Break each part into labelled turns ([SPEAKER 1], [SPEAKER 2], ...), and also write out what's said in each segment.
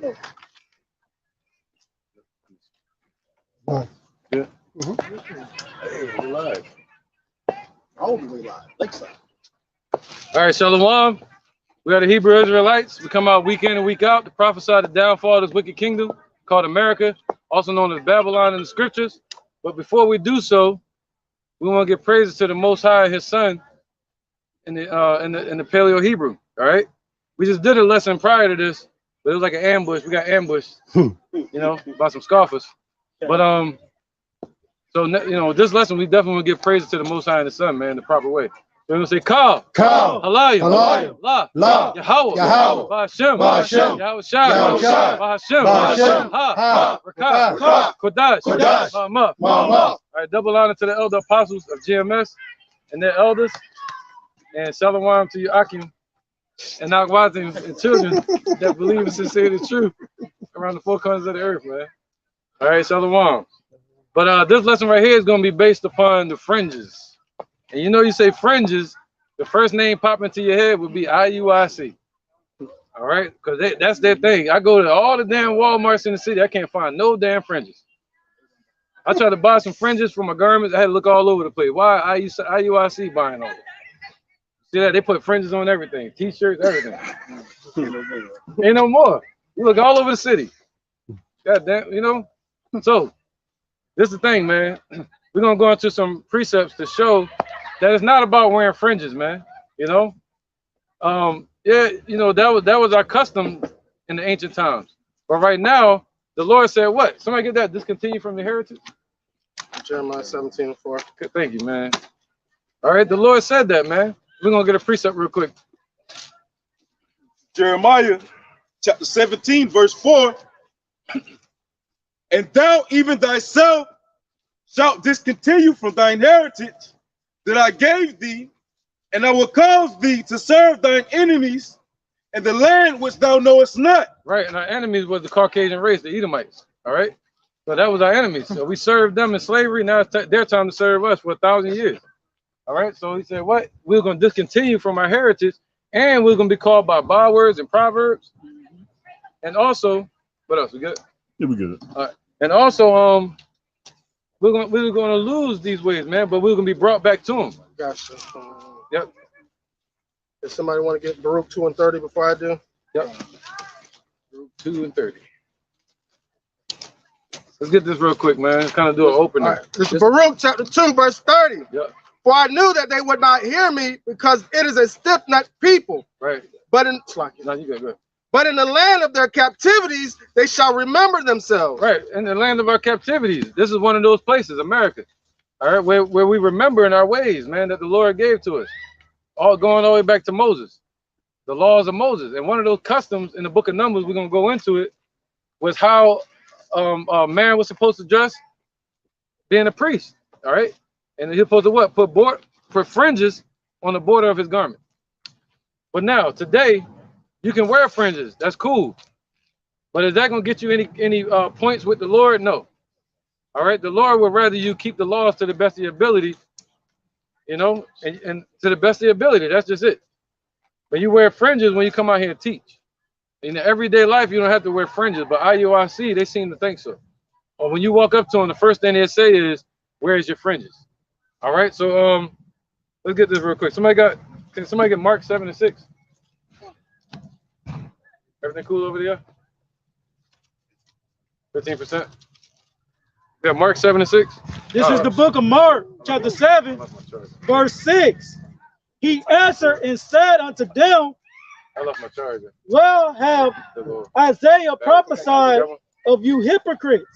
[SPEAKER 1] Yeah. Hey, we're live. All the way live. Lakeside. All right, Shalom. We are the Hebrew Israelites. We come out week in and week out to prophesy the downfall of this wicked kingdom called America, also known as Babylon in the scriptures. But before we do so, we want to give praises to the Most High and His Son in the Paleo Hebrew. All right. We just did a lesson prior to this, but it was like an ambush. We got ambushed, you know, by some scoffers. But so you know, this lesson we definitely want to give praises to the Most High and the Son, man, the proper way. We're gonna say Kal, Halayim, La, Yahweh, Ba'Hashem, Yahweh Shai, Ba'Hashem, Ha, Rakah, Kodash, Ma'amah. All right, double honor to the elder apostles of GMS and their elders, and shalom to you, Akim, and Nagwazim and children that believe in sincerity and truth around the four corners of the earth, man. All right, shalom. But this lesson right here is gonna be based upon the fringes. And you know, you say fringes, the first name pop into your head would be IUIC. All right, because that's their thing. I go to all the damn Walmarts in the city, I can't find no damn fringes. I tried to buy some fringes for my garments, I had to look all over the place. Why IUIC buying all of it? See that? They put fringes on everything, t-shirts, everything. Ain't no more. You look all over the city. God damn, you know? So, this is the thing, man. We're going to go into some precepts to show that it's not about wearing fringes, man. You know? Yeah, you know, that was our custom in the ancient times. But right now, the Lord said what? Somebody get that discontinue from the heritage? Jeremiah 17:4. Thank you, man. All right, the Lord said that, man. We're going to get a precept real quick.
[SPEAKER 2] Jeremiah chapter 17, verse 4. And thou even thyself shalt discontinue from thine heritage that I gave thee, and I will cause thee to serve thine enemies in the land which thou knowest not.
[SPEAKER 1] Right, and our enemies was the Caucasian race, the Edomites. All right, so that was our enemies. So we served them in slavery. Now it's their time to serve us for 1,000 years. All right, so he said, what? We're going to discontinue from our heritage, and we're going to be called by bywords and proverbs. And also, what else? We good?
[SPEAKER 2] Yeah, we good.
[SPEAKER 1] All right. And also, we're going to lose these ways, man, but we're going to be brought back to them.
[SPEAKER 3] Gotcha.
[SPEAKER 1] Yep.
[SPEAKER 3] Does somebody want to get Baruch 2 and 30 before I do?
[SPEAKER 1] Yep. Baruch 2 and 30. Let's get this real quick, man. Kind of do an opening.
[SPEAKER 3] All right. This is Baruch chapter 2, verse 30.
[SPEAKER 1] Yep.
[SPEAKER 3] For I knew that they would not hear me because it is a stiff-necked people.
[SPEAKER 1] Right.
[SPEAKER 3] But in
[SPEAKER 1] No, you good.
[SPEAKER 3] But in the land of their captivities, they shall remember themselves.
[SPEAKER 1] Right, in the land of our captivities. This is one of those places, America. All right, where we remember in our ways, man, that the Lord gave to us. All going all the way back to Moses, the laws of Moses. And one of those customs in the book of Numbers, we're going to go into it, was how a man was supposed to dress being a priest. All right, and he's supposed to what? Put fringes on the border of his garment. But now, today, you can wear fringes. That's cool. But is that going to get you any points with the Lord? No. All right. The Lord would rather you keep the laws to the best of your ability, you know, and to the best of your ability. That's just it. But you wear fringes when you come out here and teach. In the everyday life, you don't have to wear fringes. But IUIC, they seem to think so. Or when you walk up to them, the first thing they say is, "Where's your fringes?" All right. So let's get this real quick. Can somebody get Mark 7 and 6? Everything cool over there? 15%. Yeah, Mark 7 and 6.
[SPEAKER 4] This is the book of Mark, chapter 7, verse 6. He answered and said unto them,
[SPEAKER 1] I left my charger.
[SPEAKER 4] well have Isaiah prophesied of you hypocrites.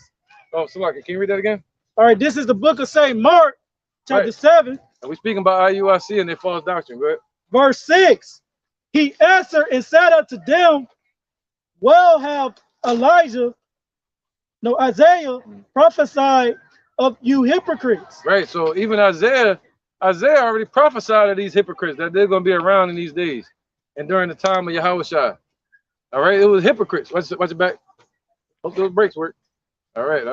[SPEAKER 1] Oh, Salaki, can you read that again?
[SPEAKER 4] All right, this is the book of St. Mark, chapter 7.
[SPEAKER 1] And we speaking about IUIC and their false doctrine, go ahead.
[SPEAKER 4] Verse 6. He answered and said unto them, well have Isaiah prophesied of you hypocrites.
[SPEAKER 1] Right, so even Isaiah already prophesied of these hypocrites that they're going to be around in these days and during the time of Yahweh Shai. All right, it was hypocrites. Watch it back. Hope those brakes work. All right.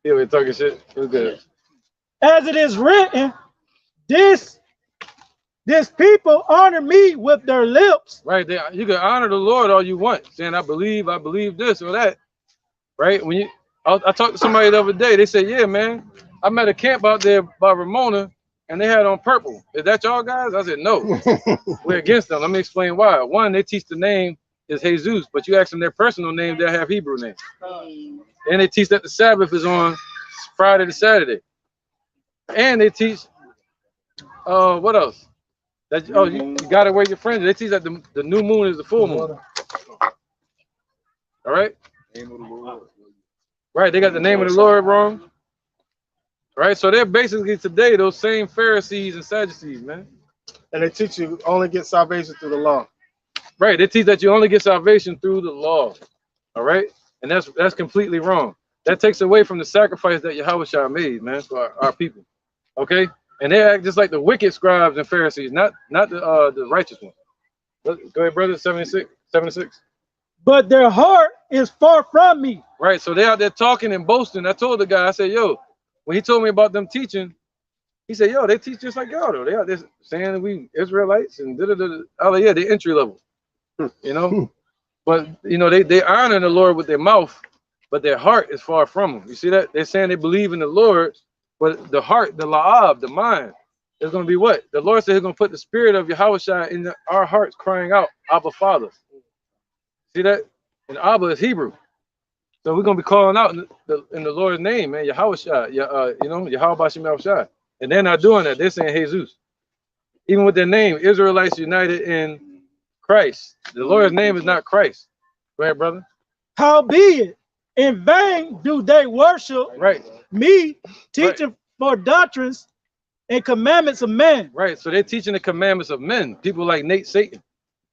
[SPEAKER 1] Yeah, we're talking shit. It was good.
[SPEAKER 4] As it is written, this This people honor me with their lips.
[SPEAKER 1] Right there, you can honor the Lord all you want, saying I believe this or that. Right? When you, I talked to somebody the other day. They said, "Yeah, man, I met a camp out there by Ramona, and they had on purple. Is that y'all guys?" I said, "No, we're against them." Let me explain why. One, they teach the name is Jesus, but you ask them their personal name, they'll have Hebrew names. And they teach that the Sabbath is on Friday to Saturday. And they teach, what else? That you gotta wear your fringes. They teach that the new moon is the full moon. All right. Right, they got the name of the Lord wrong. Right, so they're basically today those same Pharisees and Sadducees, man.
[SPEAKER 3] And they teach you only get salvation through the law.
[SPEAKER 1] Right, they teach that you only get salvation through the law. All right, and that's completely wrong. That takes away from the sacrifice that Yahushua made, man, for our people. Okay, and they act just like the wicked scribes and Pharisees, not the righteous ones. Go ahead, brother. 76.
[SPEAKER 4] But their heart is far from me.
[SPEAKER 1] Right, so they out there talking and boasting. I told the guy, I said, "Yo," when he told me about them teaching, he said, "Yo, they teach just like y'all though. They out there saying that we Israelites and da da da." Oh yeah, they entry level, you know. But you know they honor the Lord with their mouth, but their heart is far from them. You see that? They're saying they believe in the Lord, but the heart, the la'ab, the mind, is going to be what? The Lord said He's going to put the spirit of Yahushua in our hearts, crying out, "Abba, Father." See that? And Abba is Hebrew. So we're gonna be calling out in the Lord's name, man, Yahushua, Yahweh Bashem Yahushua. And they're not doing that. They're saying Jesus. Even with their name, Israelites united in Christ. The Lord's name is not Christ. Go ahead, brother.
[SPEAKER 4] Howbeit, in vain do they worship me, teaching for doctrines and commandments of men.
[SPEAKER 1] Right. So they're teaching the commandments of men. People like Nate Satan.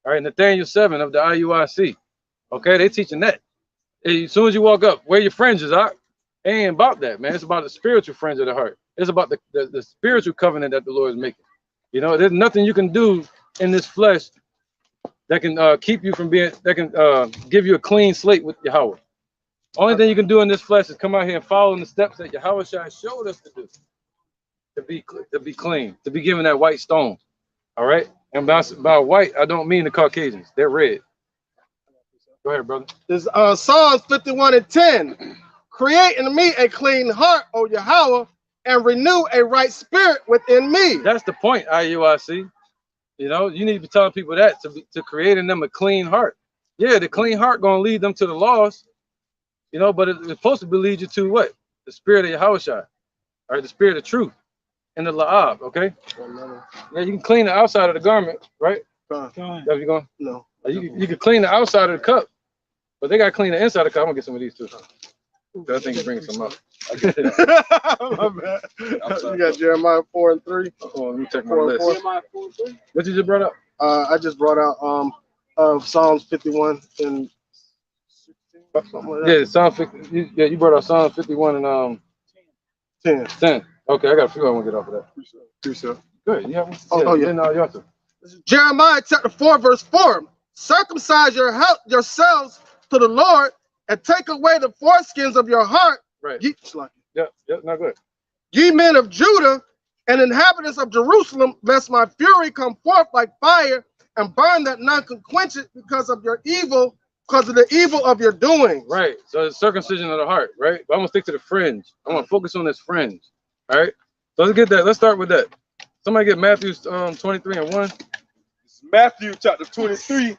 [SPEAKER 1] All right, Nathaniel 7 of the IUIC. Okay, they're teaching that. As soon as you walk up, wear your fringes out. It ain't about that, man. It's about the spiritual fringe of the heart. It's about the spiritual covenant that the Lord is making. You know, there's nothing you can do in this flesh that can keep you from being, that can give you a clean slate with Yahweh. Only thing you can do in this flesh is come out here and follow in the steps that Yahweh showed us to do. To be clean, to be given that white stone. All right? And by white, I don't mean the Caucasians. They're red. Go ahead, brother.
[SPEAKER 3] This Psalms 51:10. Create in me a clean heart, O Yahweh, and renew a right spirit within me.
[SPEAKER 1] That's the point, IUIC. You know, you need to be telling people that to create in them a clean heart. Yeah, the clean heart gonna lead them to the lost, you know, but it's supposed to lead you to what? The spirit of Yahushua, or the spirit of truth, and the la'ab. Okay. Yeah, you can clean the outside of the garment, right? That's you going?
[SPEAKER 3] No.
[SPEAKER 1] You can clean the outside of the cup, but they got to clean the inside of the cup. I'm gonna get some of these too. I think bring some up.
[SPEAKER 3] My bad. You got Jeremiah 4:3.
[SPEAKER 1] Oh, let me check my list. What you just brought up?
[SPEAKER 3] I just brought out Psalms 51 and 16, something like that.
[SPEAKER 1] Yeah, Psalm 50. Yeah, you brought up Psalm 51 and 10. Okay, I got a few I want to get off of that.
[SPEAKER 3] Appreciate.
[SPEAKER 1] Good. You have one?
[SPEAKER 3] Oh yeah.
[SPEAKER 1] No, you have to.
[SPEAKER 3] Jeremiah chapter 4:4. Circumcise yourselves to the Lord and take away the foreskins of your heart.
[SPEAKER 1] Right.
[SPEAKER 3] Yep,
[SPEAKER 1] not good.
[SPEAKER 3] Ye men of Judah and inhabitants of Jerusalem, lest my fury come forth like fire and burn that none can quench it because of your evil, because of the evil of your doing.
[SPEAKER 1] Right. So it's circumcision of the heart, right? But I'm gonna stick to the fringe. I want to focus on this fringe. All right. So let's get that. Let's start with that. Somebody get Matthew 23:1.
[SPEAKER 2] It's Matthew chapter 23,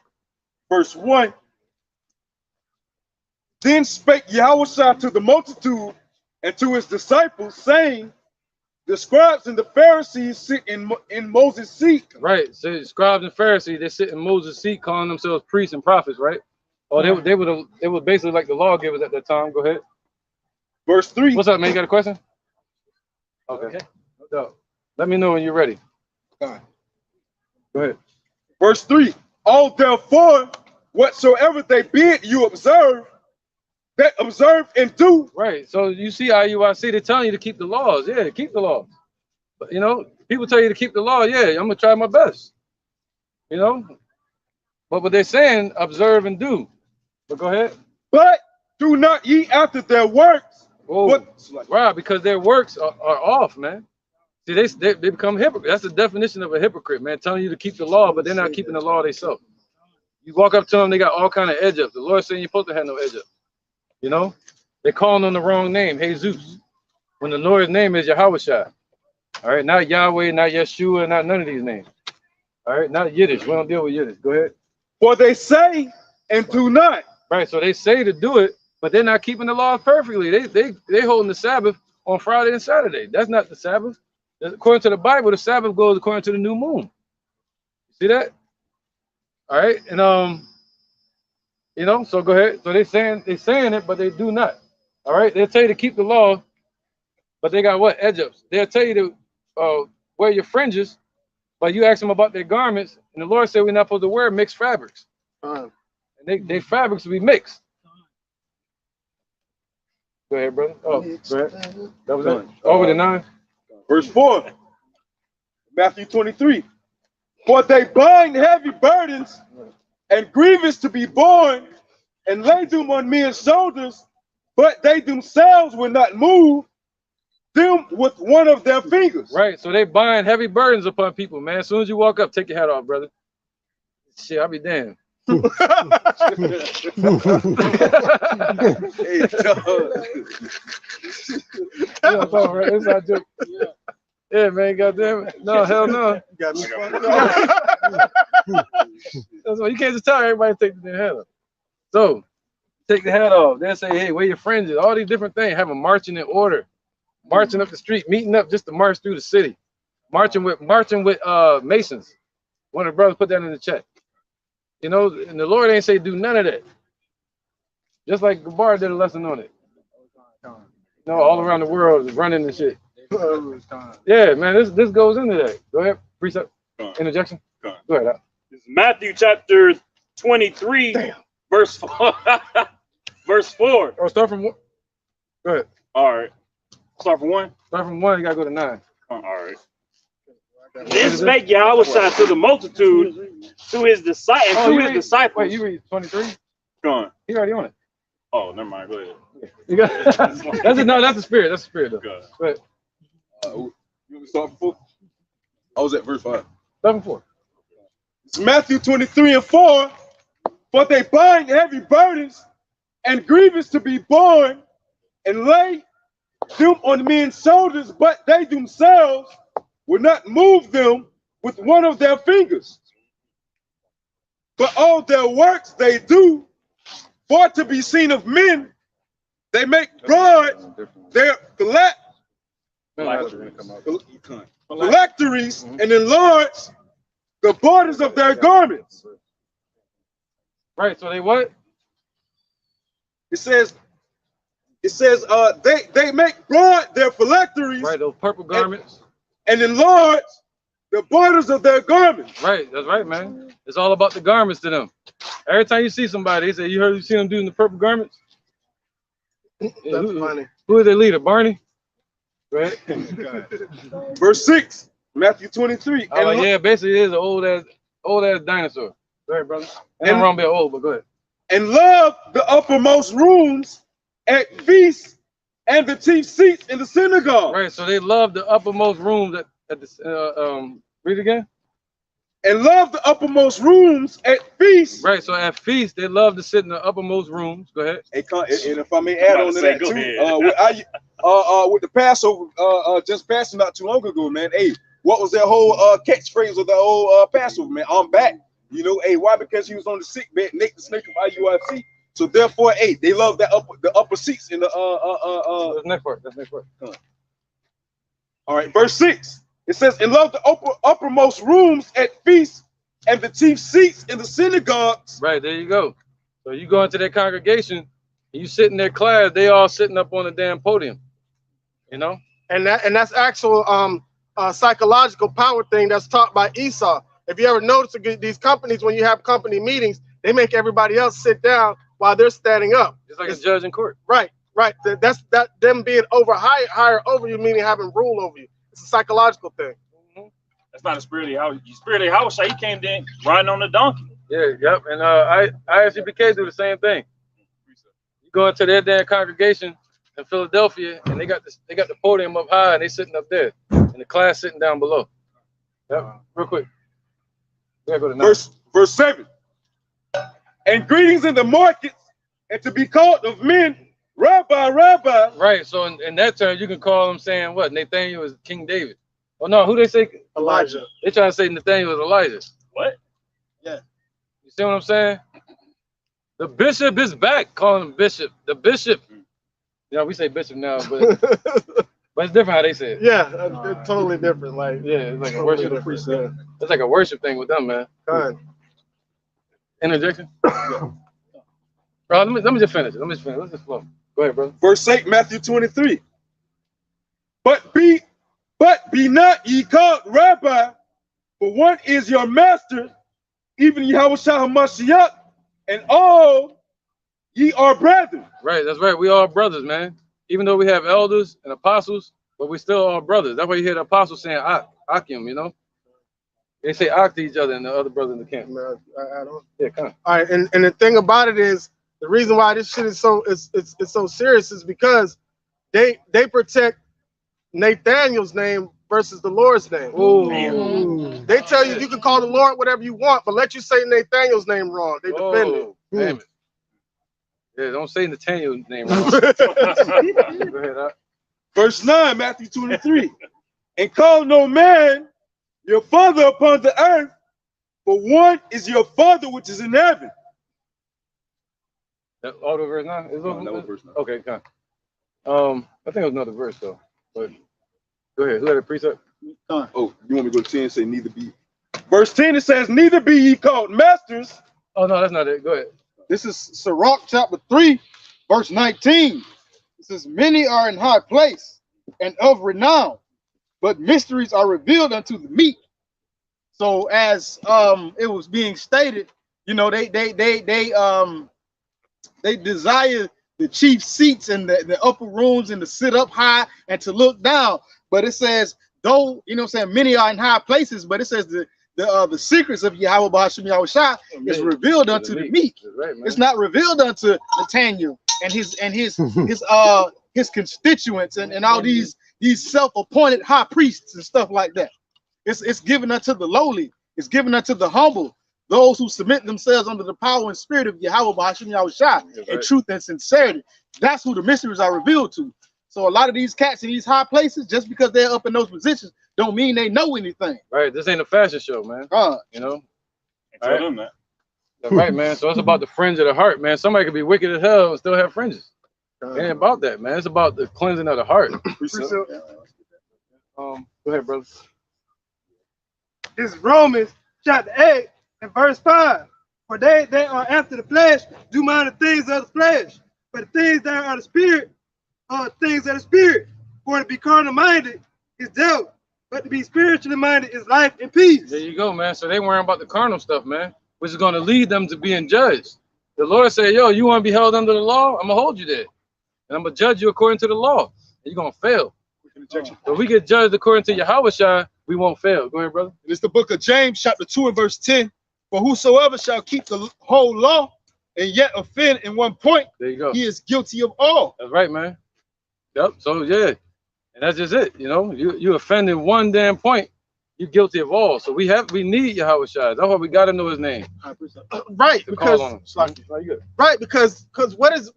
[SPEAKER 2] verse 1. Then spake Yahushua to the multitude and to his disciples, saying, the scribes and the Pharisees sit in Moses' seat.
[SPEAKER 1] Right. So scribes and Pharisees, they sit in Moses' seat, calling themselves priests and prophets, right? Oh, they were basically like the lawgivers at that time. Go ahead.
[SPEAKER 2] Verse 3.
[SPEAKER 1] What's up, man? You got a question? Okay. No. Let me know when you're ready.
[SPEAKER 2] Go
[SPEAKER 1] ahead.
[SPEAKER 2] Verse 3. All therefore, whatsoever they bid you observe, that observe and do.
[SPEAKER 1] Right. So you see IUIC, they're telling you to keep the laws. Yeah, keep the laws. But you know, people tell you to keep the law. Yeah, I'm gonna try my best. You know, but what they're saying, observe and do. But go ahead.
[SPEAKER 2] But do not ye after their works.
[SPEAKER 1] Oh, right, because their works are off, man. See, they become hypocrite. That's the definition of a hypocrite, man. Telling you to keep the law, but they're not keeping the law themselves. You walk up to them, they got all kind of edge ups. The Lord saying you're supposed to have no edge up. You know, they're calling on the wrong name, Jesus, when the Lord's name is Yahushua. All right, not Yahweh, not Yeshua, not none of these names. All right, not Yiddish. We don't deal with Yiddish. Go ahead.
[SPEAKER 2] For they say and do not.
[SPEAKER 1] Right, so they say to do it, but they're not keeping the law perfectly. They holding the Sabbath on Friday and Saturday. That's not the Sabbath. According to the Bible, the Sabbath goes according to the new moon. See that? All right, and you know, so go ahead. So they're saying it, but they do not. All right, they'll tell you to keep the law, but they got what? Edge ups. They'll tell you to wear your fringes, but you ask them about their garments, and the Lord said we're not supposed to wear mixed fabrics. And they fabrics will be mixed. Go ahead, brother. Oh, go ahead. That was it. Over the 9.
[SPEAKER 2] Verse 4, Matthew 23. For they bind heavy burdens and grievous to be borne, and lay them on men's shoulders, but they themselves will not move them with one of their fingers.
[SPEAKER 1] Right, so they bind heavy burdens upon people, man. As soon as you walk up, take your hat off, brother. Shit, I'll be damned.
[SPEAKER 2] Hey,
[SPEAKER 1] It's not joke. Yeah, man, goddamn it. No, hell no. That's why you can't just tell everybody to take their hat off. So, take the hat off. Then say, hey, wear your fringes. All these different things. Have them marching in order. Marching up the street, meeting up just to march through the city. Marching with Masons. One of the brothers put that in the chat. You know, and the Lord ain't say do none of that. Just like Gabar did a lesson on it. You know, all around the world is running and shit. Yeah, man, this goes into that. Go ahead, precept. Interjection. Go ahead.
[SPEAKER 5] It's Matthew chapter 23, verse 4. Verse 4.
[SPEAKER 1] Oh, start from 1. Go ahead.
[SPEAKER 5] All right. Start from 1.
[SPEAKER 1] Start from 1. You gotta go to 9.
[SPEAKER 5] All right. Then spake Yahweh to the multitude, to his disciples.
[SPEAKER 1] Wait, you read 23?
[SPEAKER 5] Go on.
[SPEAKER 1] He already on it.
[SPEAKER 5] Oh, never mind. Go ahead.
[SPEAKER 1] You got that's it. No, that's the spirit. That's the spirit, though.
[SPEAKER 5] Go
[SPEAKER 1] ahead.
[SPEAKER 2] You want to start from 4? I was at verse 5.
[SPEAKER 1] Start from 4.
[SPEAKER 2] It's Matthew 23 and 4. For they bind heavy burdens and grievous to be borne, and lay them on men's shoulders, but they themselves will not move them with one of their fingers. But all their works they do, for to be seen of men, they make broad their phylacteries and enlarge the borders of their garments.
[SPEAKER 1] Right, so they what?
[SPEAKER 2] It says they make broad their phylacteries,
[SPEAKER 1] right, those purple garments,
[SPEAKER 2] and enlarge the borders of their garments.
[SPEAKER 1] Right, that's right, man. It's all about the garments to them. Every time you see somebody, they say, you see them doing the purple garments?
[SPEAKER 3] That's funny.
[SPEAKER 1] Who is their leader? Barney? Right?
[SPEAKER 2] Verse 6, Matthew 23.
[SPEAKER 1] Oh, yeah, basically it is an old ass dinosaur. Go ahead, brother. I'm wrong being old, but go ahead.
[SPEAKER 2] And love the uppermost rooms at feasts and the chief seats in the synagogue.
[SPEAKER 1] Right, so they love the uppermost rooms at the read again.
[SPEAKER 2] And love the uppermost rooms at feasts.
[SPEAKER 1] Right, so at feasts they love to sit in the uppermost rooms. Go ahead.
[SPEAKER 2] And if I may add on to that too, with the Passover just passing not too long ago, man. Hey, what was that whole catchphrase of the whole Passover, man? I'm back. You know, hey, why? Because he was on the sick bed, Nick the Snake of IUIC. So therefore, hey, they love that the upper seats in the
[SPEAKER 1] That's next part. That's next part.
[SPEAKER 2] All right, verse 6. It says, and love the uppermost rooms at feasts and the chief seats in the synagogues.
[SPEAKER 1] Right, there you go. So you go into their congregation, you sit in their class, they all sitting up on the damn podium. You know?
[SPEAKER 3] And that's actual psychological power thing that's taught by Esau. If you ever notice these companies, when you have company meetings, they make everybody else sit down while they're standing up.
[SPEAKER 1] It's like a judge in court.
[SPEAKER 3] Right. That's them being higher over you, meaning having rule over you. It's a psychological thing.
[SPEAKER 5] That's not a spiritually house. Spiritually house, he came in riding on the donkey.
[SPEAKER 1] Yeah, yep. And ISUPK do the same thing. You go into their damn congregation in Philadelphia, and they got the podium up high, and they sitting up there, and in the class sitting down below. Yep, real quick. Yeah, go to 9.
[SPEAKER 2] Verse 7. And greetings in the markets, and to be called of men, Rabbi, Rabbi.
[SPEAKER 1] Right, so in that term, you can call him saying what? Nathaniel is King David. Oh no, who they say?
[SPEAKER 3] Elijah.
[SPEAKER 1] They trying to say Nathaniel is Elijah.
[SPEAKER 5] What?
[SPEAKER 3] Yeah.
[SPEAKER 1] You see what I'm saying? The bishop is back, calling him bishop. The bishop. You know, we say bishop now, but but it's different how they say it.
[SPEAKER 3] Yeah, it's totally different. Like,
[SPEAKER 1] Yeah, it's like a
[SPEAKER 3] totally
[SPEAKER 1] worship.
[SPEAKER 3] different.
[SPEAKER 1] It's like a worship thing with them, man.
[SPEAKER 3] Kind.
[SPEAKER 1] Interjection? Bro, let me just finish. Let's just flow. Go ahead, brother.
[SPEAKER 2] Verse 8, Matthew 23. But be not ye called Rabbi, for one is your master, even Yahushua HaMashiach, and all ye are brethren.
[SPEAKER 1] Right, that's right. We all brothers, man. Even though we have elders and apostles, but we still all brothers. That's why you hear the apostles saying Akim, you know? They say Ak to each other and the other brother in the camp.
[SPEAKER 3] I don't.
[SPEAKER 1] Yeah, come on.
[SPEAKER 3] All right, and the thing about it is, the reason why this shit is so it's so serious is because they protect Nathaniel's name versus the Lord's name.
[SPEAKER 1] Ooh.
[SPEAKER 3] They tell you you can call the Lord whatever you want, but let you say Nathaniel's name wrong. They defend it.
[SPEAKER 1] Damn it. Yeah, don't say Nathaniel's name wrong. Go ahead, Ak.
[SPEAKER 2] Verse 9, Matthew 23. And call no man your father upon the earth, for one is your father which is in heaven.
[SPEAKER 1] That auto verse 9? That
[SPEAKER 2] was verse 9.
[SPEAKER 1] Okay, come on. I think it was another verse though. But go ahead. Who had a precept?
[SPEAKER 2] Oh, you want me to go to 10 and say neither be? Verse 10, it says, neither be ye called masters.
[SPEAKER 1] Oh no, that's not it. Go ahead.
[SPEAKER 6] This is Sirach chapter 3, verse 19. It says, many are in high place and of renown, but mysteries are revealed unto the meek. So as it was being stated, you know, they desire the chief seats and the upper rooms and to sit up high and to look down. But it says, though, you know what I'm saying, many are in high places, but it says the secrets of Yahweh B'Hashem Yahushua is revealed unto the meek.
[SPEAKER 1] Right,
[SPEAKER 6] it's not revealed unto Nathaniel and his constituents and all these self-appointed high priests and stuff like that. It's given unto the lowly. It's given unto the humble. Those who submit themselves under the power and spirit of Yahweh B'Hashem Yahushua in truth and sincerity. That's who the mysteries are revealed to. So a lot of these cats in these high places, just because they're up in those positions, don't mean they know anything.
[SPEAKER 1] Right. This ain't a fashion show, man. You know?
[SPEAKER 5] Tell them that.
[SPEAKER 1] That's right, man. So it's about the fringe of the heart, man. Somebody could be wicked as hell and still have fringes. It ain't about that, man. It's about the cleansing of the heart. Go ahead, brother.
[SPEAKER 7] This is Romans chapter 8 and verse 5. For they are after the flesh, do mind the things of the flesh. But the things that are the spirit are things of the spirit. For to be carnal minded is death, but to be spiritually minded is life and peace.
[SPEAKER 1] There you go, man. So they worrying about the carnal stuff, man, which is going to lead them to being judged. The Lord said, yo, you want to be held under the law? I'm going to hold you there. And I'm going to judge you according to the law. And you're going to fail. So if we get judged according to Yahushua, we won't fail. Go ahead, brother.
[SPEAKER 6] It's the book of James, chapter 2 and verse 10. For whosoever shall keep the whole law and yet offend in one point,
[SPEAKER 1] there you go.
[SPEAKER 6] He is guilty of all.
[SPEAKER 1] That's right, man. Yep. So yeah, and that's just it. You know, you offend in one damn point, you're guilty of all. So we need Yahushua. That's why we got to know His name.
[SPEAKER 3] Right, because what is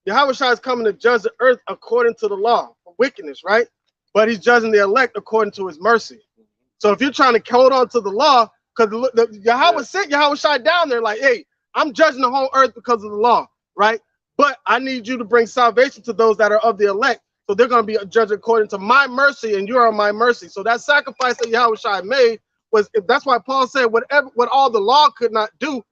[SPEAKER 3] Yahushua is coming to judge the earth according to the law for wickedness, right? But He's judging the elect according to His mercy. So if you're trying to hold on to the law, because Yahweh sent Yahushua down there like, hey, I'm judging the whole earth because of the law, right? But I need you to bring salvation to those that are of the elect. So they're going to be judged according to my mercy, and you are my mercy. So that sacrifice that Yahushua made that's why Paul said, what all the law could not do,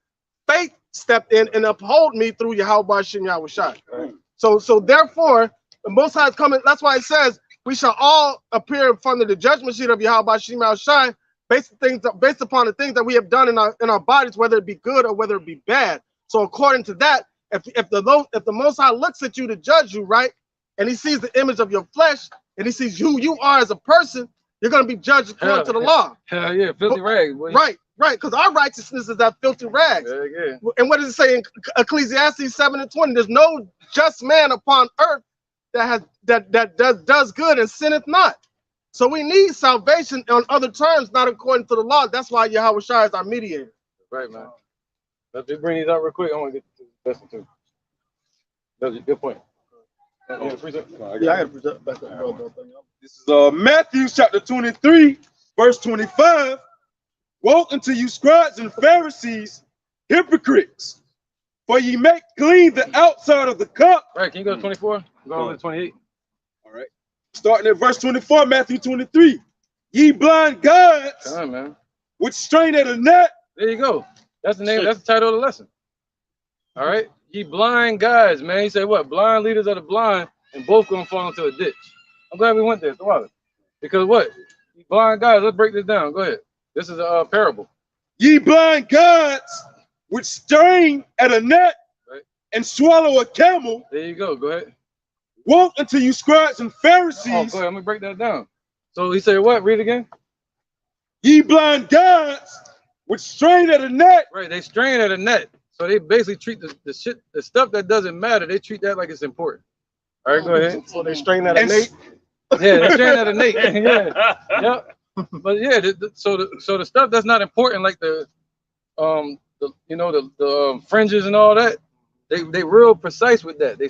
[SPEAKER 3] faith stepped in and uphold me through Yahweh B'Hashem Yahushua. Right. So therefore, the Most High is coming. That's why it says, we shall all appear in front of the judgment seat of Yahweh B'Hashem Yahushua based upon the things that we have done in our bodies, whether it be good or whether it be bad. So according to that, if the Most High looks at you to judge you, right, and He sees the image of your flesh, and He sees who you are as a person, you're going to be judged according to the law.
[SPEAKER 1] Hell yeah, filthy rags. Boy.
[SPEAKER 3] Right, because our righteousness is that filthy rags.
[SPEAKER 1] Yeah.
[SPEAKER 3] And what does it say in Ecclesiastes 7:20? There's no just man upon earth that does good and sinneth not. So we need salvation on other terms, not according to the law. That's why Yahweh Shai is our mediator.
[SPEAKER 1] Right, man. Let's just bring these out real quick. I want to get to the lesson too. That's a good point.
[SPEAKER 2] Yeah, I got to present back up. This is Matthew chapter 23, verse 25. Woe unto you, scribes and Pharisees, hypocrites, for ye make clean the outside of the cup.
[SPEAKER 1] Right, can you go to 24? Go over to 28.
[SPEAKER 2] All right. Starting at verse 24, Matthew 23. Ye blind guides,
[SPEAKER 1] Come on, man.
[SPEAKER 2] which strain at a net.
[SPEAKER 1] There you go. That's the name. That's the title of the lesson. All right. Ye blind guides, man. He said what? Blind leaders of the blind, and both gonna fall into a ditch. I'm glad we went there. Because what? Ye blind guides. Let's break this down. Go ahead. This is a parable.
[SPEAKER 2] Ye blind guides, which strain at a net,
[SPEAKER 1] right,
[SPEAKER 2] and swallow a camel.
[SPEAKER 1] There you go. Go ahead.
[SPEAKER 2] Woe unto you, scribes and Pharisees.
[SPEAKER 1] Oh, go ahead. I'm gonna break that down. So he said what? Read it again.
[SPEAKER 2] Ye blind guides, which strain at a net.
[SPEAKER 1] Right. They strain at a net. So they basically treat the stuff that doesn't matter. They treat that like it's important. All right, go ahead.
[SPEAKER 3] So they strain at a Nate.
[SPEAKER 1] Yeah, they strain at a Nate. Yeah, yep. But yeah, so the stuff that's not important, like the fringes and all that, they real precise with that. They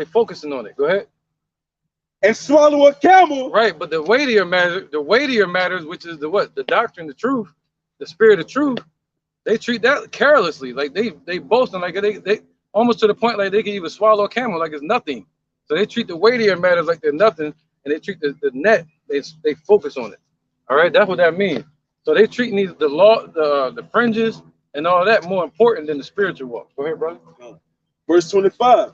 [SPEAKER 1] focusing on it. Go ahead.
[SPEAKER 2] And swallow a camel.
[SPEAKER 1] Right, but the weightier matters, which is the doctrine, the truth, the spirit of truth. They treat that carelessly, like they boasting, like they almost to the point like they can even swallow a camel like it's nothing. So they treat the weightier matters like they're nothing, and they treat the net, they focus on it. All right, that's what that means. So they treating the law, the fringes and all that more important than the spiritual walk. Go ahead, brother.
[SPEAKER 2] Verse 25.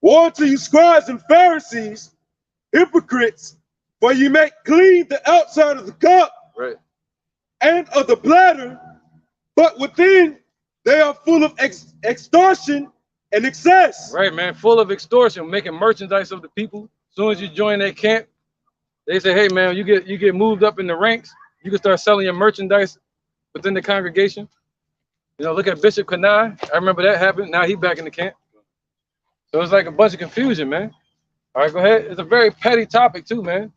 [SPEAKER 2] Woe unto you, scribes and Pharisees, hypocrites, for you make clean the outside of the cup,
[SPEAKER 1] right,
[SPEAKER 2] and of the bladder, but within they are full of extortion and excess.
[SPEAKER 1] Right, man, full of extortion, making merchandise of the people. As soon as you join that camp, they say, hey man, you get moved up in the ranks, you can start selling your merchandise within the congregation. Look at Bishop Kanai. I remember that happened. Now he's back in the camp. So it's like a bunch of confusion, man. All right, go ahead. It's a very petty topic too, man.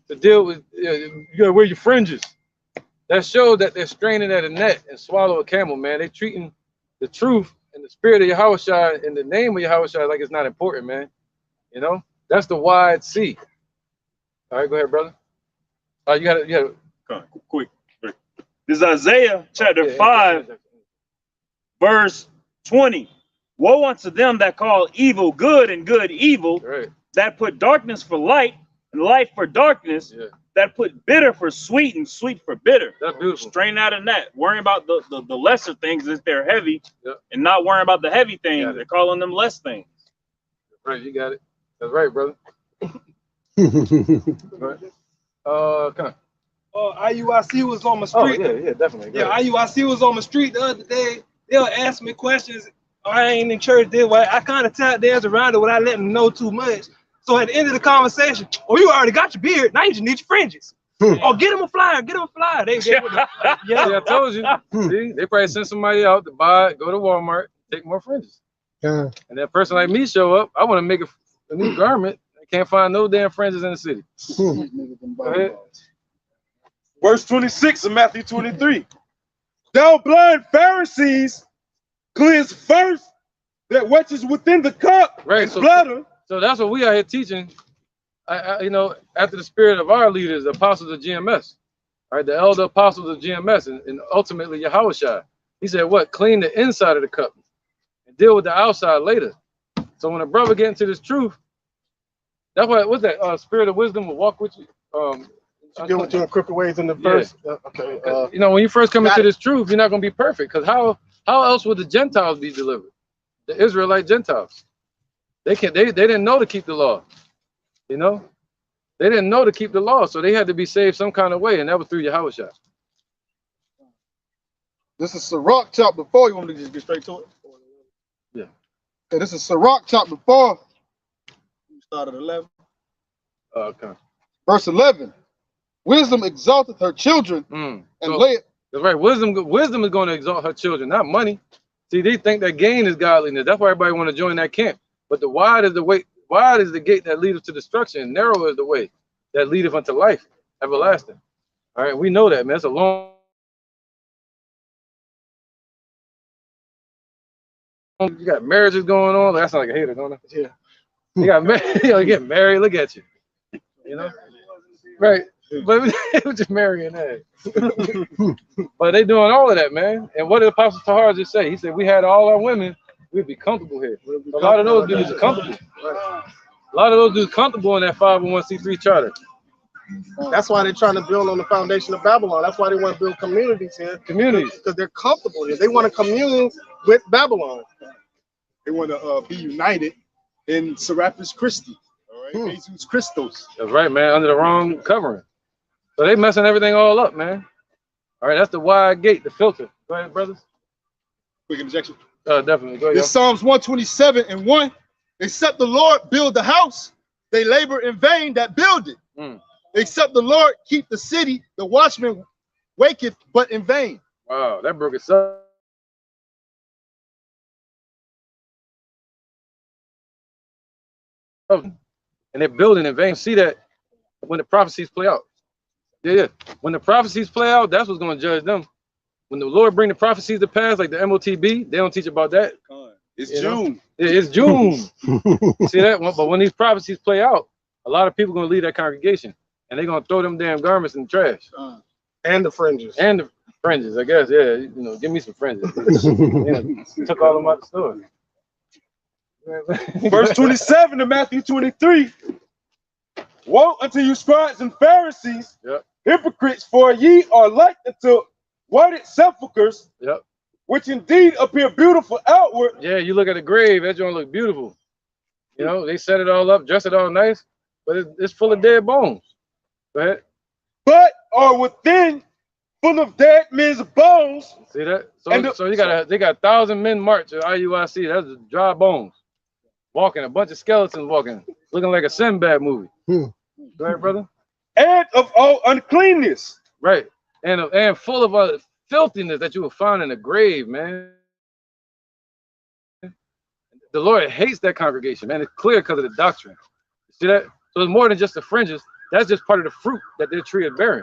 [SPEAKER 1] To deal with, you gotta wear your fringes. That shows that they're straining at a net and swallow a camel, man. They treating the truth and the spirit of Yahweh Shai and the name of Yahweh Shai like it's not important, man. That's the wide sea. All right, go ahead, brother. You got it.
[SPEAKER 5] Quick. This is Isaiah chapter 5, verse 20. Woe unto them that call evil good and good evil,
[SPEAKER 1] right,
[SPEAKER 5] that put darkness for light and light for darkness, that put bitter for sweet and sweet for bitter.
[SPEAKER 1] That's beautiful.
[SPEAKER 5] Strain out of that. Worrying about the lesser things if they're heavy, and not worrying about the heavy things. They're calling them less things.
[SPEAKER 1] Right, you got it. That's right, brother. Come on.
[SPEAKER 7] IUIC was on my street.
[SPEAKER 1] Oh, yeah, definitely.
[SPEAKER 7] Yeah, IUIC was on the street the other day. They'll ask me questions. I ain't in church this way. I kind of tap dance around it without letting them know too much. So at the end of the conversation, you already got your beard. Now you just need your fringes. Get them a flyer. Get them a flyer.
[SPEAKER 1] Yeah, I told you. See, they probably send somebody out to buy, go to Walmart, take more fringes. Yeah. And that person like me show up, I want to make a new garment. I can't find no damn fringes in the city. Go ahead.
[SPEAKER 2] Verse 26 of Matthew 23. Thou blind Pharisees, cleanse first that which is within the cup,
[SPEAKER 1] right?
[SPEAKER 2] And bladder.
[SPEAKER 1] So that's what we are here teaching. After the spirit of our leaders, the apostles of GMS, right? The elder apostles of GMS, and ultimately Yahweh Shai. He said, "What? Clean the inside of the cup, and deal with the outside later." So when a brother get into this truth, that's why what's that? Spirit of wisdom will walk with you.
[SPEAKER 3] Deal with you in crooked ways in the first. Okay.
[SPEAKER 1] When you first come into this truth, you're not going to be perfect. Because how else would the Gentiles be delivered? The Israelite Gentiles. They didn't know to keep the law. They didn't know to keep the law, so they had to be saved some kind of way, and that was through Yahweh Shai.
[SPEAKER 6] This is Sirach chapter 4. You want me to just get straight to it?
[SPEAKER 1] Yeah.
[SPEAKER 6] Okay, this is Sirach chapter 4. We start at 11.
[SPEAKER 1] Okay.
[SPEAKER 6] Verse 11. Wisdom exalteth her children and layeth.
[SPEAKER 1] That's right. Wisdom is going to exalt her children, not money. See, they think that gain is godliness. That's why everybody want to join that camp. But the wide is the way Wide is the gate that leadeth to destruction, and narrow is the way that leadeth unto life everlasting. All right, we know that, man. It's a long. You got marriages going on. That's not like a hater, don't it?
[SPEAKER 3] Yeah.
[SPEAKER 1] You got married. You get married. Look at you. You know, right? But we're just marrying that. But they doing all of that, man. And what did Apostle Tahar just say? He said, we had all our women, we'd be comfortable here. A lot of those dudes are comfortable. A lot of those dudes comfortable in that 501c3 charter.
[SPEAKER 3] That's why they're trying to build on the foundation of Babylon. That's why they want to build communities here.
[SPEAKER 1] Communities.
[SPEAKER 3] Because they're comfortable here. They want to commune with Babylon.
[SPEAKER 6] They want to be united in Serapis Christi. All right, Jesus Christos.
[SPEAKER 1] That's right, man. Under the wrong covering. So they messing everything all up, man. All right, that's the wide gate, the filter. Go ahead, brothers.
[SPEAKER 6] Quick interjection.
[SPEAKER 1] Definitely. Go ahead.
[SPEAKER 6] This Psalms 127:1. Except the Lord build the house, they labor in vain that build it. Except the Lord keep the city, the watchman waketh but in vain.
[SPEAKER 1] Wow, that broke it up. And they're building in vain. See that when the prophecies play out. Yeah. When the prophecies play out, that's what's going to judge them. When the Lord bring the prophecies to pass, like the MOTB, they don't teach about that.
[SPEAKER 2] It's June.
[SPEAKER 1] It's June. See that? But when these prophecies play out, a lot of people are going to leave that congregation. And they're going to throw them damn garments in the trash.
[SPEAKER 3] And the fringes.
[SPEAKER 1] And the fringes, I guess. Yeah, you know, give me some fringes. Took all of them out the store.
[SPEAKER 2] Verse 27 of Matthew 23. Woe unto you, scribes and Pharisees, hypocrites, for ye are like unto whited sepulchres, which indeed appear beautiful outward.
[SPEAKER 1] Yeah, you look at the grave, that joint look beautiful. You know, they set it all up, dress it all nice, but it's full of dead bones. Go ahead.
[SPEAKER 2] But are within full of dead men's bones.
[SPEAKER 1] See that? So you got they got 1,000 men march at IUIC. That's dry bones. Walking, a bunch of skeletons walking, looking like a Sinbad movie. Go ahead, brother.
[SPEAKER 2] And of all uncleanness.
[SPEAKER 1] Right. And full of other filthiness that you will find in the grave, man. The Lord hates that congregation, man. It's clear because of the doctrine. See that? So it's more than just the fringes. That's just part of the fruit that their tree is bearing.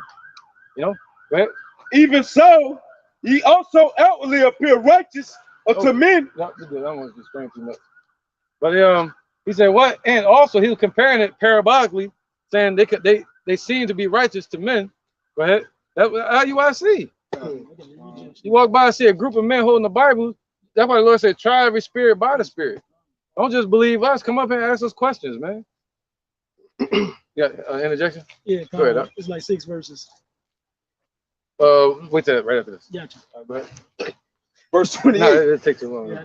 [SPEAKER 1] You know? Go ahead.
[SPEAKER 2] Even so, ye also outwardly appear righteous unto men.
[SPEAKER 1] No, that one's just screaming too much. But he said what? And also he was comparing it parabolically, saying they seem to be righteous to men. Go ahead. That's what IUIC. You walk by and see a group of men holding the Bible. That's why the Lord said, try every spirit by the Spirit. Don't just believe us. Come up and ask us questions, man. Yeah, interjection?
[SPEAKER 4] Yeah,
[SPEAKER 1] go ahead.
[SPEAKER 4] It's like 6 verses.
[SPEAKER 1] Wait till right after this.
[SPEAKER 4] Gotcha.
[SPEAKER 2] Verse 28.
[SPEAKER 1] No, it takes too long.
[SPEAKER 4] Yeah,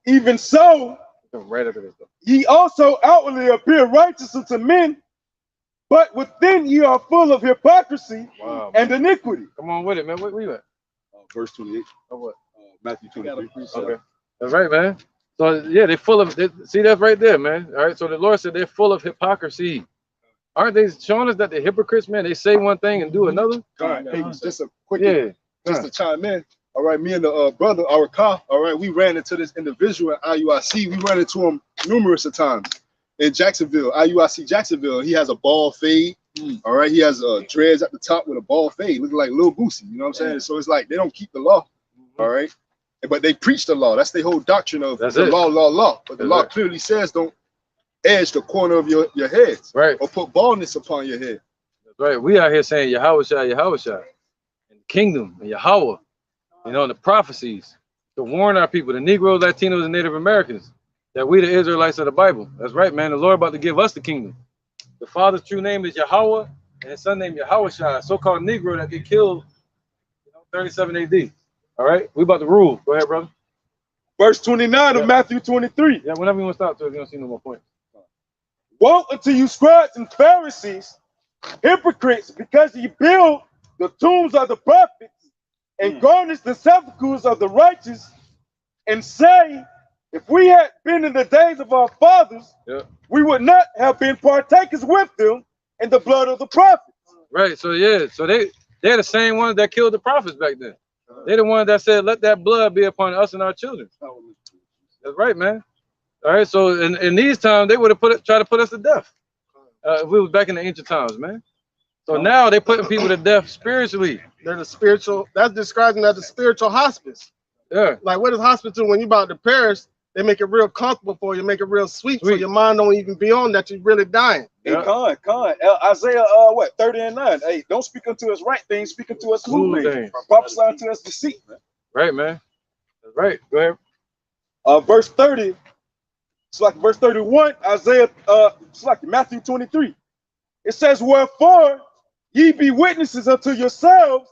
[SPEAKER 2] even so,
[SPEAKER 1] right after this.
[SPEAKER 2] Ye also outwardly appear righteous unto men, but within ye are full of hypocrisy and iniquity.
[SPEAKER 1] Come on with it, man. Where you at?
[SPEAKER 6] Verse 28.
[SPEAKER 1] Oh, what?
[SPEAKER 6] Matthew 23.
[SPEAKER 1] Okay. That's right, man. So yeah, they're full of see that's right there, man. All right. So the Lord said they're full of hypocrisy. Aren't they showing us that they're hypocrites, man? They say one thing and do another.
[SPEAKER 6] All right, hey, just a quick,
[SPEAKER 1] just
[SPEAKER 6] to chime in. All right, me and the brother, our car, all right, we ran into this individual at IUIC. We ran into him numerous of times in Jacksonville, IUIC Jacksonville. He has a bald fade. All right, he has dreads at the top with a bald fade, looking like Lil Boosie. You know what I'm saying? So it's like they don't keep the law. All right, but they preach the law. That's the whole doctrine of the law. But the law clearly says don't edge the corner of your head,
[SPEAKER 1] right?
[SPEAKER 6] Or put baldness upon your head.
[SPEAKER 1] That's right. We out here saying Yahweh Shai, and the kingdom, and Yahweh, you know, and the prophecies to warn our people, the Negroes, Latinos, and Native Americans, that we the Israelites of the Bible. That's right, man. The Lord about to give us the kingdom. The Father's true name is Yahweh, and his son named Yahweh Shai, so-called Negro that get killed, 37 AD. All right, we about to rule. Go ahead, brother.
[SPEAKER 2] Verse 29 of Matthew 23.
[SPEAKER 1] Yeah, whenever you want to stop, so you don't see no more points.
[SPEAKER 2] Woe unto you, scribes and Pharisees, hypocrites, because ye build the tombs of the prophets and garnish the sepulchres of the righteous, and say, if we had been in the days of our fathers, we would not have been partakers with them in the blood of the prophets.
[SPEAKER 1] Right. So yeah, so they're the same ones that killed the prophets back then. They're the ones that said, let that blood be upon us and our children. That's right, man. All right, so in these times they would have tried to put us to death. If we was back in the ancient times, man. So now they're putting people to death spiritually.
[SPEAKER 3] They're the spiritual. That's describing as the spiritual hospice.
[SPEAKER 1] Yeah.
[SPEAKER 3] Like what is hospice do when you about to perish? They make it real comfortable for you, make it real sweet, so your mind don't even be on that you're really dying.
[SPEAKER 2] Hey, Con. Isaiah, 30:9. Hey, don't speak unto us right things, speak unto us smooth things. Prophesy unto us deceit, man.
[SPEAKER 1] Right, man. That's right. Go ahead.
[SPEAKER 2] Verse 30. It's like verse 31. Isaiah. It's like Matthew 23. It says, "Wherefore ye be witnesses unto yourselves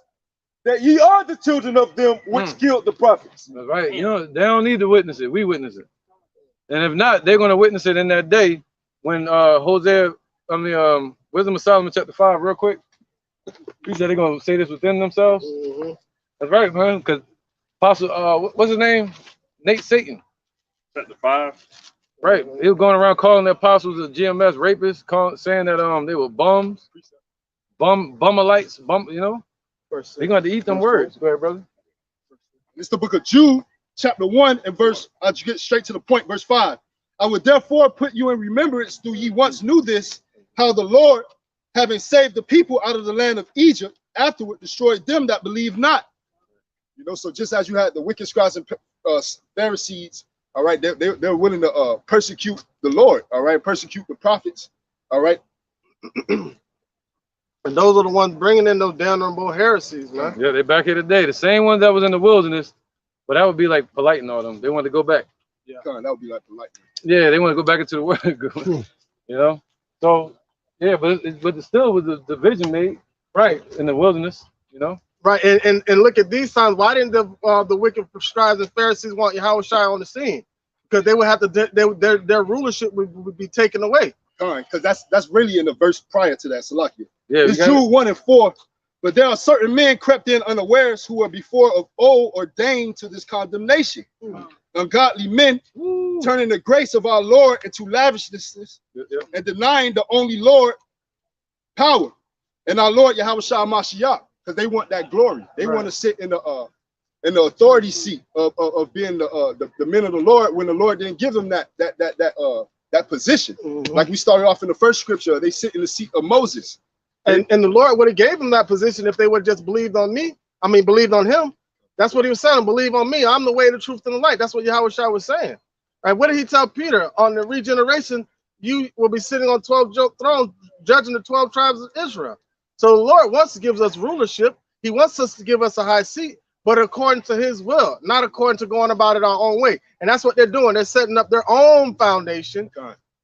[SPEAKER 2] that ye are the children of them which killed the prophets."
[SPEAKER 1] That's right. You know, they don't need to witness it. We witness it. And if not, they're going to witness it in that day when Wisdom of Solomon chapter 5, real quick. He said they're going to say this within themselves. That's right, man. Because Apostle, what's his name? Nate Satan.
[SPEAKER 5] Chapter 5.
[SPEAKER 1] Right. He was going around calling the apostles of GMS rapists, saying that they were bums, bummalites, you know. They're going to have to eat them words. Go ahead, brother.
[SPEAKER 6] It's the book of Jude, chapter 1, and verse, I'll get straight to the point, verse 5. "I would therefore put you in remembrance, though ye once knew this, how the Lord, having saved the people out of the land of Egypt, afterward destroyed them that believe not." You know, so just as you had the wicked scribes and Pharisees, all right, they're willing to persecute the Lord, all right, persecute the prophets, all right.
[SPEAKER 3] And those are the ones bringing in those damnable heresies, man.
[SPEAKER 1] Yeah, they're back here today. The same ones that was in the wilderness, but that would be like polite and all them. They want to go back.
[SPEAKER 6] Yeah, that would be like polite.
[SPEAKER 1] Yeah, they want to go back into the world. You know, so yeah, but it still was a division made right in the wilderness. You know,
[SPEAKER 3] right. And look at these times. Why didn't the wicked scribes and Pharisees want Yahushua on the scene? Because they would have to their rulership would be taken away.
[SPEAKER 6] All right, because that's really in the verse prior to that, Salakia.
[SPEAKER 1] Yeah,
[SPEAKER 6] it's Jude 1 and 4. "But there are certain men crept in unawares who were before of old ordained to this condemnation. Ungodly men, turning the grace of our Lord into lavishness and denying the only Lord power and our Lord Yahushua Mashiach, because they want that glory. They want to sit in the authority seat of being the men of the Lord when the Lord didn't give them that position. Like we started off in the first scripture, they sit in the seat of Moses.
[SPEAKER 3] And the Lord would have gave them that position if they would have just believed on me. I mean, believed on him. That's what he was saying. Believe on me. I'm the way, the truth, and the light. That's what Yahushua was saying. Right? What did he tell Peter? On the regeneration, you will be sitting on 12 thrones, judging the 12 tribes of Israel. So the Lord wants to give us rulership. He wants us to give us a high seat, but according to his will, not according to going about it our own way. And that's what they're doing. They're setting up their own foundation,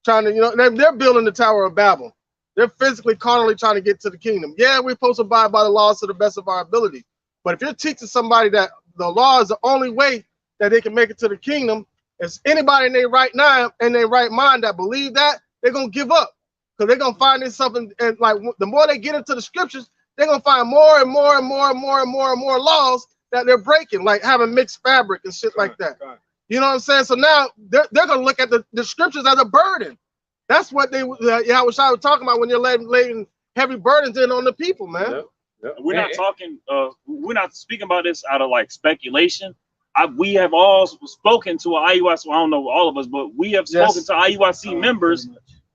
[SPEAKER 3] trying to, you know, they're building the Tower of Babel. They're physically, carnally trying to get to the kingdom. Yeah, we're supposed to abide by the laws to the best of our ability. But if you're teaching somebody that the law is the only way that they can make it to the kingdom, if anybody in their right mind that believe that, they're gonna give up, because they're gonna find this something. And like the more they get into the scriptures, they're gonna find more and more and more and more and more and more laws that they're breaking, like having mixed fabric and shit like that. You know what I'm saying? So now they're gonna look at the scriptures as a burden. That's what I was talking about when you're laying heavy burdens in on the people, man.
[SPEAKER 5] We're not talking. We're not speaking about this out of like speculation. We have all spoken to IUIC. I don't know all of us, but we have spoken to IUIC members,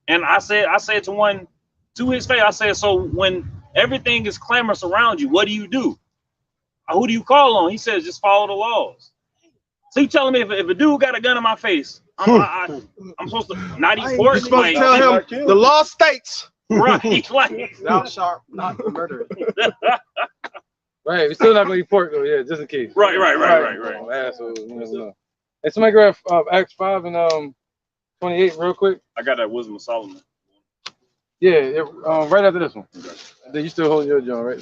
[SPEAKER 5] and I said to one, to his face, I said, so when everything is clamorous around you, what do you do? Who do you call on? He says, just follow the laws. So you telling me if a dude got a gun in my face, I'm supposed to not eat pork?
[SPEAKER 3] You're supposed to tell him the law states.
[SPEAKER 5] Right, like
[SPEAKER 3] thou shalt not murder.
[SPEAKER 1] Right, we're still not gonna eat pork though, yeah, just in case.
[SPEAKER 5] Right.
[SPEAKER 1] Asshole, you never know. Hey, somebody grab Acts 5 and 28 real quick.
[SPEAKER 5] I got that Wisdom of Solomon.
[SPEAKER 1] Yeah, right after this one. Then you still holding your joint, right?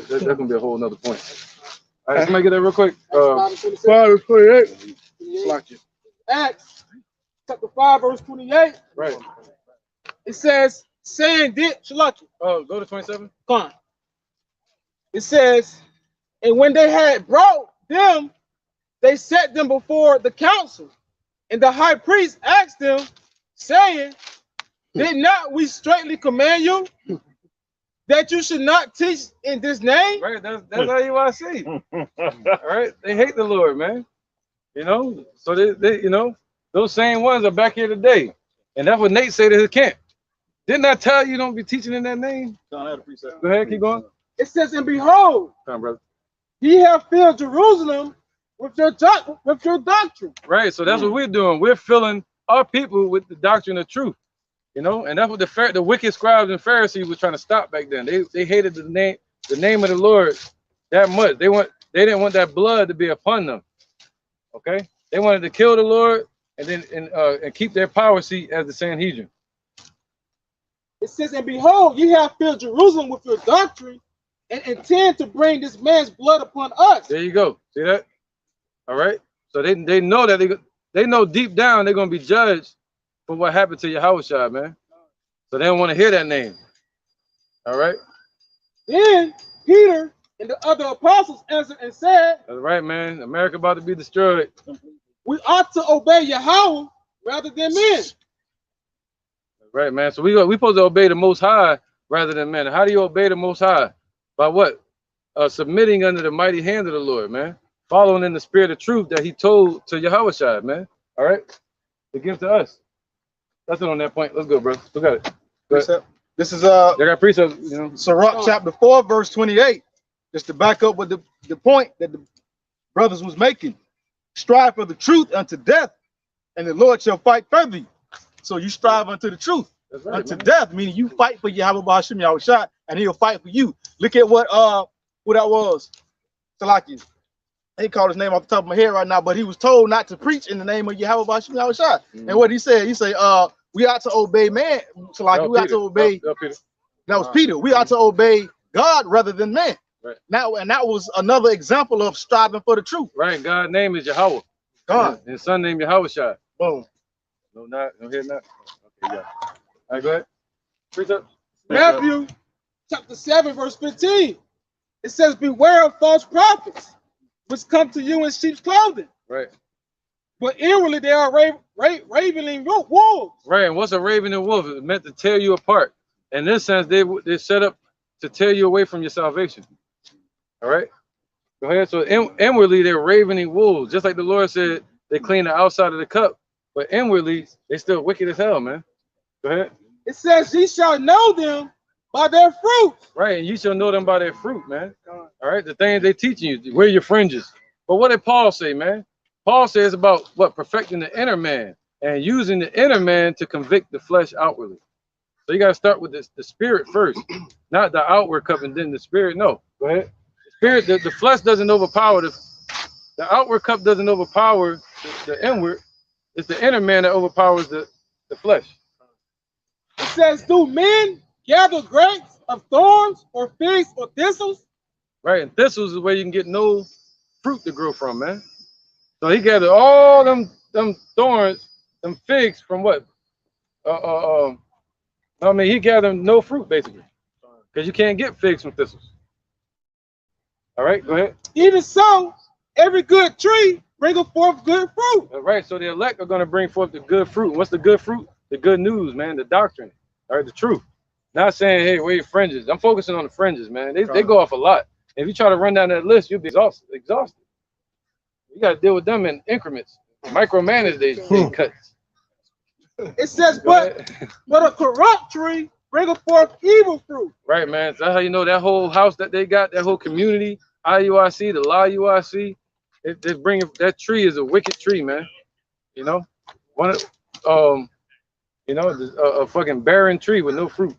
[SPEAKER 1] That's gonna be a whole nother point. All right, somebody get that real quick.
[SPEAKER 3] 5:28. Like it.
[SPEAKER 8] Acts chapter 5 verse 28.
[SPEAKER 1] Right.
[SPEAKER 8] It says, saying did Shalaki.
[SPEAKER 1] Oh, go to 27.
[SPEAKER 8] Fine. It says, and when they had brought them, they set them before the council. And the high priest asked them, saying, did not we straightly command you that you should not teach in this name?
[SPEAKER 1] Right, that's how you want to see. All right, they hate the Lord, man. You know, so they you know, Those same ones are back here today. And that's what Nate said to his camp. Didn't I tell you don't be teaching in that name? Go ahead, keep going.
[SPEAKER 8] It says, and behold,
[SPEAKER 1] Come on, brother.
[SPEAKER 8] ye have filled Jerusalem with your doctrine.
[SPEAKER 1] Right, so that's what we're doing. We're filling our people with the doctrine of truth. You know, and that's what the wicked scribes and Pharisees were trying to stop back then. They hated the name of the Lord that much. They didn't want that blood to be upon them. Okay, they wanted to kill the Lord and then and keep their power seat as the Sanhedrin.
[SPEAKER 8] It says, and behold, ye have filled Jerusalem with your doctrine, and intend to bring this man's blood upon us.
[SPEAKER 1] There you go. See that? All right. So they know that they know deep down they're gonna be judged for what happened to Yahushua, man. So they don't want to hear that name. All right.
[SPEAKER 8] Then Peter and the other apostles answered and said,
[SPEAKER 1] that's right, man. America about to be destroyed.
[SPEAKER 8] We ought to obey Yahweh rather than men.
[SPEAKER 1] Right, man. So we supposed to obey the Most High rather than men. How do you obey the Most High? By what? Submitting under the mighty hand of the Lord, man. Following in the spirit of truth that He told to Yahushua, man. All right. To give to us. That's it on that point. Let's go, bro. Look at it.
[SPEAKER 6] Precept. This is
[SPEAKER 1] They got precepts, you know.
[SPEAKER 6] Sirach chapter 4, verse 28. Just to back up with the point that the brothers was making. Strive for the truth unto death, and the Lord shall fight for thee. So you strive unto the truth, right, unto death, meaning you fight for Yahweh Ba'ashim Yahushua, and He'll fight for you. Look at what that was. Salaki. He called his name off the top of my head right now, but he was told not to preach in the name of Yahweh Ba'ashim Yahushua. And what he said, we ought to obey man. Salaki, we ought to obey. That was Peter. We ought to obey God rather than man.
[SPEAKER 1] Right.
[SPEAKER 6] Now, and that was another example of striving for the truth.
[SPEAKER 1] Right. God's name is Yahweh.
[SPEAKER 6] God.
[SPEAKER 1] And His son named Yahushua.
[SPEAKER 6] Boom.
[SPEAKER 1] No, not. No, here, not. Okay, yeah. All right, go ahead. Precept.
[SPEAKER 8] Matthew chapter 7, verse 15. It says, beware of false prophets, which come to you in sheep's clothing.
[SPEAKER 1] Right.
[SPEAKER 8] But inwardly they are ravening wolves.
[SPEAKER 1] Right. And what's a ravening wolf? It's meant to tear you apart. In this sense, they're set up to tear you away from your salvation. All right. Go ahead. So inwardly they're ravening wolves, just like the Lord said they clean the outside of the cup, but inwardly they still wicked as hell, man. Go ahead.
[SPEAKER 8] It says, ye shall know them by their fruit.
[SPEAKER 1] Right, and you shall know them by their fruit, man. All right, the things they teaching you, wear your fringes. But what did Paul say, man? Paul says about what? Perfecting the inner man and using the inner man to convict the flesh outwardly. So you got to start with the spirit first, not the outward cup and then the spirit. No, go ahead. The spirit, the flesh doesn't overpower the outward cup doesn't overpower the inward. It's the inner man that overpowers the flesh.
[SPEAKER 8] It says, do men gather grapes of thorns or figs or thistles?
[SPEAKER 1] Right, and thistles is where you can get no fruit to grow from, man. So he gathered all them thorns, them figs from what? I mean, he gathered no fruit basically, because you can't get figs from thistles. All right, go ahead.
[SPEAKER 8] Even so, every good tree bringeth forth good fruit.
[SPEAKER 1] All right, so the elect are going to bring forth the good fruit. What's the good fruit? The good news, man, the doctrine, all right, the truth. Not saying, hey, wear your fringes. I'm focusing on the fringes, man. They go off a lot. If you try to run down that list, you'll be exhausted. You got to deal with them in increments. Micromanage they cuts.
[SPEAKER 8] It says, but a corrupt tree bringeth forth evil fruit.
[SPEAKER 1] Right, man. So that's how you know that whole house that they got, that whole community, IUIC, the La UIC, they bring that tree is a wicked tree, man. You know, a fucking barren tree with no fruit.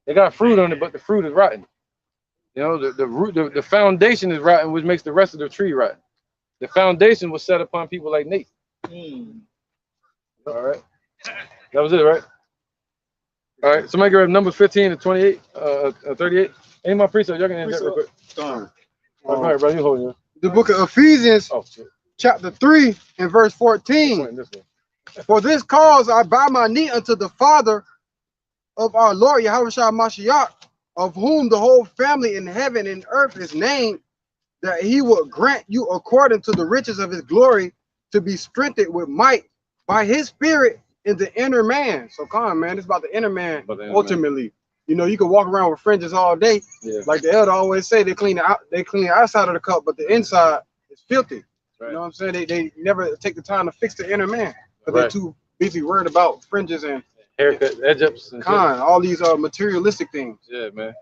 [SPEAKER 1] They got fruit on it, but the fruit is rotten. You know, the root, the foundation is rotten, which makes the rest of the tree rotten. The foundation was set upon people like Nate. All right, that was it, right? All right, somebody grab numbers 15 and 28, 38. Any more precept? Y'all can answer real quick. All right, bro, you hold it.
[SPEAKER 3] The book of Ephesians, chapter 3 and verse 14. For this cause I bow my knee unto the Father of our Lord Yahushua Mashiach, of whom the whole family in heaven and earth is named, that He will grant you according to the riches of His glory to be strengthened with might by His Spirit in the inner man. So come on, man, it's about the inner man ultimately. You know, you can walk around with fringes all day. Yeah. Like the elder always say, they clean the outside of the cup, but the inside is filthy. Right. You know what I'm saying? They never take the time to fix the inner man. But they're too busy worried about fringes and
[SPEAKER 1] haircut, edge-ups, and
[SPEAKER 3] all these materialistic things.
[SPEAKER 1] Yeah, man.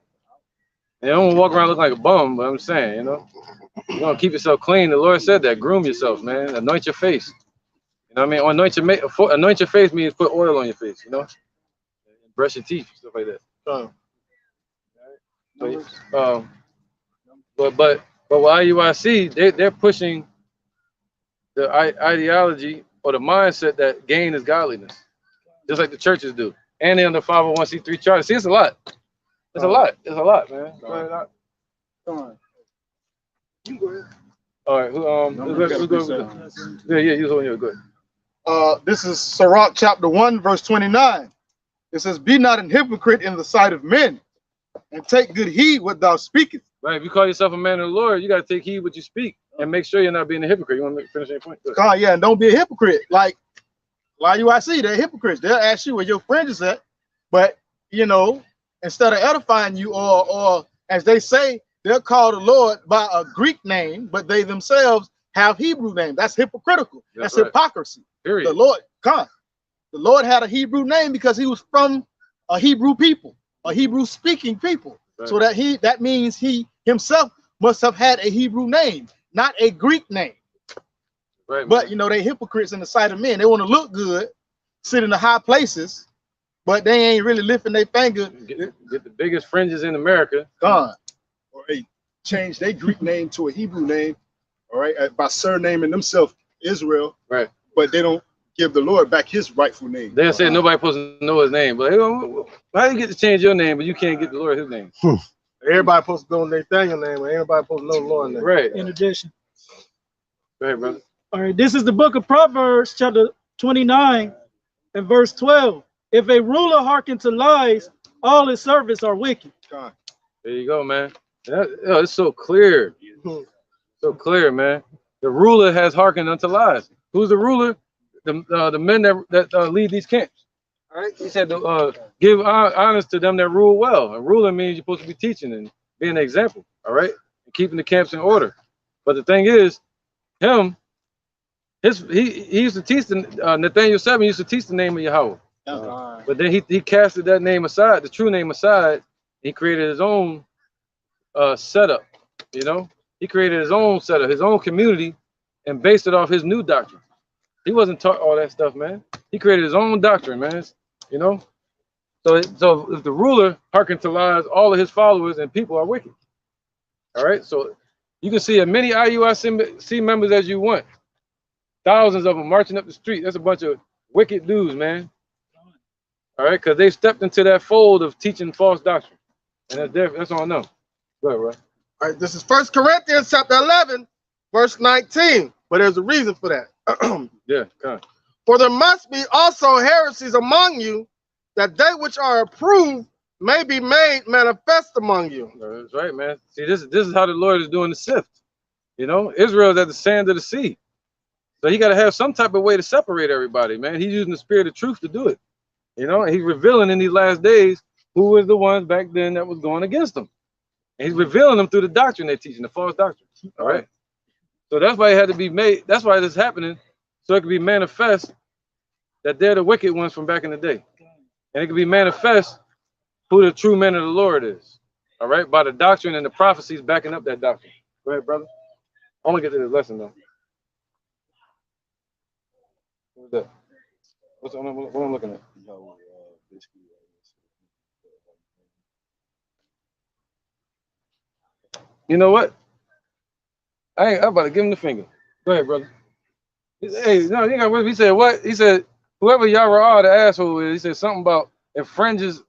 [SPEAKER 1] They don't walk around looking like a bum, but I'm saying, you know, you want to keep yourself clean. The Lord said that. Groom yourself, man. Anoint your face. You know what I mean? Anoint your face means put oil on your face, you know? Brush your teeth, stuff like that. But with IUIC, they're pushing the ideology or the mindset that gain is godliness, just like the churches do. And they're on the 501c3 charter. See, it's a lot. It's a lot. It's a lot, man.
[SPEAKER 6] Come on.
[SPEAKER 1] You go ahead. All right. Yeah, you hold your good.
[SPEAKER 6] This is Sirach chapter 1, verse 29. It says, "Be not an hypocrite in the sight of men, and take good heed what thou speakest."
[SPEAKER 1] Right. If you call yourself a man of the Lord, you got to take heed what you speak and make sure you're not being a hypocrite. You want to finish your point?
[SPEAKER 6] God, yeah, and don't be a hypocrite. Like IUIC, they're hypocrites. They'll ask you where your friend is at, but you know, instead of edifying you, or as they say, they'll call the Lord by a Greek name, but they themselves have Hebrew name. That's hypocritical. That's right. Hypocrisy.
[SPEAKER 1] Period.
[SPEAKER 6] The Lord had a Hebrew name because he was from a Hebrew people, a Hebrew speaking people. Right. So that means he himself must have had a Hebrew name, not a Greek name.
[SPEAKER 1] Right.
[SPEAKER 6] But you know, they hypocrites in the sight of men. They want to look good, sit in the high places, but they ain't really lifting their finger.
[SPEAKER 1] Get the biggest fringes in America.
[SPEAKER 6] God.
[SPEAKER 2] Or change their Greek name to a Hebrew name, all right, by surnaming themselves Israel.
[SPEAKER 1] Right.
[SPEAKER 2] But they don't give the Lord back his rightful name.
[SPEAKER 1] They'll say nobody supposed to know his name, but how do you get to change your name, but you can't get the Lord his name?
[SPEAKER 3] Everybody supposed to know Nathaniel's name, but everybody supposed to know the Lord's name.
[SPEAKER 1] Right.
[SPEAKER 4] In addition.
[SPEAKER 1] Go ahead, brother.
[SPEAKER 4] All right, this is the book of Proverbs, chapter 29 and verse 12. If a ruler hearken to lies, all his servants are wicked.
[SPEAKER 1] God. There you go, man. It's so clear. So clear, man. The ruler has hearkened unto lies. Who's the ruler? The men that lead these camps. All right. He said to give honors to them that rule well. And ruler means you're supposed to be teaching and being an example. All right, and keeping the camps in order. But the thing is, he used to teach Nathaniel 7 used to teach the name of Yahweh. But then he casted that name aside, the true name aside. He created his own setup. You know, he created his own setup, his own community, and based it off his new doctrine. He wasn't taught all that stuff, man. He created his own doctrine, man. You know, so if the ruler hearkened to lies, all of his followers and people are wicked. All right, so you can see as many IUIC members as you want. Thousands of them marching up the street. That's a bunch of wicked dudes, man. All right, because they stepped into that fold of teaching false doctrine, and that's all I know. Go ahead, bro.
[SPEAKER 3] All right, this is 1 Corinthians chapter 11, verse 19. But there's a reason for that.
[SPEAKER 1] Yeah, come on.
[SPEAKER 3] For there must be also heresies among you, that they which are approved may be made manifest among you.
[SPEAKER 1] That's right, man. See, this is how the Lord is doing the sift. You know, Israel is at the sand of the sea. So he got to have some type of way to separate everybody, man. He's using the spirit of truth to do it. You know, and he's revealing in these last days who was the ones back then that was going against them. And he's revealing them through the doctrine they're teaching, the false doctrine. All right. So that's why it had to be made. That's why this is happening. So it can be manifest that they're the wicked ones from back in the day. And it can be manifest who the true men of the Lord is. All right. By the doctrine and the prophecies backing up that doctrine. Go ahead, brother. I want to get to this lesson, though. What's that? What I'm looking at? You know what? I'm about to give him the finger. Go ahead, brother. Hey, no, you got what he said. What he said? Whoever Yahweh the asshole is, he said something about if fringes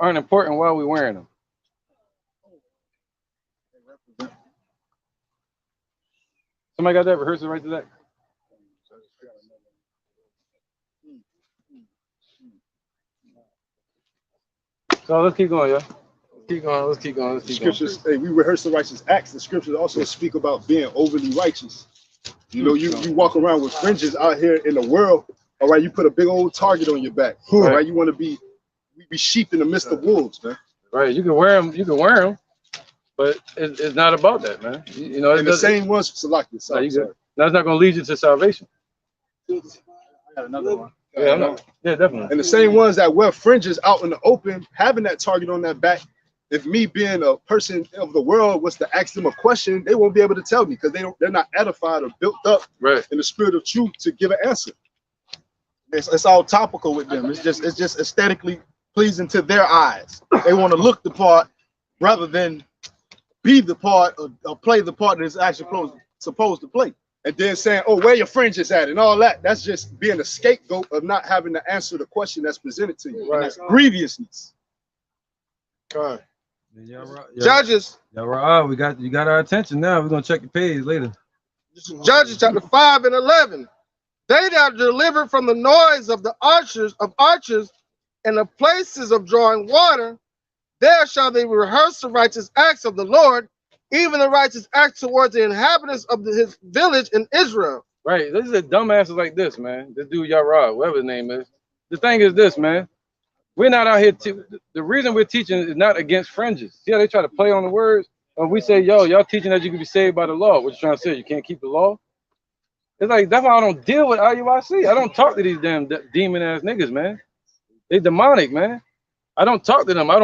[SPEAKER 1] aren't important, why are we wearing them? Somebody got that rehearsal right to that? So let's keep going, y'all. Let's keep going.
[SPEAKER 2] Scriptures, hey, we rehearse the righteous acts. The scriptures also speak about being overly righteous. You know, you walk around with fringes out here in the world. All right, you put a big old target on your back. All right, you want to be sheep in the midst of wolves, man.
[SPEAKER 1] Right, you can wear them. You can wear them, but it's not about that, man. You know,
[SPEAKER 2] and the same ones selected.
[SPEAKER 1] That's not going to lead you to salvation.
[SPEAKER 6] got another one.
[SPEAKER 1] Yeah, I know. Yeah, definitely.
[SPEAKER 2] And the same ones that wear fringes out in the open, having that target on their back. If me being a person of the world was to ask them a question, they won't be able to tell me because they're not edified or built up in the spirit of truth to give an answer. It's all topical with them. It's just aesthetically pleasing to their eyes. They want to look the part rather than be the part or play the part that is actually supposed to play. And then saying, oh, where your fringes at and all that. That's just being a scapegoat of not having to answer the question that's presented to you. Right. That's grievousness.
[SPEAKER 3] God.
[SPEAKER 1] Judges. Yeah, we got you got our attention now. We're gonna check the page later.
[SPEAKER 3] Judges chapter 5 and 11. They that are delivered from the noise of the archers and the places of drawing water, there shall they rehearse the righteous acts of the Lord, even the righteous acts towards the inhabitants of his village in Israel.
[SPEAKER 1] Right. This is a dumbasses like this, man. This dude Yara, whatever his name is. The thing is this, man. We're not out here. The reason we're teaching is not against fringes. See how they try to play on the words? And we say, yo, y'all teaching that you can be saved by the law. What you trying to say? You can't keep the law? It's like, that's why I don't deal with IUIC. I don't talk to these damn demon-ass niggas, man. They demonic, man. I don't talk to them. I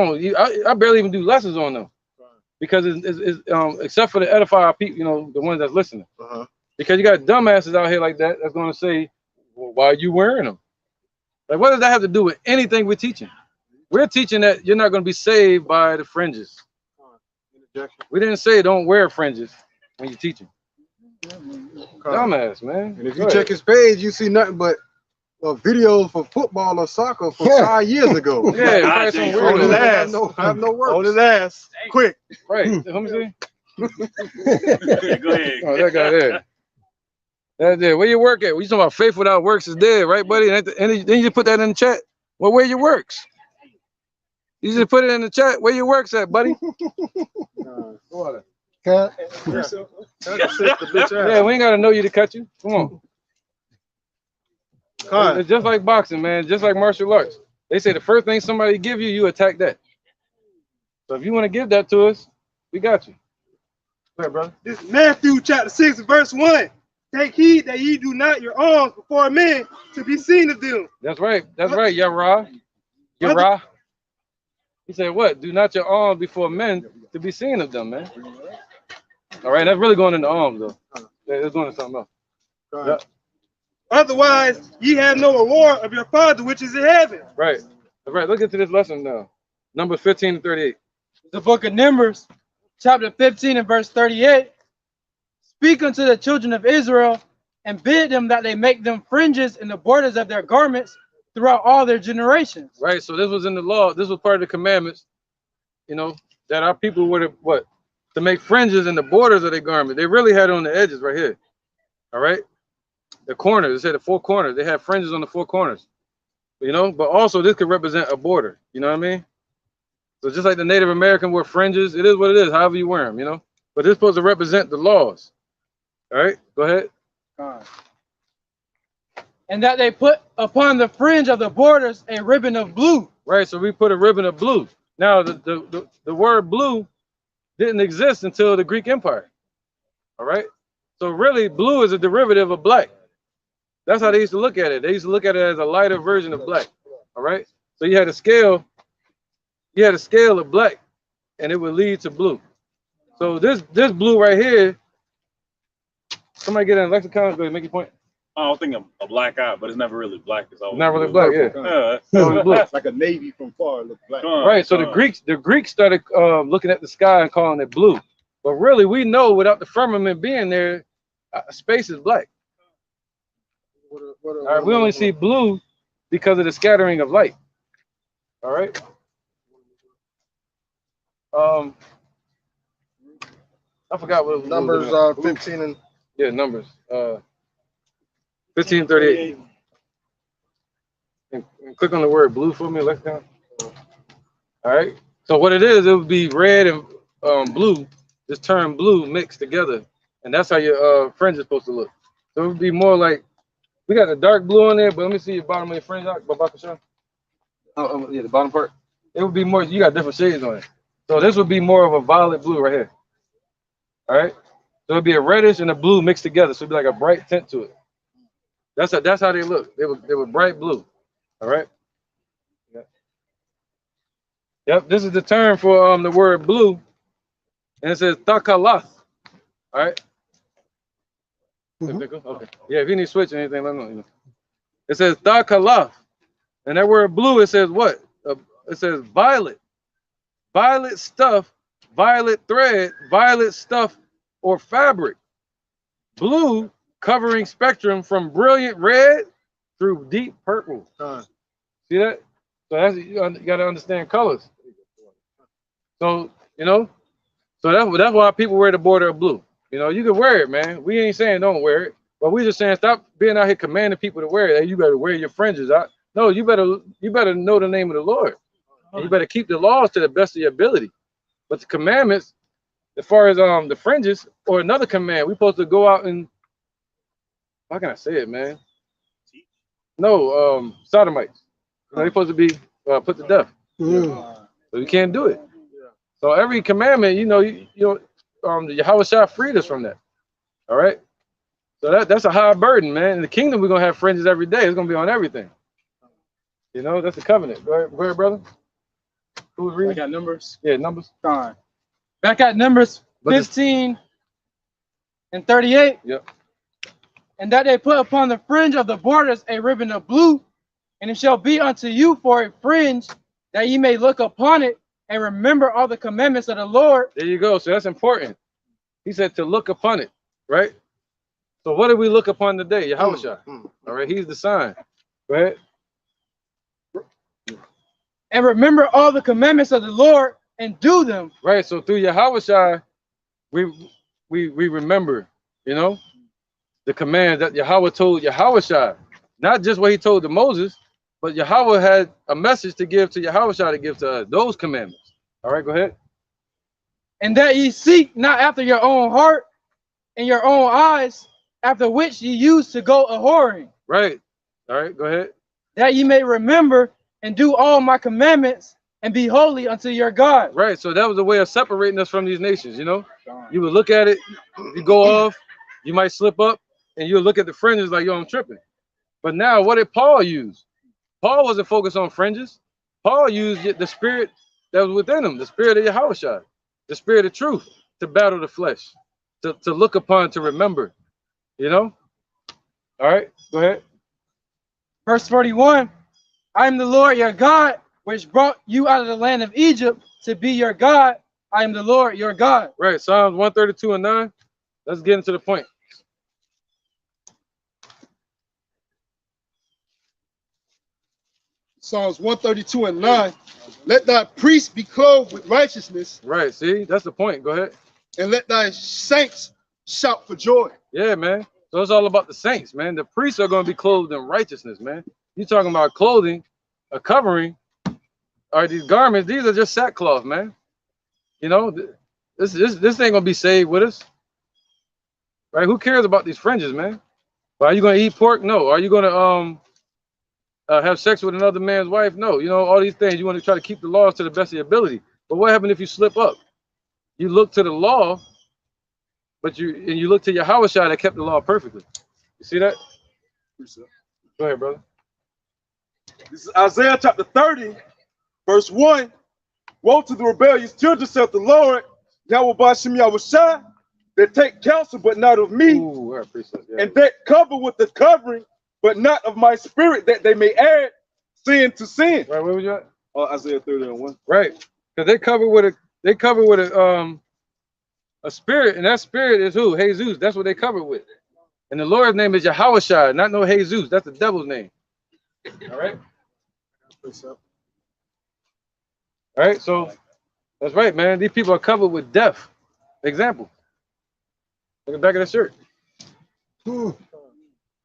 [SPEAKER 1] barely even do lessons on them. Because it's except for the edify our people, you know, the ones that's listening. Because you got dumbasses out here like that that's going to say, well, why are you wearing them? Like, what does that have to do with anything we're teaching? We're teaching that you're not going to be saved by the fringes. We didn't say don't wear fringes when you're teaching. Dumbass, man.
[SPEAKER 3] And if you check his page, you see nothing but videos for football or soccer from 5 years ago.
[SPEAKER 1] Yeah,
[SPEAKER 3] on his ass. Have no work. On his ass. Quick.
[SPEAKER 1] Right. Let me see.
[SPEAKER 5] Go ahead.
[SPEAKER 1] Oh, that guy there. That's it. Where you work at? You talking about faith without works is dead, right, buddy? And then you put that in the chat. Well, where your works? You just put it in the chat. Where your works at, buddy?
[SPEAKER 3] Yeah,
[SPEAKER 1] we ain't got to know you to cut you. Come on. It's just like boxing, man. Just like martial arts. They say the first thing somebody give you, you attack that. So if you want to give that to us, we got you. Go ahead, brother.
[SPEAKER 7] This is Matthew chapter 6 verse 1. Take heed that ye do not your arms before men to be seen of them.
[SPEAKER 1] That's right. That's right, Yara. Yara. He said, what? Do not your arms before men to be seen of them, man. All right, that's really going into arms, though. It's going into something else. Yep.
[SPEAKER 7] Otherwise, ye have no reward of your Father which is in heaven.
[SPEAKER 1] Right. All right, look into this lesson now. Numbers 15 to 38.
[SPEAKER 8] The book of Numbers, chapter 15 and verse 38. Speak unto the children of Israel and bid them that they make them fringes in the borders of their garments throughout all their generations.
[SPEAKER 1] Right. So this was in the law. This was part of the commandments, you know, that our people were to make fringes in the borders of their garment. They really had it on the edges right here. All right. The corners, they said the four corners. They had fringes on the four corners, you know, but also this could represent a border. You know what I mean? So just like the Native American wore fringes, it is what it is, however you wear them, you know, but it's supposed to represent the laws. All right, go ahead.
[SPEAKER 8] And that they put upon the fringe of the borders a ribbon of blue.
[SPEAKER 1] Right, so we put a ribbon of blue. Now, the word blue didn't exist until the Greek Empire. All right, so really blue is a derivative of black. That's how they used to look at it. They used to look at it as a lighter version of black. All right, so you had a scale of black, and it would lead to blue. So this blue right here. Somebody get in lexicon. Go ahead, make your point.
[SPEAKER 5] I don't think a black eye, but it's never really black. It's always
[SPEAKER 1] not really black, yeah.
[SPEAKER 2] It's like a navy from far, look black.
[SPEAKER 1] Right. So the Greeks started looking at the sky and calling it blue, but really we know without the firmament being there, space is black. All right, we only see blue because of the scattering of light. All right. I forgot what it was.
[SPEAKER 3] Numbers 15 and
[SPEAKER 1] Numbers 1538. And click on the word blue for me, lexicon. All right. So what it is, it would be red and blue. This term blue mixed together, and that's how your fringe is supposed to look. So it would be more like we got the dark blue on there, but let me see your bottom of your fringe, Babakasha. Yeah, the bottom part. It would be more. You got different shades on it. So this would be more of a violet blue right here. All right. So it'd be a reddish and a blue mixed together. So it'd be like a bright tint to it. That's how they look. They were bright blue. All right. Yep. This is the term for the word blue, and it says takalath. All right. Okay. Yeah. If you need to switch anything, let me know. It says takalath, and that word blue, it says what? It says violet, violet stuff, violet thread, violet stuff, or fabric. Blue covering spectrum from brilliant red through deep purple. See that? So that's you got to understand colors. So that's why people wear the border of blue. You know, you can wear it, man. We ain't saying don't wear it, but we just saying stop being out here commanding people to wear it. Hey, you better wear your fringes out. No, you better know the name of the Lord. And you better keep the laws to the best of your ability. But the commandments, as far as the fringes, or another command, we're supposed to go out and, how can I say it, man? No, sodomites. They're supposed to be put to death. So you can't do it. So every commandment, the Yahweh Shah freed us from that. All right. So that's a high burden, man. In the kingdom, we're gonna have fringes every day. It's gonna be on everything. You know, that's the covenant. Go ahead, brother. Who's reading?
[SPEAKER 8] I got Numbers.
[SPEAKER 1] Yeah, Numbers.
[SPEAKER 8] Fine. Back at Numbers 15 and 38.
[SPEAKER 1] Yep.
[SPEAKER 8] And that they put upon the fringe of the borders a ribbon of blue, and it shall be unto you for a fringe, that ye may look upon it and remember all the commandments of the Lord.
[SPEAKER 1] There you go. So that's important. He said to look upon it, right? So what did we look upon today? Yahweh Shah. All right, he's the sign. Go ahead.
[SPEAKER 8] And remember all the commandments of the Lord and do them.
[SPEAKER 1] Right. So through Yahweh Shah, we remember, the command that Yahweh told Yahweh Shah. Not just what he told to Moses, but Yahweh had a message to give to Yahweh Shah to give to us. Those commandments. All right, go ahead.
[SPEAKER 8] And that ye seek not after your own heart and your own eyes, after which ye used to go a-whoring.
[SPEAKER 1] Right. All right, go ahead.
[SPEAKER 8] That ye may remember and do all my commandments and be holy unto your God.
[SPEAKER 1] Right. So that was a way of separating us from these nations, You would look at it, you go off, you might slip up, and you'll look at the fringes like, yo, I'm tripping. But now, what did Paul use? Paul wasn't focused on fringes. Paul used the spirit that was within him, the spirit of Yahushua, the spirit of truth, to battle the flesh, to look upon, to remember, All right, go ahead.
[SPEAKER 8] Verse 41, I am the Lord your God, which brought you out of the land of Egypt to be your God. I am the Lord your God.
[SPEAKER 1] Right, Psalms 132 and 9. Let's get into the point.
[SPEAKER 6] Psalms 132 and 9. Let thy priests be clothed with righteousness.
[SPEAKER 1] Right, see, that's the point. Go ahead.
[SPEAKER 6] And let thy saints shout for joy.
[SPEAKER 1] Yeah, man. So it's all about the saints, man. The priests are going to be clothed in righteousness, man. You're talking about clothing, a covering, or these garments. These are just sackcloth, man. This ain't going to be saved with us. Right? Who cares about these fringes, man? Are you going to eat pork? No. Are you going to have sex with another man's wife? No. All these things. You want to try to keep the laws to the best of your ability. But what happened if you slip up? You look to the law, but you look to Yahweh Shah that kept the law perfectly. You see that? Go ahead, brother.
[SPEAKER 2] This is Isaiah chapter 30, verse 1. Woe to the rebellious children, saith the Lord, Yahweh Bashem Yahweh Shah, that take counsel, but not of me, and that cover with the covering, but not of my spirit, that they may add sin to sin.
[SPEAKER 1] Right, where was you at?
[SPEAKER 2] Isaiah 30 and 1.
[SPEAKER 1] Right, because they cover with a spirit, and that spirit is who? Jesus. That's what they cover with. And the Lord's name is Yahweh Shah, not no Jesus. That's the devil's name. All right. All right, so that's right, man. These people are covered with death. Example. Look at the back of the shirt.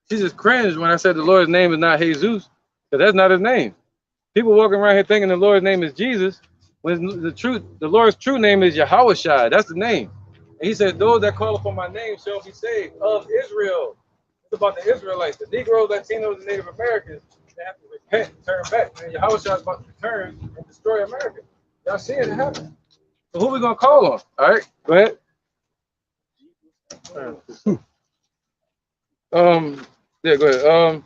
[SPEAKER 1] She just cringed when I said the Lord's name is not Jesus, because that's not his name. People walking around here thinking the Lord's name is Jesus, when the Lord's true name is Yahweh Shai. That's the name. And he said, those that call upon my name shall be saved of Israel. It's about the Israelites, the Negroes, Latinos, and Native Americans. They have to repent, turn back. And Yahweh Shai is about to return and destroy America. Y'all seeing it happen. So who we gonna call on? All right, go ahead. Yeah, go ahead.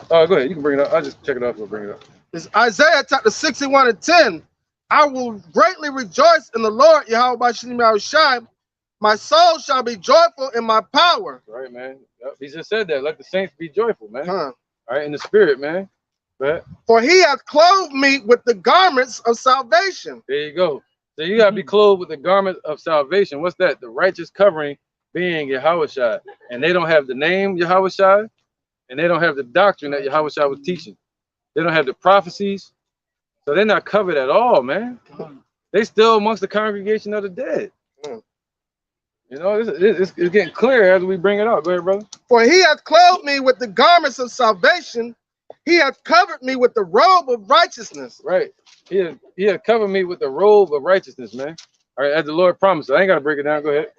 [SPEAKER 1] Go ahead. You can bring it up. I'll just check it off. We'll bring it up.
[SPEAKER 3] It's Isaiah chapter 61 and 10. I will greatly rejoice in the Lord, Yahweh Bashim Yahushai. My soul shall be joyful in my power.
[SPEAKER 1] Right, man. Yep. He just said that. Let the saints be joyful, man.
[SPEAKER 3] Huh.
[SPEAKER 1] All right, in the spirit, man. But
[SPEAKER 3] for he hath clothed me with the garments of salvation.
[SPEAKER 1] There you go. So you gotta be clothed with the garment of salvation. What's that? The righteous covering being Yahushua. And they don't have the name Yahushua, and they don't have the doctrine that Yahushua was teaching. They don't have the prophecies. So they're not covered at all, man. They still amongst the congregation of the dead. You know, it's getting clear as we bring it out. Go ahead, brother.
[SPEAKER 3] For he hath clothed me with the garments of salvation. He hath covered me with the robe of righteousness.
[SPEAKER 1] Right. He had covered me with the robe of righteousness, man. All right, as the Lord promised. I ain't got to break it down. Go ahead.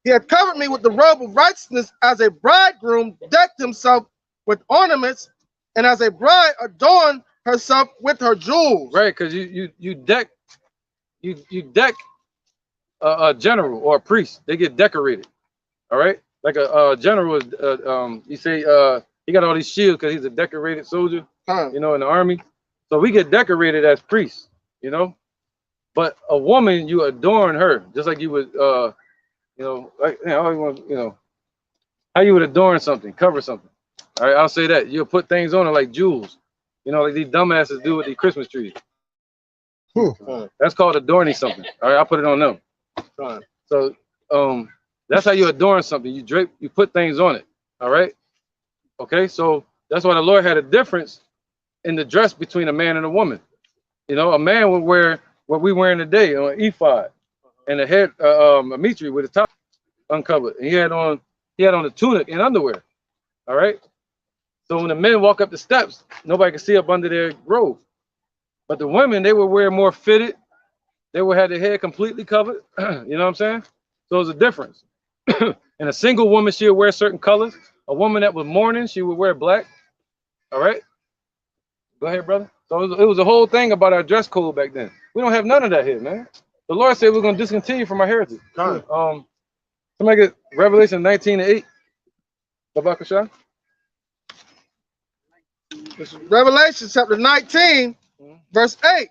[SPEAKER 3] He had covered me with the robe of righteousness, as a bridegroom decked himself with ornaments, and as a bride adorned herself with her jewels.
[SPEAKER 1] Right, because you deck a general or a priest. They get decorated. All right, like a general is you say he got all these shields because he's a decorated soldier. You know, in the army. So we get decorated as priests. You know, but a woman, you adorn her just like you would you know, like you know how you would adorn something, cover something. All right, I'll say that. You'll put things on it like jewels. You know, like these dumbasses do with these Christmas trees. That's called adorning something. All right, I'll put it on them. So that's how you adorn something. You drape, you put things on it. All right. Okay, so that's why the Lord had a difference in the dress between a man and a woman. You know, a man would wear what we wearing today, an ephod and a head a mitre with the top uncovered. And he had on the tunic and underwear. All right. So when the men walk up the steps, nobody can see up under their robe. But the women, they would wear more fitted. They would have their hair completely covered. You know what I'm saying? So there's a difference. And a single woman, she would wear certain colors. A woman that was mourning, she would wear black. All right. Go ahead, brother. So it was a whole thing about our dress code back then. We don't have none of that here, man. The Lord said we're going to discontinue from our heritage. Somebody get Revelation 19:8. Babakasha.
[SPEAKER 3] This is Revelation chapter 19, verse 8.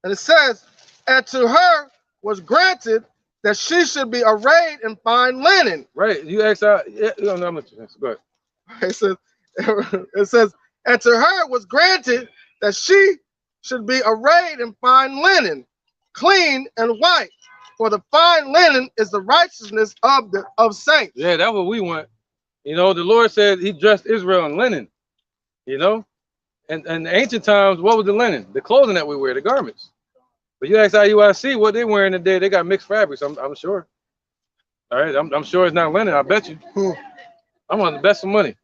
[SPEAKER 3] And it says, and to her was granted that she should be arrayed in fine linen.
[SPEAKER 1] Right. You asked out. Yeah, no, I'm not. Go ahead.
[SPEAKER 3] It says, and to her was granted that she should be arrayed in fine linen, clean and white. For the fine linen is the righteousness of saints.
[SPEAKER 1] Yeah, that's what we want. You know, the Lord said he dressed Israel in linen. You know, and in ancient times, what was the linen? The clothing that we wear, the garments. But you ask IUIC what they wearing today, they got mixed fabrics. I'm sure. All right, I'm sure it's not linen. I bet you. I'm on the best of money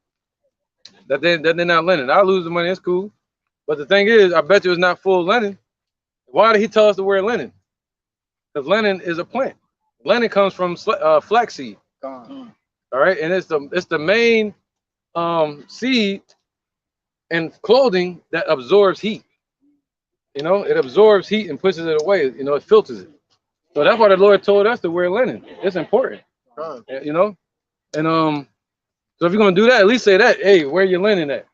[SPEAKER 1] that they're not linen. I lose the money. It's cool. But the thing is, I bet you it's not full linen. Why did he tell us to wear linen? Because linen is a plant. Linen comes from flaxseed. All right, and it's the main seed and clothing that absorbs heat. You know, it absorbs heat and pushes it away. You know, it filters it. So that's why the Lord told us to wear linen. It's important. You know, and so if you're gonna do that, at least say that. Hey, where your linen at?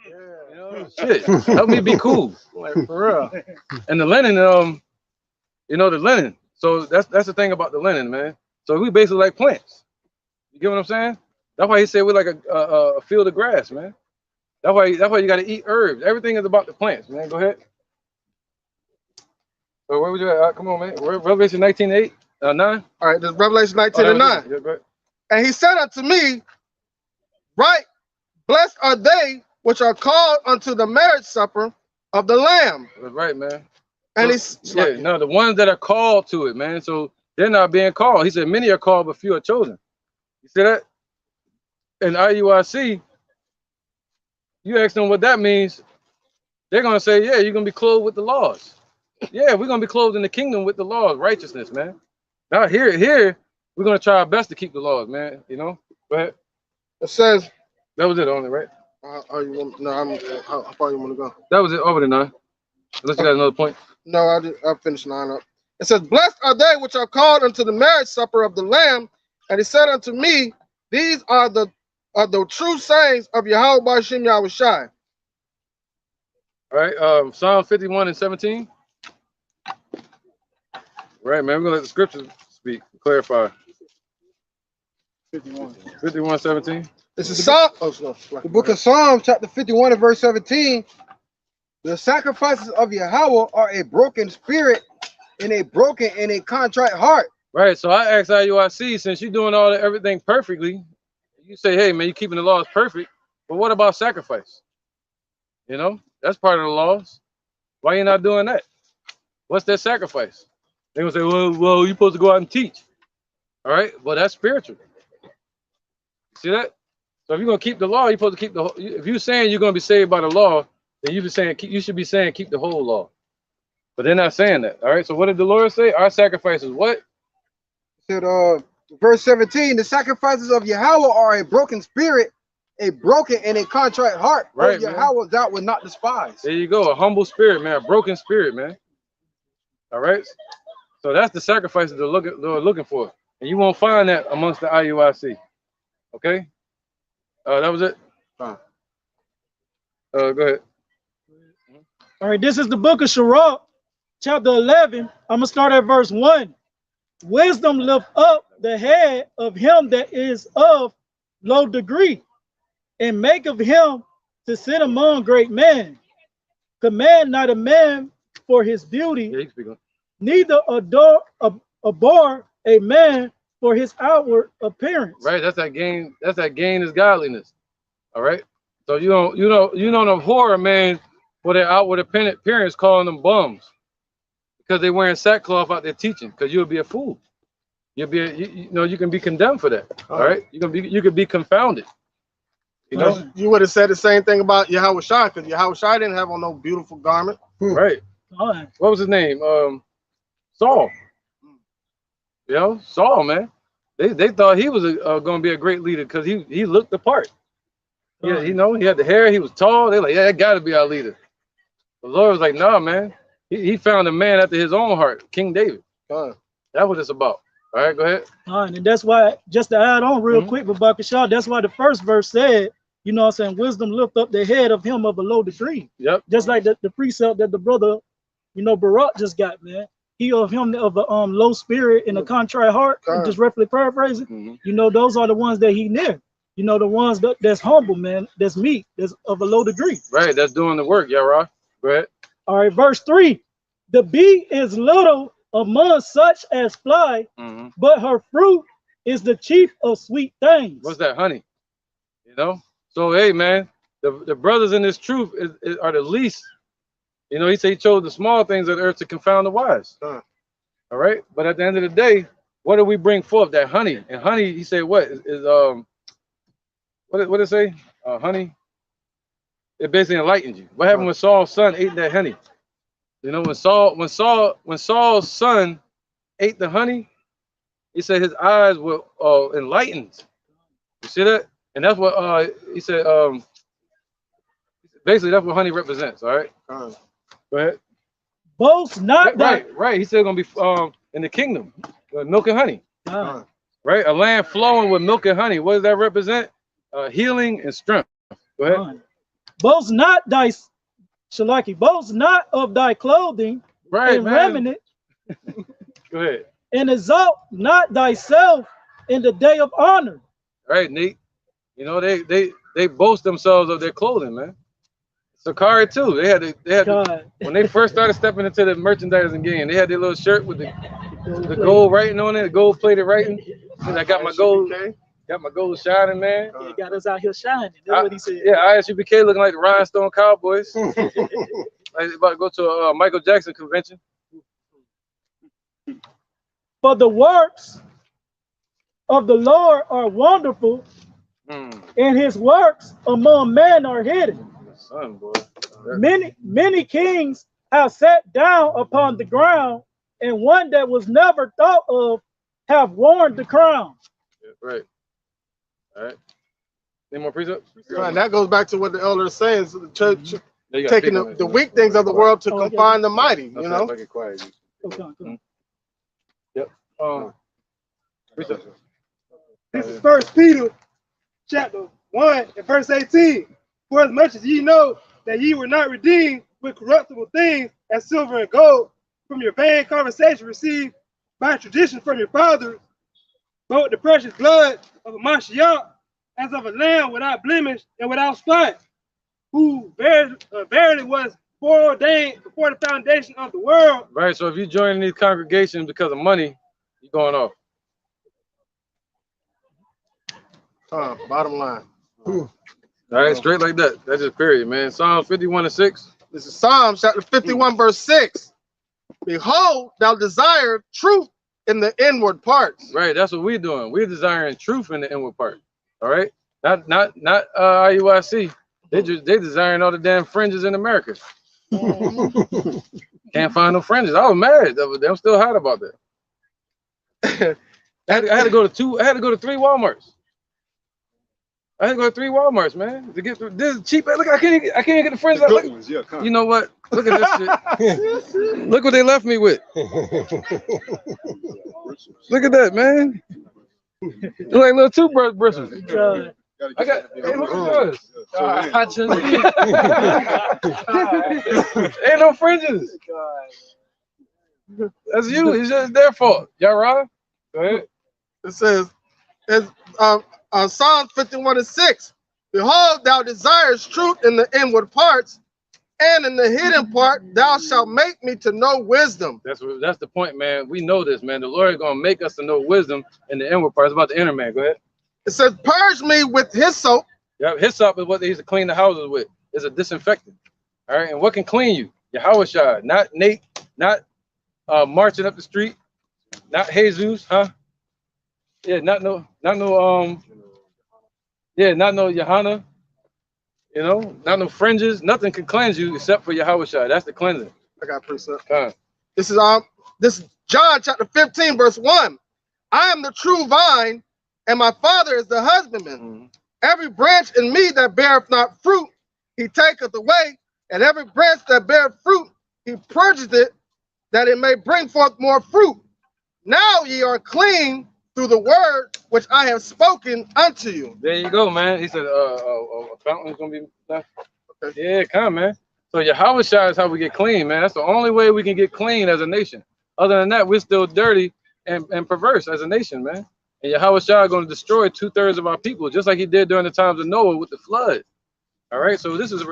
[SPEAKER 1] You know, shit. Help me be cool. Like, for real. And the linen, you know, the linen. So that's the thing about the linen, man. So we basically like plants. You get what I'm saying? That's why he said we're like a field of grass, man. That's why you got to eat herbs. Everything is about the plants, man. Go ahead. So where would you at? Come on, man. Revelation 19:8, 9.
[SPEAKER 3] All right, this is Revelation 19 and 9.
[SPEAKER 1] Yeah,
[SPEAKER 3] and he said unto me, right, blessed are they which are called unto the marriage supper of the Lamb.
[SPEAKER 1] That's right, man.
[SPEAKER 3] And
[SPEAKER 1] no, the ones that are called to it, man. So they're not being called. He said, many are called, but few are chosen. You see that? In IUIC, you ask them what that means, they're gonna say, yeah, you're gonna be clothed with the laws. Yeah, we're gonna be clothed in the kingdom with the laws, righteousness, man. Now here, we're gonna try our best to keep the laws, man. You know. Go ahead.
[SPEAKER 3] It says
[SPEAKER 1] that was it, only right?
[SPEAKER 3] How far you want to go?
[SPEAKER 1] That was it, over the 9. Unless you got another point.
[SPEAKER 3] No, I'll finish 9 up. It says, blessed are they which are called unto the marriage supper of the Lamb. And he said unto me, these are the true sayings of Yahweh Ba'ashem Yahushai.
[SPEAKER 1] All right, Psalm 51 and 17. Right, man, we're gonna let the scriptures speak, clarify. 51, 17.
[SPEAKER 8] This is Psalm, the book of Psalms, chapter 51 and verse 17. The sacrifices of Yahweh are a broken spirit and a broken and a contrite heart.
[SPEAKER 1] Right, so I asked IUIC, since you're doing everything perfectly, you say, hey, man, you're keeping the laws perfect, but what about sacrifice? You know, that's part of the laws. Why you not doing that? What's that sacrifice? They're gonna say, well, you're supposed to go out and teach. All right, well, that's spiritual. See that? So if you're gonna keep the law, you're supposed to keep the. If you're saying you're gonna be saved by the law, then you should be saying keep the whole law. But they're not saying that. All right. So what did the Lord say? Our sacrifice is what?
[SPEAKER 8] Said verse 17, the sacrifices of Yahweh are a broken spirit, a broken and a contrite heart.
[SPEAKER 1] Right,
[SPEAKER 8] Yahweh thou would not despise.
[SPEAKER 1] There you go, a humble spirit, man, a broken spirit, man. All right. So that's the sacrifices they're looking for. And you won't find that amongst the IUIC. Okay? That was it. Go ahead.
[SPEAKER 4] All right, this is the book of Sirach, chapter 11. I'm gonna start at verse 1. Wisdom lift up the head of him that is of low degree, and make of him to sit among great men. Command not a man for his beauty, neither abhor a man for his outward appearance.
[SPEAKER 1] Right, that's that gain is godliness. All right. So you don't abhor a man for their outward appearance, calling them bums because they're wearing sackcloth out there teaching, because you'll be a fool. You'll be you can be condemned for that. All right. You could be confounded. You know,
[SPEAKER 3] you would have said the same thing about Yahweh Shai, because Yahweh Shai didn't have on no beautiful garment.
[SPEAKER 1] Right. What was his name? Saul. You know, Saul, man. They thought he was going to be a great leader because he looked the part. Yeah, he had the hair. He was tall. They're like, yeah, that got to be our leader. The Lord was like, nah, man. He found a man after his own heart, King David. That's what it's about. All right, go ahead.
[SPEAKER 4] And that's why, just to add on real quick, Babaka Shah, that's why the first verse said, you know what I'm saying, wisdom lift up the head of him of a low degree.
[SPEAKER 1] Yep.
[SPEAKER 4] Just like the precept that the brother, Barak just got, man. He of him of a low spirit and a contrite heart, just roughly paraphrasing. Those are the ones that he near. The ones that's humble, man, that's meek, that's of a low degree.
[SPEAKER 1] Right, that's doing the work, Yara. Go ahead.
[SPEAKER 4] All right, verse 3. The bee is little among such as fly, but her fruit is the chief of sweet things.
[SPEAKER 1] What's that? Honey. So hey, man, the brothers in this truth are the least. He said he chose the small things of the earth to confound the wise. All right, but at the end of the day, what do we bring forth? That honey. And honey, he said, what is what did it say? Honey. It basically enlightened you. What happened when Saul's son ate that honey? When Saul's son ate the honey, he said his eyes were enlightened. You see that? And that's what he said. Basically, that's what honey represents. All right. Go ahead.
[SPEAKER 4] Boast not that.
[SPEAKER 1] Right. He said gonna be in the kingdom, milk and honey. Right. A land flowing with milk and honey. What does that represent? Healing and strength. Go ahead.
[SPEAKER 4] Boast not boast not of thy clothing, and remnant.
[SPEAKER 1] Go ahead.
[SPEAKER 4] And exalt not thyself in the day of honor.
[SPEAKER 1] Right, Nate. They boast themselves of their clothing, man. Sakari too. They had when they first started stepping into the merchandising game, they had their little shirt with the gold writing on it, the gold plated writing. And I got my gold shining, man.
[SPEAKER 4] He got us out here shining. That's what he said.
[SPEAKER 1] Yeah, ISUBK looking like the Rhinestone Cowboys. Like about to go to a Michael Jackson convention.
[SPEAKER 4] For the works of the Lord are wonderful, and his works among men are hidden.
[SPEAKER 1] Son, boy.
[SPEAKER 4] Many kings have sat down upon the ground, and one that was never thought of have worn the crown.
[SPEAKER 1] Yeah, right. All right. Any more precepts?
[SPEAKER 3] Right, that goes back to what the elder is saying. So the church taking the weak things of the world to confine the mighty.
[SPEAKER 1] Make it quiet.
[SPEAKER 4] Okay.
[SPEAKER 1] Yep. Precepts.
[SPEAKER 7] This is 1 Peter chapter 1 and verse 18. For as much as ye know that ye were not redeemed with corruptible things as silver and gold from your vain conversation received by tradition from your fathers, but with the precious blood of a Mashiach, as of a lamb without blemish and without spot, who verily was foreordained before the foundation of the world.
[SPEAKER 1] Right. So if you join these congregations because of money, you're going off.
[SPEAKER 3] Bottom line.
[SPEAKER 1] All right, straight like that. That's just period, man. Psalm 51:6.
[SPEAKER 3] This is Psalm chapter 51, verse 6. Behold, thou desire truth in the inward parts.
[SPEAKER 1] Right, that's what we're doing. We're desiring truth in the inward part. All right, not IUIC. They desiring all the damn fringes in America. Can't find no fringes. I was mad. I'm still hot about that. I had to go to 3 Walmarts. I had to go to 3 Walmarts, man, to get this cheap. Look, I can't get the fringes. Look, you know what? Look at this shit. Look what they left me with. Look at that, man. It's like little toothbrush bristles. I got. Hey, look at yours. Ain't no fringes. That's you. It's just their fault. Y'all right? Go ahead.
[SPEAKER 3] It says, Psalm 51:6. Behold, thou desirest truth in the inward parts, and in the hidden part thou shalt make me to know wisdom.
[SPEAKER 1] That's the point, man. We know this, man. The Lord is gonna make us to know wisdom in the inward parts. It's about the inner man. Go ahead.
[SPEAKER 3] It says, purge me with hyssop.
[SPEAKER 1] Yeah, hyssop is what they used to clean the houses with. It's a disinfectant. All right, and what can clean you? Yahweh, not Nate, not marching up the street, not Jesus, huh? Yeah, not no Johanna, you know, not no fringes. Nothing can cleanse you except for Yahweh. That's the cleansing.
[SPEAKER 3] I got a precept.
[SPEAKER 1] This
[SPEAKER 3] is John chapter 15, verse 1. I am the true vine, and my Father is the husbandman.
[SPEAKER 1] Mm-hmm.
[SPEAKER 3] Every branch in me that beareth not fruit, he taketh away, and every branch that beareth fruit, he purgeth it, that it may bring forth more fruit. Now ye are clean through the word which I have spoken unto you.
[SPEAKER 1] There you go, man. He said a fountain is gonna be left. Okay. Yeah, come, man. So Yahweh is how we get clean, man. That's the only way we can get clean as a nation. Other than that, we're still dirty and perverse as a nation, man. And Yahweh is going to destroy 2/3 of our people, just like he did during the times of Noah with the flood. All right, so this is a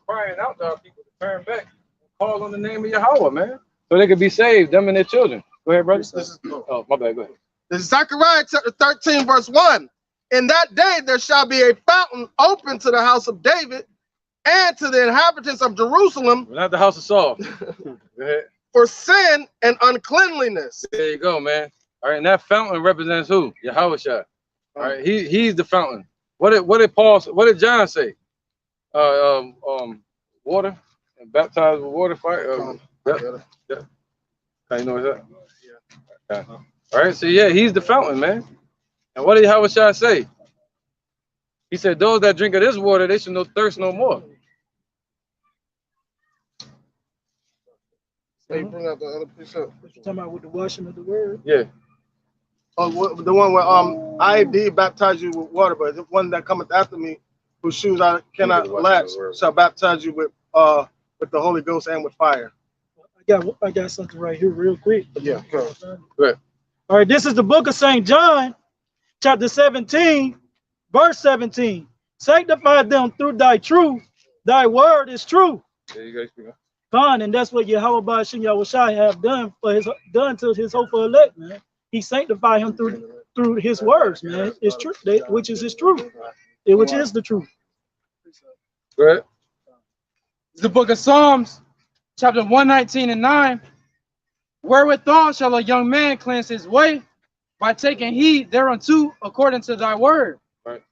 [SPEAKER 1] crying out to our people to turn back and call on the name of Yahweh, man, so they could be saved, them and their children. Go ahead, brother. Oh, my bad. Go ahead.
[SPEAKER 3] This is Zechariah chapter 13, verse 1. In that day there shall be a fountain open to the house of David and to the inhabitants of Jerusalem.
[SPEAKER 1] Not the house of Saul. Go ahead.
[SPEAKER 3] For sin and uncleanliness.
[SPEAKER 1] There you go, man. All right, and that fountain represents who? Yahweh. All right, he's the fountain. What did John say? Water and baptized with water, fire. Yeah. How you know that? Yeah. Okay. All right, so yeah, he's the fountain, man. And what did Yahweh say? He said, "Those that drink of this water, they should no thirst no more."
[SPEAKER 3] Hey, bring out the other precept.
[SPEAKER 4] What you talking about with the washing of the word?
[SPEAKER 1] Yeah.
[SPEAKER 3] Oh, the one where I did baptize you with water, but the one that cometh after me, whose shoes I cannot latch, shall baptize you with the Holy Ghost and with fire.
[SPEAKER 4] I got something right here real quick.
[SPEAKER 3] Yeah, go.
[SPEAKER 1] Right.
[SPEAKER 4] All right, this is the book of St. John, chapter 17, verse 17. Sanctify them through thy truth. Thy word is true.
[SPEAKER 1] There you go.
[SPEAKER 4] Fine, and that's what Yahweh Ba'ashim Yahushai have done to his hopeful elect, man. He sanctified him through his words, man. It's true, which is his truth, which is the truth.
[SPEAKER 1] Right.
[SPEAKER 8] It's the book of Psalms, chapter 119 and 9. Wherewithal shall a young man cleanse his way? By taking heed thereunto according to thy word.
[SPEAKER 1] Right.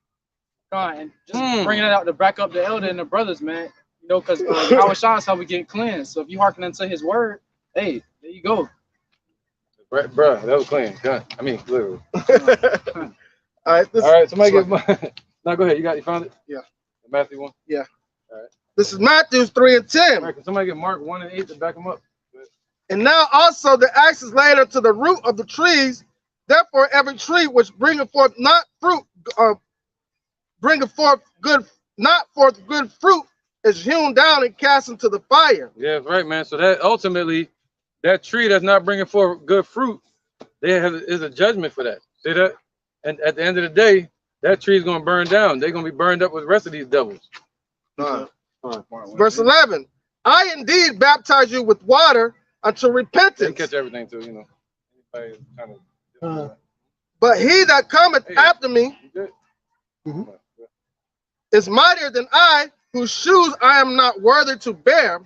[SPEAKER 8] And just bringing it out to back up the elder and the brothers, man. You know, because our shot is how we get cleansed. So if you hearken unto his word, hey, there you go.
[SPEAKER 1] Right, bro, that was clean. God, I mean, literally.
[SPEAKER 3] All right,
[SPEAKER 1] somebody get my. No, go ahead. You found it?
[SPEAKER 3] Yeah.
[SPEAKER 1] Matthew 1?
[SPEAKER 3] Yeah.
[SPEAKER 1] All right.
[SPEAKER 3] This is Matthew 3 and 10.
[SPEAKER 1] Right, can somebody get Mark 1 and 8 to back them up?
[SPEAKER 3] And now also the axe is laid unto the root of the trees. Therefore, every tree which bringeth forth not fruit, bringeth forth good, not forth good fruit, is hewn down and cast into the fire.
[SPEAKER 1] Yeah, right, man. So that ultimately, that tree that's not bringing forth good fruit, is a judgment for that. See that? And at the end of the day, that tree is going to burn down. They're going to be burned up with the rest of these devils.
[SPEAKER 3] Verse 11. I indeed baptize you with water unto repentance.
[SPEAKER 1] They catch everything too, you know. Anybody kind of,
[SPEAKER 3] But he that cometh after me is mightier than I, whose shoes I am not worthy to bear.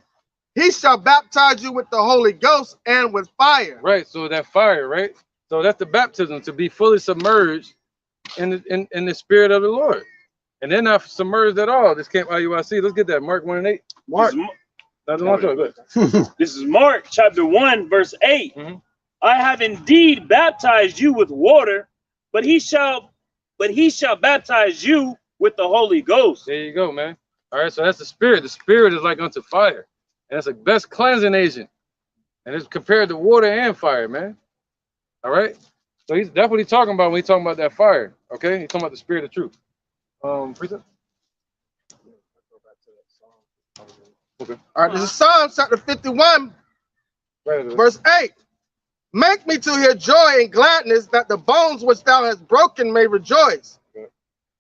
[SPEAKER 3] He shall baptize you with the Holy Ghost and with fire.
[SPEAKER 1] Right, so that fire, right? So that's the baptism, to be fully submerged in the spirit of the Lord. And they're not submerged at all. This Camp IUIC. Let's get that. Mark 1 and 8.
[SPEAKER 3] Mark.
[SPEAKER 5] This is Mark chapter 1, verse 8. I have indeed baptized you with water, but he shall baptize you with the Holy Ghost.
[SPEAKER 1] There you go, man. All right, so that's the spirit. The spirit is like unto fire. And it's the best cleansing agent. And it's compared to water and fire, man. All right. So that's what he's talking about when he's talking about that fire. Okay, he's talking about the spirit of truth. Precept? Okay.
[SPEAKER 3] All right, this is Psalm chapter 51, verse 8. Make me to hear joy and gladness, that the bones which thou hast broken may rejoice. Okay.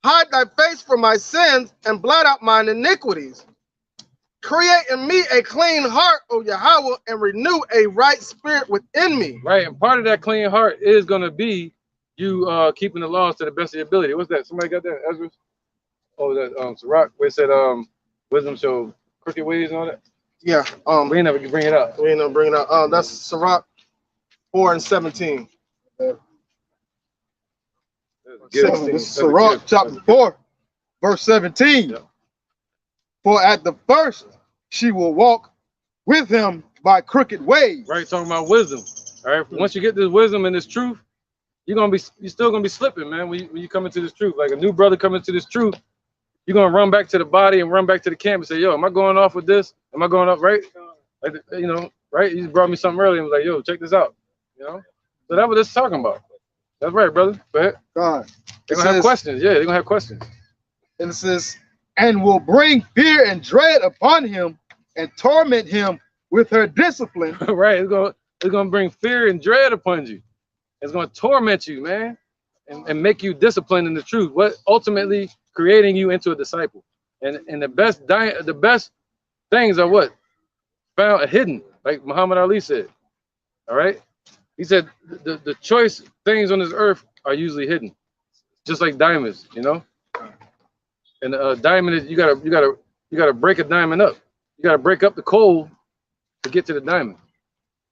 [SPEAKER 3] Hide thy face from my sins and blot out mine iniquities. Create in me a clean heart, O Yahweh, and renew a right spirit within me.
[SPEAKER 1] Right, and part of that clean heart is going to be you keeping the laws to the best of your ability. What's that? Somebody got that? Ezra? Oh, that Sirach, where it said wisdom show crooked ways and all that?
[SPEAKER 3] Yeah.
[SPEAKER 1] We ain't never bring it up.
[SPEAKER 3] We ain't never bring it up. That's Sirach 4 and 17.
[SPEAKER 6] This is Sirach chapter 4, verse 17. Yeah. For at the first she will walk with him by crooked ways.
[SPEAKER 1] Right, talking about wisdom. All right. Once you get this wisdom and this truth, you're still gonna be slipping, man. When you come into this truth, like a new brother coming to this truth, you're gonna run back to the body and run back to the camp and say, "Yo, am I going off with this? Am I going up right?" Like, you know, right? You brought me something earlier and was like, "Yo, check this out." You know, so that's what this is talking about. That's right, brother. Go ahead.
[SPEAKER 6] God,
[SPEAKER 1] they're gonna have questions. Yeah, they're gonna have questions.
[SPEAKER 6] And it says, and will bring fear and dread upon him and torment him with her discipline.
[SPEAKER 1] Right, it's gonna bring fear and dread upon you. It's gonna torment you, man, and make you disciplined in the truth. What ultimately creating you into a disciple. And the best things are what? Found hidden, like Muhammad Ali said. All right. He said the choice things on this earth are usually hidden, just like diamonds, you know. And a diamond is you gotta break a diamond up. You gotta break up the coal to get to the diamond.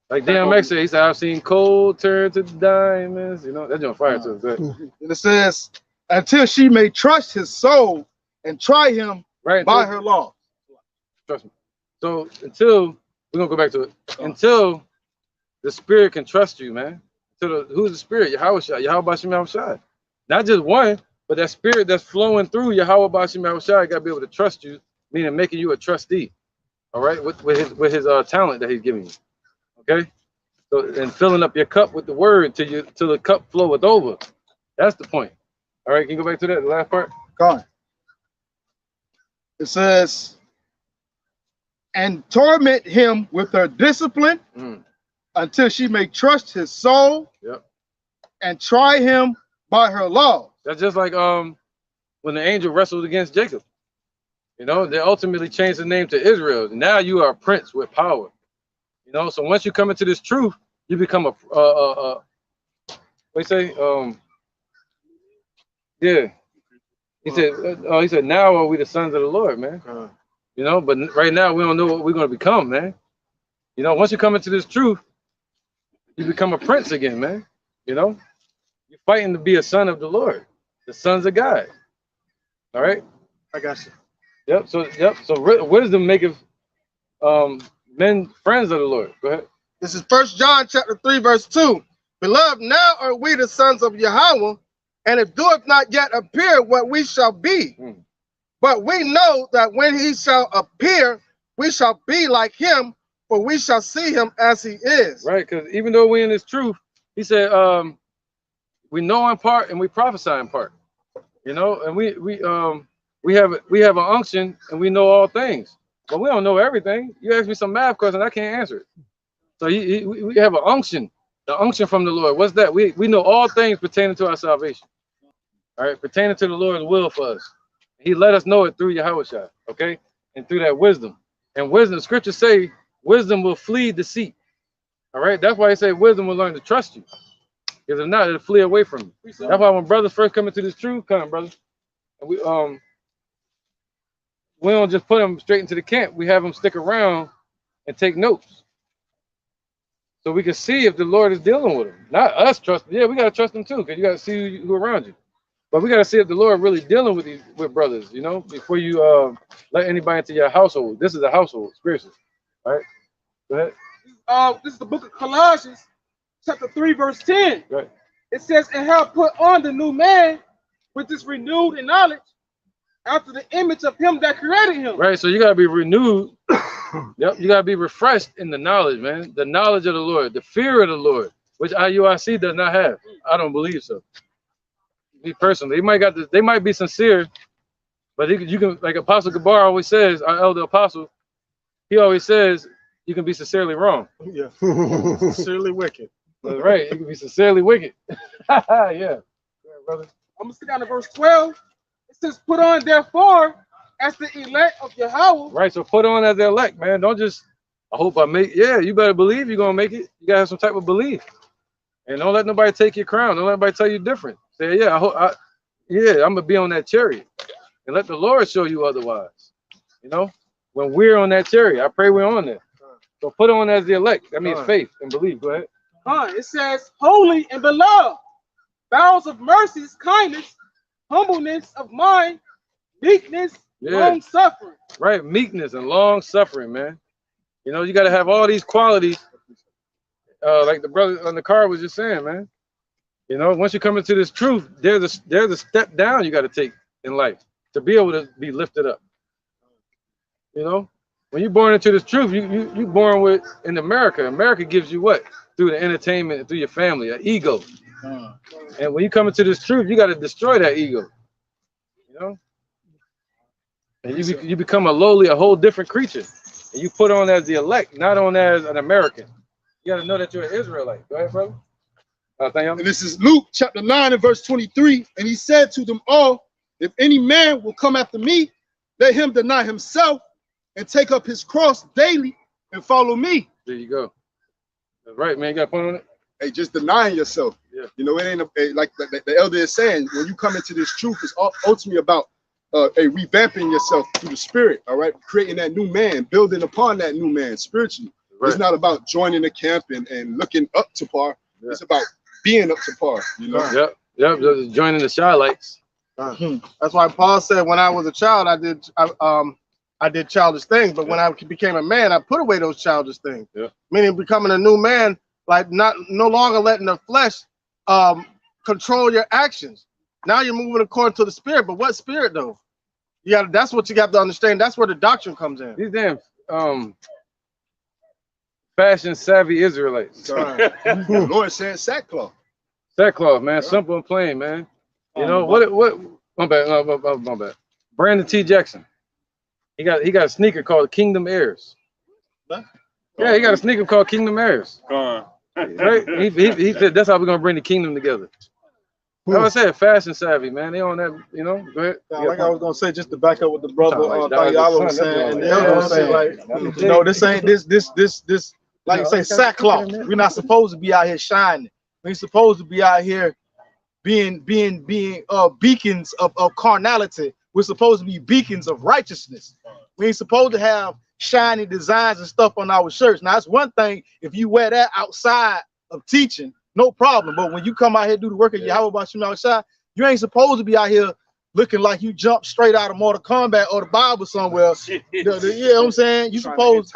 [SPEAKER 1] Like DMX said, he said, I've seen coal turn to diamonds. You know, that's on fire too.
[SPEAKER 6] And it says, until she may trust his soul and try him by her law.
[SPEAKER 1] Trust me. So until we're gonna go back to it. Until the spirit can trust you, man. Who's the spirit? Yahweh Bashim Yahushai. Not just one, but that spirit that's flowing through Yahweh Bashim Yahushai got to be able to trust you, meaning making you a trustee. All right, with his talent that he's giving you. Okay, so and filling up your cup with the word till the cup floweth over. That's the point. All right, can you go back to that, the last part?
[SPEAKER 6] Go on. It says, and torment him with her discipline until she may trust his soul and try him by her law.
[SPEAKER 1] That's just like when the angel wrestled against Jacob. You know, they ultimately changed the name to Israel. Now you are a prince with power. You know, so once you come into this truth, you become a what do you say? Yeah. He said, now are we the sons of the Lord, man. You know, but right now we don't know what we're going to become, man. You know, once you come into this truth, you become a prince again, man. You know, you're fighting to be a son of the Lord, the sons of God. All right.
[SPEAKER 3] I got you.
[SPEAKER 1] Yep. So wisdom maketh men friends of the Lord. Go ahead.
[SPEAKER 3] This is 1 John chapter 3, verse 2. Beloved, now are we the sons of Yahweh, and it doeth not yet appear what we shall be. But we know that when he shall appear, we shall be like him, for we shall see him as he is.
[SPEAKER 1] Right, because even though we're in this truth, he said, we know in part and we prophesy in part. You know, and we have an unction and we know all things, but we don't know everything. You ask me some math question, I can't answer it. So we have an unction, the unction from the Lord. What's that? We know all things pertaining to our salvation. All right, pertaining to the Lord's will for us. He let us know it through Yahushua, okay, and through that wisdom. And wisdom, scriptures say, wisdom will flee deceit. All right, that's why he say wisdom will learn to trust you. Because if not, it'll flee away from you. That's why when brothers first come into this truth, come on, brothers. And we don't just put them straight into the camp. We have them stick around and take notes, so we can see if the Lord is dealing with them. Not us trust. Yeah, we gotta trust them too, because you gotta see who around you. But we gotta see if the Lord really dealing with brothers, you know, before you let anybody into your household. This is a household, spiritually. All right. Go ahead.
[SPEAKER 8] This is the book of Colossians, chapter 3, verse 10.
[SPEAKER 1] Right.
[SPEAKER 8] It says, and have put on the new man, which is renewed in knowledge, after the image of him that created him.
[SPEAKER 1] Right. So you gotta be renewed. Yep. You gotta be refreshed in the knowledge, man. The knowledge of the Lord, the fear of the Lord, which IUIC does not have. I don't believe so. Me personally, they might be sincere, but you can, like Apostle Gabar always says, our elder apostle, he always says, you can be sincerely wrong.
[SPEAKER 3] Yeah. Sincerely wicked.
[SPEAKER 1] That's right. You can be sincerely wicked. Yeah, brother.
[SPEAKER 8] I'm gonna sit down to verse 12. It says, put on therefore as the elect of Yahweh.
[SPEAKER 1] Right. So put on as the elect, man. Don't just, I hope I make. Yeah, you better believe you're gonna make it. You gotta have some type of belief, and don't let nobody take your crown. Don't let anybody tell you different. Say, yeah, I'm gonna be on that chariot, and let the Lord show you otherwise. You know, when we're on that chariot, I pray we're on there. So put on as the elect. That means faith and belief. Go ahead.
[SPEAKER 8] It says, holy and beloved, bowels of mercies, kindness, humbleness of mind, meekness, long suffering.
[SPEAKER 1] Right, meekness and long suffering, man. You know, you got to have all these qualities, like the brother on the car was just saying, man. You know, once you come into this truth, there's a step down you got to take in life to be able to be lifted up. You know, when you're born into this truth, you born with in America. America gives you what? Through the entertainment and through your family, an ego. And when you come into this truth, you got to destroy that ego. You know, and you become a whole different creature, and you put on as the elect, not on as an American. You got to know that you're an Israelite. Go ahead, brother.
[SPEAKER 6] And this is Luke chapter 9 and verse 23. And he said to them all, if any man will come after me, let him deny himself and take up his cross daily and follow me.
[SPEAKER 1] There you go. That's right, man. You got to put on it.
[SPEAKER 6] Hey, just denying yourself. Yeah. You know, it ain't like the elder is saying, when you come into this truth, it's ultimately about revamping yourself through the spirit, all right? Creating that new man, building upon that new man spiritually. Right. It's not about joining the camp and looking up to par. Yeah. It's about being up to par, you know?
[SPEAKER 1] Yep, just joining the Shilohites.
[SPEAKER 3] That's why Paul said, when I was a child, I did childish things, but when I became a man, I put away those childish things. Yeah. Meaning becoming a new man, like no longer letting the flesh control your actions. Now you're moving according to the spirit, but what spirit though? That's what you got to understand. That's where the doctrine comes in.
[SPEAKER 1] These damn fashion savvy Israelites.
[SPEAKER 6] The Lord said sackcloth.
[SPEAKER 1] Sackcloth, man. Simple and plain, man. You know what? My bad. Brandon T. Jackson. He got a sneaker called Kingdom Heirs. Huh? Yeah, he got a sneaker called Kingdom Heirs. Right? He said that's how we're gonna bring the kingdom together. Like I said, fashion savvy, man. They on that, you know. Go ahead.
[SPEAKER 6] Like I was gonna say, just to back up what the brother was saying, and the elder was saying, like, you know, this ain't this like you say, sackcloth. We're not supposed to be out here shining. We're supposed to be out here being beacons of carnality. We're supposed to be beacons of righteousness. We ain't supposed to have shiny designs and stuff on our shirts. Now, it's one thing if you wear that outside of teaching, no problem. But when you come out here do the work of Yahweh about you outside, you ain't supposed to be out here looking like you jumped straight out of Mortal Kombat or the Bible somewhere. You know what I'm saying? You supposed,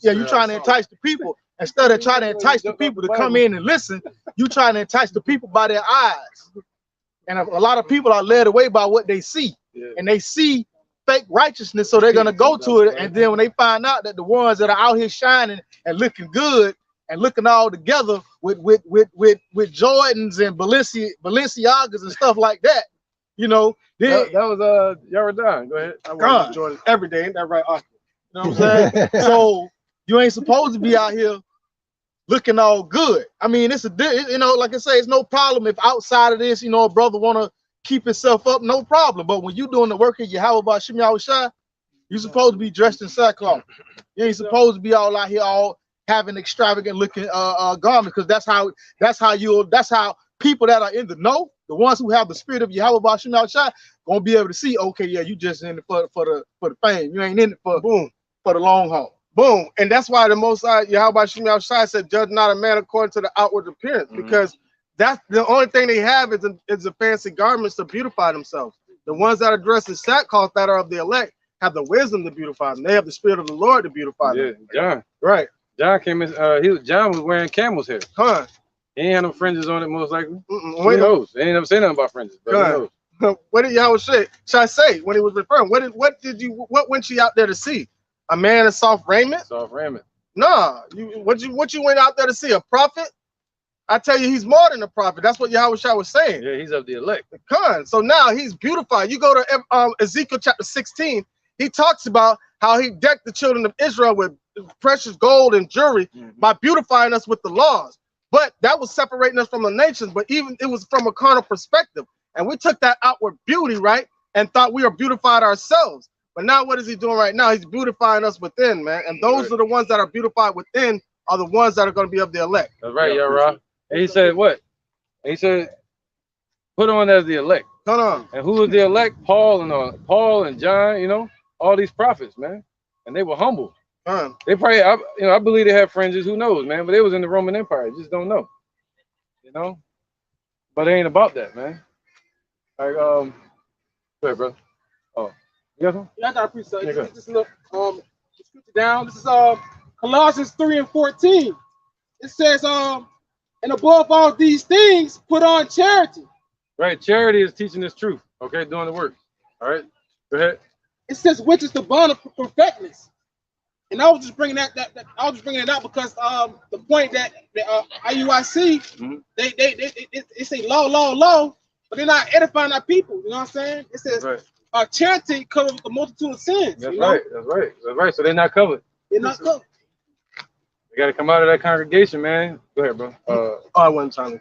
[SPEAKER 6] you're trying to entice the people. Instead of trying to entice the people to come in and listen, you trying to entice the people by their eyes. And a lot of people are led away by what they see. And they see fake righteousness, so they're gonna go to it. And then when they find out that the ones that are out here shining and looking good and looking all together with Jordans and Balenciagas and stuff like that. You know, then
[SPEAKER 1] That was Yaradon. Go ahead.
[SPEAKER 3] I wear these Jordans every day. Ain't that right, Oscar?
[SPEAKER 6] you know what I'm saying? So you ain't supposed to be out here looking all good. I mean, it's you know, like I say, it's no problem if outside of this, you know, a brother want to keep himself up, no problem. But when you doing the work of Yahweh Bashim Yahushua, you supposed to be dressed in sackcloth. You ain't supposed to be all out here all having extravagant looking garments, because that's how people that are in the know, the ones who have the spirit of Yahweh Bashim Yahushua, gonna be able to see, okay, yeah, you just in it for the fame. You ain't in it for the long haul.
[SPEAKER 3] Boom. And that's why the Most High, Yahweh Shem Yahushua, said, judge not a man according to the outward appearance, because that's the only thing they have is the fancy garments to beautify themselves. The ones that are dressed in sackcloth that are of the elect have the wisdom to beautify them. They have the spirit of the Lord to beautify them.
[SPEAKER 1] John.
[SPEAKER 3] Right.
[SPEAKER 1] John came in, John was wearing camel's hair.
[SPEAKER 3] Huh.
[SPEAKER 1] He ain't had no fringes on it, most likely.
[SPEAKER 3] Who
[SPEAKER 1] knows? They ain't never say nothing about fringes. But who knows?
[SPEAKER 3] What did Yahweh say when he was referring? What went you out there to see? A man in soft raiment?
[SPEAKER 1] Soft raiment.
[SPEAKER 3] Nah. What you went out there to see? A prophet? I tell you, he's more than a prophet. That's what Yahweh was saying.
[SPEAKER 1] Yeah, he's of the elect.
[SPEAKER 3] So now he's beautified. You go to Ezekiel chapter 16. He talks about how he decked the children of Israel with precious gold and jewelry by beautifying us with the laws. But that was separating us from the nations. But even it was from a carnal perspective. And we took that outward beauty, right, and thought we are beautified ourselves. But now what is he doing right now? He's beautifying us within, man. And those are the ones that are beautified within are the ones that are going to be of the elect.
[SPEAKER 1] That's right, Yara. And he said what? He said, put on as the elect.
[SPEAKER 3] Hold on.
[SPEAKER 1] And who was the elect? Paul and John, you know, all these prophets, man. And they were humble. They probably, I believe they have fringes. Who knows, man? But they was in the Roman Empire. You just don't know, you know. But it ain't about that, man. All right, go ahead, brother. Oh, you got something?
[SPEAKER 8] Yeah, I got a precept.
[SPEAKER 1] Yeah,
[SPEAKER 8] Just look, scripture down. This is Colossians 3:14. It says, and above all these things, put on charity.
[SPEAKER 1] Right, charity is teaching this truth. Okay, doing the work. All right, go ahead.
[SPEAKER 8] It says, which is the bond of perfectness. And I was just bringing that I was just bringing it out because the point that IUIC they say law, but they're not edifying our people. You know what I'm saying? It says charity covers the multitude of sins.
[SPEAKER 1] That's right. That's right. So they're not covered.
[SPEAKER 8] They're not covered.
[SPEAKER 1] You got to come out of that congregation, man. Go ahead, bro.
[SPEAKER 3] I wasn't trying to.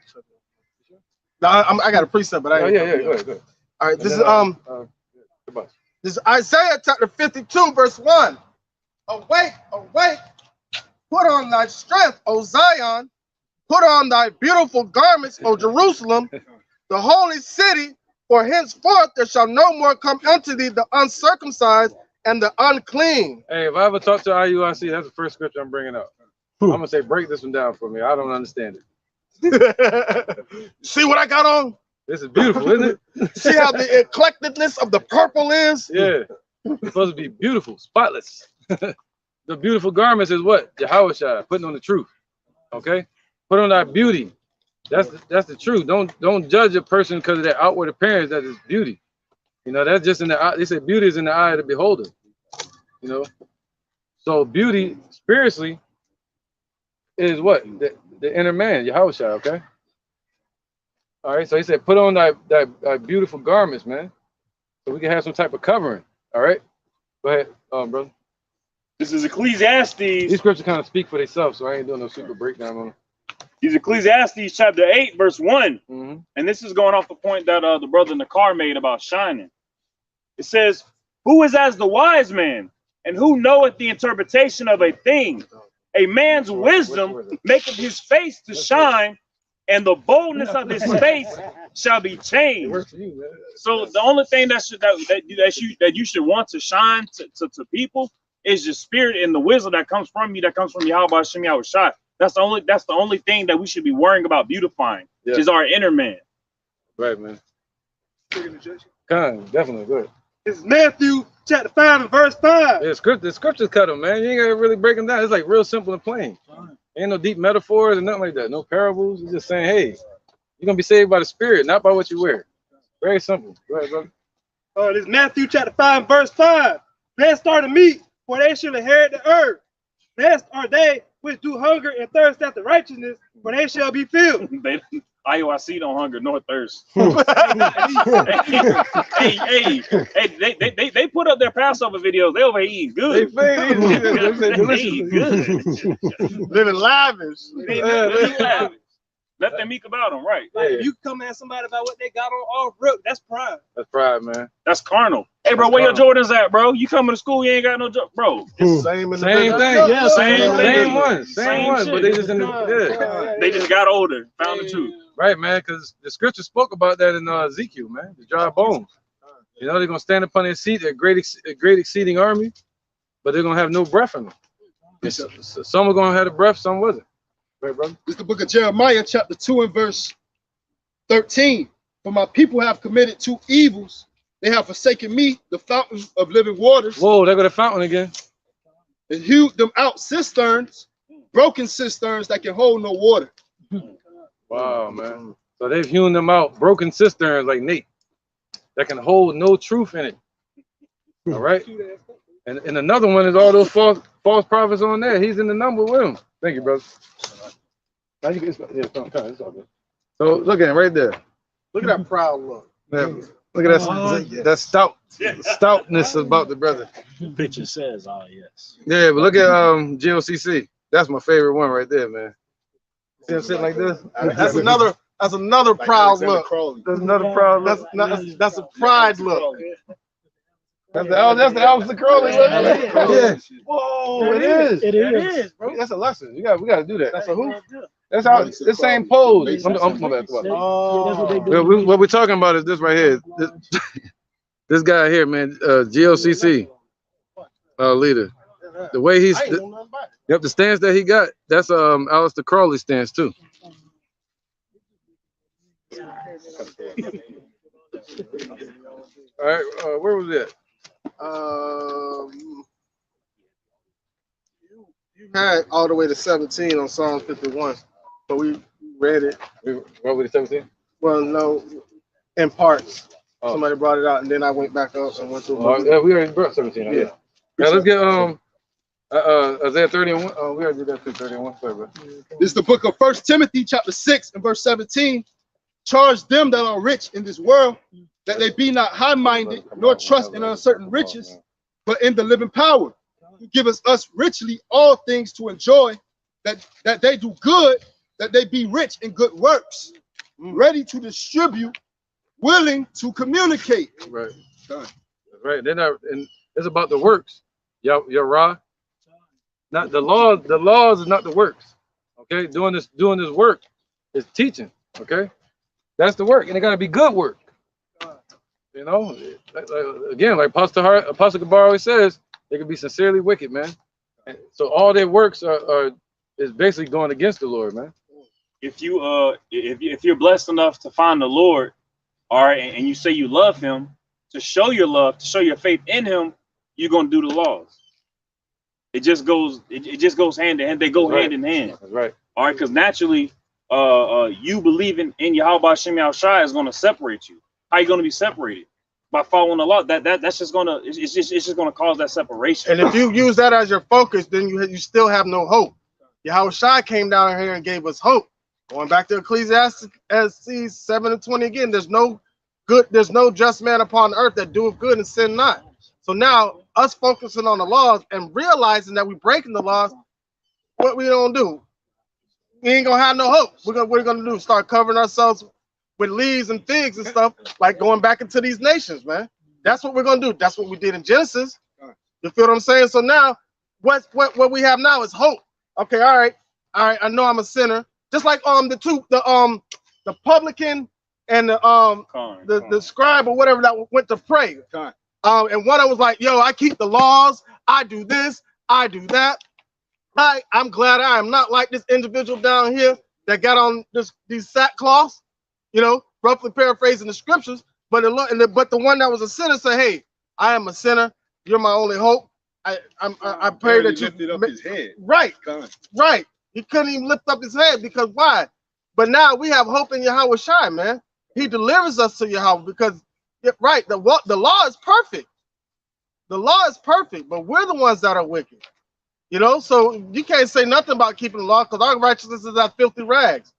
[SPEAKER 3] No, I got a precept, but I.
[SPEAKER 1] Yeah. Go ahead.
[SPEAKER 3] All right. This is Isaiah chapter 52, verse 1. Awake, awake, put on thy strength, O Zion, put on thy beautiful garments, O Jerusalem, the holy city, for henceforth there shall no more come unto thee the uncircumcised and the unclean.
[SPEAKER 1] Hey, if I ever talk to IUIC, that's the first scripture I'm bringing up. I'm going to say, break this one down for me. I don't understand it.
[SPEAKER 3] See what I got on?
[SPEAKER 1] This is beautiful, isn't it?
[SPEAKER 3] See how the eclecticness of the purple is?
[SPEAKER 1] Yeah. It's supposed to be beautiful, spotless. The beautiful garments is what? Yahushua, putting on the truth. Okay? Put on our beauty. That's the truth. Don't judge a person because of their outward appearance. That is beauty. You know, that's just in the eye. They say beauty is in the eye of the beholder. You know? So beauty, spiritually, is what? The inner man, Yahushua, okay? All right, so he said, put on thy beautiful garments, man. So we can have some type of covering. All right? Go ahead, brother.
[SPEAKER 5] This is Ecclesiastes.
[SPEAKER 1] These scriptures kind of speak for themselves, so I ain't doing no super breakdown on them.
[SPEAKER 5] These Ecclesiastes chapter 8, verse 1. And this is going off the point that the brother in the car made about shining. It says, who is as the wise man, and who knoweth the interpretation of a thing? A man's wisdom maketh his face to shine, and the boldness of his face shall be changed. So the only thing that you should want to shine to people is your spirit and the wisdom that comes from you, that comes from Yahweh Hashem Yahushua. That's the only thing that we should be worrying about beautifying, which is our inner man.
[SPEAKER 1] Right, man. Definitely good.
[SPEAKER 7] It's Matthew chapter 5 and verse 5.
[SPEAKER 1] Yeah, the scriptures cut them, man. You ain't gotta really break them down. It's like real simple and plain. Ain't no deep metaphors and nothing like that. No parables. You're just saying, hey, you're gonna be saved by the Spirit, not by what you wear. Very simple. Go ahead, brother.
[SPEAKER 7] This is Matthew chapter 5 and verse 5. Blessed are the meek, for they shall inherit the earth. Blessed are they which do hunger and thirst after righteousness, for they shall be filled.
[SPEAKER 5] IUIC don't hunger nor thirst. They put up their Passover videos. They over here eating good. They eat good.
[SPEAKER 3] Living lavish.
[SPEAKER 5] They live lavish. Nothing meek about them, right?
[SPEAKER 7] Like, if you come at somebody about what they got on all brook, that's pride.
[SPEAKER 1] That's pride, man.
[SPEAKER 5] That's carnal. Hey, bro, where your Jordans at, bro? You coming to school, you ain't got no bro.
[SPEAKER 3] It's same
[SPEAKER 1] thing.
[SPEAKER 4] Yeah,
[SPEAKER 5] Same
[SPEAKER 1] one,
[SPEAKER 5] shit.
[SPEAKER 1] but they just in the
[SPEAKER 5] They just got older, found the truth.
[SPEAKER 1] right, man. Because the scripture spoke about that in Ezekiel, man. The dry bones. You know, they're gonna stand upon their seat, a great exceeding army, but they're gonna have no breath in them. Some are gonna have the breath, some wasn't. Right, brother?
[SPEAKER 6] It's the book of Jeremiah, chapter 2 and verse 13. For my people have committed 2 evils. They have forsaken me, the fountain of living waters.
[SPEAKER 1] Whoa, there go the fountain again.
[SPEAKER 6] And hewed them out cisterns, broken cisterns that can hold no water.
[SPEAKER 1] Wow, man. So they've hewn them out, broken cisterns like Nate, that can hold no truth in it. All right. And another one is all those false prophets on there. He's in the number with them. Thank you, brother. Now you can, it's all good. So look at him right there.
[SPEAKER 3] Look at that proud look.
[SPEAKER 1] Man, look at that stoutness about the brother.
[SPEAKER 9] The picture says, "Oh yes."
[SPEAKER 1] Yeah, but look at GOCC. That's my favorite one right there, man. See him sitting like this?
[SPEAKER 3] That's another proud look.
[SPEAKER 1] That's another proud look.
[SPEAKER 3] That's a pride look.
[SPEAKER 1] That's the Alistair Crowley. Yeah. Whoa, it is.
[SPEAKER 4] It is.
[SPEAKER 1] Bro, that's a lesson. We got to do that. That's a who? That's how the same pose. My bad. What we're talking about is this right here. This guy here, man, GOCC leader. The way he's, the stance that he got, that's Alistair Crowley's stance too. All right, where was it?
[SPEAKER 3] You had all the way to 17 on Psalm 51, but we read it.
[SPEAKER 1] What was it, 17?
[SPEAKER 3] Well, no, in parts.
[SPEAKER 1] Oh.
[SPEAKER 3] Somebody brought it out, and then I went back up and went through.
[SPEAKER 1] Yeah, we already brought 17. Yeah. Now let's get Isaiah 31. We already did that to 31. Sorry, bro.
[SPEAKER 6] This is the book of 1 Timothy, chapter 6 and verse 17. Charge them that are rich in this world, that they be not high-minded, nor trust in uncertain riches, but in the living power, who giveth us richly all things to enjoy, that they do good, that they be rich in good works, ready to distribute, willing to communicate.
[SPEAKER 1] Right. That's right. They're not, and it's about the works. Yara. Not the law. The laws is not the works. Okay, doing this work is teaching. Okay, that's the work, and it got to be good work. You know, again, like Apostle Gabar always says, they can be sincerely wicked, man. And so all their works is basically going against the Lord, man.
[SPEAKER 5] If you're blessed enough to find the Lord, all right, and you say you love Him, to show your love, to show your faith in Him, you're gonna do the laws. It just goes hand in hand. They go hand in hand.
[SPEAKER 1] That's right.
[SPEAKER 5] All right, because naturally, you believing in Yahweh Shem Yahushua is gonna separate you. How are you gonna be separated? By following the law. That's just gonna it's just gonna cause that separation.
[SPEAKER 3] And if you use that as your focus, then you still have no hope. Yahushua came down here and gave us hope. Going back to Ecclesiastes 7:20 again, there's no just man upon earth that doeth good and sin not. So now us focusing on the laws and realizing that we're breaking the laws, what we don't do? We ain't gonna have no hope. What we're gonna do? Start covering ourselves with leaves and figs and stuff, like going back into these nations, man. That's what we're gonna do. That's what we did in Genesis. You feel what I'm saying? So now, what we have now is hope. Okay, all right. I know I'm a sinner. Just like the publican and the scribe or whatever that went to pray. And one of them was like, yo, I keep the laws. I do this. I do that. I'm glad I am not like this individual down here that got on these sackcloths. You know, roughly paraphrasing the scriptures, but the one that was a sinner said, "Hey, I am a sinner. You're my only hope. I pray that you
[SPEAKER 2] lifted up his head."
[SPEAKER 3] Right. He couldn't even lift up his head because why? But now we have hope in Yahweh Shai, man. He delivers us to Yahweh because the law is perfect. The law is perfect, but we're the ones that are wicked. You know, so you can't say nothing about keeping the law because our righteousness is as filthy rags.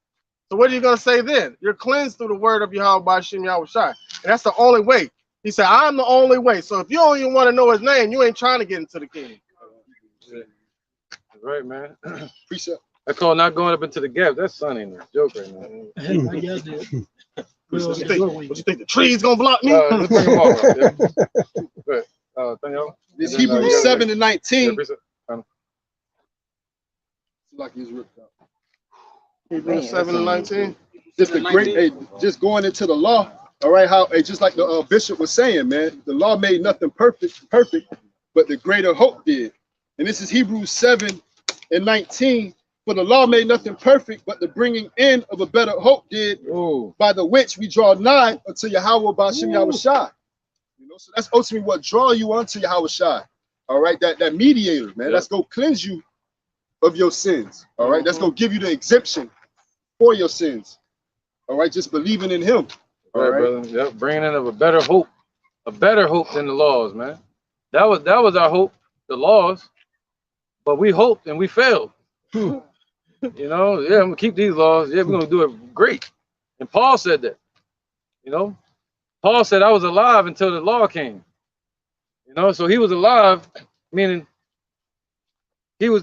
[SPEAKER 3] So what are you going to say then? You're cleansed through the word of Yahweh by Shem Yahweh Shai. And that's the only way. He said, I'm the only way. So if you don't even want to know his name, you ain't trying to get into the kingdom.
[SPEAKER 1] Right, man.
[SPEAKER 6] Precept.
[SPEAKER 1] I call not going up into the gap. That's sunny, man. Joke right now.
[SPEAKER 3] What you think the tree's going to block me?
[SPEAKER 1] Let's bring them all up. Yeah. Good. Thank y'all.
[SPEAKER 6] It's Hebrews 7 and 19.
[SPEAKER 1] Yeah,
[SPEAKER 6] Like he's ripped out.
[SPEAKER 3] Hebrews 7 and 19.
[SPEAKER 6] Just the great, hey, just going into the law. All right, how hey, just like the bishop was saying, man, the law made nothing perfect, but the greater hope did. And this is Hebrews 7 and 19. For the law made nothing perfect, but the bringing in of a better hope did. Ooh. By the which we draw nigh unto Yahweh by Shem Yahweh Shai. You know, so that's ultimately what draw you unto Yahweh Shai. All right, that mediator, man. Yep. That's gonna cleanse you of your sins. All right, that's gonna give you the exemption for your sins. All right, just believing in him.
[SPEAKER 1] All right, brother. Yep, bringing in of a better hope than the laws, man. That was our hope, the laws, but we hoped and we failed. You know, yeah, I'm gonna keep these laws. Yeah, we're gonna do it great. And Paul said that. You know, Paul said I was alive until the law came. You know, so he was alive, meaning he was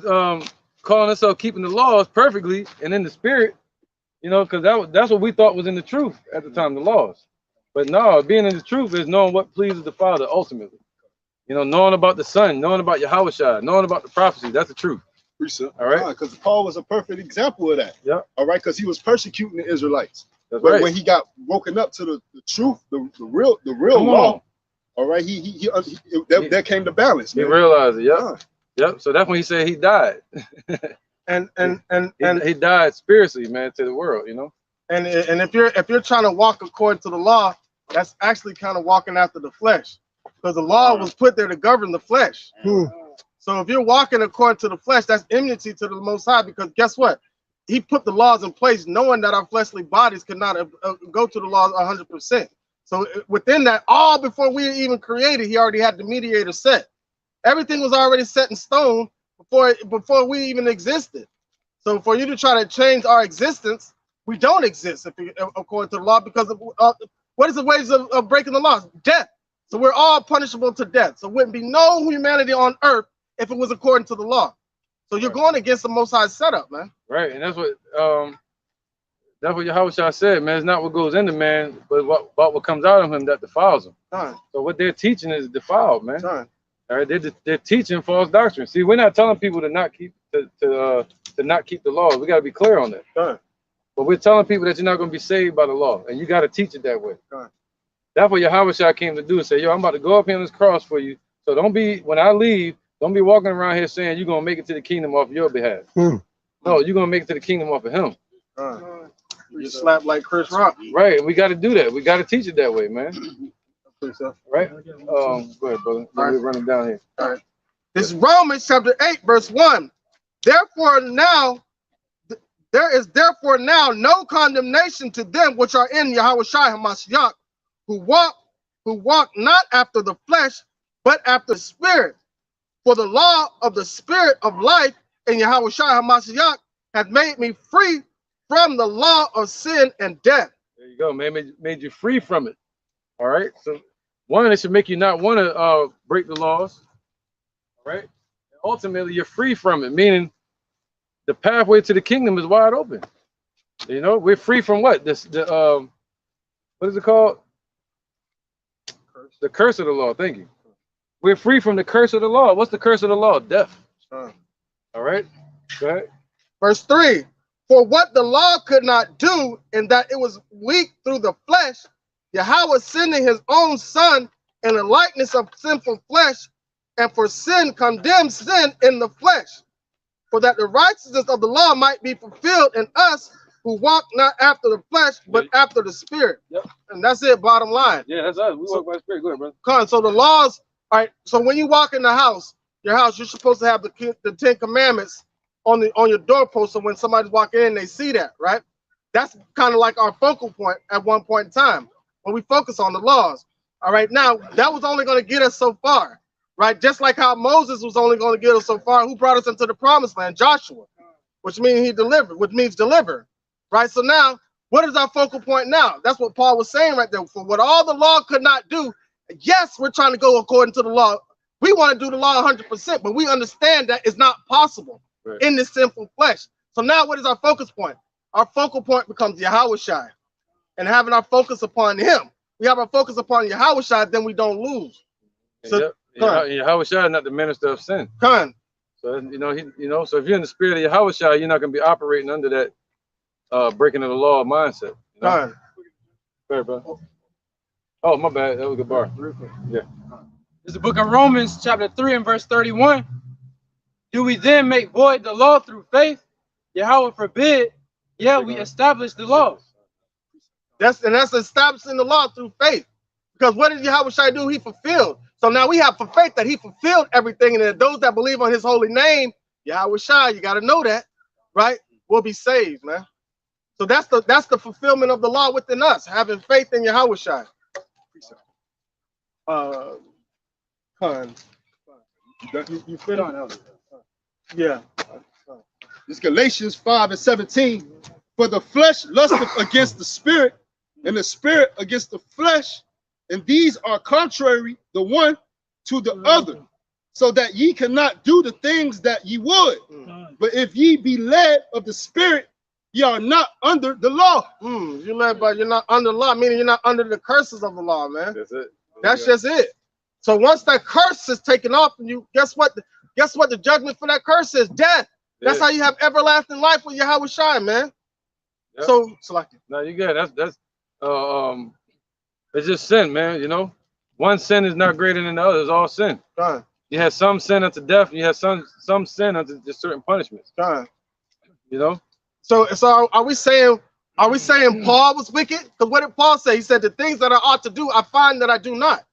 [SPEAKER 1] calling himself keeping the laws perfectly and in the spirit. You know, because that's what we thought was in the truth at the time, the laws. But no, being in the truth is knowing what pleases the Father ultimately. You know, knowing about the Son, knowing about Yahweh Shai, knowing about the prophecy. That's the truth.
[SPEAKER 6] All right, because Paul was a perfect example of that. Yeah. All right, because he was persecuting the Israelites. That's but right. When he got woken up to the truth, the real law. All right, there came the balance.
[SPEAKER 1] He realized it. Yep. Yep. So that's when he said he died.
[SPEAKER 3] and
[SPEAKER 1] he died spiritually, man, to the world. You know.
[SPEAKER 3] And if you're trying to walk according to the law, that's actually kind of walking after the flesh, because the law was put there to govern the flesh. So if you're walking according to the flesh, that's enmity to the Most High, because guess what? He put the laws in place knowing that our fleshly bodies could not go to the laws 100%. So within that, all before we even created, he already had the mediator set. Everything was already set in stone before we even existed. So for you to try to change our existence, we don't exist according to the law, because of, what is the wages of breaking the laws? Death. So we're all punishable to death. So wouldn't be no humanity on earth if it was according to the law. So you're going against the Most High setup, man.
[SPEAKER 1] Right, and that's what Yahweh Shai said, man. It's not what goes into man, but what comes out of him that defiles him. So what they're teaching is defiled, man. All right, they're teaching false doctrine. See, we're not telling people to not keep to not keep the laws. We got to be clear on that. But we're telling people that you're not going to be saved by the law, and you got to teach it that way. That's what Yahweh Shai came to do, and say, yo, I'm about to go up here on this cross for you. So don't be, when I leave, don't be walking around here saying you're going to make it to the kingdom off your behalf. No, you're going to make it to the kingdom off of him.
[SPEAKER 3] You slap like Chris Rock.
[SPEAKER 1] Right, and we got to do that. We got to teach it that way, man. Right? Go ahead, brother. We're running down here.
[SPEAKER 3] All right. This is Romans chapter 8, verse 1. Therefore now, there is therefore now no condemnation to them which are in Yahweh Shai HaMashiach, who walk not after the flesh, but after the spirit. For the law of the spirit of life in Yahweh Shai HaMashiach hath made me free from the law of sin and death.
[SPEAKER 1] There you go, man. Made you free from it. All right. So one, it should make you not want to break the laws. All right. And ultimately, you're free from it, meaning the pathway to the kingdom is wide open. You know, we're free from what? What is it called? The curse of the law. Thank you. We're free from the curse of the law. What's the curse of the law? Death. All right. Go ahead.
[SPEAKER 3] Verse 3. For what the law could not do, in that it was weak through the flesh, Yahweh sending his own son in the likeness of sinful flesh, and for sin condemned sin in the flesh, for that the righteousness of the law might be fulfilled in us who walk not after the flesh, but after the spirit. And that's it, bottom line.
[SPEAKER 1] Yeah, that's us. We walk by the spirit. Go ahead, brother.
[SPEAKER 3] So the laws, all right, so when you walk in the house, your house, you're supposed to have the 10 commandments on your doorpost, so when somebody's walking in, they see that, right? That's kind of like our focal point at one point in time, when we focus on the laws. All right, now, that was only going to get us so far. right? Just like how Moses was only going to get us so far. Who brought us into the promised land? Joshua, which means he delivered, which means deliver, right? So now, what is our focal point now? That's what Paul was saying right there. For what all the law could not do, yes, we're trying to go according to the law. We want to do the law 100%, but we understand that it's not possible in this sinful flesh. So now what is our focus point? Our focal point becomes Yahushua, and having our focus upon him. We have our focus upon Yahushua, then we don't lose. So
[SPEAKER 1] Yahushua is not the minister of sin.
[SPEAKER 3] Con.
[SPEAKER 1] So so if you're in the spirit of Yahushua, you're not going to be operating under that breaking of the law mindset. You know?
[SPEAKER 3] Con.
[SPEAKER 1] Sorry, bro. Oh, my bad. That was a good bar. Yeah.
[SPEAKER 8] It's the book of Romans, chapter 3 and verse 31. Do we then make void the law through faith? Yahweh forbid. Yeah, we establish the law.
[SPEAKER 3] That's establishing the law through faith. Because what did Yahushua do? He fulfilled. So now we have for faith that he fulfilled everything, and that those that believe on his holy name, Yahushua, you got to know that, right, will be saved, man. So that's the fulfillment of the law within us, having faith in Yahushua.
[SPEAKER 6] You fit on Elder.
[SPEAKER 3] Yeah.
[SPEAKER 6] It's Galatians 5:17. For the flesh lusteth against the spirit, and the spirit against the flesh, and these are contrary the one to the other, so that ye cannot do the things that ye would. But if ye be led of the spirit, ye are not under the law.
[SPEAKER 3] You're led by, you're not under law, meaning you're not under the curses of the law, man.
[SPEAKER 1] That's it.
[SPEAKER 3] That's just it. So once that curse is taken off from you, guess what? Guess what the judgment for that curse is? Death. That's how you have everlasting life with Yahushua, man.
[SPEAKER 1] Yep.
[SPEAKER 3] So like,
[SPEAKER 1] no, you good. That's it's just sin, man. You know, one sin is not greater than the other. It's all sin.
[SPEAKER 3] Fine.
[SPEAKER 1] You have some sin unto death, and you have some sin unto just certain punishments.
[SPEAKER 3] Fine.
[SPEAKER 1] You know.
[SPEAKER 3] So are we saying Paul was wicked? Because what did Paul say? He said, the things that I ought to do, I find that I do not.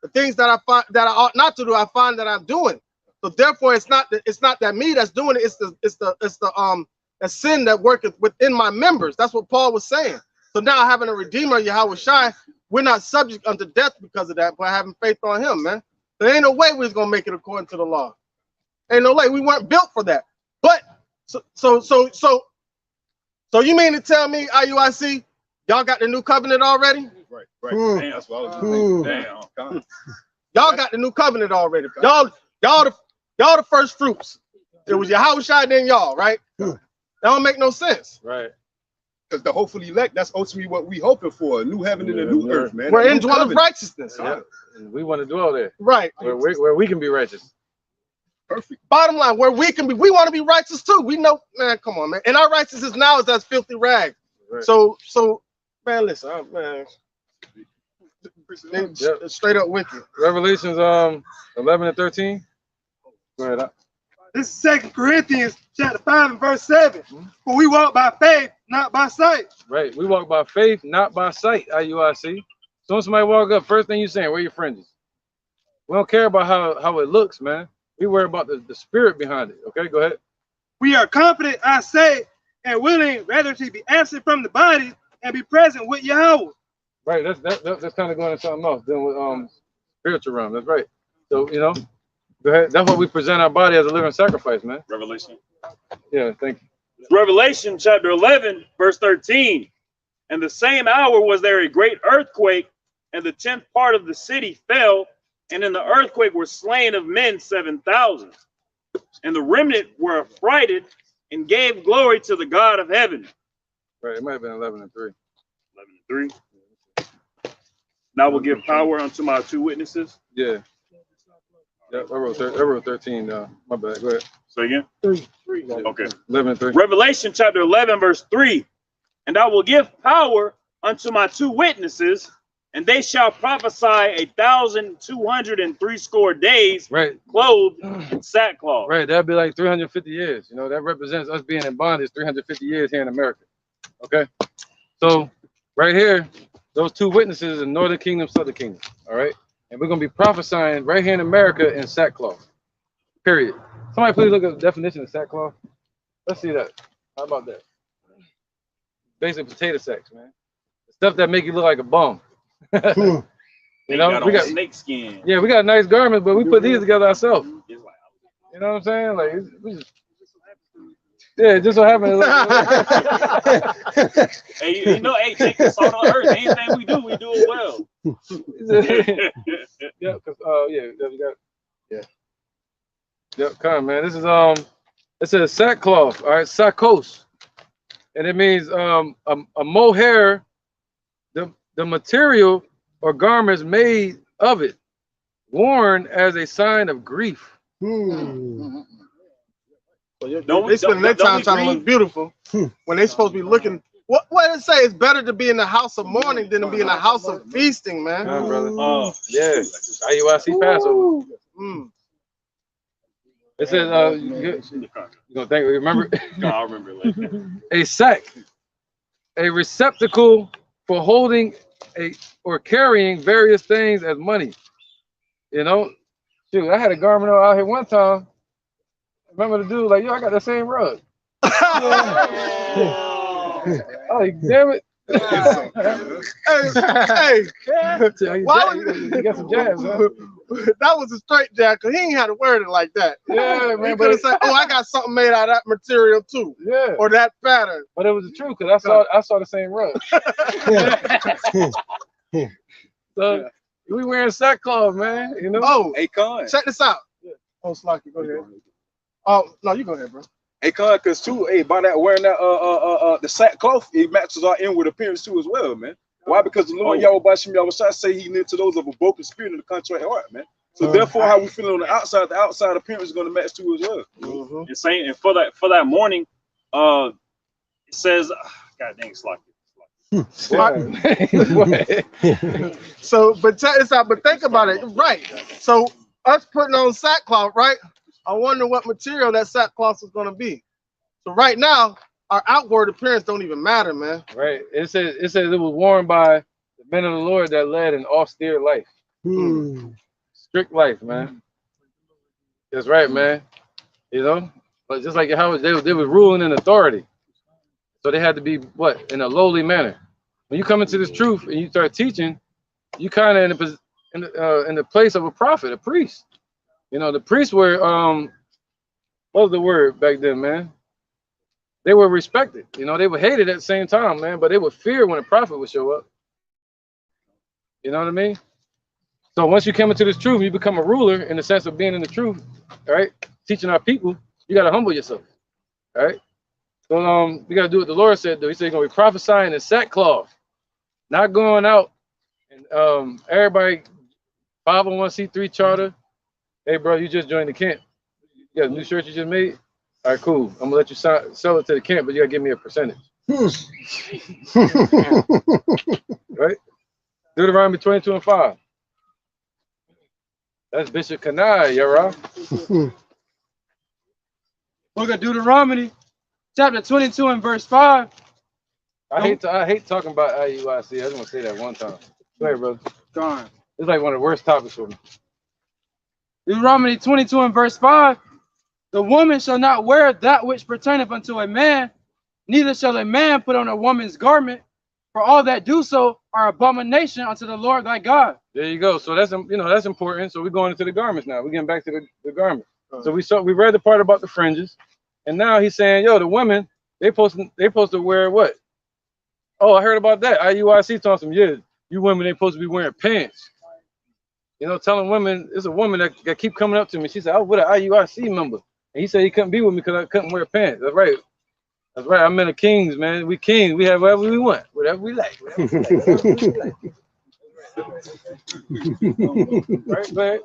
[SPEAKER 3] The things that I find that I ought not to do, I find that I'm doing. So therefore, it's not that me that's doing it. It's the sin that worketh within my members. That's what Paul was saying. So now having a Redeemer, Yahushua, we're not subject unto death because of that, by having faith on him, man. There ain't no way we was gonna make it according to the law. Ain't no way. We weren't built for that. But so you mean to tell me, IUIC, y'all got the new covenant already?
[SPEAKER 6] Right. Damn, that's what I was thinking.
[SPEAKER 3] Y'all got the new covenant already. Y'all the first fruits. It was Yahushua, then y'all, right? That don't make no sense.
[SPEAKER 1] Right.
[SPEAKER 6] Because the hopefully elect, that's ultimately what we hoping for, a new heaven and a new earth, man.
[SPEAKER 3] We're indwelling righteousness.
[SPEAKER 1] Yeah. And we want to dwell there.
[SPEAKER 3] Right.
[SPEAKER 1] Where we can be righteous.
[SPEAKER 6] Perfect.
[SPEAKER 3] Bottom line, where we can be, we want to be righteous too. We know, man, come on, man. And our righteousness now is as filthy rags. Right. So, man, listen, man.
[SPEAKER 1] Yep.
[SPEAKER 3] Straight up wicked.
[SPEAKER 1] Revelations 11 and 13. Go ahead.
[SPEAKER 7] This is 2 Corinthians chapter 5 and verse 7. For we walk by faith, not by sight.
[SPEAKER 1] Right. We walk by faith, not by sight, IUIC. So when somebody walk up, first thing you saying, where your fringes? We don't care about how it looks, man. We worry about the spirit behind it. Okay, go ahead.
[SPEAKER 7] We are confident, I say, and willing rather to be absent from the body and be present with Yahweh.
[SPEAKER 1] Right. That's kind of going into something else, dealing with spiritual realm. That's right. So go ahead. That's what we present our body as a living sacrifice, man.
[SPEAKER 5] Revelation.
[SPEAKER 1] Yeah, thank you.
[SPEAKER 5] Revelation chapter 11, verse 13. And the same hour was there a great earthquake, and the 10th part of the city fell, and in the earthquake were slain of men 7,000. And the remnant were affrighted and gave glory to the God of heaven.
[SPEAKER 1] Right, it might have been 11 and 3.
[SPEAKER 5] 11 and 3. Now will give power unto my two witnesses.
[SPEAKER 1] Yeah. Yeah, I wrote 13. My bad. Go ahead.
[SPEAKER 5] Say again?
[SPEAKER 4] 3.
[SPEAKER 5] Okay.
[SPEAKER 1] 11 and 3.
[SPEAKER 5] Revelation chapter 11, verse 3. And I will give power unto my two witnesses, and they shall prophesy 1,260 days,
[SPEAKER 1] right,
[SPEAKER 5] clothed in sackcloth.
[SPEAKER 1] Right, that'd be like 350 years. You know, that represents us being in bondage 350 years here in America. Okay, so right here, those two witnesses in Northern Kingdom, Southern Kingdom. All right, and we're gonna be prophesying right here in America in sackcloth. Period. Somebody please look at the definition of sackcloth. Let's see that. How about that? Basic potato sacks, man. Stuff that make you look like a bum.
[SPEAKER 5] You know, we got snake skin.
[SPEAKER 1] Yeah, we got nice garments, but we put these together ourselves. You know what I'm saying? Like, we just, yeah, it just so happened.
[SPEAKER 5] Hey, you know, hey, take the salt of the earth. Anything we do it well.
[SPEAKER 1] Yeah, cause we got Yep, come on, man. This is it says sackcloth, all right, sackos, and it means a mohair, the material or garments made of it, worn as a sign of grief.
[SPEAKER 3] They spend their time trying to look beautiful when they supposed to be looking. What did it say? It's better to be in the house of mourning than to be in the house of feasting, man.
[SPEAKER 1] Yeah, brother. Yeah, IUIC Passover. It says, you gonna think? Remember?
[SPEAKER 5] No, I remember it later.
[SPEAKER 1] A sack, a receptacle for holding or carrying various things as money. You know, shoot, I had a garment out here one time. Remember the dude like, yo, I got the same rug. Oh, damn it.
[SPEAKER 3] Hey, why
[SPEAKER 1] you got some jabs, huh?
[SPEAKER 3] That was a straight jab, because he ain't had to word it like that.
[SPEAKER 1] Yeah, man.
[SPEAKER 3] He could have said, oh, I got something made out of that material too.
[SPEAKER 1] Yeah.
[SPEAKER 3] Or that pattern.
[SPEAKER 1] But it was the truth, because I saw the same rug. So we wearing sackcloth, man. You know?
[SPEAKER 3] Oh,
[SPEAKER 2] Hey, Con.
[SPEAKER 3] check this out. Oh, Slocky, go ahead. Oh, no, you go ahead, bro.
[SPEAKER 2] Hey, Con, because too, hey, by that wearing that the sackcloth, it matches our inward appearance too as well, man. Why? Because the Lord Yahweh Bashim Yahweh say he near to those of a broken spirit and a contrite heart, man. So therefore, how we feel on the outside appearance is going to match too as well.
[SPEAKER 5] And saying, and for that morning, it says, God dang, Slocky.
[SPEAKER 3] So, but check this out. But think about it, right? So, us putting on sackcloth, right? I wonder what material that sackcloth is going to be. So, right now, our outward appearance don't even matter, man.
[SPEAKER 1] Right. It says it was worn by the men of the Lord that led an austere life, strict life, man. That's right, man. You know, but just like how they were ruling in authority, so they had to be what in a lowly manner. When you come into this truth and you start teaching, you kind of in the place of a prophet, a priest. You know, the priests were what was the word back then, man? They were respected. You know, they were hated at the same time, man, but they would fear when a prophet would show up. You know what I mean? So once you come into this truth, you become a ruler in the sense of being in the truth, all right? Teaching our people, you got to humble yourself, all right? So we got to do what the Lord said, though. He said you're going to be prophesying in sackcloth, not going out and everybody 501c3 charter. Hey, bro, you just joined the camp. You got a new shirt you just made? All right, cool. I'm gonna let you sell it to the camp, but you gotta give me a percentage. Right? Deuteronomy 22:5. That's Bishop Kanai, y'all.
[SPEAKER 10] Book of Deuteronomy, chapter 22 and verse 5.
[SPEAKER 1] I hate talking about IUIC. I just want to say that one time. Go ahead, brother.
[SPEAKER 10] Darn.
[SPEAKER 1] It's like one of the worst topics for me.
[SPEAKER 10] Deuteronomy 22 and verse 5. The woman shall not wear that which pertaineth unto a man, neither shall a man put on a woman's garment, for all that do so are abomination unto the Lord thy God.
[SPEAKER 1] There you go. So that's that's important. So we're going into the garments now. We're getting back to the garments. So we read the part about the fringes, and now he's saying, yo, the women they supposed to wear what? Oh, I heard about that. IUIC talking some you women they supposed to be wearing pants. You know, telling women, it's a woman that keep coming up to me. She said, I was with an IUIC member. And he said he couldn't be with me because I couldn't wear pants. That's right. That's right. I'm in the kings, man. We kings. We have whatever we want. Whatever we like. Right, man.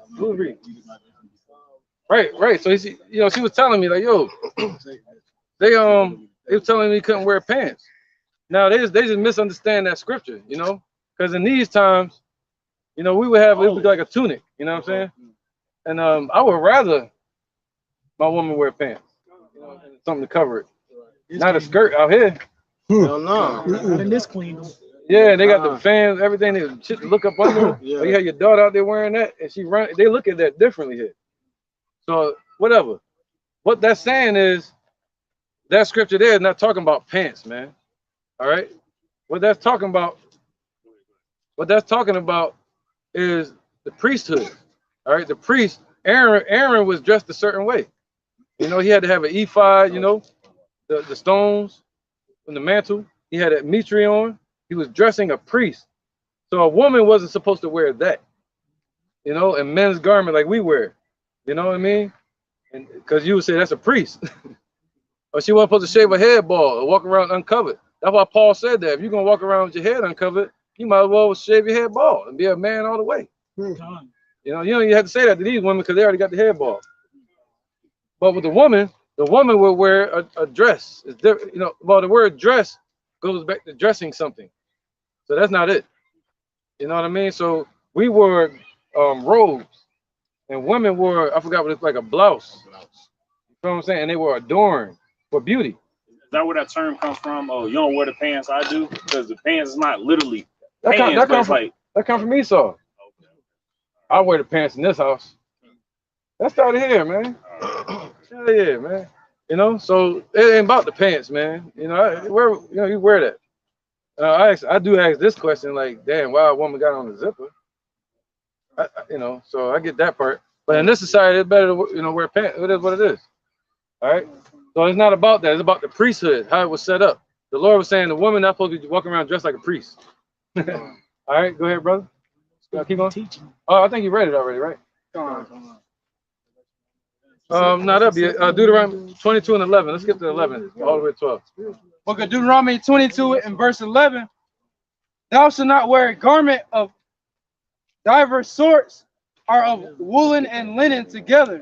[SPEAKER 1] Right. So she was telling me like, yo, they were telling me he couldn't wear pants. Now they just misunderstand that scripture, you know, because in these times, you know, it would be like a tunic, you know what I'm saying? And I would rather my woman wear pants, you know, something to cover it. Not a skirt out here.
[SPEAKER 3] Hell no.
[SPEAKER 4] Not in this queen.
[SPEAKER 1] Yeah, they got the fans, everything. They shit to look up under. Yeah. You have your daughter out there wearing that, and she run. They look at that differently here. So whatever. What that's saying is that scripture there is not talking about pants, man. All right. What that's talking about is the priesthood. All right, the priest, Aaron was dressed a certain way. You know, he had to have an ephod, you know, the stones on the mantle. He had a mitre on. He was dressing a priest. So a woman wasn't supposed to wear that, you know, and men's garment like we wear. You know what I mean? And because you would say that's a priest. Or she wasn't supposed to shave her head bald or walk around uncovered. That's why Paul said that. If you're going to walk around with your head uncovered, you might as well shave your head bald and be a man all the way. You know, you don't even have to say that to these women because they already got the head bald. But with the woman will wear a dress. It's different, you know. Well, the word dress goes back to dressing something. So that's not it. You know what I mean? So we wore robes, and women wore, I forgot what it's like, a blouse. You know what I'm saying? And they were adorned for beauty.
[SPEAKER 5] Is that where that term comes from? Oh, you don't wear the pants I do? Because the pants is not literally pants,
[SPEAKER 1] that come from Esau. I wear the pants in this house. That started here, man. Hell yeah, man. You know, so it ain't about the pants, man. You know, you wear that. I do ask this question, like, damn, why a woman got on the zipper? You know, so I get that part. But in this society, it's better to, you know, wear pants. It is what it is. All right. So it's not about that. It's about the priesthood, how it was set up. The Lord was saying the woman not supposed to be walking around dressed like a priest. All right, go ahead, brother. Keep going. Oh, I think you read it already, right? Not up yet. Deuteronomy 22 and 11. Let's get to 11 all the way to 12.
[SPEAKER 10] Book of Deuteronomy 22 and verse 11. Thou shalt not wear a garment of divers sorts, or of woolen and linen together.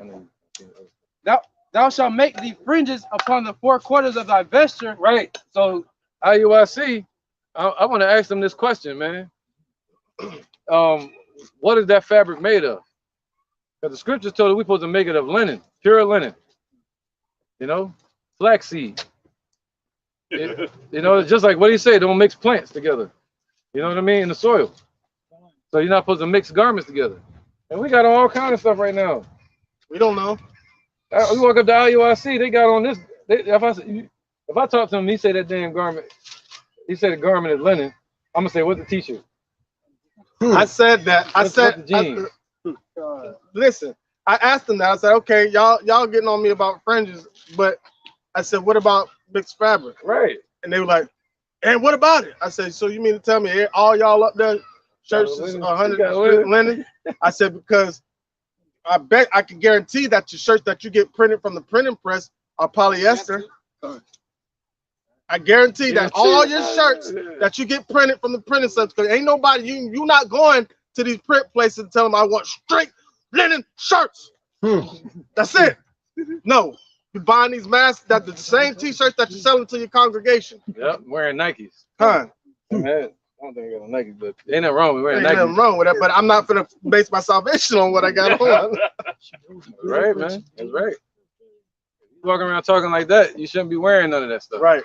[SPEAKER 10] Thou shalt make thee fringes upon the four quarters of thy vesture.
[SPEAKER 1] Right. So IUIC, I want to ask them this question, man. What is that fabric made of? Because the scriptures told us we're supposed to make it of linen, pure linen. You know, flaxseed. You know, it's just like what do you say? Don't mix plants together. You know what I mean? In the soil. So you're not supposed to mix garments together. And we got all kinds of stuff right now.
[SPEAKER 3] We don't know.
[SPEAKER 1] We walk up to IUIC, they got on this. If I talk to him, he say that damn garment. He said the garment is linen. I'm gonna say, what's the t-shirt?
[SPEAKER 3] I said that.
[SPEAKER 1] What's the jeans?
[SPEAKER 3] Listen, I asked them that. I said, okay, y'all getting on me about fringes, but I said, what about mixed fabric?
[SPEAKER 1] Right.
[SPEAKER 3] And they were like, and what about it? I said, so you mean to tell me all y'all up there shirts is 100% linen? I said, because I bet I can guarantee that your shirts that you get printed from the printing press are polyester. I guarantee that all your shirts that you get printed from the printing press, because ain't nobody, you not going to these print places and tell them I want straight linen shirts. That's it. No, you're buying these masks that the same t-shirts that you're selling to your congregation.
[SPEAKER 1] Yep, wearing Nikes.
[SPEAKER 3] Huh.
[SPEAKER 1] I don't think I got a Nike, but ain't nothing wrong with wearing
[SPEAKER 3] Ain't
[SPEAKER 1] Nikes.
[SPEAKER 3] nothing wrong with that, but I'm not gonna base my salvation on what I got on.
[SPEAKER 1] Right, man. That's right. You walking around talking like that, you shouldn't be wearing none of that stuff.
[SPEAKER 3] Right.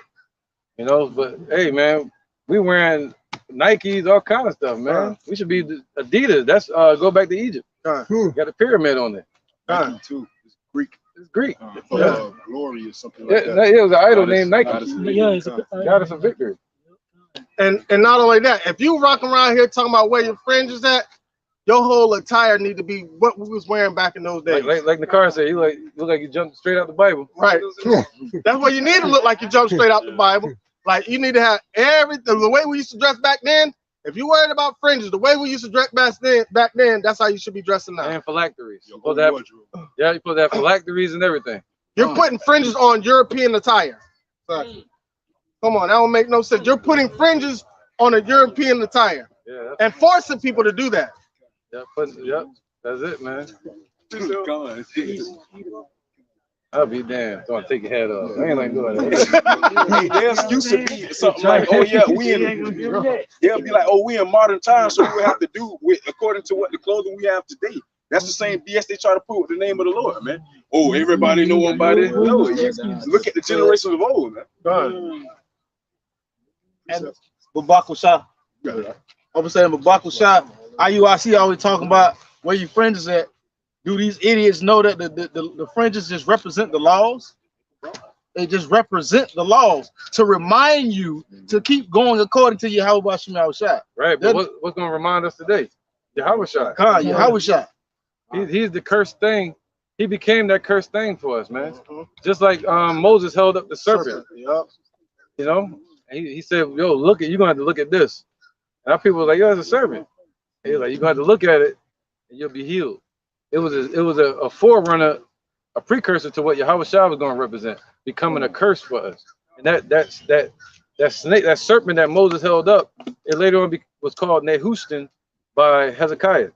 [SPEAKER 1] You know, but hey, man, we wearing Nikes, all kind of stuff, man. We should be Adidas. That's go back to Egypt. Got a pyramid on there.
[SPEAKER 6] Nike too. It's Greek.
[SPEAKER 1] It's Greek.
[SPEAKER 6] Glory or something like that.
[SPEAKER 1] It was an idol named Nike.
[SPEAKER 4] Goddess
[SPEAKER 1] of victory.
[SPEAKER 3] And not only that, if you rocking around here talking about where your fringes at, your whole attire need to be what we was wearing back in those days.
[SPEAKER 1] Like the car said, you look like you jumped straight out the Bible.
[SPEAKER 3] Right. That's what you need to look like. You jump straight out the Bible. Like you need to have everything. The way we used to dress back then. If you worried about fringes, the way we used to dress back then, that's how you should be dressing now.
[SPEAKER 1] And phylacteries. You're supposed to have phylacteries and everything.
[SPEAKER 3] You're putting fringes on European attire. Sorry. Come on, that don't make no sense. You're putting fringes on a European attire and forcing people to do that.
[SPEAKER 1] Yep, that's it, man. I'll be damned. Don't take your head off. I ain't like doing that.
[SPEAKER 6] Hey, their excuse to be something like, oh yeah, they'll be like, oh, we in modern times, so we have to do with according to what the clothing we have today. That's the same BS they try to put with the name of the Lord, man. Oh, everybody know about it. No, look at the generations of old, man.
[SPEAKER 11] And Babako Shah. I'm saying Babako Shah, IUIC always talking about where your fringes at. Do these idiots know that the fringes just represent the laws? They just represent the laws to remind you to keep going according to Yahweh Shah.
[SPEAKER 1] Right, but what's going to remind us today? Yahushua.
[SPEAKER 11] Yahushua.
[SPEAKER 1] He's the cursed thing. He became that cursed thing for us, man. Just like Moses held up the serpent.
[SPEAKER 11] Yep.
[SPEAKER 1] You know, and he said, "Yo, look at you're gonna have to look at this." And our people were like, "Yo, it's a serpent." He was like, "You're gonna have to look at it, and you'll be healed." It was a forerunner, a precursor to what Yahushua was going to represent, becoming a curse for us. And that snake, that serpent that Moses held up, it later on was called Nehushtan by Hezekiah.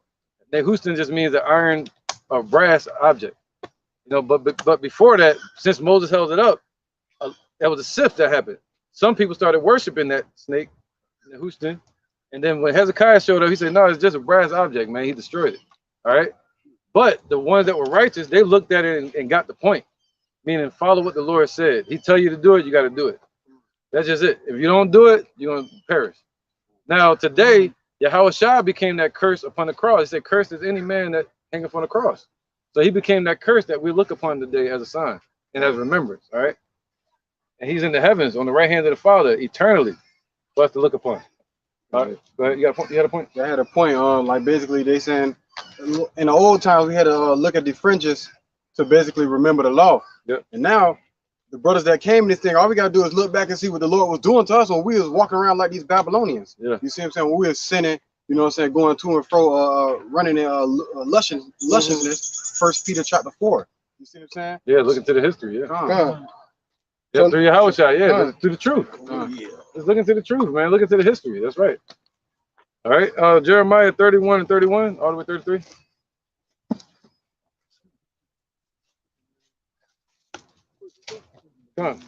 [SPEAKER 1] Nehushtan just means an iron or brass object, you know. But before that, since Moses held it up, there was a shift that happened. Some people started worshiping that snake, Nehushtan, and then when Hezekiah showed up, he said, "No, it's just a brass object, man." He destroyed it. All right. But the ones that were righteous, they looked at it and got the point, meaning follow what the Lord said. He tell you to do it, you got to do it. That's just it. If you don't do it, you're going to perish. Now, today, Yahushua became that curse upon the cross. He said, "Cursed is any man that hangeth on the cross." So he became that curse that we look upon today as a sign and as remembrance, all right? And he's in the heavens on the right hand of the Father eternally for us to look upon. All right, go ahead. You got a point? You had a point?
[SPEAKER 3] I had a point. Like basically they saying in the old times we had to look at the fringes to basically remember the law.
[SPEAKER 1] Yep.
[SPEAKER 3] And now the brothers that came in this thing, all we gotta do is look back and see what the Lord was doing to us when we was walking around like these Babylonians.
[SPEAKER 1] Yeah.
[SPEAKER 3] You see what I'm saying? When we were sinning, you know what I'm saying, going to and fro, running in lusciousness. 1 Peter chapter 4. You see what I'm saying?
[SPEAKER 1] Yeah, look into the history. Yeah.
[SPEAKER 3] So,
[SPEAKER 1] through Yahushua, yeah, through the truth. Just look into the truth, man. Look into the history. That's right. All right, Jeremiah 31 and 31, all the way 33. Come on.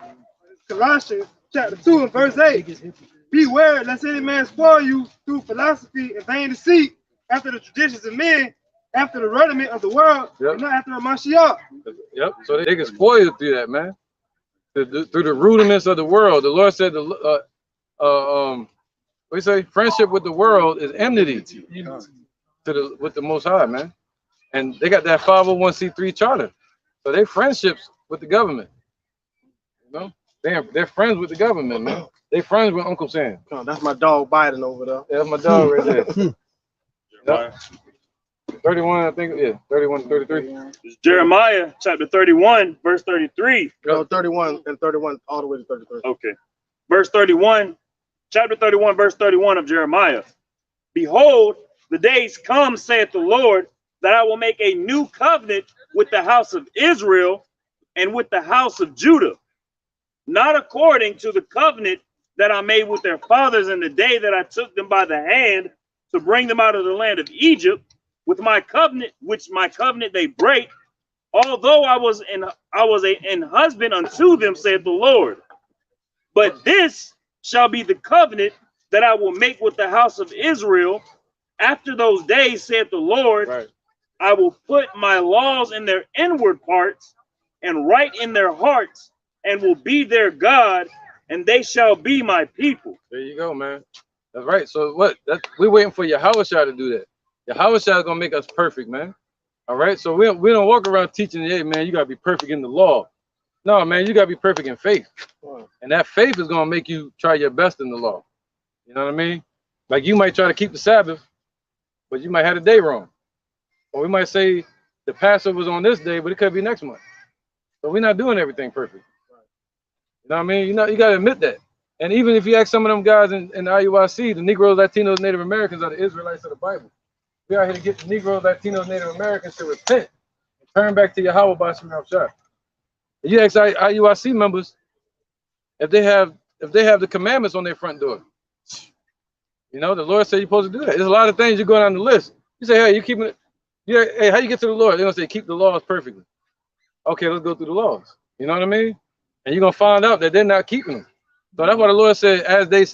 [SPEAKER 7] Colossians chapter 2 and verse 8. Beware lest any man spoil you through philosophy and vain deceit, after the traditions of men, after the rudiment of the world, and not after a Mashiach.
[SPEAKER 1] Yep. So they can spoil you through that, man. Through the rudiments of the world. The Lord said, what do you say? Friendship with the world is enmity with the Most High, man. And they got that 501c3 charter. So they friendships with the government. You know, they're friends with the government, man. They friends with Uncle Sam.
[SPEAKER 3] Oh, that's my dog Biden over there.
[SPEAKER 1] Yeah, that's my dog right there. Yep. 31, I think, yeah, 31 to 33.
[SPEAKER 5] It's Jeremiah chapter 31, verse 33.
[SPEAKER 3] No, 31 and 31 all the way to 33.
[SPEAKER 5] Okay. Verse 31, chapter 31, verse 31 of Jeremiah. Behold, the days come, saith the Lord, that I will make a new covenant with the house of Israel and with the house of Judah, not according to the covenant that I made with their fathers in the day that I took them by the hand to bring them out of the land of Egypt, with my covenant, which my covenant they break, although I was an husband unto them, saith the Lord. But this shall be the covenant that I will make with the house of Israel after those days, saith the Lord.
[SPEAKER 1] Right.
[SPEAKER 5] I will put my laws in their inward parts and write in their hearts, and will be their God, and they shall be my people.
[SPEAKER 1] There you go, man. That's right. So what? We're waiting for Yahushua to do that. Yahushua is gonna make us perfect, man. All right. So we don't walk around teaching, hey man, you gotta be perfect in the law. No, man, you gotta be perfect in faith. And that faith is gonna make you try your best in the law. You know what I mean? Like you might try to keep the Sabbath, but you might have the day wrong. Or we might say the Passover was on this day, but it could be next month. So we're not doing everything perfect. You know what I mean? You gotta admit that. And even if you ask some of them guys in the IUIC, the Negroes, Latinos, Native Americans are the Israelites of the Bible. We are here to get the Negroes, Latinos, Native Americans to repent and turn back to Yahweh by Shemel Shah. You ask IUIC members if they have the commandments on their front door. You know, the Lord said you're supposed to do that. There's a lot of things you go down the list. You say, hey, you keeping it? Yeah, hey, how you get to the Lord? They're gonna say, keep the laws perfectly. Okay, let's go through the laws. You know what I mean? And you're gonna find out that they're not keeping them. So that's why the Lord said, as they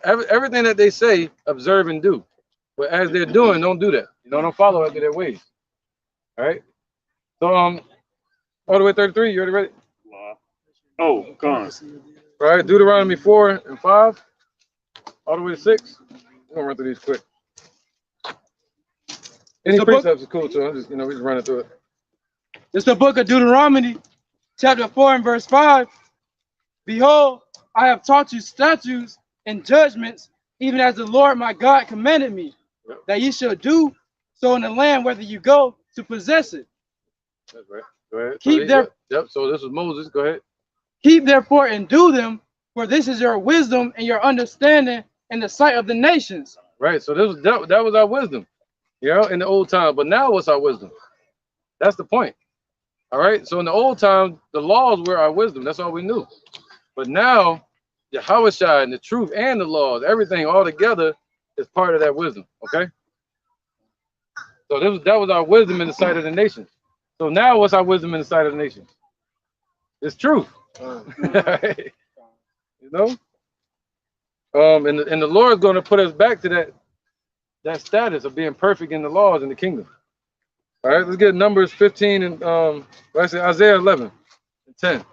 [SPEAKER 1] everything that they say, observe and do. But as they're doing, don't do that. You know, don't follow after their ways. All right. So all the way 33. You already ready?
[SPEAKER 5] Oh, gone.
[SPEAKER 1] All right. Deuteronomy 4 and 5, all the way to 6. We're gonna run through these quick. Any precepts are cool too. I'm just, we're just running through it.
[SPEAKER 10] It's the book of Deuteronomy, chapter 4 and verse 5. Behold, I have taught you statutes and judgments, even as the Lord my God commanded me. that ye shall do so in the land whether you go to possess it.
[SPEAKER 1] That's right. Go ahead.
[SPEAKER 10] Keep their
[SPEAKER 1] Yep. So this was Moses. Go ahead.
[SPEAKER 10] keep therefore and do them, for this is your wisdom and your understanding in the sight of the nations.
[SPEAKER 1] Right. So that was our wisdom, you know, in the old time. But now what's our wisdom? That's the point. All right. So in the old time, the laws were our wisdom. That's all we knew. But now, Yahushua and the truth and the laws, everything all together is part of that wisdom. Okay. So that was our wisdom in the sight of the nations. So now what's our wisdom in the sight of the nations? It's truth. You know? And the Lord's going to put us back to that status of being perfect in the laws in the kingdom. All right, let's get Numbers 15 and actually Isaiah 11 and 10.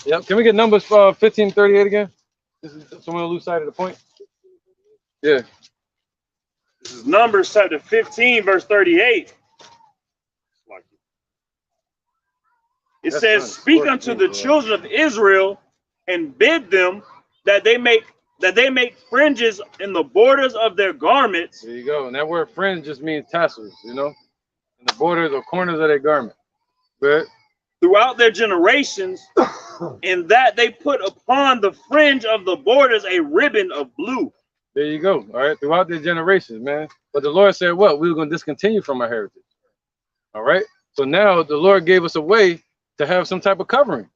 [SPEAKER 1] Yep, can we get Numbers 15:38 again? This is someone lose sight of the point. Yeah.
[SPEAKER 5] This is Numbers chapter 15, verse 38. It says, "Speak unto the children of Israel, and bid them that they make fringes in the borders of their garments."
[SPEAKER 1] There you go. And that word fringe just means tassels, you know, in the borders or corners of their garment. But
[SPEAKER 5] throughout their generations, and that they put upon the fringe of the borders a ribbon of blue.
[SPEAKER 1] There you go. All right, throughout their generations, man. But the Lord said, what? We were going to discontinue from our heritage. All right. So now the Lord gave us a way to have some type of covering.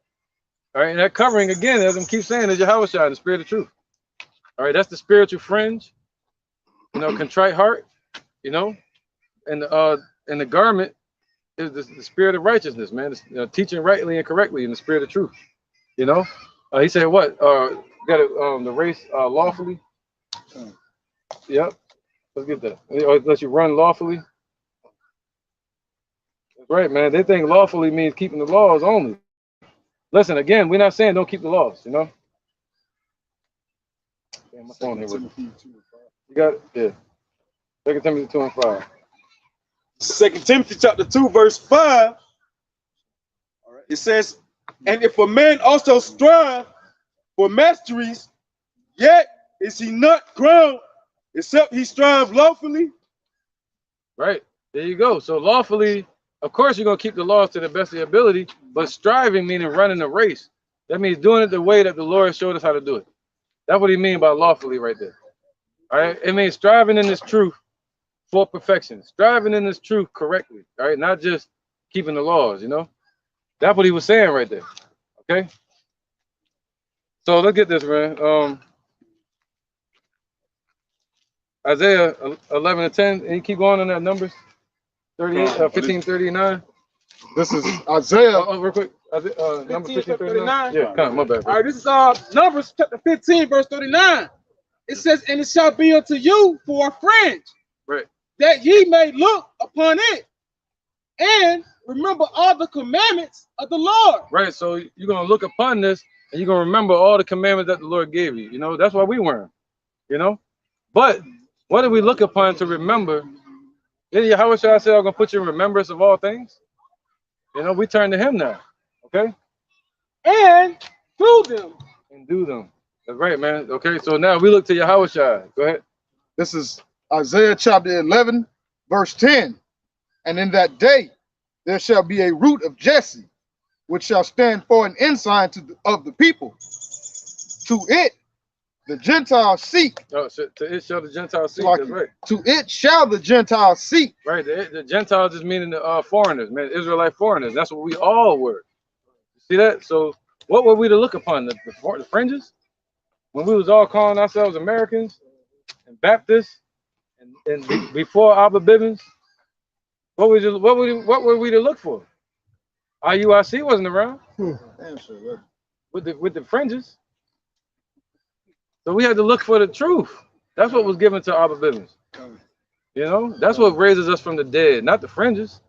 [SPEAKER 1] All right. And that covering, again, as I keep saying, is Yahushua, the spirit of truth. All right. That's the spiritual fringe, you know, contrite heart, you know, and the garment is the spirit of righteousness, man. It's, teaching rightly and correctly in the spirit of truth. You know, he said, what? Got to the race lawfully. Yep. Let's get that. Let you run lawfully. That's right, man. They think lawfully means keeping the laws only. Listen, again, we're not saying don't keep the laws, you know. Damn, my phone here with me. You got it? Yeah. 2 Timothy 2 and 5.
[SPEAKER 2] 2 Timothy chapter 2, verse 5. All right. It says, "And if a man also strive for masteries, yet is he not crowned, except he strive lawfully."
[SPEAKER 1] Right. There you go. So lawfully, of course, you're going to keep the laws to the best of your ability, but striving meaning running a race. That means doing it the way that the Lord showed us how to do it. That's what he means by lawfully right there. All right. It means striving in this truth for perfection, striving in this truth correctly. All right. Not just keeping the laws, you know. That's what he was saying right there. Okay. So let's get this, man. Isaiah 11 and 10. And you keep going on that Numbers 38, 15:39.
[SPEAKER 6] This is Isaiah.
[SPEAKER 1] Real quick. Numbers 15:39. Yeah, come on, my bad.
[SPEAKER 8] All right, this is Numbers chapter 15, verse 39. It says, "And it shall be unto you for a fringe,
[SPEAKER 1] right,
[SPEAKER 8] that ye may look upon it, and remember all the commandments of the Lord."
[SPEAKER 1] Right. So you're gonna look upon this, and you're gonna remember all the commandments that the Lord gave you. You know, that's why we weren't. You know, but what do we look upon to remember? Didn't Yahushua say, "I'm gonna put you in remembrance of all things"? You know, we turn to Him now. Okay.
[SPEAKER 8] And do them.
[SPEAKER 1] And do them. That's right, man. Okay. So now we look to Yahushua. Go ahead.
[SPEAKER 6] This is Isaiah chapter 11, verse 10. "And in that day there shall be a root of Jesse, which shall stand for an ensign of the people. To it the Gentiles seek."
[SPEAKER 1] Oh, so to it shall the Gentiles seek.
[SPEAKER 6] Like,
[SPEAKER 1] that's right.
[SPEAKER 6] To it shall the Gentiles seek.
[SPEAKER 1] Right. The Gentiles is meaning the foreigners, man. Israelite foreigners. That's what we all were. You see that? So what were we to look upon? The fringes? When we was all calling ourselves Americans and Baptists and before Abba Bibbins, what were we to look for? IUIC wasn't around with the fringes. So we had to look for the truth. That's what was given to Abba Bibbins. You know, that's what raises us from the dead, not the fringes.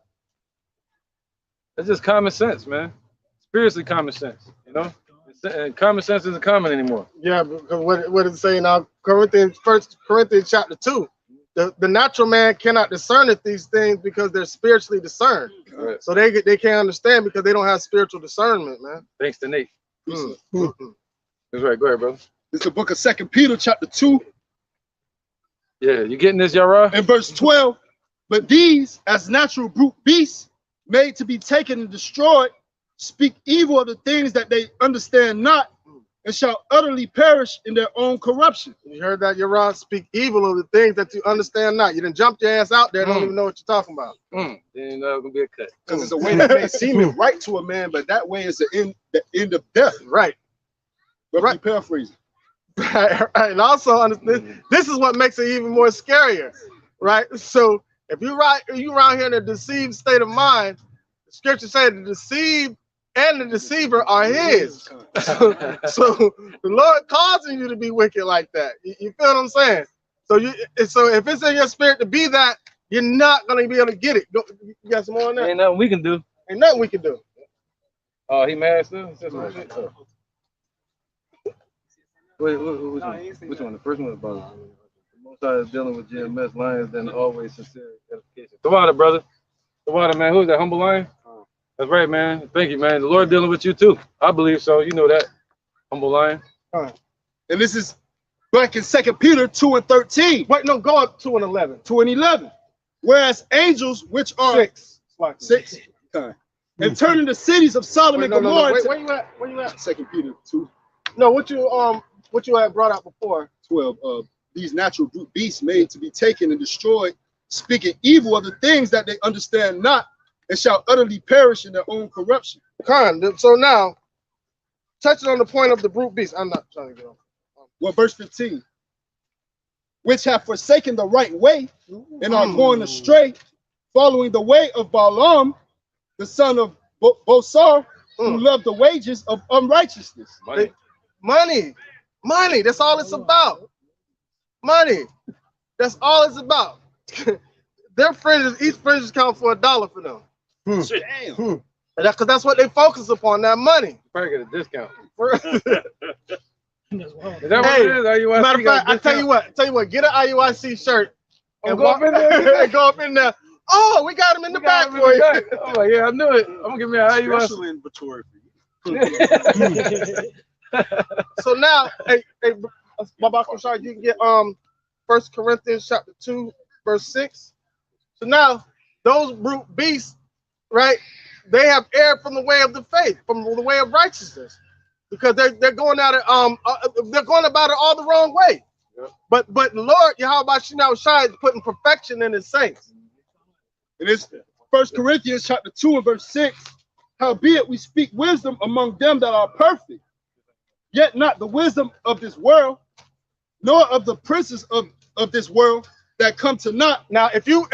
[SPEAKER 1] That's just common sense, man. Spiritually common sense, you know? And common sense isn't common anymore.
[SPEAKER 3] Yeah, because what it's saying now, First Corinthians chapter 2, the natural man cannot discern these things because they're spiritually discerned.
[SPEAKER 1] Right.
[SPEAKER 3] So they can't understand because they don't have spiritual discernment, man.
[SPEAKER 1] Thanks to Nate. That's right. Go ahead, brother.
[SPEAKER 6] It's the book of 2 Peter chapter 2,
[SPEAKER 1] Yeah, you getting this, Yara?
[SPEAKER 6] In verse 12, but these, as natural brute beasts, made to be taken and destroyed, speak evil of the things that they understand not, and shall utterly perish in their own corruption.
[SPEAKER 3] You heard that, Yaron? Speak evil of the things that you understand not. You didn't jump your ass out there, don't even know what you're talking about.
[SPEAKER 1] Then it's gonna be a cut.
[SPEAKER 2] Because it's a way that may seem it right to a man, but that way is the end of death.
[SPEAKER 3] Right.
[SPEAKER 2] But
[SPEAKER 3] Right.
[SPEAKER 2] paraphrasing.
[SPEAKER 3] Right. And also understand, this is what makes it even more scarier, right? So if you around here in a deceived state of mind, the scripture says the deceived and the deceiver are his. So the Lord causing you to be wicked like that. You feel what I'm saying? So if it's in your spirit to be that, you're not gonna be able to get it. You got some more on that?
[SPEAKER 1] Ain't nothing we can do.
[SPEAKER 3] Ain't nothing we can do.
[SPEAKER 1] Oh, he mad still? Wait, which one? Which one? The first one is about the Most High is dealing with GMS lions, then always sincere edification. The water, brother. The water, man. Who's that? Humble lion? That's right, man. Thank you, man. The Lord dealing with you too. I believe so. You know that. Humble lion.
[SPEAKER 6] And this is back in 2 Peter 2 and 13.
[SPEAKER 3] Wait, no, go up 2 and 11.
[SPEAKER 6] 2 and 11. Whereas angels, which are
[SPEAKER 3] 6.
[SPEAKER 6] And turning the cities of Sodom and Gomorrah.
[SPEAKER 3] Wait, where you at? Where you at?
[SPEAKER 6] 2 Peter 2.
[SPEAKER 3] No, what you had brought out before?
[SPEAKER 6] 12. These natural brute beasts made to be taken and destroyed, speaking evil of the things that they understand not, and shall utterly perish in their own corruption.
[SPEAKER 3] So now, touching on the point of the brute beast, I'm not trying to get on.
[SPEAKER 6] Well, verse 15. Which have forsaken the right way and are going astray, following the way of Balaam, the son of Bosar, who loved the wages of unrighteousness.
[SPEAKER 3] Money. That's all it's about. Money. That's all it's about. Their fringes, each fringes count for $1 for them.
[SPEAKER 2] Damn.
[SPEAKER 3] Because that's what they focus upon, that money.
[SPEAKER 1] Probably get a discount.
[SPEAKER 4] That's wild.
[SPEAKER 1] Is that what it is? IUIC
[SPEAKER 3] Matter of fact, I tell you what, get an IUIC shirt and
[SPEAKER 1] go up in there.
[SPEAKER 3] go up in there. Oh, we got him in the back for you.
[SPEAKER 1] I'm like, yeah, I knew it. I'm gonna give me an IUIC.
[SPEAKER 2] Special inventory for you.
[SPEAKER 3] So now, hey, Babak, sorry, you can get 1 Corinthians chapter 2, verse 6. So now, those brute beasts, right? They have erred from the way of the faith, from the way of righteousness, because they're going at it. They're going about it all the wrong way. Yep. But Lord Yahweh Shai is putting perfection in His saints.
[SPEAKER 6] It is 1 Corinthians chapter 2 and verse 6. Howbeit we speak wisdom among them that are perfect, yet not the wisdom of this world, nor of the princes of this world that come to naught.
[SPEAKER 3] Now, if you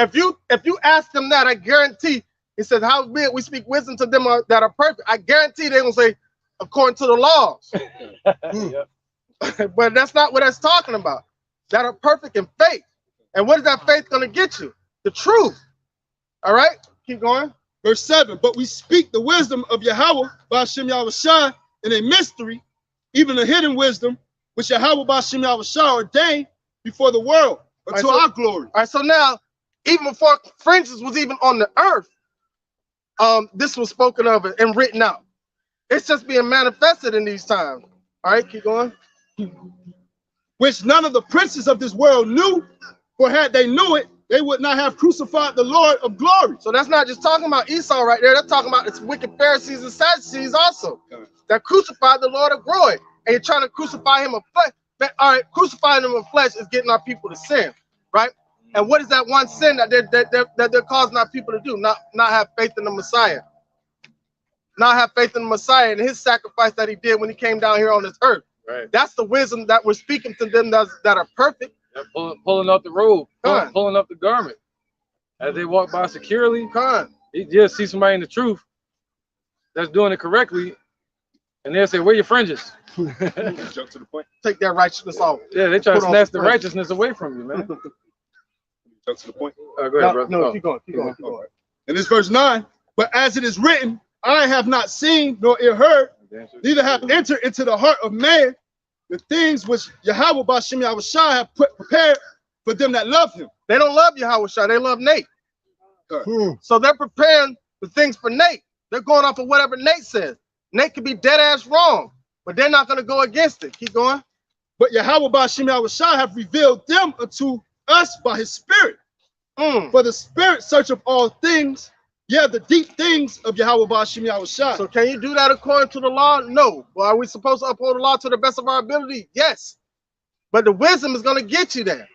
[SPEAKER 3] ask them that, I guarantee. It says, howbeit we speak wisdom to them that are perfect. I guarantee they're going to say, according to the laws. But that's not what that's talking about. That are perfect in faith. And what is that faith going to get you? The truth. All right? Keep going.
[SPEAKER 6] Verse 7, but we speak the wisdom of Yahweh Ba'ashem Yahushua in a mystery, even a hidden wisdom, which Yahweh Ba'ashem Yahushua ordained before the world, unto our glory.
[SPEAKER 3] All right, so now, even before fringes was even on the earth, this was spoken of and written out. It's just being manifested in these times. All right, keep going.
[SPEAKER 6] Which none of the princes of this world knew, for had they knew it, they would not have crucified the Lord of glory.
[SPEAKER 3] So that's not just talking about Esau right there. They're talking about its wicked Pharisees and Sadducees also. That crucified the Lord of glory. And you're trying to crucify him of flesh. All right, crucifying him of flesh is getting our people to sin, right? And what is that one sin that they're causing our people to do? Not have faith in the Messiah. Not have faith in the Messiah and his sacrifice that he did when he came down here on this earth.
[SPEAKER 1] Right.
[SPEAKER 3] That's the wisdom that we're speaking to them that are perfect.
[SPEAKER 1] Pulling up the robe, pulling up the garment. As they walk by securely, you just see somebody in the truth that's doing it correctly, and they'll say, where your fringes?
[SPEAKER 2] Jump to the point.
[SPEAKER 3] Take that righteousness off.
[SPEAKER 1] Yeah, they try to snatch the righteousness away from you, man.
[SPEAKER 2] Jump to the point.
[SPEAKER 1] Go ahead, brother.
[SPEAKER 3] No, keep going. Keep going.
[SPEAKER 6] And this verse 9, but as it is written, I have not seen nor ear heard, neither have entered into the heart of man the things which Yahweh Ba'ashem Yahushua have prepared for them that love him.
[SPEAKER 3] They don't love Yahushua, they love Nate. So they're preparing the things for Nate. They're going off of whatever Nate says. Nate could be dead ass wrong, but they're not going to go against it. Keep going.
[SPEAKER 6] But Yahweh Ba'ashem Yahushua have revealed them unto us by his spirit. For the spirit searcheth all things, yeah, the deep things of Yahweh Ba'ashim Yahushua.
[SPEAKER 3] So can you do that according to the law? No. Well, are we supposed to uphold the law to the best of our ability? Yes. But the wisdom is going to get you there.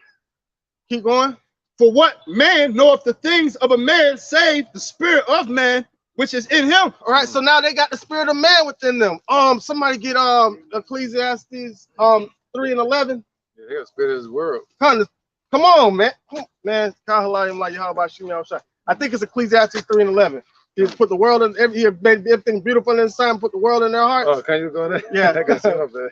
[SPEAKER 3] Keep going.
[SPEAKER 6] For what man knoweth the things of a man, save the spirit of man which is in him.
[SPEAKER 3] All right, so now they got the spirit of man within them. Somebody get Ecclesiastes 3:11.
[SPEAKER 1] Yeah, they got spirit of this world.
[SPEAKER 3] Come on, man. Man, I think it's Ecclesiastes 3:11. He put the world in he made everything beautiful in his son, put the world in their hearts.
[SPEAKER 1] Oh, can you go there?
[SPEAKER 3] Yeah.
[SPEAKER 1] I got some of that.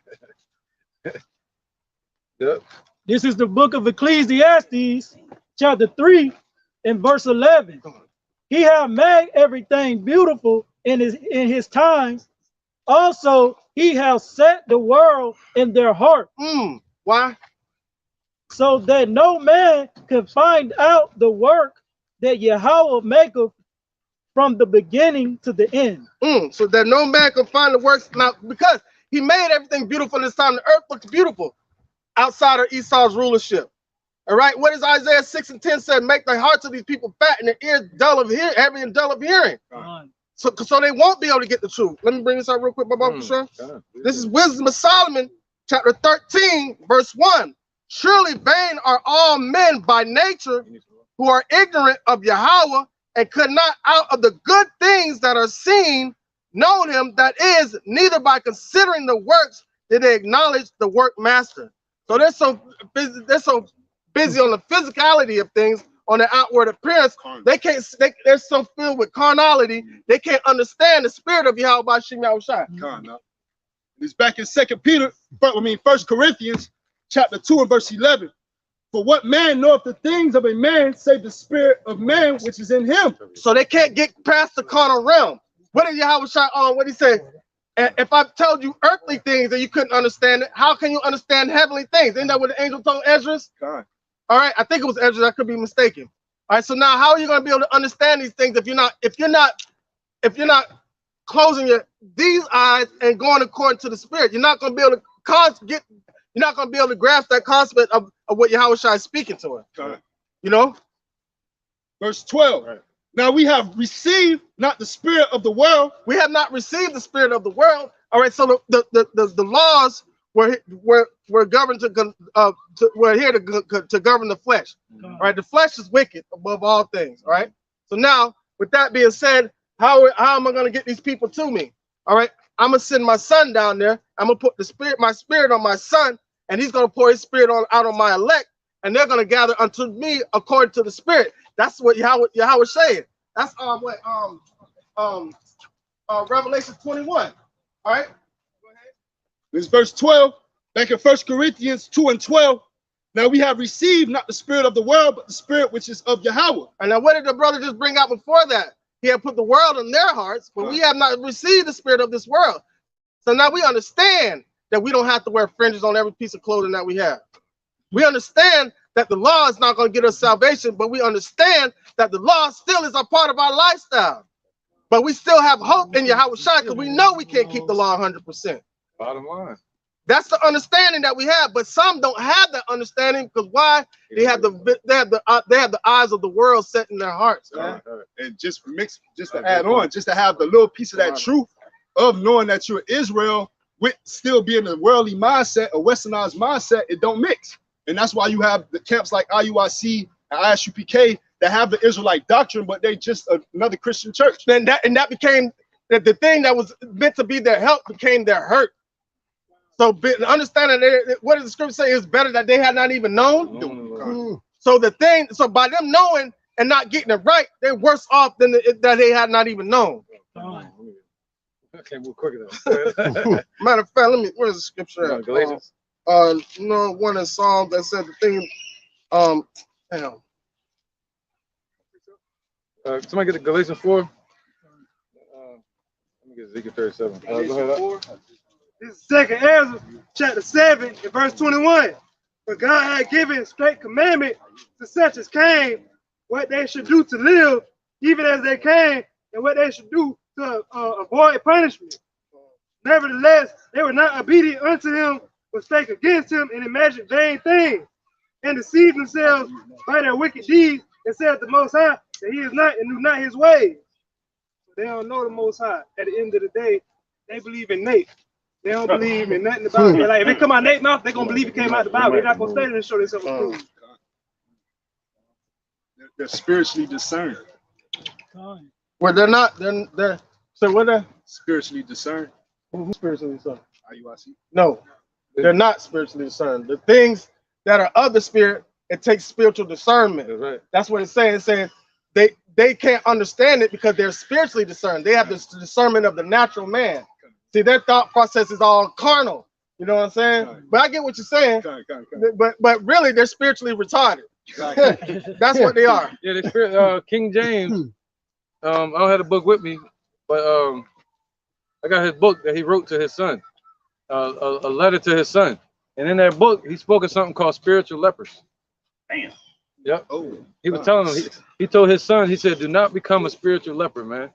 [SPEAKER 1] Yep.
[SPEAKER 4] This is the book of Ecclesiastes, chapter 3, and verse 11. He hath made everything beautiful in his times. Also, he hath set the world in their heart.
[SPEAKER 3] Why?
[SPEAKER 4] So that no man can find out the work that Yahweh maketh from the beginning to the end.
[SPEAKER 3] So that no man can find the works. Now, because he made everything beautiful in his time, the earth looks beautiful outside of Esau's rulership. All right, what does Isaiah 6:10 say? Make the hearts of these people fat and their ears dull of hearing, heavy and dull of hearing. So they won't be able to get the truth. Let me bring this out real quick, This is Wisdom of Solomon, chapter 13, verse 1. Surely vain are all men by nature who are ignorant of Yahweh and could not out of the good things that are seen know him, that is, neither by considering the works did they acknowledge the work master. So they're so busy on the physicality of things, on the outward appearance. They're so filled with carnality, they can't understand the spirit of Yahweh Ba'ashim Yahushua.
[SPEAKER 6] It's back in 1 Corinthians chapter 2 and verse 11. For what man knoweth the things of a man, save the spirit of man which is in him?
[SPEAKER 3] So they can't get past the carnal realm. What did Yahweh what he said? If I told you earthly things and you couldn't understand it, how can you understand heavenly things? Isn't that what the angel told Ezra? All right, I think it was Ezra. I could be mistaken. All right, so now how are you going to be able to understand these things if you're not closing these eyes and going according to the spirit? You're not going to be able to grasp that concept of what Yahweh is speaking to us. You know?
[SPEAKER 6] Verse 12. Right. Now we have received not the spirit of the world.
[SPEAKER 3] We have not received the spirit of the world. All right, so the laws were governed we're here to govern the flesh. All right, the flesh is wicked above all things. All right. So now, with that being said, how am I going to get these people to me? All right, I'm gonna send my son down there. I'm gonna put my spirit on my son, and he's gonna pour his spirit out on my elect, and they're gonna gather unto me according to the spirit. That's what Yahweh is saying. That's Revelation 21. All right.
[SPEAKER 6] This is verse 12, back in 1 Corinthians 2 and 12. Now we have received not the spirit of the world, but the spirit which is of Yahweh.
[SPEAKER 3] And now what did the brother just bring out before that? He had put the world in their hearts, but we have not received the spirit of this world. So now we understand that we don't have to wear fringes on every piece of clothing that we have. We understand that the law is not going to get us salvation, but we understand that the law still is a part of our lifestyle. But we still have hope in Yahweh because we know we can't keep the law 100%.
[SPEAKER 1] Bottom line.
[SPEAKER 3] That's the understanding that we have, but some don't have that understanding because why? They have the eyes of the world set in their hearts.
[SPEAKER 6] And just to add on, just to have the little piece of that truth of knowing that you're Israel with still being a worldly mindset, a westernized mindset, it don't mix. And that's why you have the camps like IUIC and ISUPK that have the Israelite doctrine, but they just another Christian church.
[SPEAKER 3] And that became the thing that was meant to be their help became their hurt. So understanding what does the scripture say is better that they had not even known. So by them knowing and not getting it right, they're worse off than that they had not even known.
[SPEAKER 1] Okay, move quicker though.
[SPEAKER 3] Matter of fact, where's the scripture at?
[SPEAKER 1] Galatians.
[SPEAKER 3] One in Psalms that said the thing. Damn.
[SPEAKER 1] Somebody get the Galatians 4. Let me get Ezekiel 37. Go ahead.
[SPEAKER 7] This is 2nd Ezra, chapter 7, and verse 21. But God had given straight commandment to such as came, what they should do to live, even as they came, and what they should do to avoid punishment. Nevertheless, they were not obedient unto him, but spake against him and imagined vain things. and deceive themselves by their wicked deeds, and said the Most High that he is not and knew not his ways. So they don't know the Most High. At the end of the day, they believe in Nate. They don't believe in nothing about it. Like if it come out Nate's mouth, they're gonna believe it came out the Bible. They're not gonna stay there and show themselves approved.
[SPEAKER 2] They're spiritually discerned.
[SPEAKER 3] Well, they're so what are
[SPEAKER 2] Spiritually discerned.
[SPEAKER 3] who's spiritually discerned?
[SPEAKER 2] IUIC.
[SPEAKER 3] No, they're not spiritually discerned. The things that are of the spirit, it takes spiritual discernment.
[SPEAKER 1] That's right.
[SPEAKER 3] That's what it's saying. It's saying they can't understand it because they're spiritually discerned. They have this discernment of the natural man. See, their thought process is all carnal. You know what I'm saying? But I get what you're saying. But really, they're spiritually retarded. That's what they are.
[SPEAKER 1] Yeah, the spirit. King James. I don't have the book with me, but I got his book that he wrote to his son, a letter to his son, and in that book he spoke of something called spiritual lepers.
[SPEAKER 5] Damn.
[SPEAKER 1] Yep. Oh, he was telling him. He told his son. He said, "Do not become a spiritual leper, man.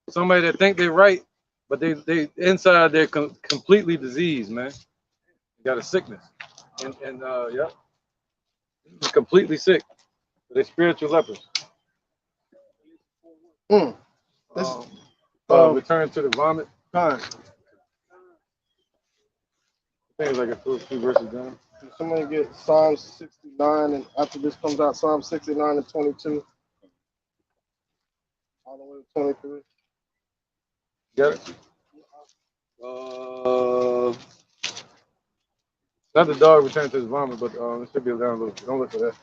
[SPEAKER 1] Somebody that think they're right, but they inside they're completely diseased, man. They got a sickness, and yeah, he's completely sick. They're spiritual lepers." Return to the vomit. Things like a few verses down.
[SPEAKER 3] Somebody get Psalm 69, and after this comes out, Psalm 69 and 22. All the way to 23.
[SPEAKER 1] Got it? Not the dog return to his vomit, but it should be down a little. Don't look for that.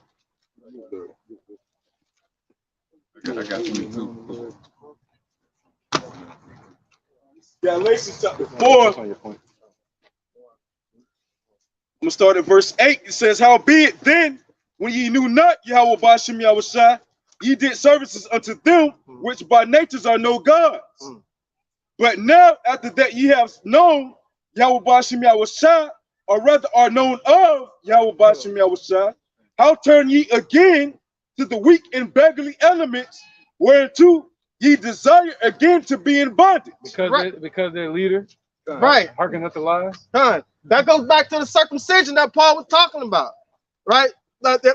[SPEAKER 2] I got you too. Galatians chapter 4.
[SPEAKER 1] That's on your point.
[SPEAKER 2] I'm gonna start at verse 8. It says, "Howbeit then, when ye knew not Yahweh Bashem Yahushai, ye did services unto them which by natures are no gods. But now, after that ye have known Yahweh Bashem Yahushai, or rather are known of Yahweh Bashem Yahushai, how turn ye again to the weak and beggarly elements, whereunto ye desire again to be in bondage?"
[SPEAKER 1] Because they're leader.
[SPEAKER 3] Right.
[SPEAKER 1] Hearken not the lies.
[SPEAKER 3] That goes back to the circumcision that Paul was talking about, right?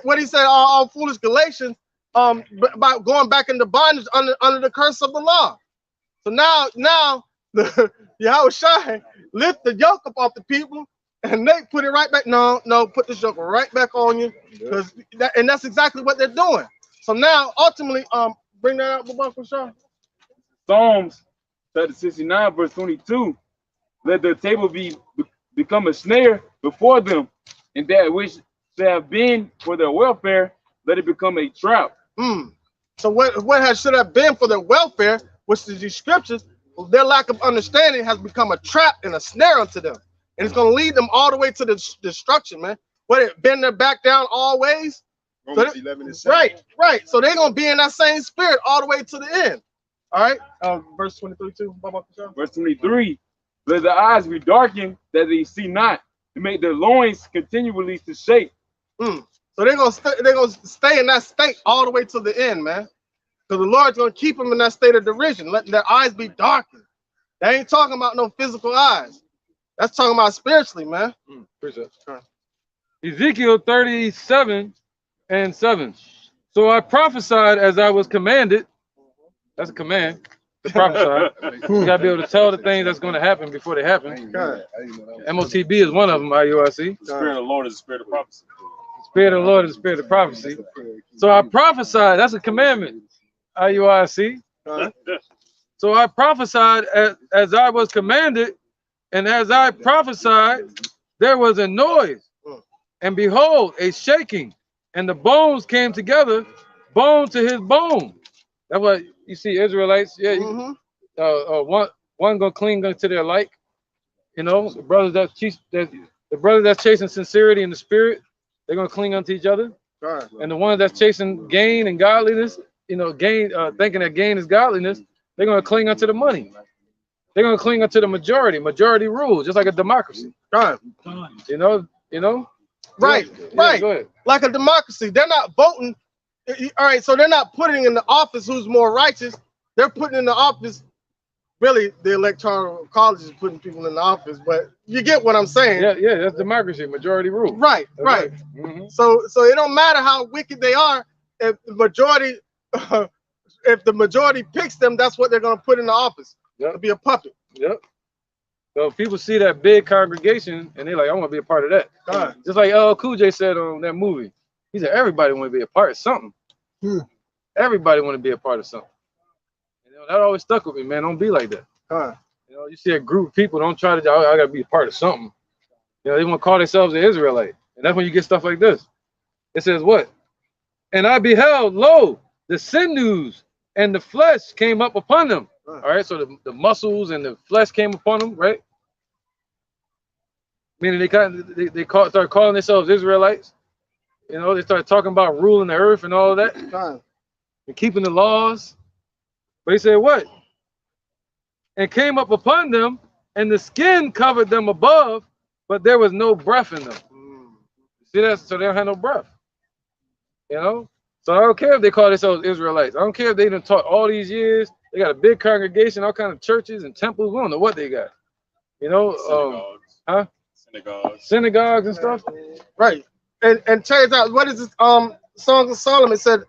[SPEAKER 3] What he said, all foolish Galatians, about going back into bondage under the curse of the law. So now the Yahushua lift the yoke up off the people, and they put it right back. No, put this yoke right back on you, and that's exactly what they're doing. So now, ultimately, bring that out, Babak Shaw.
[SPEAKER 12] Psalms chapter 69, verse 22. Let the table become a snare before them, and that which they have been for their welfare, let it become a trap.
[SPEAKER 3] So what should have been for their welfare, which is these scriptures, their lack of understanding has become a trap and a snare unto them. And it's going to lead them all the way to the destruction, man. What, it bend their back down always?
[SPEAKER 2] Romans 11 and 7.
[SPEAKER 3] Right. So they're going to be in that same spirit all the way to the end. All right. Verse 23 too.
[SPEAKER 12] Verse 23. Let the eyes be darkened that they see not, to make their loins continually to shake.
[SPEAKER 3] So they're gonna stay in that state all the way to the end, man. Because the Lord's gonna keep them in that state of derision, letting their eyes be darkened. They ain't talking about no physical eyes. That's talking about spiritually, man.
[SPEAKER 1] Appreciate it. Ezekiel 37 and 7. So I prophesied as I was commanded. That's a command. To prophesy. You gotta be able to tell the things that's going to happen before they happen. MOTB is one of them. IUIC.
[SPEAKER 5] The Spirit of the Lord is the Spirit of prophecy.
[SPEAKER 1] The Spirit of the Lord is the Spirit of prophecy. So I prophesied. That's a commandment. IUIC. So I prophesied as I was commanded, and as I prophesied, there was a noise, and behold, a shaking, and the bones came together, bone to his bone. That's what you see, Israelites. Yeah, one gonna cling to their like. You know, the brothers that's chasing sincerity in the spirit, they're gonna cling unto each other. And the ones that's chasing gain and godliness, thinking that gain is godliness, they're gonna cling unto the money. They're gonna cling unto the majority. Majority rules, just like a democracy. You know.
[SPEAKER 3] Right.
[SPEAKER 1] Go ahead.
[SPEAKER 3] Like a democracy, they're not voting. All right, so they're not putting in the office who's more righteous. They're putting in the office really the electoral college is putting people in the office, but you get what I'm saying.
[SPEAKER 1] Yeah, that's democracy, majority rule.
[SPEAKER 3] Right, right.
[SPEAKER 1] Mm-hmm.
[SPEAKER 3] So it don't matter how wicked they are. If the majority, if the majority picks them, that's what they're gonna put in the office. To be a puppet.
[SPEAKER 1] Yep. So people see that big congregation and they're like, I want to be a part of that. Just like Cool J said on that movie. He said everybody want to be a part of something. Everybody want to be a part of something. You know, that always stuck with me, man. Don't be like that. You know, you see a group of people, don't try to, I gotta be a part of something. You know, they want to call themselves an Israelite. And that's when you get stuff like this. It says what? And I beheld, lo, the sinews and the flesh came up upon them. All right, so the muscles and the flesh came upon them, right? Meaning they started calling themselves Israelites. You know, they started talking about ruling the earth and all of that, and keeping the laws. But he said what? And came up upon them, and the skin covered them above, but there was no breath in them. See that? So they don't have no breath. You know? So I don't care if they call themselves Israelites. I don't care if they done taught all these years. They got a big congregation, all kind of churches and temples. We don't know what they got. You know? Synagogues and stuff.
[SPEAKER 3] Right. And check it out. What is this? Songs of Solomon said,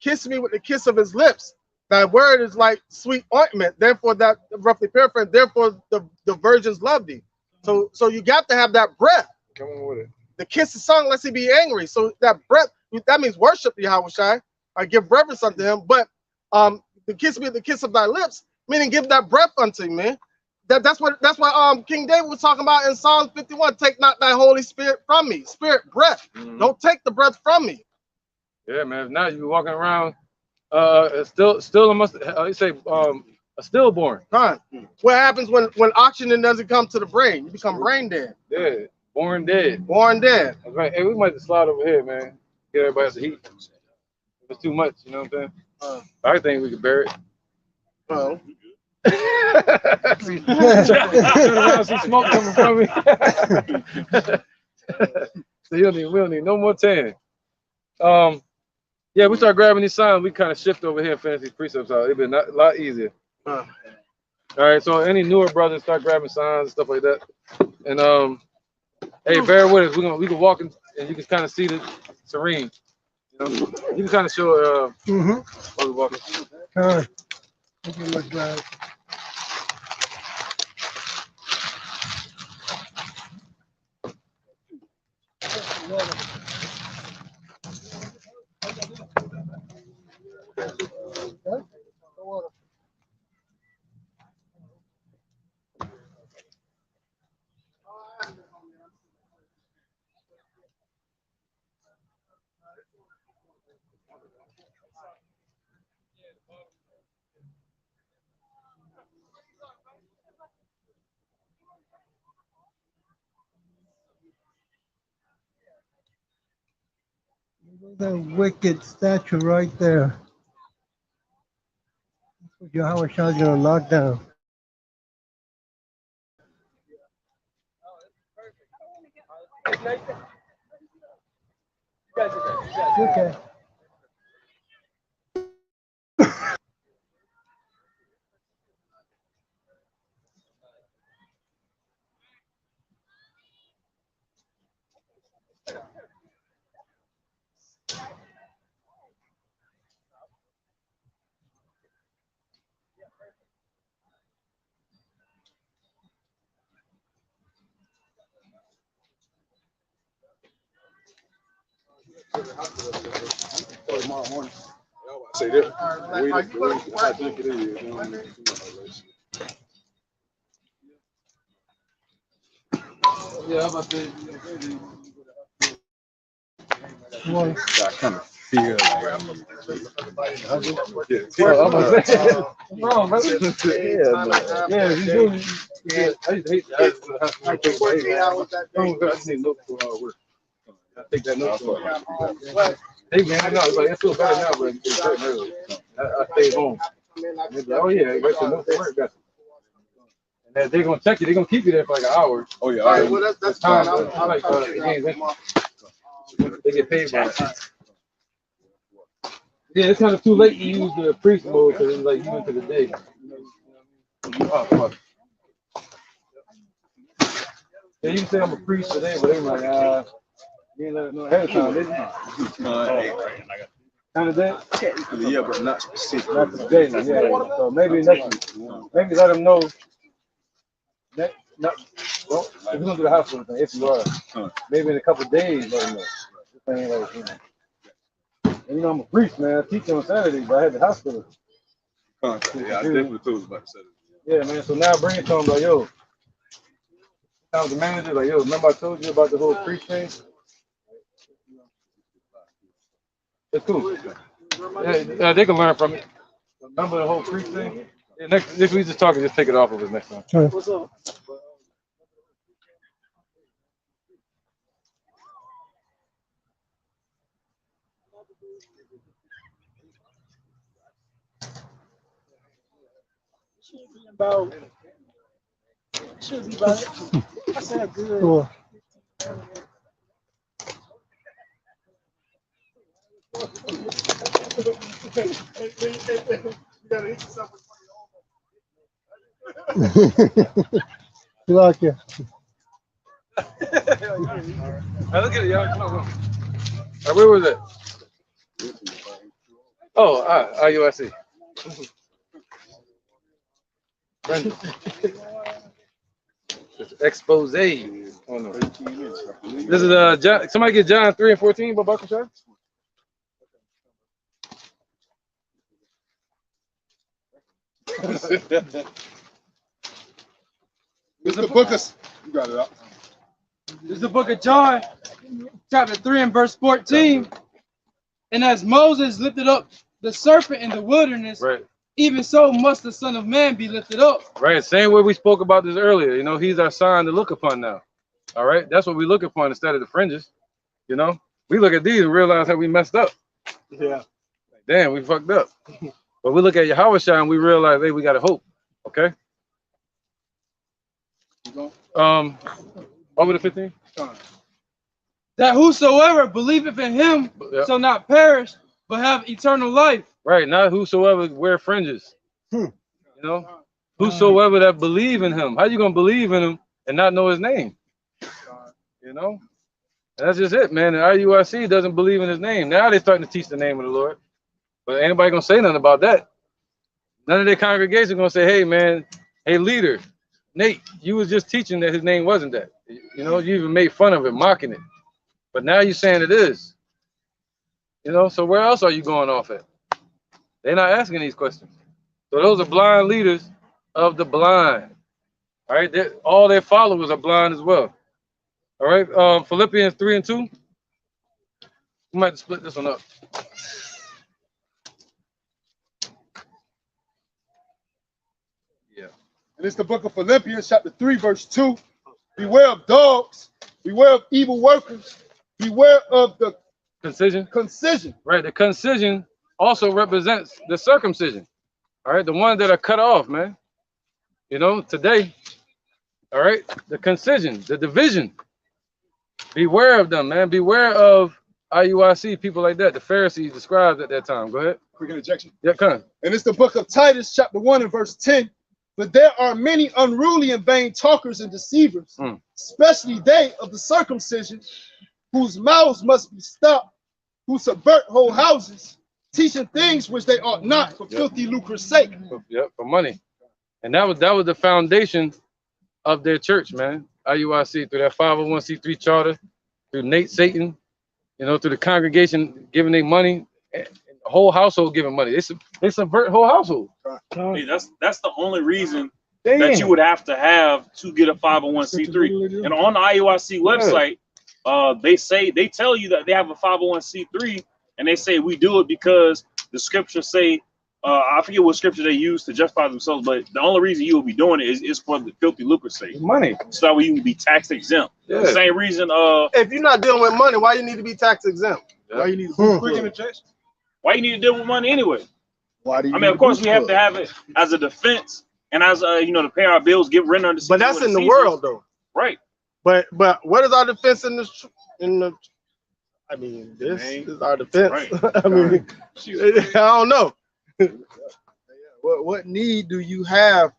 [SPEAKER 3] kiss me with the kiss of his lips. Thy word is like sweet ointment. Therefore, that roughly paraphrased, therefore the virgins love thee. So you got to have that breath.
[SPEAKER 1] Come on with it.
[SPEAKER 3] The kiss is sung lest he be angry. So that breath, that means worship Yahweh Shai. I give reverence unto him. But the kiss me the kiss of thy lips, meaning give that breath unto him, man. That's what King David was talking about in Psalm 51. Take not thy Holy Spirit from me. Spirit, breath. Don't take the breath from me.
[SPEAKER 1] Yeah, man. If not, you be walking around still you say a stillborn.
[SPEAKER 3] What happens when oxygen doesn't come to the brain? You become brain dead.
[SPEAKER 1] Dead. Born dead.
[SPEAKER 3] Born dead.
[SPEAKER 1] That's right. Hey, we might just slide over here, man. Get everybody else to heat. If it's too much, you know what I'm saying? I think we could bear it.
[SPEAKER 3] Well.
[SPEAKER 1] Turn around, see smoke coming from me. So we don't need no more tan. Yeah, we start grabbing these signs. We kind of shift over here and finish these precepts out. It'd been a lot easier. All right, so any newer brothers start grabbing signs and stuff like that. And hey, bear with us. We can walk in, and you can kind of see the serene. You know, you can kind of show while we're walking.
[SPEAKER 13] That wicked statue right there. That's what Yahweh Shah is going to knock down. Okay.
[SPEAKER 2] Tomorrow morning. Say that. I think it is.
[SPEAKER 1] Yeah, I'm about to.
[SPEAKER 13] Well,
[SPEAKER 2] I kind of feel like I'm
[SPEAKER 1] wrong, brother. Yeah, you do. Yeah, I used to hate that. I take 14 hours that day. I just need notes for hard work. I take that note for hey, man, I know. Like, I feel better now, but it's hurting early. I stayed home. Oh, yeah, right to notes for work. Got you. And they're going to check you. They're going to keep you there for like an hour.
[SPEAKER 2] Oh, yeah.
[SPEAKER 3] All right, well, that's
[SPEAKER 1] time.
[SPEAKER 3] fine.
[SPEAKER 1] I like they get paid by it. Yeah, it's kind of too late to use the priest mode because it's like you into the day. Yeah, you can say I'm a priest today, but they were like, you ain't let it know ahead of time, did you? Kind of that?
[SPEAKER 2] Yeah, but not specific.
[SPEAKER 1] Not today, yeah. So maybe next week. Maybe let them know. Well, if you're going to do the hospital thing, if you are, maybe in a couple of days, let them know. This ain't like, and, I'm a priest, man. I teach on Saturday, but I had the hospital.
[SPEAKER 2] Yeah, I definitely told you about Saturday.
[SPEAKER 1] Yeah, man. So now bring it to them, like, yo. I was the manager, like, yo, remember I told you about the whole priest thing? It's cool. Yeah, they can learn from it. Remember the whole priest thing? Yeah, next, if we just talk, just take it off of it next time.
[SPEAKER 13] Sure.
[SPEAKER 4] What's up? Should be about it. I said good.
[SPEAKER 13] Cool. Like it.
[SPEAKER 1] Hey, look at it, y'all. Come on, come on. Right, where was it? Oh, IUSC. Expose. Oh, no. This is John, somebody get John 3 and 14, but Baruch Shah?
[SPEAKER 2] It's the book of, you got it up.
[SPEAKER 10] This is the book of John, chapter 3 and verse 14. And as Moses lifted up the serpent in the wilderness,
[SPEAKER 1] Right.
[SPEAKER 10] even so must the Son of Man be lifted up.
[SPEAKER 1] Right. Same way we spoke about this earlier. He's our sign to look upon now. All right. That's what we look upon instead of the fringes. We look at these and realize how we messed up.
[SPEAKER 3] Yeah.
[SPEAKER 1] Damn, we fucked up. But we look at Yahweh Shah and we realize, hey, we got a hope. Okay. Over the 15.
[SPEAKER 10] That whosoever believeth in him shall not perish, but have eternal life.
[SPEAKER 1] Right. Not whosoever wear fringes. Whosoever that believe in him. How you gonna believe in him and not know his name? And that's just it, man. The IUIC doesn't believe in his name. Now they're starting to teach the name of the Lord. But ain't nobody gonna say nothing about that. None of their congregation gonna say, hey man, hey leader, Nate, you was just teaching that his name wasn't that. You even made fun of it, mocking it. But now you're saying it is. So where else are you going off at? They're not asking these questions. So those are blind leaders of the blind. All right, all their followers are blind as well. All right, Philippians 3 and 2. We might split this one up. Yeah.
[SPEAKER 2] And it's the book of Philippians, chapter 3, verse 2. Beware of dogs, beware of evil workers, beware of the
[SPEAKER 1] concision. Right, the concision also represents the circumcision. All right, the ones that are cut off, man. Today, all right, the concision, the division. Beware of them, man. Beware of IUIC, people like that. The Pharisees described at that time. Go ahead.
[SPEAKER 2] Quick interjection.
[SPEAKER 1] Yeah, come on.
[SPEAKER 2] And it's the book of Titus, chapter 1 and verse 10. But there are many unruly and vain talkers and deceivers, especially they of the circumcision, whose mouths must be stopped, who subvert whole houses, teaching things which they ought not for filthy lucre's sake.
[SPEAKER 1] Yep, for money. And that was the foundation of their church, man. IUIC, through that 501c3 charter, through Nate Satan, through the congregation giving their money, and the whole household giving money. They subvert whole household.
[SPEAKER 5] Hey, that's the only reason that you would have to get a 501c3. And on the IUIC website, they tell you that they have a 501c3, and they say we do it because the scriptures say, I forget what scripture they use to justify themselves, but the only reason you will be doing it is for the filthy lucre's sake.
[SPEAKER 1] Money.
[SPEAKER 5] So that way you can be tax exempt. Yeah. The same reason.
[SPEAKER 3] If you're not dealing with money, why you need to be tax exempt?
[SPEAKER 2] Why you need to quick interjection?
[SPEAKER 5] Why you need to deal with money anyway?
[SPEAKER 2] Why do you?
[SPEAKER 5] Of course, we have to have it as a defense and as to pay our bills, give rent under.
[SPEAKER 3] But that's in the world, though.
[SPEAKER 5] Right.
[SPEAKER 3] But what is our defense in the? I mean, this is our defense. Right. I mean, I don't know.
[SPEAKER 6] What need do you have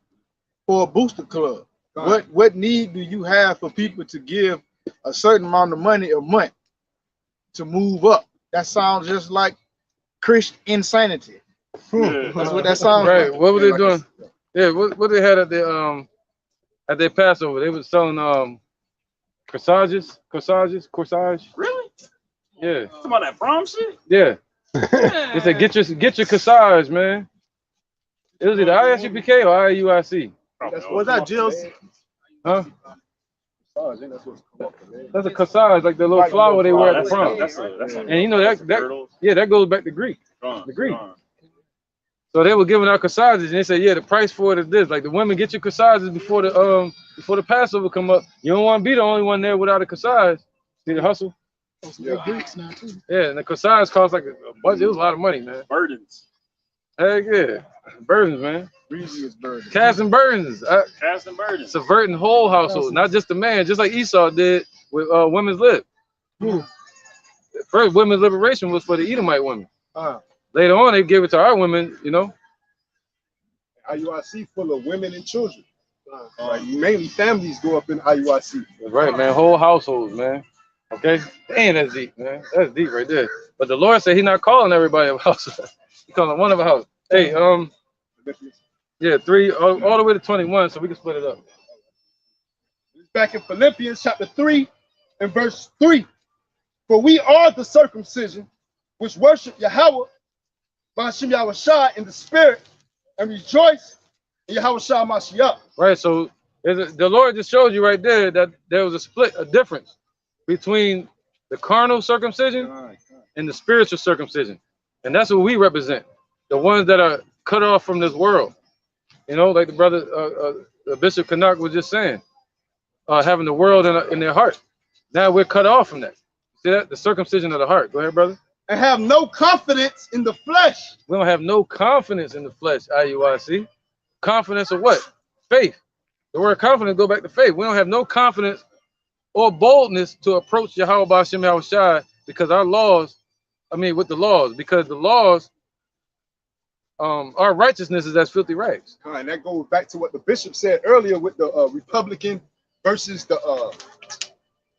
[SPEAKER 11] for a booster club? What need do you have for people to give a certain amount of money a month to move up? That sounds just like Christian insanity. That's what that sounds
[SPEAKER 1] right.
[SPEAKER 11] like.
[SPEAKER 1] What were they doing? Yeah, what they had at their Passover? They were selling corsage.
[SPEAKER 5] Really?
[SPEAKER 1] Yeah.
[SPEAKER 5] Talking about that prom shit?
[SPEAKER 1] Yeah. They said get your corsage, man. It was either ISUPK or IUIC.
[SPEAKER 3] Was that Jill's?
[SPEAKER 1] Huh? That's a corsage, like the little flower they wear at the prom. And you know that goes back to Greek. The Greek. So they were giving out corsages, and they said, yeah, the price for it is this. Like the women get your corsages before the Passover come up. You don't want to be the only one there without a corsage. See the hustle?
[SPEAKER 6] Yeah. Greeks now too.
[SPEAKER 1] Yeah, and the corsage cost like a bunch. It was a lot of money, man.
[SPEAKER 5] Burdens.
[SPEAKER 1] Heck yeah, burdens, man.
[SPEAKER 6] Burdens.
[SPEAKER 1] Casting burdens.
[SPEAKER 5] Casting burdens.
[SPEAKER 1] Subverting whole household, not just the man, just like Esau did with women's lib. First, women's liberation was for the Edomite women. Later on, they gave it to our women, you know.
[SPEAKER 2] IUIC full of women and children. Like mainly families go up in IUIC.
[SPEAKER 1] Right, man. Whole households, man. Okay? Damn, that's deep, man. That's deep right there. But the Lord said he's not calling everybody a house. He's calling one of a house. Hey, yeah, 3 all the way to 21, so we can split it up.
[SPEAKER 2] It's back in Philippians chapter 3 and verse 3. For we are the circumcision which worship Yahweh Ba'ashem Yahushua in the spirit and rejoice in Yahushua Mashiach.
[SPEAKER 1] Right, so the Lord just showed you right there that there was a difference between the carnal circumcision and the spiritual circumcision. And that's what we represent. The ones that are cut off from this world. You know, like the brother, the Bishop Canuck was just saying, having the world in their heart. Now we're cut off from that. See that? The circumcision of the heart. Go ahead, brother.
[SPEAKER 2] And have no confidence in the flesh.
[SPEAKER 1] We don't have no confidence in the flesh, IUIC. Confidence of what? Faith. The word confidence go back to faith. We don't have no confidence or boldness to approach Yahweh Ba'ashem Yahushua because our laws, with the laws, because the laws, our righteousness is as filthy rags.
[SPEAKER 2] And that goes back to what the bishop said earlier with the Republican versus the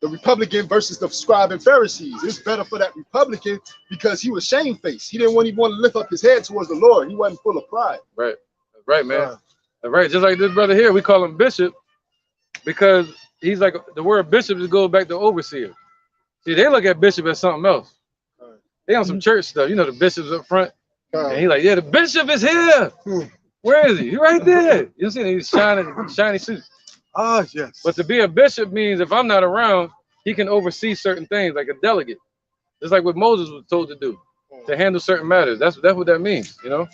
[SPEAKER 2] Republican versus the scribe and Pharisees. It's better for that Republican because he was shamefaced. He didn't even want to lift up his head towards the Lord. He wasn't full of pride.
[SPEAKER 1] Right. Right, man. Right. Just like this brother here, we call him bishop because he's like, the word bishop just goes back to overseer. See, they look at bishop as something else. They on some church stuff. You know, the bishop's up front. And he's like, yeah, the bishop is here. Where is he? He's right there. You see, he's shiny suit.
[SPEAKER 3] Oh, yes.
[SPEAKER 1] But to be a bishop means if I'm not around, he can oversee certain things like a delegate. Just like what Moses was told to do, to handle certain matters. That's what that means, you know,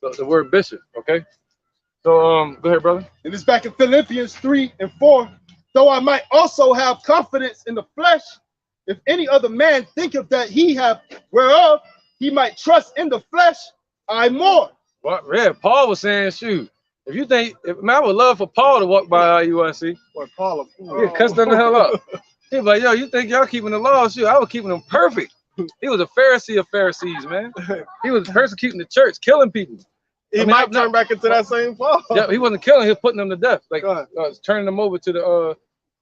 [SPEAKER 1] the word bishop, okay? So go ahead, brother.
[SPEAKER 2] And it's back in Philippians 3 and 4. Though I might also have confidence in the flesh, if any other man thinketh that he have whereof he might trust in the flesh, I more.
[SPEAKER 1] What? Yeah, Paul was saying, shoot. If you think, I would love for Paul to walk by IUIC.
[SPEAKER 3] What, Paul?
[SPEAKER 1] Yeah, cuss them the hell up. He's like, yo, you think y'all keeping the law? Shoot, I was keeping them perfect. He was a Pharisee of Pharisees, man. He was persecuting the church, killing people.
[SPEAKER 3] He might turn back into that same Paul.
[SPEAKER 1] Yeah, he wasn't killing, he was putting them to death. Like turning them over to the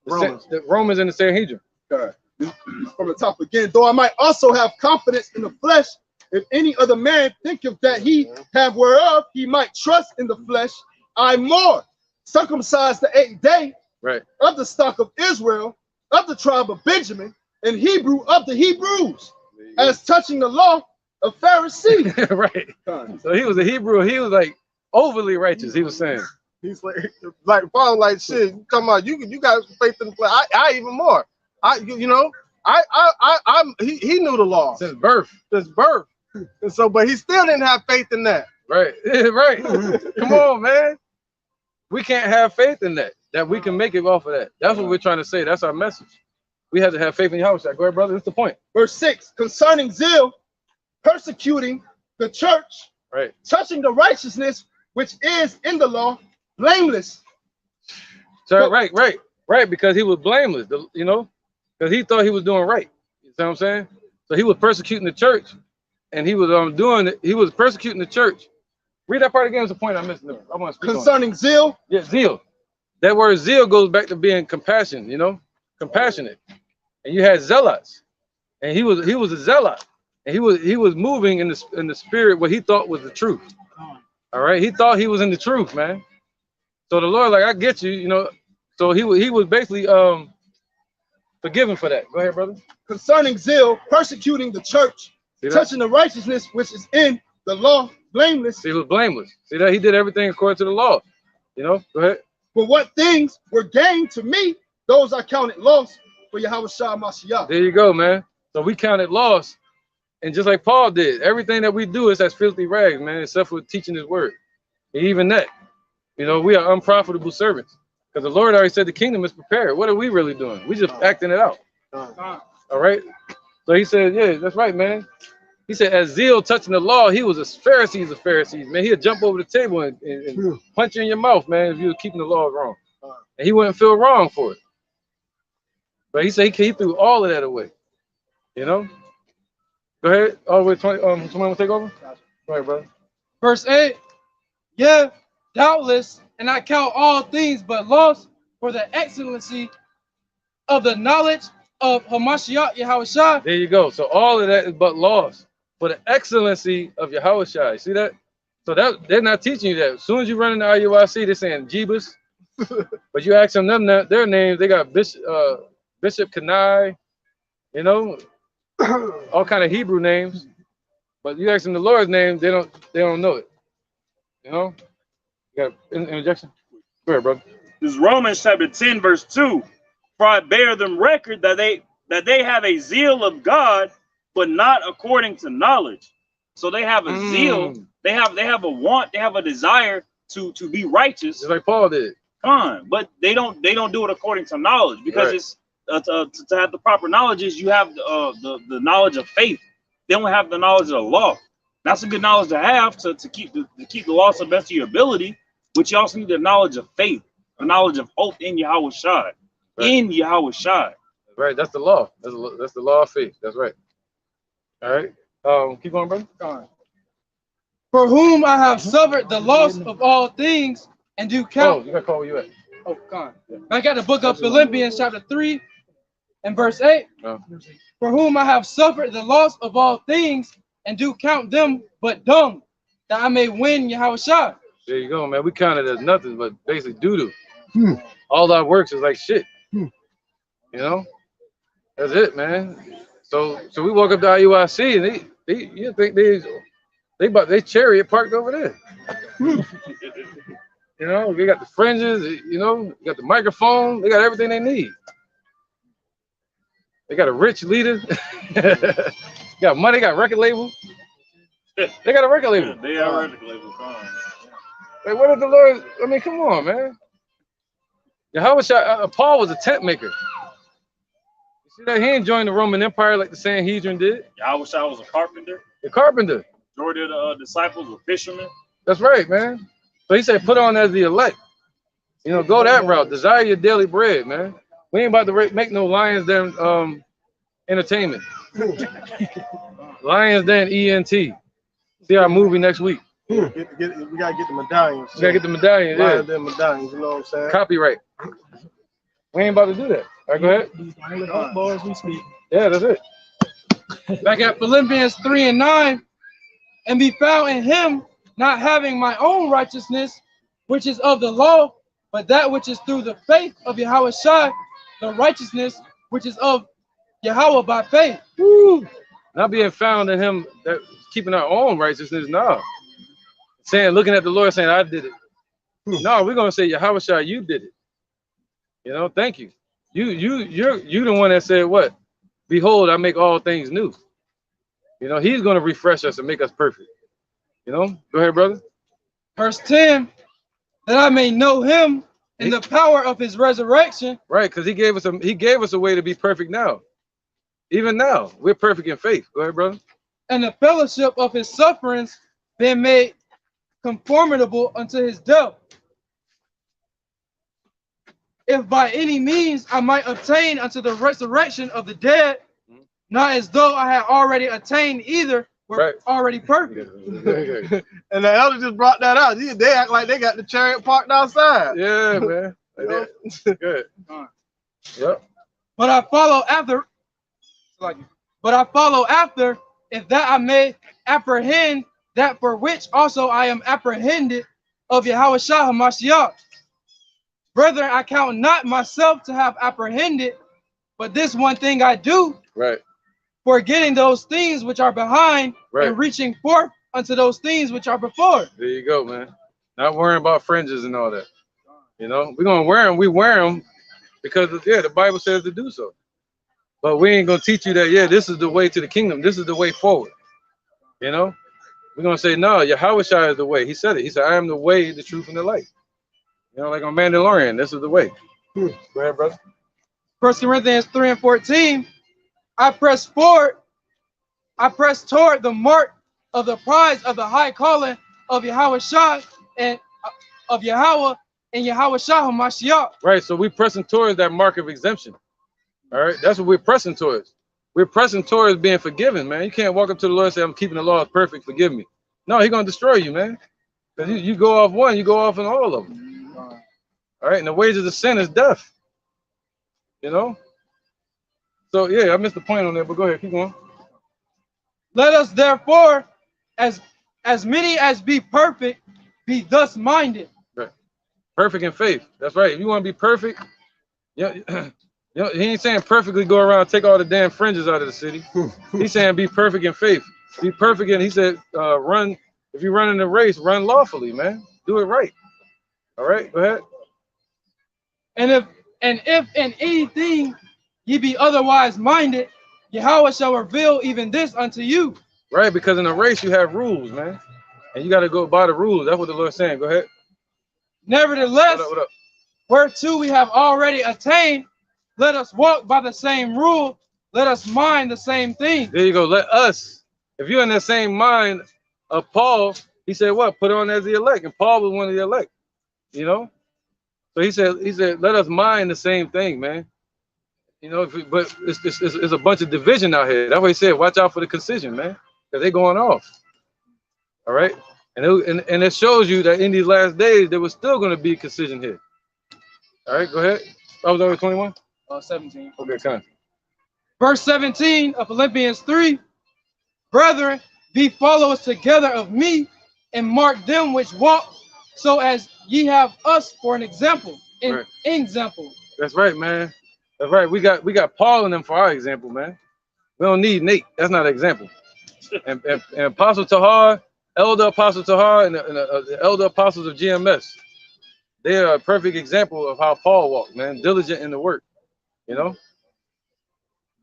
[SPEAKER 1] Romans and the Sanhedrin.
[SPEAKER 2] From the top again, though I might also have confidence in the flesh, if any other man thinketh that he have whereof he might trust in the flesh, I more. Circumcised the 8th day,
[SPEAKER 1] right,
[SPEAKER 2] of the stock of Israel, of the tribe of Benjamin, and Hebrew of the Hebrews, as touching the law of Pharisee.
[SPEAKER 1] Right. So he was a Hebrew. He was like overly righteous. He was saying.
[SPEAKER 3] He's like Paul, like shit. Come on, you got faith in the flesh. I even more. He knew the law
[SPEAKER 1] since birth.
[SPEAKER 3] And so, but he still didn't have faith in that.
[SPEAKER 1] Right. Right. Come on, man. We can't have faith in that we can make it off of that. That's what we're trying to say. That's our message. We have to have faith in Yahweh. Go ahead, brother. That's the point.
[SPEAKER 2] Verse 6, concerning zeal, persecuting the church,
[SPEAKER 1] right,
[SPEAKER 2] touching the righteousness which is in the law, blameless.
[SPEAKER 1] So right, because he was blameless, you know, because he thought he was doing right. You know what I'm saying? So he was persecuting the church, and he was persecuting the church, Read that part again. It's a point I missed. I want to speak
[SPEAKER 6] Concerning zeal.
[SPEAKER 1] Yeah, zeal. That word zeal goes back to being compassion, you know, compassionate. And you had zealots, and he was a zealot, and he was moving in the spirit what he thought was the truth. All right, he thought he was in the truth, man. So the Lord, like, I get you, you know. So he was basically forgiven for that. Go ahead, brother.
[SPEAKER 6] Concerning zeal, persecuting the church, touching the righteousness which is in the law, blameless.
[SPEAKER 1] See, he was blameless. See that he did everything according to the law. You know, go ahead.
[SPEAKER 6] For what things were gained to me, those I counted loss for Yahweh Shah Mashiach.
[SPEAKER 1] There you go, man. So we counted loss, and just like Paul did, everything that we do is as filthy rags, man, except for teaching his word. And even that, you know, we are unprofitable servants. Because the Lord already said the kingdom is prepared. What are we really doing? We just acting it out. All right. So he said, yeah, that's right, man. He said, as zeal touching the law, he was a Pharisees of Pharisees, man. He'd jump over the table and punch you in your mouth, man, if you were keeping the law wrong. And he wouldn't feel wrong for it. But he said he threw all of that away. You know? Go ahead. All the way 20. Someone will take over? Go ahead, brother.
[SPEAKER 10] Verse 8. Yeah, doubtless, and I count all things but loss for the excellency of the knowledge of Hamashiach Yahushua.
[SPEAKER 1] There you go. So all of that is but loss for the excellency of Yahushua. See that? So that they're not teaching you that. As soon as you run into IUIC, they're saying Jebus. But you ask them their names, they got Bishop Kanai, you know, all kind of Hebrew names. But you ask them the Lord's name, they don't know it. You know? You got an interjection? Go ahead, brother.
[SPEAKER 5] This is Romans chapter 10, verse 2. For I bear them record that they have a zeal of God, but not according to knowledge. So they have a zeal, they have a want, they have a desire to be righteous.
[SPEAKER 1] Just like Paul did.
[SPEAKER 5] But they don't do it according to knowledge, because it's to have the proper knowledge is you have the knowledge of faith. They don't have the knowledge of the law. That's a good knowledge to have to keep the law to the best of your ability, but you also need the knowledge of faith, the knowledge of hope in Yahweh Shai. Right. In Yahweh Shai.
[SPEAKER 1] Right, that's the law. That's the law of faith. That's right. All right. Keep going, brother. Go on.
[SPEAKER 10] For whom I have suffered the loss of all things, and do count.
[SPEAKER 1] Oh, you got to call where you at.
[SPEAKER 10] Oh, God. I got the book of Philippians chapter 3 and verse 8. Oh. For whom I have suffered the loss of all things, and do count them but dung, that I may win Yahweh Shai.
[SPEAKER 1] There you go, man. We count it as nothing but basically doo-doo. All our works is like shit. You know? That's it, man. So we walk up to IUIC and you think they chariot parked over there. You know, they got the fringes, you know, they got the microphone, they got everything they need. They got a rich leader. Got money, got record label. They got a record label.
[SPEAKER 5] They are record label.
[SPEAKER 1] Like, what is the Lord? I mean, come on, man. Paul was a tent maker. You see that? He ain't joined the Roman Empire like the Sanhedrin did.
[SPEAKER 5] Yahweh was a carpenter.
[SPEAKER 1] The carpenter.
[SPEAKER 5] Majority of the disciples were fishermen.
[SPEAKER 1] That's right, man. So he said, put on as the elect. You know, go that route. Desire your daily bread, man. We ain't about to make no Lions Den entertainment. Lions Den ENT. See our movie next week.
[SPEAKER 3] We gotta get the medallions.
[SPEAKER 1] We gotta get the medallions. Yeah,
[SPEAKER 3] the medallions. You know what I'm saying?
[SPEAKER 1] Copyright. We ain't about to do that. All right, go ahead.
[SPEAKER 4] Boys, we speak.
[SPEAKER 1] Yeah, that's it.
[SPEAKER 10] Back at Philippians 3 and 9, and be found in him, not having my own righteousness, which is of the law, but that which is through the faith of Yahweh Shai, the righteousness which is of Yahweh by faith.
[SPEAKER 1] Woo. Not being found in him, that keeping our own righteousness. No. Saying, looking at the Lord, saying, I did it. No, we're gonna say, Yahweh Shai, you did it. You know, thank you. You're the one that said what? Behold, I make all things new. You know, he's gonna refresh us and make us perfect. You know, go ahead, brother.
[SPEAKER 10] Verse 10, that I may know him in the power of his resurrection.
[SPEAKER 1] Right, because he gave us a way to be perfect now. Even now, we're perfect in faith. Go ahead, brother.
[SPEAKER 10] And the fellowship of his sufferings, being made conformable unto his death. If by any means I might obtain unto the resurrection of the dead, not as though I had already attained either, were already perfect.
[SPEAKER 3] And the elder just brought that out. They act like they got the chariot parked outside.
[SPEAKER 1] Yeah, man. Good. Yep.
[SPEAKER 10] But I follow after. But I follow after, if that I may apprehend that for which also I am apprehended of Yahushua HaMashiach. Brethren, I count not myself to have apprehended, but this one thing I do,
[SPEAKER 1] right,
[SPEAKER 10] forgetting those things which are behind, right, and reaching forth unto those things which are before.
[SPEAKER 1] There you go, man. Not worrying about fringes and all that. You know, we're gonna wear them. We wear them because the Bible says to do so. But we ain't gonna teach you that. Yeah, this is the way to the kingdom. This is the way forward. You know, we're gonna say no. Yahushua is the way. He said it. He said, "I am the way, the truth, and the light." You know, like on Mandalorian. This is the way. Go ahead, brother.
[SPEAKER 10] 1 Corinthians 3 and 14. I press forward. I press toward the mark of the prize of the high calling of Yahushua and of Yahweh and Yahushua HaMashiach.
[SPEAKER 1] Right. So we're pressing towards that mark of exemption. All right. That's what we're pressing towards. We're pressing towards being forgiven, man. You can't walk up to the Lord and say, "I'm keeping the laws perfect. Forgive me." No, He's gonna destroy you, man. Because you go off one, you go off in all of them. All right. And the wages of sin is death. You know. So yeah, I missed the point on that, but go ahead, keep going.
[SPEAKER 10] Let us therefore, as many as be perfect, be thus minded.
[SPEAKER 1] Right. Perfect in faith. That's right. If you want to be perfect, yeah. You know, he ain't saying perfectly go around and take all the damn fringes out of the city. He's saying be perfect in faith. Be perfect in, he said, run, if you run in the race, run lawfully, man. Do it right. All right, go ahead.
[SPEAKER 10] And if in anything ye be otherwise minded, Yahweh shall reveal even this unto you.
[SPEAKER 1] Right, because in a race you have rules, man. And you got to go by the rules. That's what the Lord's saying. Go ahead.
[SPEAKER 10] Nevertheless,
[SPEAKER 1] what up?
[SPEAKER 10] Whereto we have already attained, let us walk by the same rule. Let us mind the same thing.
[SPEAKER 1] There you go. Let us. If you're in the same mind of Paul, he said what? Put on as the elect. And Paul was one of the elect. You know? So he said, let us mind the same thing, man. You know, but it's a bunch of division out here. That's why he said, watch out for the concision, man. Because they're going off. All right? And it shows you that in these last days, there was still going to be concision here. All right, go ahead. That was over 21?
[SPEAKER 10] 17.
[SPEAKER 1] Okay, come on.
[SPEAKER 10] Verse 17 of Philippians 3. Brethren, be followers together of me, and mark them which walk, so as ye have us for an example. Example.
[SPEAKER 1] That's right, man. That's right. We got Paul and them for our example, man. We don't need Nate. That's not an example. And Apostle Tahar, Elder Apostle Tahar, and the Elder Apostles of GMS. They are a perfect example of how Paul walked, man. Diligent in the work, you know.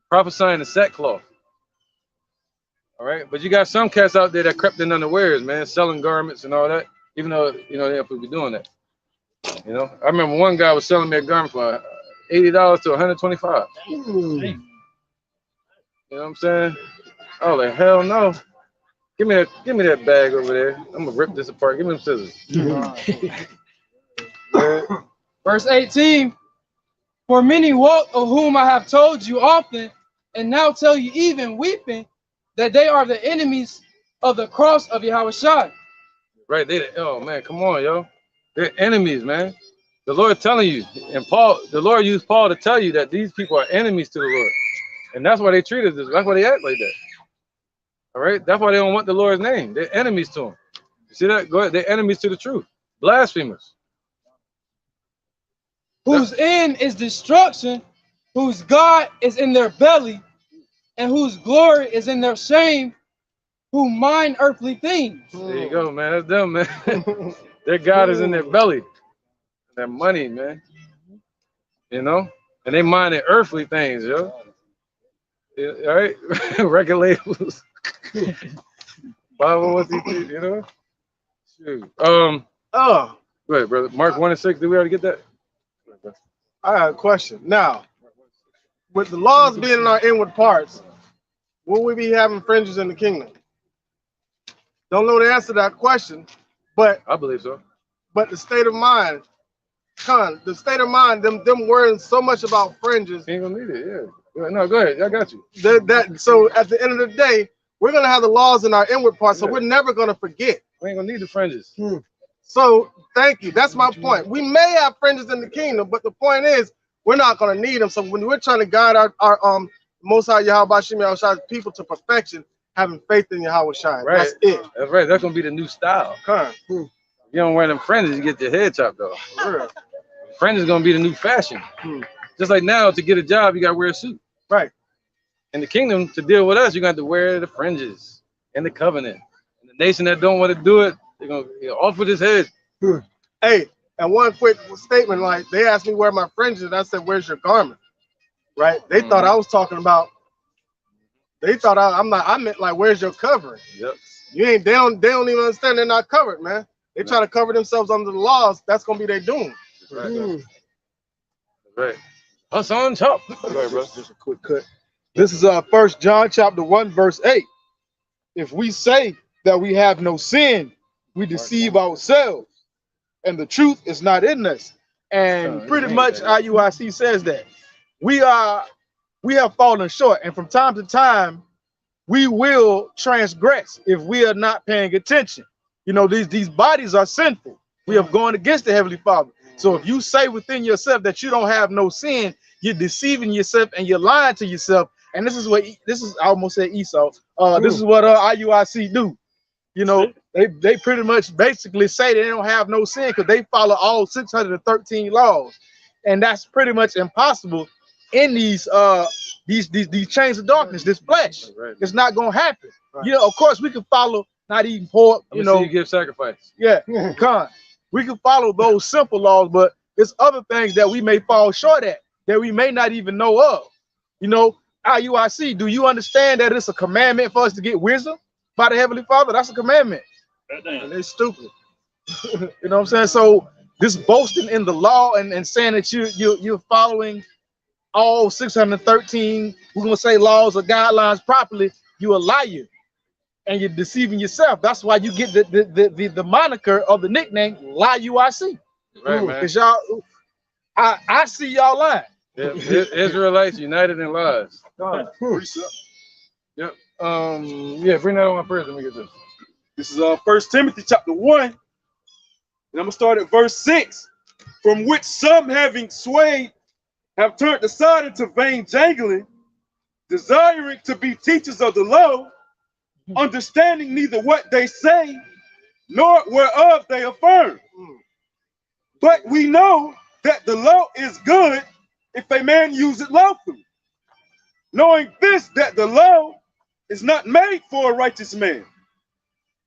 [SPEAKER 1] Prophesying the sackcloth. All right, but you got some cats out there that crept in unawares, man, selling garments and all that. Even though they have to be doing that. You know, I remember one guy was selling me a garment for $80 to $125. You know what I'm saying? Oh, like hell no! Give me that bag over there. I'm gonna rip this apart. Give me them scissors.
[SPEAKER 10] Verse 18. For many walk, of whom I have told you often, and now tell you even weeping, that they are the enemies of the cross of Yahushua.
[SPEAKER 1] Right, oh man, come on, yo. They're enemies, man. The Lord telling you, and the Lord used Paul to tell you that these people are enemies to the Lord. And that's why they treat us this. That's why they act like that. All right, that's why they don't want the Lord's name. They're enemies to him. You see that? Go ahead. They're enemies to the truth. Blasphemers.
[SPEAKER 10] Whose end is destruction, whose God is in their belly, and whose glory is in their shame, who mind earthly things.
[SPEAKER 1] There you go, man. That's them, man. Their God is in their belly. Their money, man. You know? And they mind their earthly things, yo. Yeah, all right? Regulators. Bible, what's he, you know? Shoot.
[SPEAKER 3] Oh.
[SPEAKER 1] Go ahead, brother. Mark 1 and 6. Did we already get that?
[SPEAKER 3] I got a question. Now, with the laws being in our inward parts, will we be having fringes in the kingdom? Don't know the answer to that question, but
[SPEAKER 1] I believe so.
[SPEAKER 3] But the state of mind, them worrying so much about fringes.
[SPEAKER 1] Ain't gonna need it, yeah. No, go ahead. I got you.
[SPEAKER 3] So at the end of the day, we're gonna have the laws in our inward part, so we're never gonna forget.
[SPEAKER 1] We ain't gonna need the fringes.
[SPEAKER 3] So thank you. That's my point. We may have fringes in the kingdom, but the point is we're not gonna need them. So when we're trying to guide our Most High Yahweh Shem Yahushai people to perfection, having faith in Yahweh Shai.
[SPEAKER 1] Right.
[SPEAKER 3] That's it.
[SPEAKER 1] That's right. That's gonna be the new style. You don't wear them fringes, you get your head chopped off. Fringes is gonna be the new fashion. Just like now, to get a job, you gotta wear a suit.
[SPEAKER 3] Right.
[SPEAKER 1] In the kingdom, to deal with us, you're gonna have to wear the fringes and the covenant. And the nation that don't want to do it, they're gonna off with his head.
[SPEAKER 3] Hey, and one quick statement, like they asked me where my fringes, and I said, "Where's your garment?" Right? They thought I was talking about. They thought I meant like, "Where's your covering?"
[SPEAKER 1] Yep.
[SPEAKER 3] You ain't. They don't even understand they're not covered, man. They try to cover themselves under the laws. That's gonna be their doom.
[SPEAKER 1] Right. Right. Hassan Chop. Right, bro.
[SPEAKER 11] Just a quick cut. This is 1 John chapter 1, verse 8. If we say that we have no sin, we deceive ourselves, and the truth is not in us. And pretty much IUIC says that we have fallen short, and from time to time we will transgress if we are not paying attention. You know, these bodies are sinful. We have gone against the Heavenly Father. So if you say within yourself that you don't have no sin, you're deceiving yourself and you're lying to yourself. And this is I almost said Esau. This is what IUIC do. You know, they pretty much basically say they don't have no sin because they follow all 613 laws, and that's pretty much impossible in these chains of darkness, this flesh. It's not gonna happen. You know, of course we can follow not eating pork. You know,
[SPEAKER 1] you give sacrifice.
[SPEAKER 11] Yeah, we can follow those simple laws, but there's other things that we may fall short at that we may not even know of. You know, IUIC, do you understand that it's a commandment for us to get wisdom by the Heavenly Father? That's a commandment. And they're stupid. You know what I'm saying? So this boasting in the law and saying that you're following all 613, we're gonna say laws or guidelines properly, you're a liar and you're deceiving yourself. That's why you get the moniker or the nickname IUIC.
[SPEAKER 1] Right, man.
[SPEAKER 11] Because y'all, I see y'all lying.
[SPEAKER 1] Yeah, Israelites united in lies. Yep. Yeah, bring that on first. Let me get this.
[SPEAKER 2] This is 1 Timothy chapter 1, and I'm gonna start at verse 6. From which some, having swayed, have turned aside into vain jangling, desiring to be teachers of the law, understanding neither what they say nor whereof they affirm. But we know that the law is good if a man use it lawfully, knowing this, that the law is not made for a righteous man,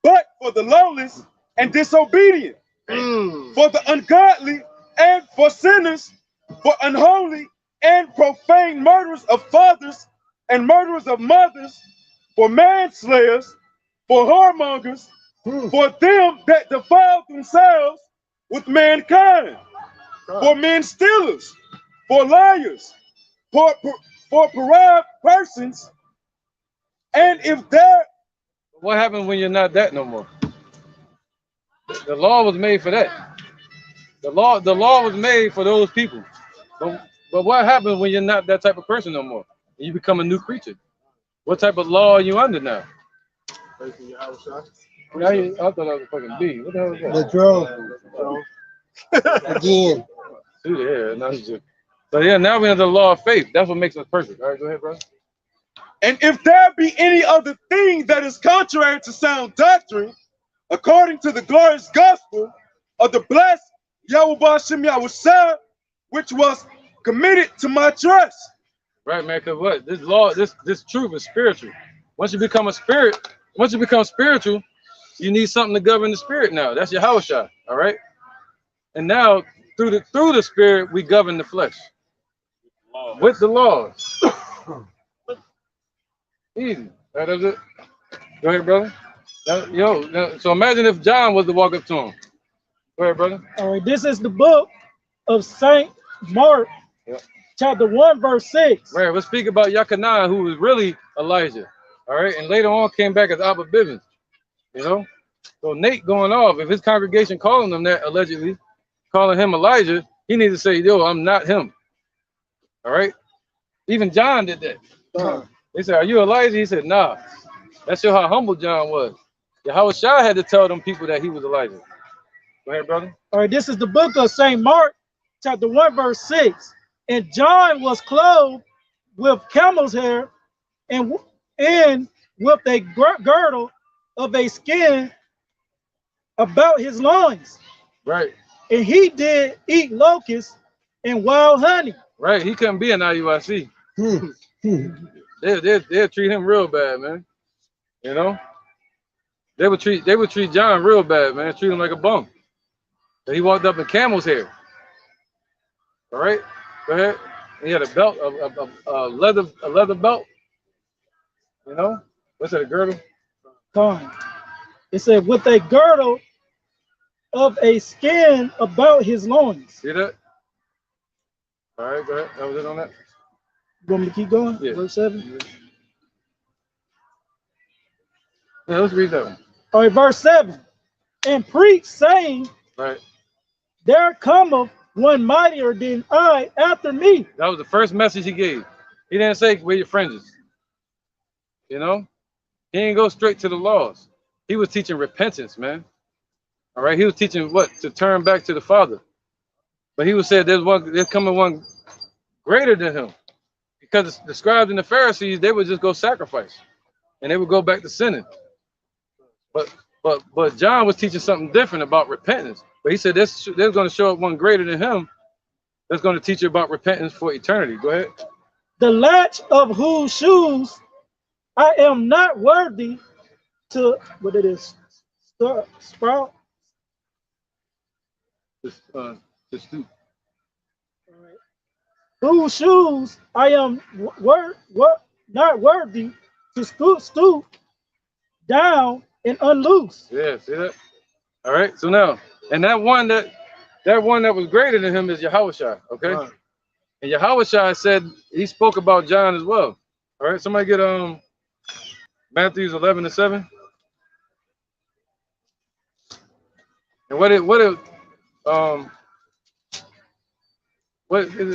[SPEAKER 2] but for the lawless and disobedient, for the ungodly and for sinners, for unholy and profane murderers of fathers and murderers of mothers, for manslayers, for whoremongers, for them that defile themselves with mankind, for men stealers, for liars, for pariah persons. And if there,
[SPEAKER 1] what happens when you're not that no more? The law was made for that. The law was made for those people. But what happens when you're not that type of person no more? And you become a new creature. What type of law are you under now? I thought that was a fucking B. What the hell is that?
[SPEAKER 13] The drone. Again.
[SPEAKER 1] Yeah, so yeah, now we're under the law of faith. That's what makes us perfect. All right, go ahead, bro.
[SPEAKER 2] And if there be any other thing that is contrary to sound doctrine, according to the glorious gospel of the blessed Yahweh Shem Yahushua, which was committed to my trust.
[SPEAKER 1] Right, man, because what? This law, this truth is spiritual. Once you become spiritual, you need something to govern the spirit now. That's your Yahushua, all right? And now, through the spirit, we govern the flesh. With the laws. Easy. That is it. Go ahead, brother. So imagine if John was to walk up to him. Go ahead, brother.
[SPEAKER 4] All right, this is the book of Saint Mark, chapter 1, verse 6.
[SPEAKER 1] Right, we'll speak about Yachanan, who was really Elijah. All right, and later on came back as Abba Bivens. You know? So Nate going off, if his congregation calling him that, allegedly, calling him Elijah, he needs to say, yo, I'm not him. All right? Even John did that. They said, are you Elijah? He said, nah. That shows how humble John was. Yahweh Shai had to tell them people that he was Elijah. Go ahead, brother.
[SPEAKER 4] All right, this is the book of St. Mark, chapter 1, verse 6. And John was clothed with camel's hair and with a girdle of a skin about his loins.
[SPEAKER 1] Right.
[SPEAKER 4] And he did eat locusts and wild honey.
[SPEAKER 1] Right. He couldn't be an IUIC. They'll treat him real bad, man. You know? They would treat John real bad, man. Treat him like a bum. And he walked up in camel's hair. All right, go ahead. He had a belt, a leather belt. You know, what's that? A girdle?
[SPEAKER 4] Fine. It said with a girdle of a skin about his loins.
[SPEAKER 1] See that? All right, go ahead. That was it on that.
[SPEAKER 4] You want me to keep going?
[SPEAKER 1] Yeah.
[SPEAKER 4] Verse 7.
[SPEAKER 1] Yeah, let's read that one.
[SPEAKER 4] All right, verse 7. And preach, saying,
[SPEAKER 1] right,
[SPEAKER 4] there cometh one mightier than I after me.
[SPEAKER 1] That was the first message he gave. He didn't say where your friends is. You know? He didn't go straight to the laws. He was teaching repentance, man. All right, he was teaching what? To turn back to the Father. But he was saying there's coming one greater than him. Because the scribes and the Pharisees, they would just go sacrifice. And they would go back to sinning. But John was teaching something different about repentance. But he said there's going to show up one greater than him that's going to teach you about repentance for eternity. Go ahead.
[SPEAKER 4] The latch of whose shoes I am not worthy to, what it is, sprout.
[SPEAKER 1] To stoop.
[SPEAKER 4] Whose shoes I am not worthy to stoop down and unloose.
[SPEAKER 1] Yeah, see that? All right. So now, and that one that was greater than him is Yahushua. Okay. Right. And Yahushua said he spoke about John as well. All right. Somebody get Matthew 11:7. And what is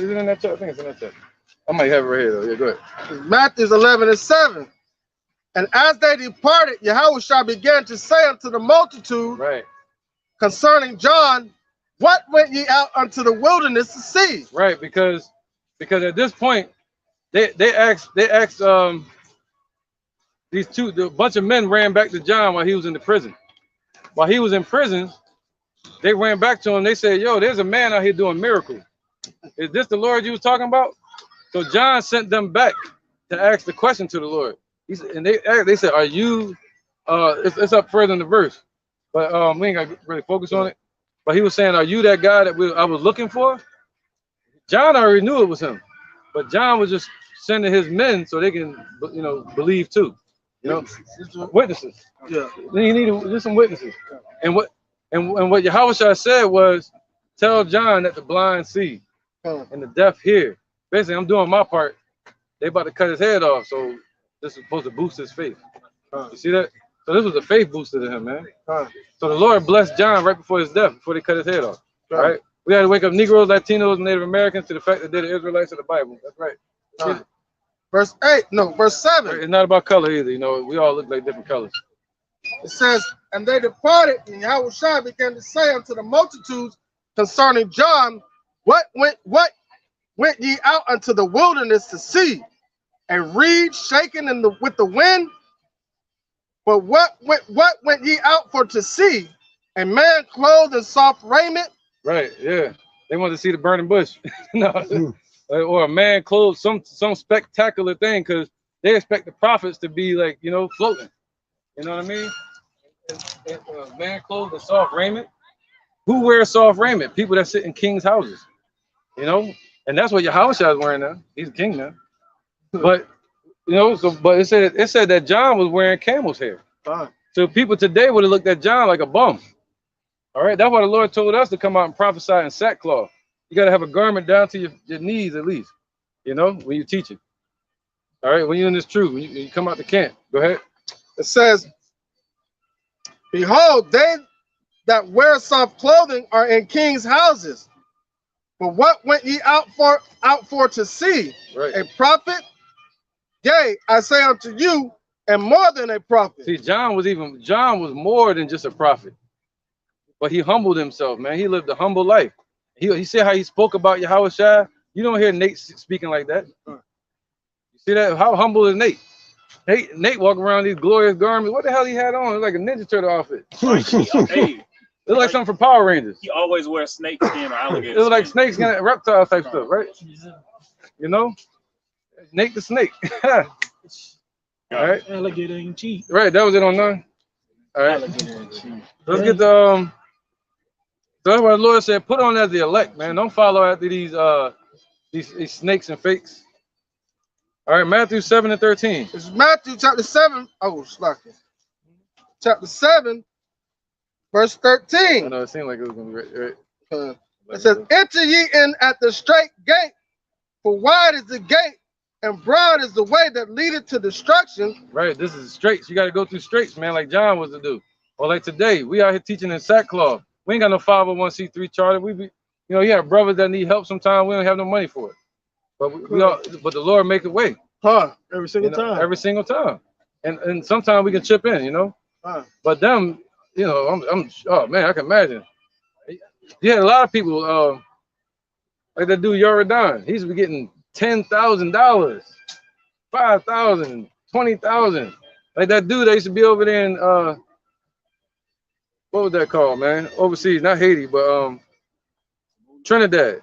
[SPEAKER 1] it in that chapter? I think it's in that chapter. I might have it right here though. Yeah, go ahead.
[SPEAKER 3] Matthew 11:7. And as they departed, Yahushua began to say unto the multitude,
[SPEAKER 1] right,
[SPEAKER 3] concerning John, what went ye out unto the wilderness to see?
[SPEAKER 1] Right, because at this point, they asked a bunch of men ran back to John while he was in the prison. While he was in prison, they ran back to him. They said, "Yo, there's a man out here doing miracles. Is this the Lord you was talking about?" So John sent them back to ask the question to the Lord. He said, and they said, "Are you?" It's up further in the verse, but we ain't got to really focus on it. But he was saying, "Are you that guy that I was looking for?" John already knew it was him, but John was just sending his men so they can, believe too. Witnesses. Yeah. Then he needed just some witnesses. And what Yahushua said was, "Tell John that the blind see and the deaf hear." Basically, I'm doing my part. They about to cut his head off, so this is supposed to boost his faith. You see that? So this was a faith booster to him, man. So the Lord blessed John right before his death, before they cut his head off. All right? We had to wake up Negroes, Latinos, and Native Americans to the fact that they're the Israelites of the Bible. That's right.
[SPEAKER 3] Verse 7.
[SPEAKER 1] It's not about color either. We all look like different colors.
[SPEAKER 3] It says, and they departed, and Yahushua began to say unto the multitudes concerning John, what went ye out unto the wilderness to see? A reed shaken with the wind? But what went ye out for to see? A man clothed in soft raiment?
[SPEAKER 1] Right, yeah. They wanted to see the burning bush. No. Or a man clothed some spectacular thing, because they expect the prophets to be like, floating. You know what I mean? And a man clothed in soft raiment. Who wears soft raiment? People that sit in king's houses. And that's what Yahushua is wearing now. He's a king now. But but it said that John was wearing camel's hair. So people today would have looked at John like a bum. All right, that's why the Lord told us to come out and prophesy in sackcloth. You got to have a garment down to your knees at least, when you're teaching. All right, when you're in this truth, when you come out the camp. Go ahead.
[SPEAKER 3] It says, behold, they that wear soft clothing are in king's houses. But what went ye out for to see?
[SPEAKER 1] Right.
[SPEAKER 3] A prophet? Yea, I say unto you, and more than a prophet.
[SPEAKER 1] See, John was more than just a prophet. But he humbled himself, man. He lived a humble life. He said how he spoke about Yahweh Shai. You don't hear Nate speaking like that. You see that? How humble is Nate? Nate walking around these glorious garments. What the hell he had on? It was like a Ninja Turtle outfit.
[SPEAKER 5] Hey,
[SPEAKER 1] It was like something for Power Rangers.
[SPEAKER 5] he always wears snake skin or alligator
[SPEAKER 1] It was like
[SPEAKER 5] skin.
[SPEAKER 1] snake skin, reptile type stuff, right? You know? Nate the snake. All right.
[SPEAKER 4] Alligator ain't cheap.
[SPEAKER 1] Right, that was it on 9. All right. Let's get the so that's what the Lord said, put on as the elect, man. Don't follow after these snakes and fakes. All right, Matthew 7 and 13.
[SPEAKER 3] It's Matthew chapter 7. Oh, slacking. Chapter 7, verse 13.
[SPEAKER 1] I know it seemed like it was gonna be right.
[SPEAKER 3] It says, enter ye in at the straight gate, for wide is the gate, and broad is the way that leadeth to destruction.
[SPEAKER 1] Right, this is straights. You got to go through straights, man, like John was to do. Or like today, we out here teaching in sackcloth. We ain't got no 501c3 charter. You have brothers that need help sometimes. We don't have no money for it. But but the Lord make a way.
[SPEAKER 3] Every single time.
[SPEAKER 1] Every single time. And sometimes we can chip in, you know. But them, oh man, I can imagine. You had a lot of people like that dude Yoradon. He's be getting $10,000, $5,000, $20,000. Like that dude that used to be over there in what was that called, man? Overseas, not Haiti, but Trinidad.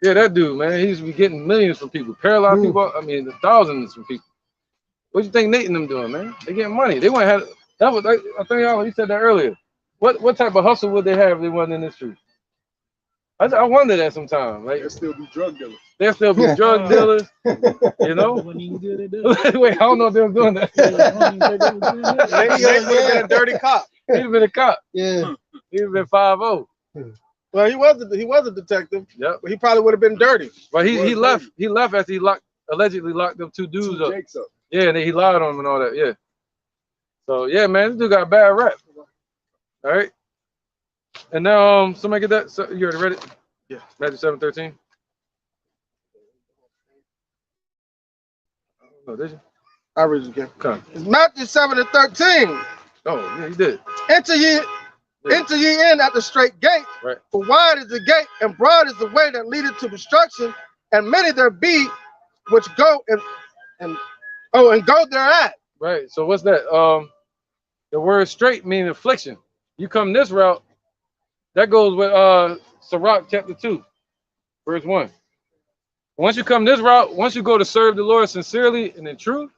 [SPEAKER 1] Yeah, that dude, man. He used to be getting millions from people, paralyzed people. I mean, thousands from people. What do you think Nate and them doing, man? They getting money. They wouldn't have that. Was I think y'all. You said that earlier. What type of hustle would they have if they wasn't in this truth? I wonder that sometimes. Like
[SPEAKER 2] They'll still be drug dealers.
[SPEAKER 1] They'll still be drug dealers. You know. Wait, I don't know if they were doing that.
[SPEAKER 3] Maybe he would have been a dirty cop.
[SPEAKER 1] He'd have been a cop.
[SPEAKER 13] Yeah.
[SPEAKER 1] He'd have been 5-0.
[SPEAKER 3] Well, he was a detective.
[SPEAKER 1] Yep.
[SPEAKER 3] But he probably would have been dirty.
[SPEAKER 1] But he left. He left after he allegedly locked them 2 dudes up.
[SPEAKER 2] Jakes up.
[SPEAKER 1] Yeah, and then he lied on them and all that. Yeah. So yeah, man, this dude got a bad rap. All right. And now somebody get that. So, you already read it?
[SPEAKER 3] Yeah.
[SPEAKER 1] Matthew 7:13. Oh, did you?
[SPEAKER 3] I read it again.
[SPEAKER 1] Come.
[SPEAKER 3] It's Matthew 7 and 13.
[SPEAKER 1] Oh, yeah, you did.
[SPEAKER 3] Enter ye in at the straight gate.
[SPEAKER 1] Right.
[SPEAKER 3] For wide is the gate, and broad is the way that leadeth to destruction, and many there be which go and go thereat.
[SPEAKER 1] Right. So what's that? The word straight means affliction. You come this route, that goes with Sirach chapter 2, verse 1. Once you come this route, once you go to serve the Lord sincerely and in truth,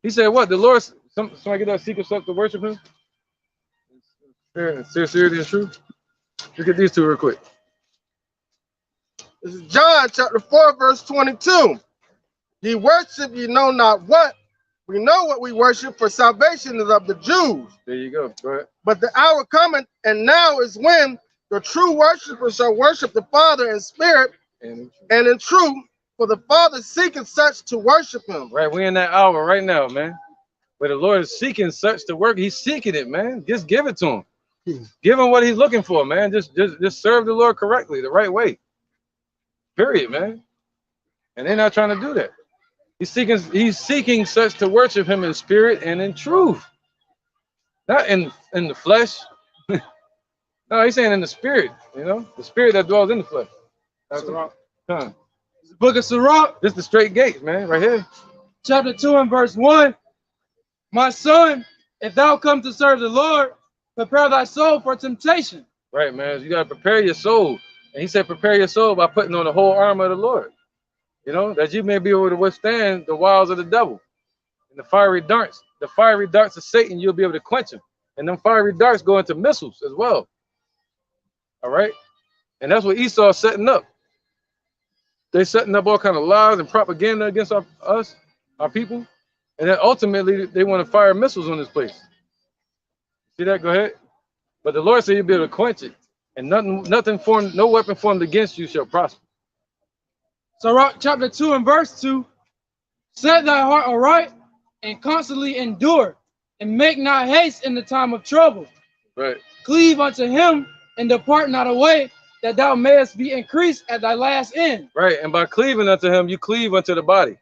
[SPEAKER 1] he said what? The Lord, somebody get that secret stuff to worship him? Sincerity and truth. Look at these two real quick.
[SPEAKER 3] This is John chapter 4, verse 22. Ye worship, ye know not what. We know what we worship, for salvation is of the Jews.
[SPEAKER 1] There you go. Go ahead.
[SPEAKER 3] But the hour cometh, and now is when the true worshipers shall worship the Father in spirit and in truth, for the Father seeketh such to worship him.
[SPEAKER 1] Right, we're in that hour right now, man. Where the Lord is seeking such to work. He's seeking it, man. Just give it to him. Give him what he's looking for, man. Just serve the Lord correctly, the right way. Period, man. And they're not trying to do that. He's seeking such to worship him in spirit and in truth. Not in the flesh. No, he's saying in the spirit, the spirit that dwells in the flesh. That's the
[SPEAKER 10] Book of Sirach.
[SPEAKER 1] This is the straight gate, man, right here.
[SPEAKER 10] Chapter 2 and verse 1. My son, if thou come to serve the Lord, prepare thy soul for temptation.
[SPEAKER 1] Right, man. You got to prepare your soul. And he said, prepare your soul by putting on the whole armor of the Lord. That you may be able to withstand the wiles of the devil. And the fiery darts of Satan, you'll be able to quench them. And them fiery darts go into missiles as well. All right? And that's what Esau's setting up. They're setting up all kind of lies and propaganda against us, our people. And then ultimately, they want to fire missiles on this place. See that? Go ahead. But the Lord said you'll be able to quench it. And nothing formed, no weapon formed against you shall prosper.
[SPEAKER 10] Sirach chapter 2 and verse 2. Set thy heart aright and constantly endure, and make not haste in the time of trouble.
[SPEAKER 1] Right.
[SPEAKER 10] Cleave unto him and depart not away, that thou mayest be increased at thy last end.
[SPEAKER 1] Right. And by cleaving unto him, you cleave unto the body.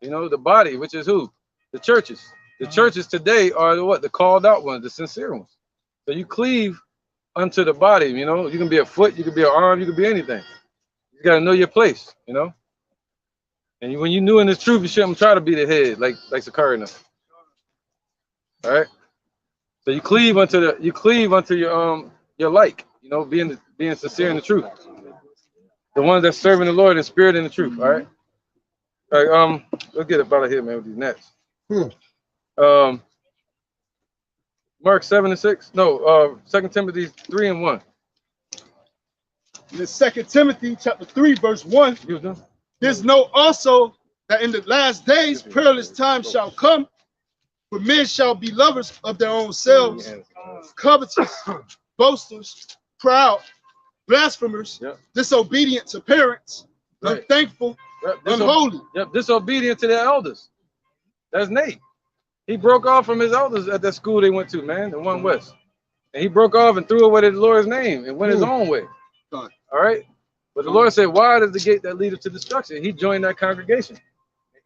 [SPEAKER 1] You know, the body, which is who? The churches. The churches today are the what? The called out ones, the sincere ones. So you cleave unto the body, you know. You can be a foot, you can be an arm, you can be anything. You got to know your place, you know. And when you knew in this truth, you shouldn't try to be the head, like Sakari. All right. So you cleave unto your like, you know, being sincere in the truth. The ones that's serving the Lord in spirit and the truth. All right. All right. Let's get it out of here, man, with these nets. Mark 7:6. No, 2 Timothy 3:1.
[SPEAKER 6] In 2 Timothy chapter 3, verse 1. There's know also that in the last days perilous times shall come, for men shall be lovers of their own selves, covetous, boasters, proud, blasphemers, disobedient to parents, unthankful, unholy.
[SPEAKER 1] Yep, disobedient to their elders. That's Nate. He broke off from his elders at that school they went to, man, the One West. And he broke off and threw away the Lord's name and went his own way. All right? But the Lord said, wide is the gate that leadeth to destruction. He joined that congregation.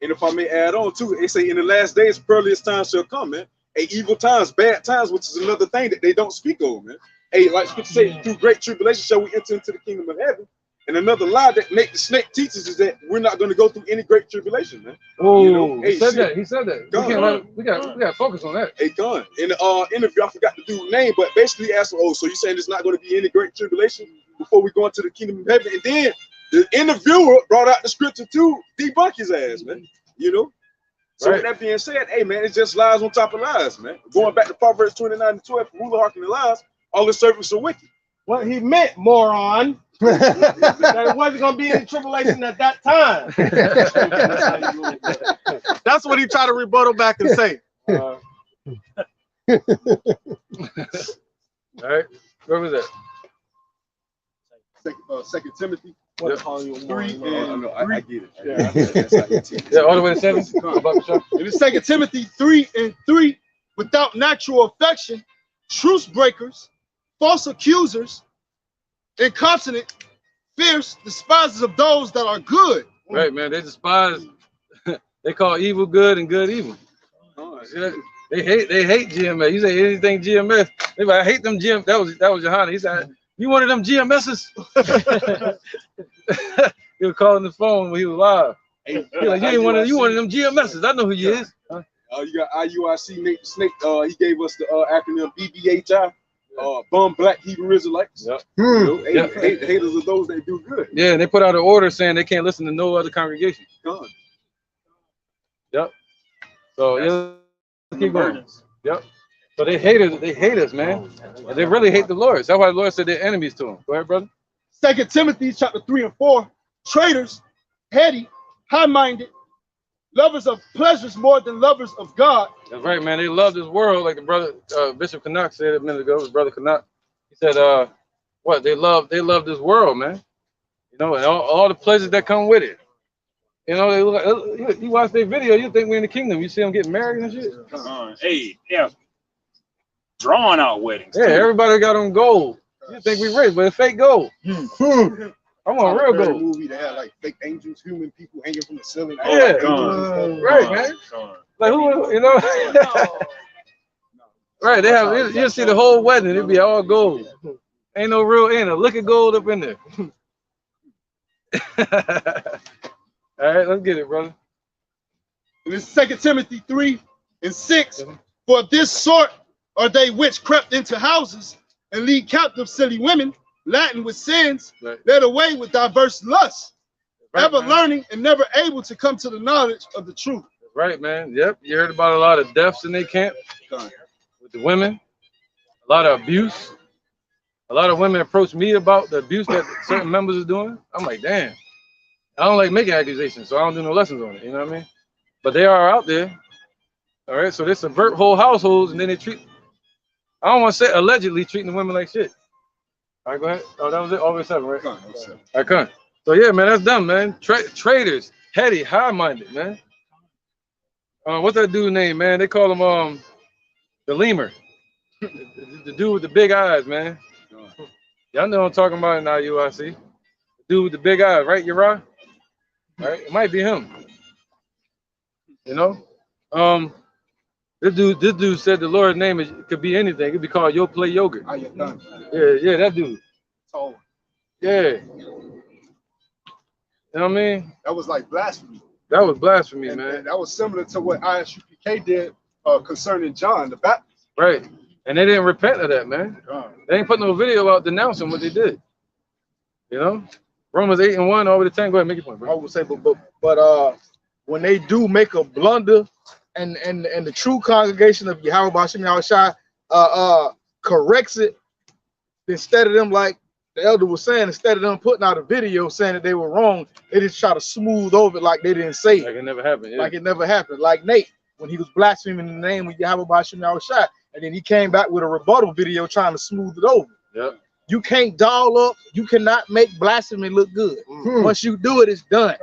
[SPEAKER 2] And if I may add on too, they say in the last days, perilous times shall come, man. Hey, evil times, bad times, which is another thing that they don't speak of, man. Hey, like Scripture says, through great tribulation shall we enter into the kingdom of heaven. And another lie that Nate the Snake teaches is that we're not going to go through any great tribulation, man.
[SPEAKER 1] Oh,
[SPEAKER 2] you know?
[SPEAKER 1] He said that. We got to focus on that.
[SPEAKER 2] Hey, Gun. In the interview, I forgot the dude's name, but basically asked, oh, so you're saying there's not going to be any great tribulation before we go into the kingdom of heaven? And then the interviewer brought out the scripture to debunk his ass, man. You know? So with that being said, hey, man, it's just lies on top of lies, man. Going back to Proverbs 29:12, ruler hearkening lies, all his servants are wicked.
[SPEAKER 3] What he meant, moron, that it wasn't going to be any tribulation at that time. That's what he tried to rebuttal back and say.
[SPEAKER 1] All right. Where was that?
[SPEAKER 6] 2 Timothy 3 and
[SPEAKER 2] I get it.
[SPEAKER 1] Yeah, all the way to 7.
[SPEAKER 6] In 2 Timothy 3:3, without natural affection, truce breakers, false accusers, incontinent, fierce, despisers of those that are good.
[SPEAKER 1] Right, man. They despise. They call evil good and good evil. They hate GMS. You say anything GMS, they like, I hate them GM. That was Johanna. He said, you one of them GMSs? He was calling the phone when he was live. He like, you one of them GMSs. I know who you is.
[SPEAKER 2] You got IUIC Nate the Snake. He gave us the acronym BBHI. Bum Black Hebrew Israelites.
[SPEAKER 1] Yep.
[SPEAKER 2] You know, haters of those that do good.
[SPEAKER 1] Yeah, and they put out an order saying they can't listen to no other congregation.
[SPEAKER 2] God.
[SPEAKER 1] Yep. So yeah, keep going. Yep. So they hate us, man. And they really hate the Lord. That's why the Lord said they're enemies to him. Go ahead, brother.
[SPEAKER 6] 2 Timothy chapter 3 and 4, traitors, heady, high-minded, lovers of pleasures more than lovers of God.
[SPEAKER 1] That's right, man. They love this world, like the brother Bishop Canuck said a minute ago. His brother Canuck. He said, what they love this world, man. You know, and all the pleasures that come with it. You know, they look, you watch their video, you think we're in the kingdom. You see them getting married and shit.
[SPEAKER 5] Hey, yeah, drawn out weddings.
[SPEAKER 1] Yeah, everybody got on gold. You think we rich, but it's fake gold. I want real gold.
[SPEAKER 6] Movie that had like fake angels, human people hanging from the ceiling.
[SPEAKER 1] Yeah, right, man. Like who, you know? Right, they have. You see the whole wedding, it'd be all gold. Ain't a lick of gold up in there. All right, let's get it, brother.
[SPEAKER 6] And it's 2 Timothy 3 and 6. For this sort are they which crept into houses and lead captive silly women, laden with sins, led away with diverse lusts, ever learning and never able to come to the knowledge of the truth.
[SPEAKER 1] Right, man. Yep. You heard about a lot of deaths in their camp with the women, a lot of abuse. A lot of women approach me about the abuse that certain members are doing. I'm like, damn. I don't like making accusations, so I don't do no lessons on it. You know what I mean? But they are out there. All right. So they subvert whole households and then they treat, I don't want to say allegedly treating the women like shit. All right, go ahead. Oh, that was it. Always 7, right? All right, come on. So yeah, man, that's them, man. Traitors, heady, high-minded, man. What's that dude's name, man? They call him the lemur, the dude with the big eyes, man. Y'all know what I'm talking about in IUIC. The dude with the big eyes, right, Uriah? All right, it might be him. You know, this dude said the Lord's name could be anything. It could be called Yo Play Yogurt. Yeah, that dude. Yeah. You know what I mean?
[SPEAKER 14] That was like blasphemy.
[SPEAKER 1] That was blasphemy,
[SPEAKER 14] And
[SPEAKER 1] man.
[SPEAKER 14] that was similar to what ISUPK did concerning John the Baptist.
[SPEAKER 1] Right. And they didn't repent of that, man. They ain't put no video out denouncing what they did. You know? Romans 8:1 over to 10. Go ahead, make your point, bro.
[SPEAKER 11] I would say, but when they do make a blunder, and the true congregation of Yahweh Bashim Yahushua corrects it, instead of them, like the elder was saying, instead of them putting out a video saying that they were wrong, they just try to smooth over it like they didn't say it.
[SPEAKER 1] Like it never happened. Yeah.
[SPEAKER 11] Like it never happened. Like Nate, when he was blaspheming in the name of Yahweh Bashim Yahushua, and then he came back with a rebuttal video trying to smooth it over.
[SPEAKER 1] Yep.
[SPEAKER 11] You can't doll up. You cannot make blasphemy look good. Once you do it, it's done.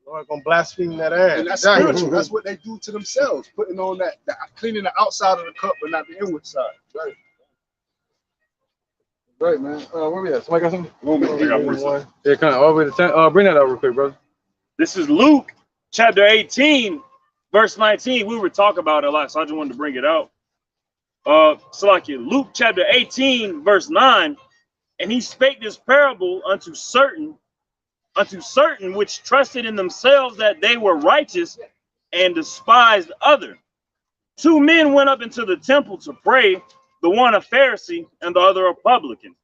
[SPEAKER 3] Lord gonna blaspheme that ass.
[SPEAKER 14] And that's spiritual. That's what they do to themselves, putting on that cleaning the outside of the cup, but not the inward side.
[SPEAKER 1] Right. Right, man. Where we at? Somebody got something? Yeah, kind of all the way to 10. Bring that out real quick, bro.
[SPEAKER 5] This is Luke chapter 18, verse 19. We were talking about it a lot, so I just wanted to bring it out. So like in Luke chapter 18, verse 9, and he spake this parable unto certain which trusted in themselves that they were righteous and despised other. 2 men went up into the temple to pray, the one a Pharisee and the other a publican.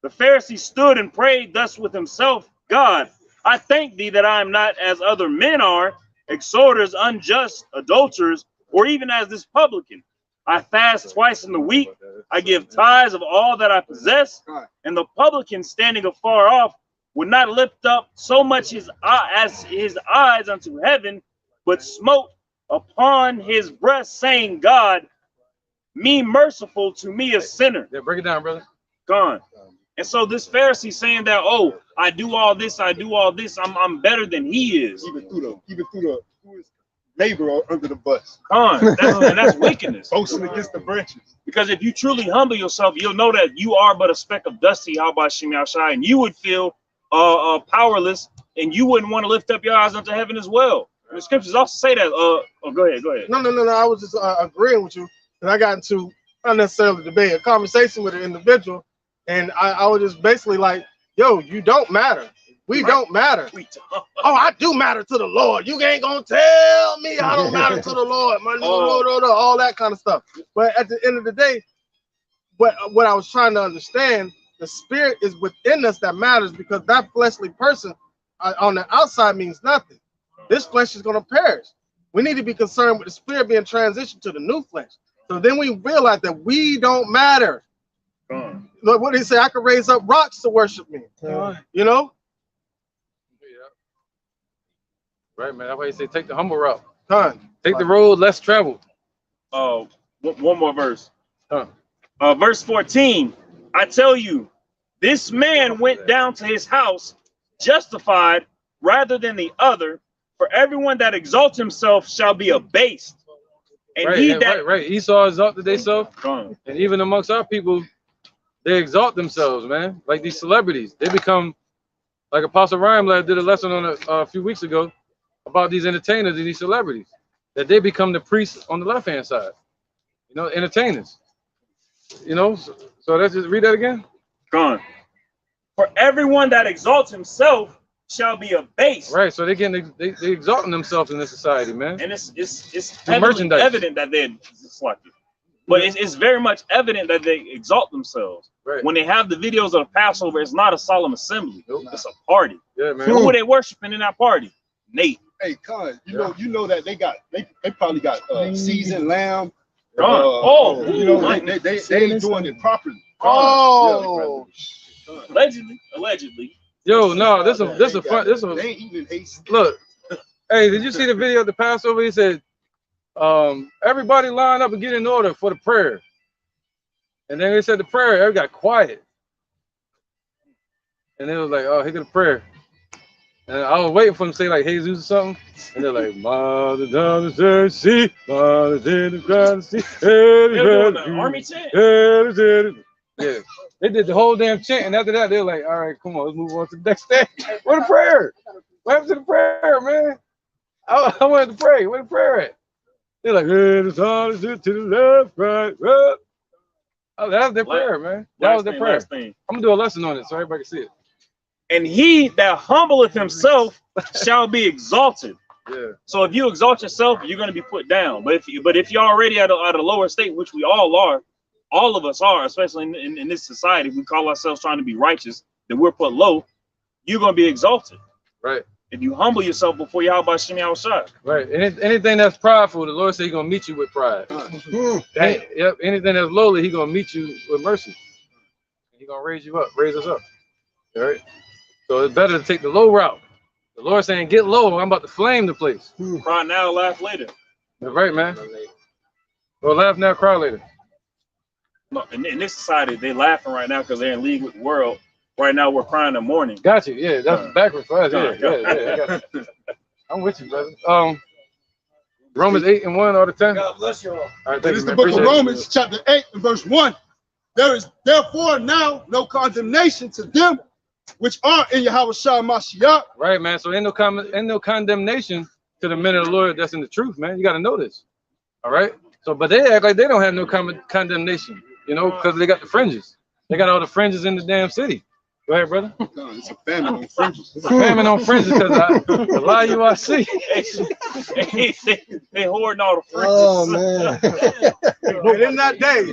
[SPEAKER 5] The Pharisee stood and prayed thus with himself, God, I thank thee that I am not as other men are, extorters, unjust, adulterers, or even as this publican. I fast twice in the week. I give tithes of all that I possess. And the publican, standing afar off, would not lift up so much as his eyes unto heaven, but smote upon his breast, saying, God, me merciful to me a sinner.
[SPEAKER 1] Yeah, break it down, brother.
[SPEAKER 5] Gone. And so this Pharisee saying that, oh, I do all this, I'm better than he is.
[SPEAKER 14] Even through the neighbor under the bus.
[SPEAKER 5] And that's wickedness.
[SPEAKER 14] Boasting against the branches.
[SPEAKER 5] Because if you truly humble yourself, you'll know that you are but a speck of dust to Yahweh Shem Yahushai, and you would feel powerless, and you wouldn't want to lift up your eyes unto heaven as well. And the scriptures also say that. Go ahead.
[SPEAKER 3] No. I was just agreeing with you, and I got into not necessarily debate, a conversation with an individual, and I was just basically like, "Yo, you don't matter. We don't matter. Oh, I do matter to the Lord. You ain't gonna tell me I don't matter to the Lord, man. All that kind of stuff." But at the end of the day, what I was trying to understand, the spirit is within us that matters, because that fleshly person on the outside means nothing. This flesh is gonna perish. We need to be concerned with the spirit being transitioned to the new flesh. So then we realize that we don't matter. Look, what did he say? I could raise up rocks to worship me. You know?
[SPEAKER 1] Right, man. That's why you say take the humble route.
[SPEAKER 11] Take
[SPEAKER 1] the road less traveled.
[SPEAKER 5] One more verse. Verse 14. I tell you, this man went down to his house justified rather than the other. For everyone that exalts himself shall be abased. And
[SPEAKER 1] right. Esau exalted themselves. And even amongst our people, they exalt themselves, man. Like these celebrities. They become, like Apostle Ryan did a lesson on it a few weeks ago about these entertainers and these celebrities. That they become the priests on the left-hand side. You know, entertainers. You know, so that's just, read that again.
[SPEAKER 5] For everyone that exalts himself shall be abased.
[SPEAKER 1] Right, so they exalting themselves in this society, man.
[SPEAKER 5] And it's evident that they're selective. But it's very much evident that they exalt themselves.
[SPEAKER 1] Right.
[SPEAKER 5] When they have the videos of the Passover, it's not a solemn assembly. It's a party.
[SPEAKER 1] Yeah, man.
[SPEAKER 5] Who are they worshiping in that party? Nate.
[SPEAKER 14] Hey, Con, you know that they probably got seasoned lamb.
[SPEAKER 5] You know,
[SPEAKER 14] they ain't doing it properly.
[SPEAKER 5] Allegedly.
[SPEAKER 1] Yo, no, this is fun.
[SPEAKER 14] They ain't even hasty.
[SPEAKER 1] Look, hey, did you see the video of the Passover? He said, everybody line up and get in order for the prayer. And then they said the prayer, everybody got quiet. And they was like, oh, here go the prayer. And I was waiting for them to say like Jesus or something. And they're like, Mother down the sea, Mother did the sea.
[SPEAKER 5] They're doing the army chant.
[SPEAKER 1] Yeah, they did the whole damn chant, and after that, they were like, "All right, come on, let's move on to the next day." Where the prayer? What happened to the prayer, man? I wanted to pray. Where the prayer at? They're like, hey, the sun is to the left, right, right. Oh, that was their prayer, man. That was their prayer. I'm gonna do a lesson on it so everybody can see it.
[SPEAKER 5] And he that humbleth himself shall be exalted.
[SPEAKER 1] Yeah.
[SPEAKER 5] So if you exalt yourself, you're going to be put down. But if you're already at a lower state, which we all are, all of us are, especially in this society, we call ourselves trying to be righteous, then we're put low. You're going to be exalted.
[SPEAKER 1] Right.
[SPEAKER 5] If you humble yourself before Yahweh Shem Yahushua.
[SPEAKER 1] Right. Anything that's prideful, the Lord said He's gonna meet you with pride. Yep. Anything that's lowly, He's gonna meet you with mercy. He's gonna raise you up, raise us up. All right. So it's better to take the low route. The Lord saying, "Get low. I'm about to flame the place."
[SPEAKER 5] Cry now, laugh later.
[SPEAKER 1] That's right, man. Well, laugh now, cry later.
[SPEAKER 5] No, in this society, they're laughing right now because they're in league with the world. Right now, we're crying in mourning.
[SPEAKER 1] Got you. Yeah, that's backwards for us. Yeah. I got you. I'm with you, brother. Romans 8:1 out of 10.
[SPEAKER 6] God bless you all.
[SPEAKER 1] All right,
[SPEAKER 6] This is the book of Romans, chapter 8, and verse 1. There is therefore now no condemnation to them which are in Yahweh Shah Mashiach.
[SPEAKER 1] Right, man. So ain't no condemnation to the men of the Lord that's in the truth, man. You got to know this. All right. So, but they act like they don't have no condemnation, you know, because they got the fringes. They got all the fringes in the damn city. Go ahead, brother.
[SPEAKER 14] No, it's a famine on fringes.
[SPEAKER 1] It's a famine on fringes because a lot of you I see.
[SPEAKER 5] They hoarding all the fringes.
[SPEAKER 13] Oh man.
[SPEAKER 3] And in that day,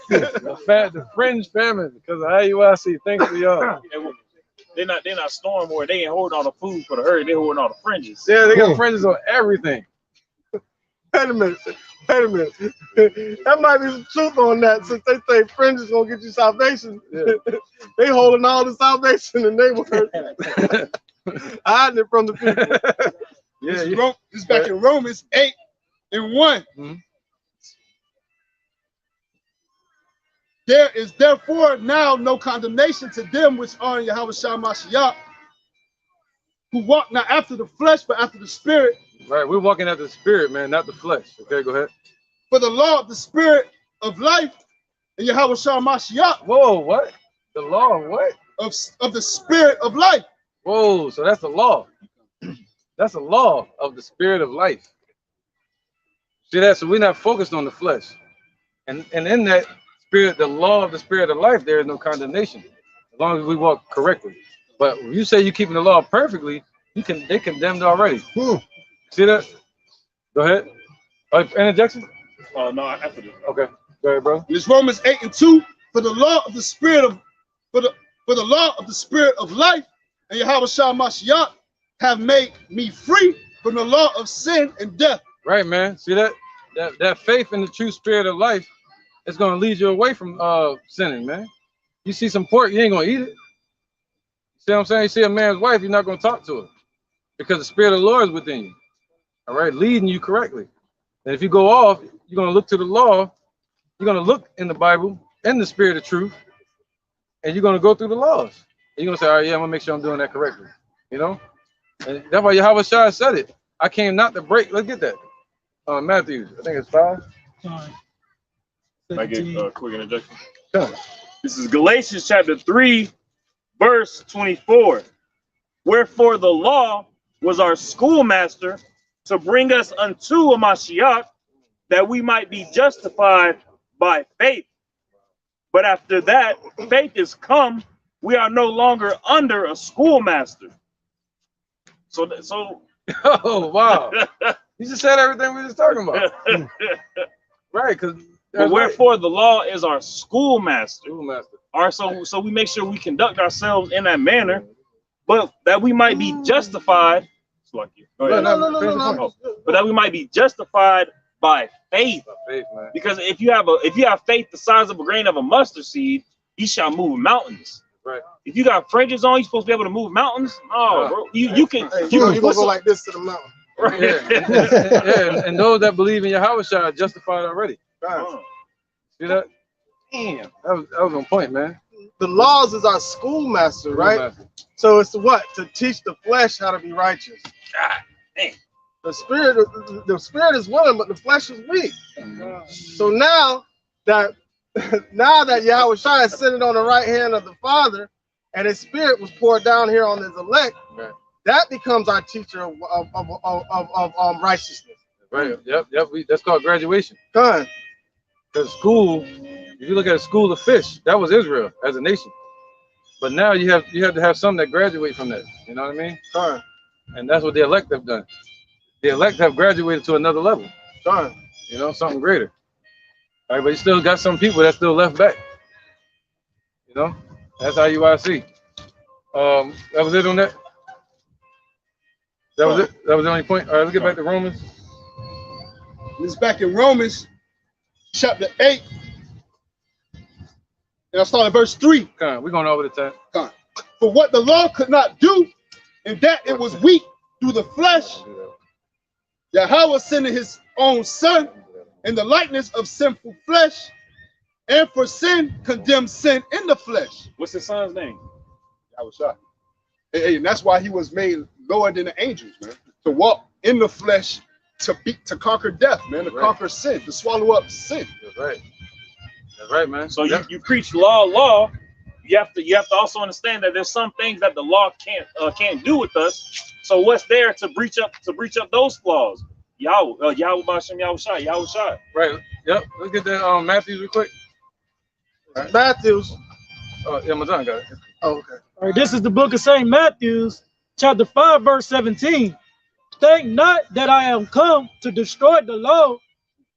[SPEAKER 1] the fringe famine because of IUIC. Thanks for y'all.
[SPEAKER 5] They're not storing more. They ain't hoarding all the food for the herd. They hoarding all the fringes.
[SPEAKER 1] Yeah, they got fringes on everything.
[SPEAKER 3] Wait a minute. That might be some truth on that. Since they say fringe is gonna get you salvation, they holding all the salvation and they were hiding it from the people.
[SPEAKER 6] This is back in Romans 8:1.
[SPEAKER 1] Mm-hmm.
[SPEAKER 6] There is therefore now no condemnation to them which are in Yahweh Shah Mashiach, who walk not after the flesh, but after the spirit.
[SPEAKER 1] Right, we're walking after the spirit, man, not the flesh. Okay, go ahead.
[SPEAKER 6] For the law of the spirit of life in Yahweh Shah Mashiach.
[SPEAKER 1] Whoa, what? The law of what?
[SPEAKER 6] Of the spirit of life.
[SPEAKER 1] Whoa, so that's the law. That's the law of the spirit of life. See that? So we're not focused on the flesh. And in that spirit, the law of the spirit of life, there is no condemnation. As long as we walk correctly. But when you say you're keeping the law perfectly, they condemned already. See that? Go ahead. Interjection?
[SPEAKER 5] No, after this.
[SPEAKER 1] Okay. Go ahead, bro.
[SPEAKER 6] It's Romans 8:2. For the law of the spirit of for the law of the spirit of life and Yahweh Shah Mashiach have made me free from the law of sin and death.
[SPEAKER 1] Right, man. See that? That faith in the true spirit of life is gonna lead you away from sinning, man. You see some pork, you ain't gonna eat it. See what I'm saying? You see a man's wife, you're not gonna talk to her because the spirit of the Lord is within you. All right, leading you correctly. And if you go off, you're gonna look to the law. You're gonna look in the Bible in the spirit of truth, and you're gonna go through the laws. And you're gonna say, all right, yeah, I'm gonna make sure I'm doing that correctly. You know, and that's why Yahweh Shai said it. I came not to break. Let's get that. Matthew, I think it's 5.
[SPEAKER 5] I get a quick interjection.
[SPEAKER 1] Yeah.
[SPEAKER 5] This is Galatians chapter 3, verse 24. Wherefore the law was our schoolmaster to bring us unto a Mashiach, that we might be justified by faith. But after that faith is come, we are no longer under a schoolmaster. So
[SPEAKER 1] oh wow. You just said everything we just talking about. Right, because
[SPEAKER 5] but wherefore right. The law is our schoolmaster. So we make sure we conduct ourselves in that manner, but that we might be justified. But that we might be justified by faith.
[SPEAKER 1] Man.
[SPEAKER 5] Because if you have faith the size of a grain of a mustard seed, you shall move mountains.
[SPEAKER 1] Right.
[SPEAKER 5] If you got fringes on, you're supposed to be able to move mountains. Oh, bro, you can.
[SPEAKER 3] Hey, you go like this to the mountain.
[SPEAKER 1] Right. Yeah. And those that believe in Yahweh Shai are justified already.
[SPEAKER 3] Right.
[SPEAKER 1] See that? Damn, that was on point, man.
[SPEAKER 3] The laws is our schoolmaster, right? So it's what? To teach the flesh how to be righteous.
[SPEAKER 5] God damn.
[SPEAKER 3] The spirit is willing, but the flesh is weak. So now that Yahweh Shai is sitting on the right hand of the Father, and his spirit was poured down here on his elect, that becomes our teacher of righteousness.
[SPEAKER 1] Right. Yep. That's called graduation.
[SPEAKER 3] Done.
[SPEAKER 1] Because school, if you look at a school of fish, that was Israel as a nation. But now you have to have some that graduate from that. You know what I mean?
[SPEAKER 3] Done.
[SPEAKER 1] And that's what the elect have done. The elect have graduated to another level.
[SPEAKER 3] Done.
[SPEAKER 1] You know, something greater. All right, but you still got some people that still left back. You know, that's IUIC. That was it on that. That was it. That was the only point. All right, let's get back to Romans.
[SPEAKER 14] It's back in Romans chapter 8. And I'll start at verse 3.
[SPEAKER 1] Come on, we're going over the time.
[SPEAKER 14] Come on. For what the law could not do, in that it was weak through the flesh, Yahweh sending his own son in the likeness of sinful flesh, and for sin condemned sin in the flesh.
[SPEAKER 5] What's his son's name?
[SPEAKER 14] Yahweh. And that's why he was made lower than the angels, man. To walk in the flesh, to conquer death, man, to conquer sin, to swallow up sin.
[SPEAKER 1] That's right. That's right, man.
[SPEAKER 5] So you preach law. You have to also understand that there's some things that the law can't do with us. So what's there to breach up those flaws? Yahweh Bashem, Yahweh Shai.
[SPEAKER 1] Right. Yep. Let's get that Matthews real quick.
[SPEAKER 3] Right. Matthews.
[SPEAKER 1] Yeah, my son got it.
[SPEAKER 3] Oh, okay.
[SPEAKER 4] All right, this is the book of St. Matthews, chapter 5, verse 17. Think not that I am come to destroy the law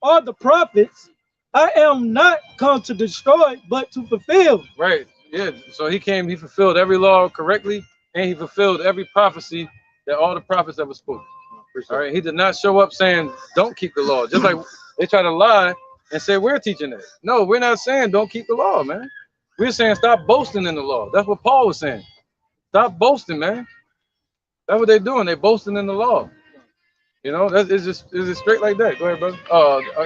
[SPEAKER 4] or the prophets. I am not come to destroy, but to fulfill.
[SPEAKER 1] Right. Yeah. So he came, he fulfilled every law correctly, and he fulfilled every prophecy that all the prophets ever spoke. All right. He did not show up saying, don't keep the law. Just like they try to lie and say, we're teaching that. No, we're not saying don't keep the law, man. We're saying stop boasting in the law. That's what Paul was saying. Stop boasting, man. That's what they're doing. They're boasting in the law. You know, it's just straight like that. Go ahead, brother.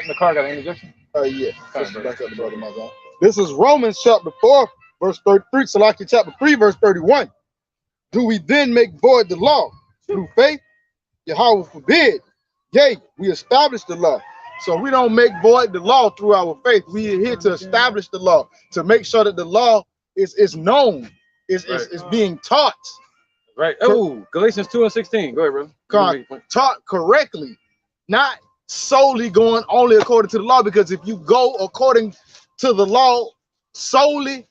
[SPEAKER 1] The car got an interjection?
[SPEAKER 6] Yeah. Back up, brother, my God. This is Romans chapter 4, verse 33. Salaki chapter 3, verse 31. Do we then make void the law through faith? Yahweh forbid. Yea, we establish the law. So we don't make void the law through our faith. We are here to establish the law, to make sure that the law is known, is being taught.
[SPEAKER 1] Right. Oh, Galatians 2:16. Go ahead, brother.
[SPEAKER 6] Taught correctly, not solely going only according to the law. Because if you go according to the law solely,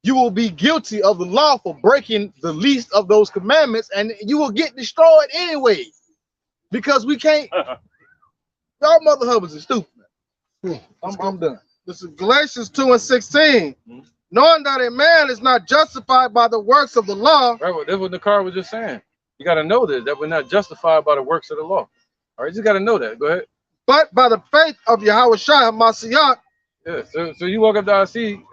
[SPEAKER 6] you will be guilty of the law for breaking the least of those commandments, and you will get destroyed anyway. Because we can't. Y'all mother hubbers are stupid. I'm done.
[SPEAKER 3] This is Galatians 2:16. Knowing that a man is not justified by the works of the law.
[SPEAKER 1] Right, well, that's what the car was just saying. You got to know this, that we're not justified by the works of the law. All right, you just got to know that. Go ahead.
[SPEAKER 3] But by the faith of Yahweh Shai HaMashiach.
[SPEAKER 1] Yeah, so you walk up to ICU.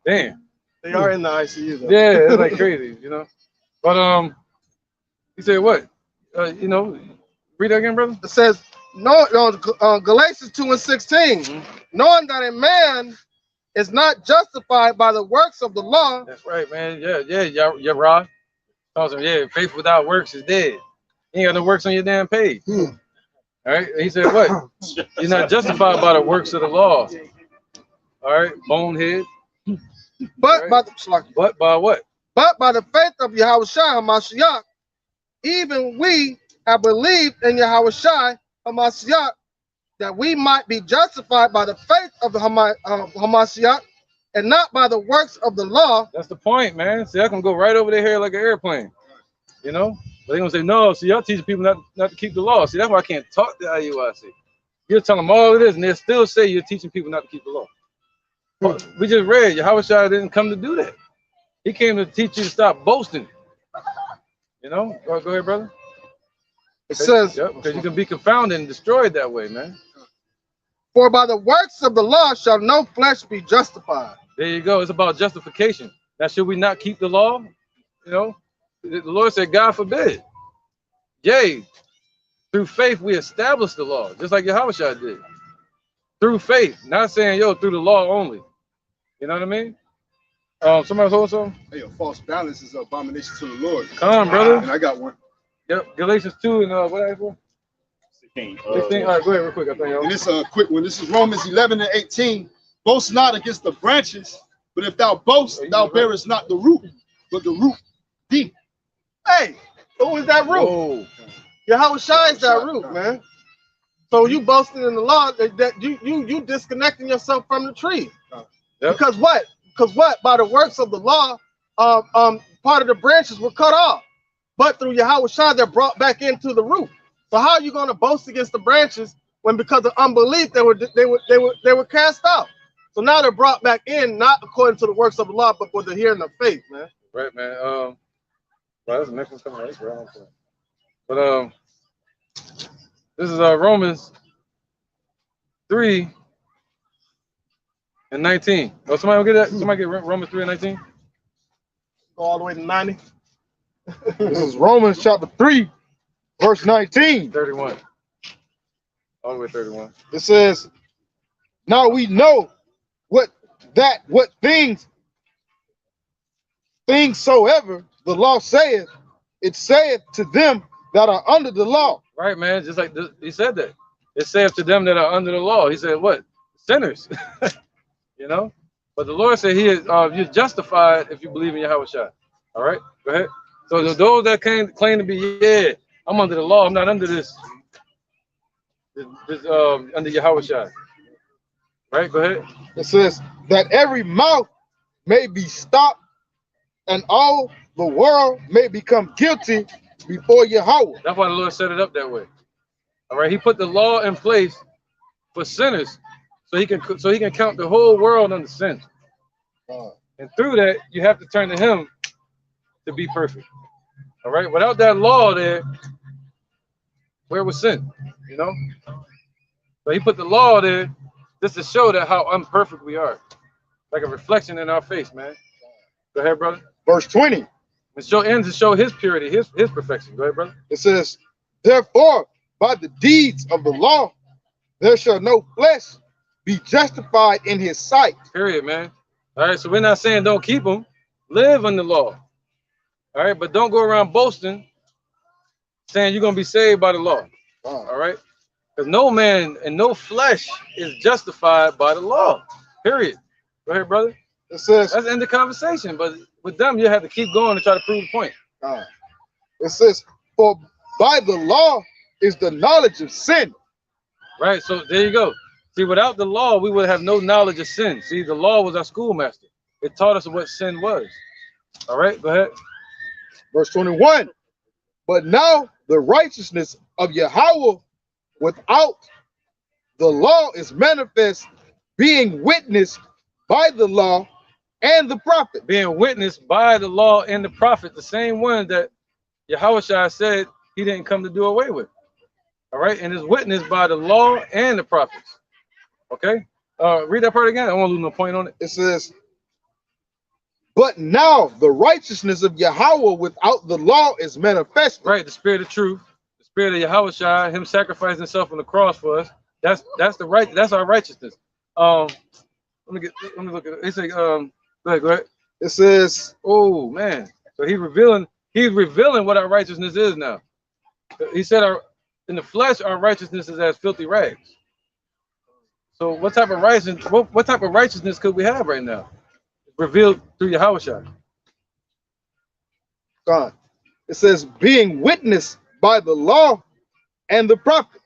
[SPEAKER 1] Damn.
[SPEAKER 3] They are in the ICU, though.
[SPEAKER 1] Yeah, it's like crazy, you know. But he said what? You know, read that again, brother.
[SPEAKER 3] It says, Galatians 2:16, knowing that a man is not justified by the works of the law.
[SPEAKER 1] That's right, man. Yeah, Rod. Awesome. Yeah, faith without works is dead. You ain't got no works on your damn page. All right. He said what? You're not justified by the works of the law. All right, bonehead.
[SPEAKER 3] But
[SPEAKER 1] right. By what?
[SPEAKER 3] But by the faith of Yahweh Shai HaMashiach, even we have believed in Yahweh Shai HaMashiach, that we might be justified by the faith of the HaMashiach, and not by the works of the law.
[SPEAKER 1] That's the point, man. See, I can go right over their hair like an airplane, you know. But they're gonna say, no. See, y'all teaching people not to keep the law. See, that's why I can't talk to IUIC. You'll tell them all of this, and they'll still say you're teaching people not to keep the law. We just read Yahweh Shai didn't come to do that. He came to teach you to stop boasting. You know, go ahead, brother.
[SPEAKER 3] It says,
[SPEAKER 1] because you can be confounded and destroyed that way, man.
[SPEAKER 3] For by the works of the law shall no flesh be justified.
[SPEAKER 1] There you go. It's about justification. Now, should we not keep the law? You know, the Lord said, God forbid. Yea, through faith we establish the law, just like Yahweh Shai did. Through faith, not saying, through the law only. You know what I mean? Somebody hold something?
[SPEAKER 14] Hey, false balance is an abomination to the Lord.
[SPEAKER 1] Come on, brother.
[SPEAKER 14] And I got one.
[SPEAKER 1] Yep, Galatians 2 and what else? 16. All right, go ahead real quick. I think,
[SPEAKER 14] and it's a quick one. This is Romans 11:18. Boast not against the branches, but if thou boast, thou bearest not the root, but the root deep.
[SPEAKER 3] Hey, who is that root?
[SPEAKER 14] Oh,
[SPEAKER 3] Yahweh Shai is that root, man. So you boasting in the law that you disconnecting yourself from the tree.
[SPEAKER 1] Yep.
[SPEAKER 3] Because what? Because what? By the works of the law, part of the branches were cut off, but through Yahweh Shai they're brought back into the root. So how are you going to boast against the branches when because of unbelief they were cast out? So now they're brought back in, not according to the works of the law, but with the hearing of faith, man.
[SPEAKER 1] Right, man. Well, that's the next one coming right, bro. But this is Romans 3 and 19. Oh, somebody will get that. Somebody get Romans 3 and 19.
[SPEAKER 3] Go all the way to 90.
[SPEAKER 14] this is Romans chapter 3, verse 19.
[SPEAKER 1] 31. All the way 31.
[SPEAKER 14] It says, now we know what things soever the law saith, it saith to them that are under the law.
[SPEAKER 1] Right, man. Just like this, he said that. It saith to them that are under the law. He said, what? Sinners. You know? But the Lord said he is you're justified if you believe in Yahweh Shai. All right? Go ahead. So those that claim to be, yeah, I'm under the law, I'm not under this under Yahweh Shai. Right? Go ahead.
[SPEAKER 14] It says that every mouth may be stopped and all the world may become guilty before Yahweh.
[SPEAKER 1] That's why the Lord set it up that way. All right, he put the law in place for sinners, so he can count the whole world under sin. And through that, you have to turn to him to be perfect. All right, without that law there, where was sin? You know. So he put the law there just to show that how imperfect we are, like a reflection in our face, man. Go ahead, brother.
[SPEAKER 14] Verse 20.
[SPEAKER 1] And to show his purity, his perfection. Go ahead, brother.
[SPEAKER 14] It says, therefore, by the deeds of the law, there shall no flesh be justified in his sight.
[SPEAKER 1] Period, man. All right, so we're not saying don't keep them. Live in the law. All right, but don't go around boasting, saying you're going to be saved by the law. All right? Because no man and no flesh is justified by the law. Period. Go ahead, brother.
[SPEAKER 14] It says,
[SPEAKER 1] that's the end of the conversation, but with them, you have to keep going to try to prove the point.
[SPEAKER 14] It says, for by the law is the knowledge of sin.
[SPEAKER 1] Right, so there you go. See, without the law, we would have no knowledge of sin. See, the law was our schoolmaster. It taught us what sin was. All right, go ahead.
[SPEAKER 14] Verse 21. But now the righteousness of Yahweh without the law is manifest, being witnessed by the law and the prophet.
[SPEAKER 1] Being witnessed by the law and the prophet, the same one that Yahweh Shai said he didn't come to do away with. All right, and it's witnessed by the law and the prophets. Okay, read that part again. I won't lose no point on it.
[SPEAKER 14] It says, but now the righteousness of Yahweh without the law is manifest.
[SPEAKER 1] Right, the spirit of truth, the spirit of Yahweh Shai, him sacrificing himself on the cross for us. That's our righteousness. Let me look at it. He said, go ahead.
[SPEAKER 14] It says,
[SPEAKER 1] oh man, so he's revealing what our righteousness is now. He said in the flesh, our righteousness is as filthy rags. So what type of righteousness could we have right now? Revealed through Yahweh Shai.
[SPEAKER 14] God. It says, being witnessed by the law and the prophets.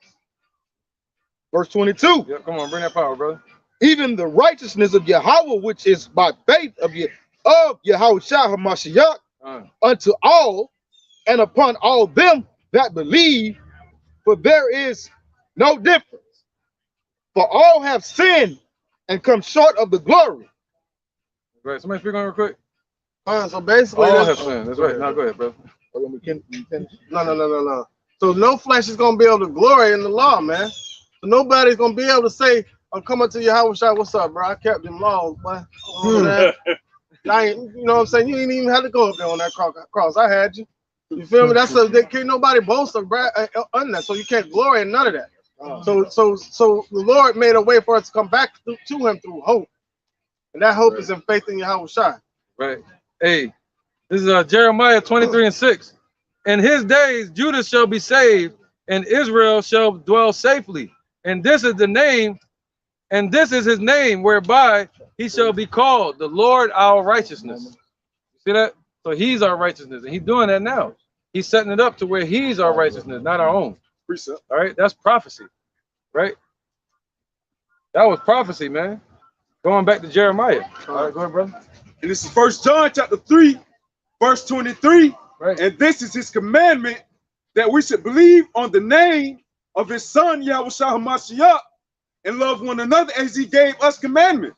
[SPEAKER 14] Verse 22.
[SPEAKER 1] Yeah, come on, bring that power, brother.
[SPEAKER 14] Even the righteousness of Yahweh, which is by faith of Yahweh Shai HaMashiach, unto all and upon all them that believe, for there is no difference. For all have sinned and come short of the glory.
[SPEAKER 1] Right, somebody speak on it real quick.
[SPEAKER 3] So basically,
[SPEAKER 1] all have sinned. That's right. Now go ahead, bro.
[SPEAKER 3] No. So no flesh is gonna be able to glory in the law, man. So nobody's gonna be able to say, I'm coming to Yahweh Shai, what's up, bro? I kept them laws, boy. I ain't, you know what I'm saying? You ain't even have to go up there on that cross. I had you. You feel me? Can't nobody boast on that, so you can't glory in none of that. So the Lord made a way for us to come back to him through hope. And that hope is in faith in Yahweh Shai.
[SPEAKER 1] Right. Hey, this is Jeremiah 23:6. In his days, Judah shall be saved, and Israel shall dwell safely. And this is the name, and this is his name, whereby he shall be called the Lord our righteousness. See that? So he's our righteousness, and he's doing that now. He's setting it up to where he's our righteousness, not our own.
[SPEAKER 2] Precept.
[SPEAKER 1] All right, that's prophecy, right? That was prophecy, man. Going back to Jeremiah. All right, go ahead, brother.
[SPEAKER 2] And this is 1 John chapter 3, verse 23.
[SPEAKER 1] Right.
[SPEAKER 2] And this is his commandment, that we should believe on the name of his son, Yahushua HaMashiach, and love one another as he gave us commandment.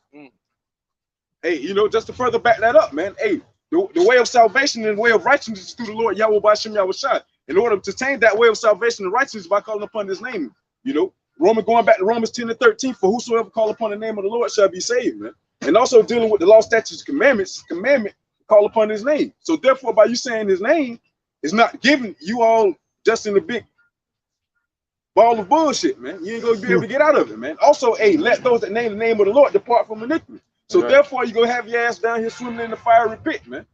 [SPEAKER 2] Hey, you know, just to further back that up, man. Hey, the way of salvation and the way of righteousness is through the Lord Yahweh B'Shem Yahushua. In order to attain that way of salvation and righteousness by calling upon his name, you know, going back to Romans 10 and 13, for whosoever call upon the name of the Lord shall be saved, man. And also dealing with the law, statutes, commandments, commandment, call upon his name. So therefore, by you saying his name, is not giving you all just in a big ball of bullshit, man. You ain't gonna be able to get out of it, man. Also, hey, let those that name the name of the Lord depart from iniquity. So therefore, you're gonna have your ass down here swimming in the fiery pit, man.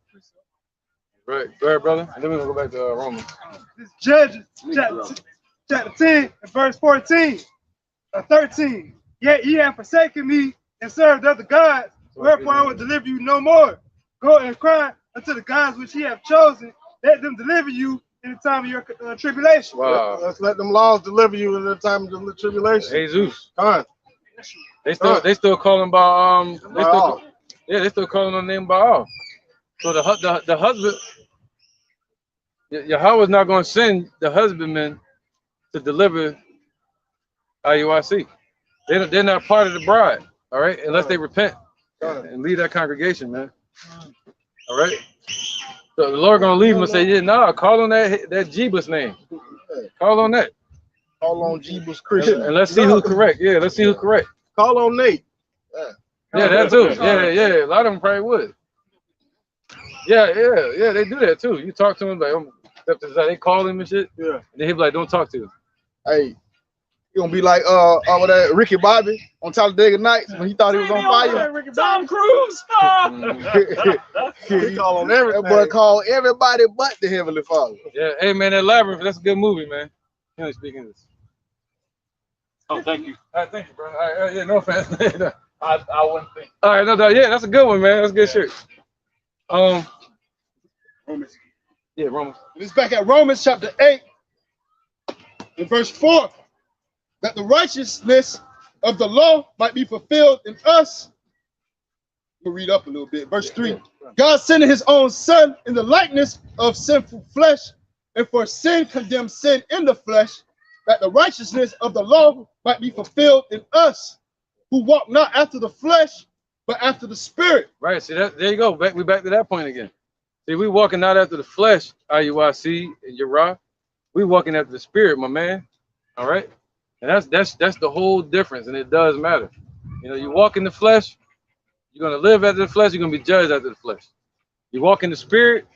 [SPEAKER 1] Right, go ahead, brother. And then we're gonna go back to Romans.
[SPEAKER 7] This Judges chapter 10 and verse 14 or 13. Yet ye have forsaken me and served other gods, wherefore I will deliver you no more. Go and cry unto the gods which ye have chosen, let them deliver you in the time of your tribulation.
[SPEAKER 1] Wow.
[SPEAKER 3] Let's let them laws deliver you in the time of the tribulation.
[SPEAKER 1] Jesus.
[SPEAKER 3] Come on.
[SPEAKER 1] They still calling by they still calling on the name Baal. So the husband, Yahweh's not going to send the husbandman to deliver IUIC. They're not part of the bride, all right, unless they repent and leave that congregation, man. All right. So the Lord gonna leave him and say, yeah, no, call on that Jebus name. Call on that.
[SPEAKER 3] Call on Jebus Christian.
[SPEAKER 1] And let's see who's correct. Yeah, let's see who's correct.
[SPEAKER 3] Call on Nate.
[SPEAKER 1] Yeah, that too. Yeah. A lot of them probably would. Yeah, they do that too. You talk to him like, they call him and shit.
[SPEAKER 3] Yeah.
[SPEAKER 1] And then he'll be like, don't talk to him.
[SPEAKER 11] Hey, you gonna be like with that Ricky Bobby on Talladega Nights when he thought he was on fire.
[SPEAKER 5] Tom Cruise.
[SPEAKER 3] He call on everything.
[SPEAKER 11] That boy called everybody but the Heavenly Father.
[SPEAKER 1] Yeah, hey man, that Labyrinth, that's a good movie, man. You only speak English.
[SPEAKER 5] Oh, thank you.
[SPEAKER 1] All right, thank you, bro. All right, yeah, no offense.
[SPEAKER 5] I wouldn't think.
[SPEAKER 1] All right, no, yeah, that's a good one, man. That's a good shit.
[SPEAKER 14] Romans.
[SPEAKER 1] Yeah, Romans.
[SPEAKER 14] It's back at Romans chapter 8, in verse 4, that the righteousness of the law might be fulfilled in us. We'll read up a little bit. Verse 3. God sending his own son in the likeness of sinful flesh, and for sin condemned sin in the flesh, that the righteousness of the law might be fulfilled in us, who walk not after the flesh, but after the spirit.
[SPEAKER 1] Right, see that, there you go. We back to that point again. See, we walking not after the flesh, IUIC and Uriah. We walking after the spirit, my man. All right. And that's the whole difference, and it does matter. You know, you walk in the flesh, you're gonna live after the flesh, you're gonna be judged after the flesh. You walk in the spirit,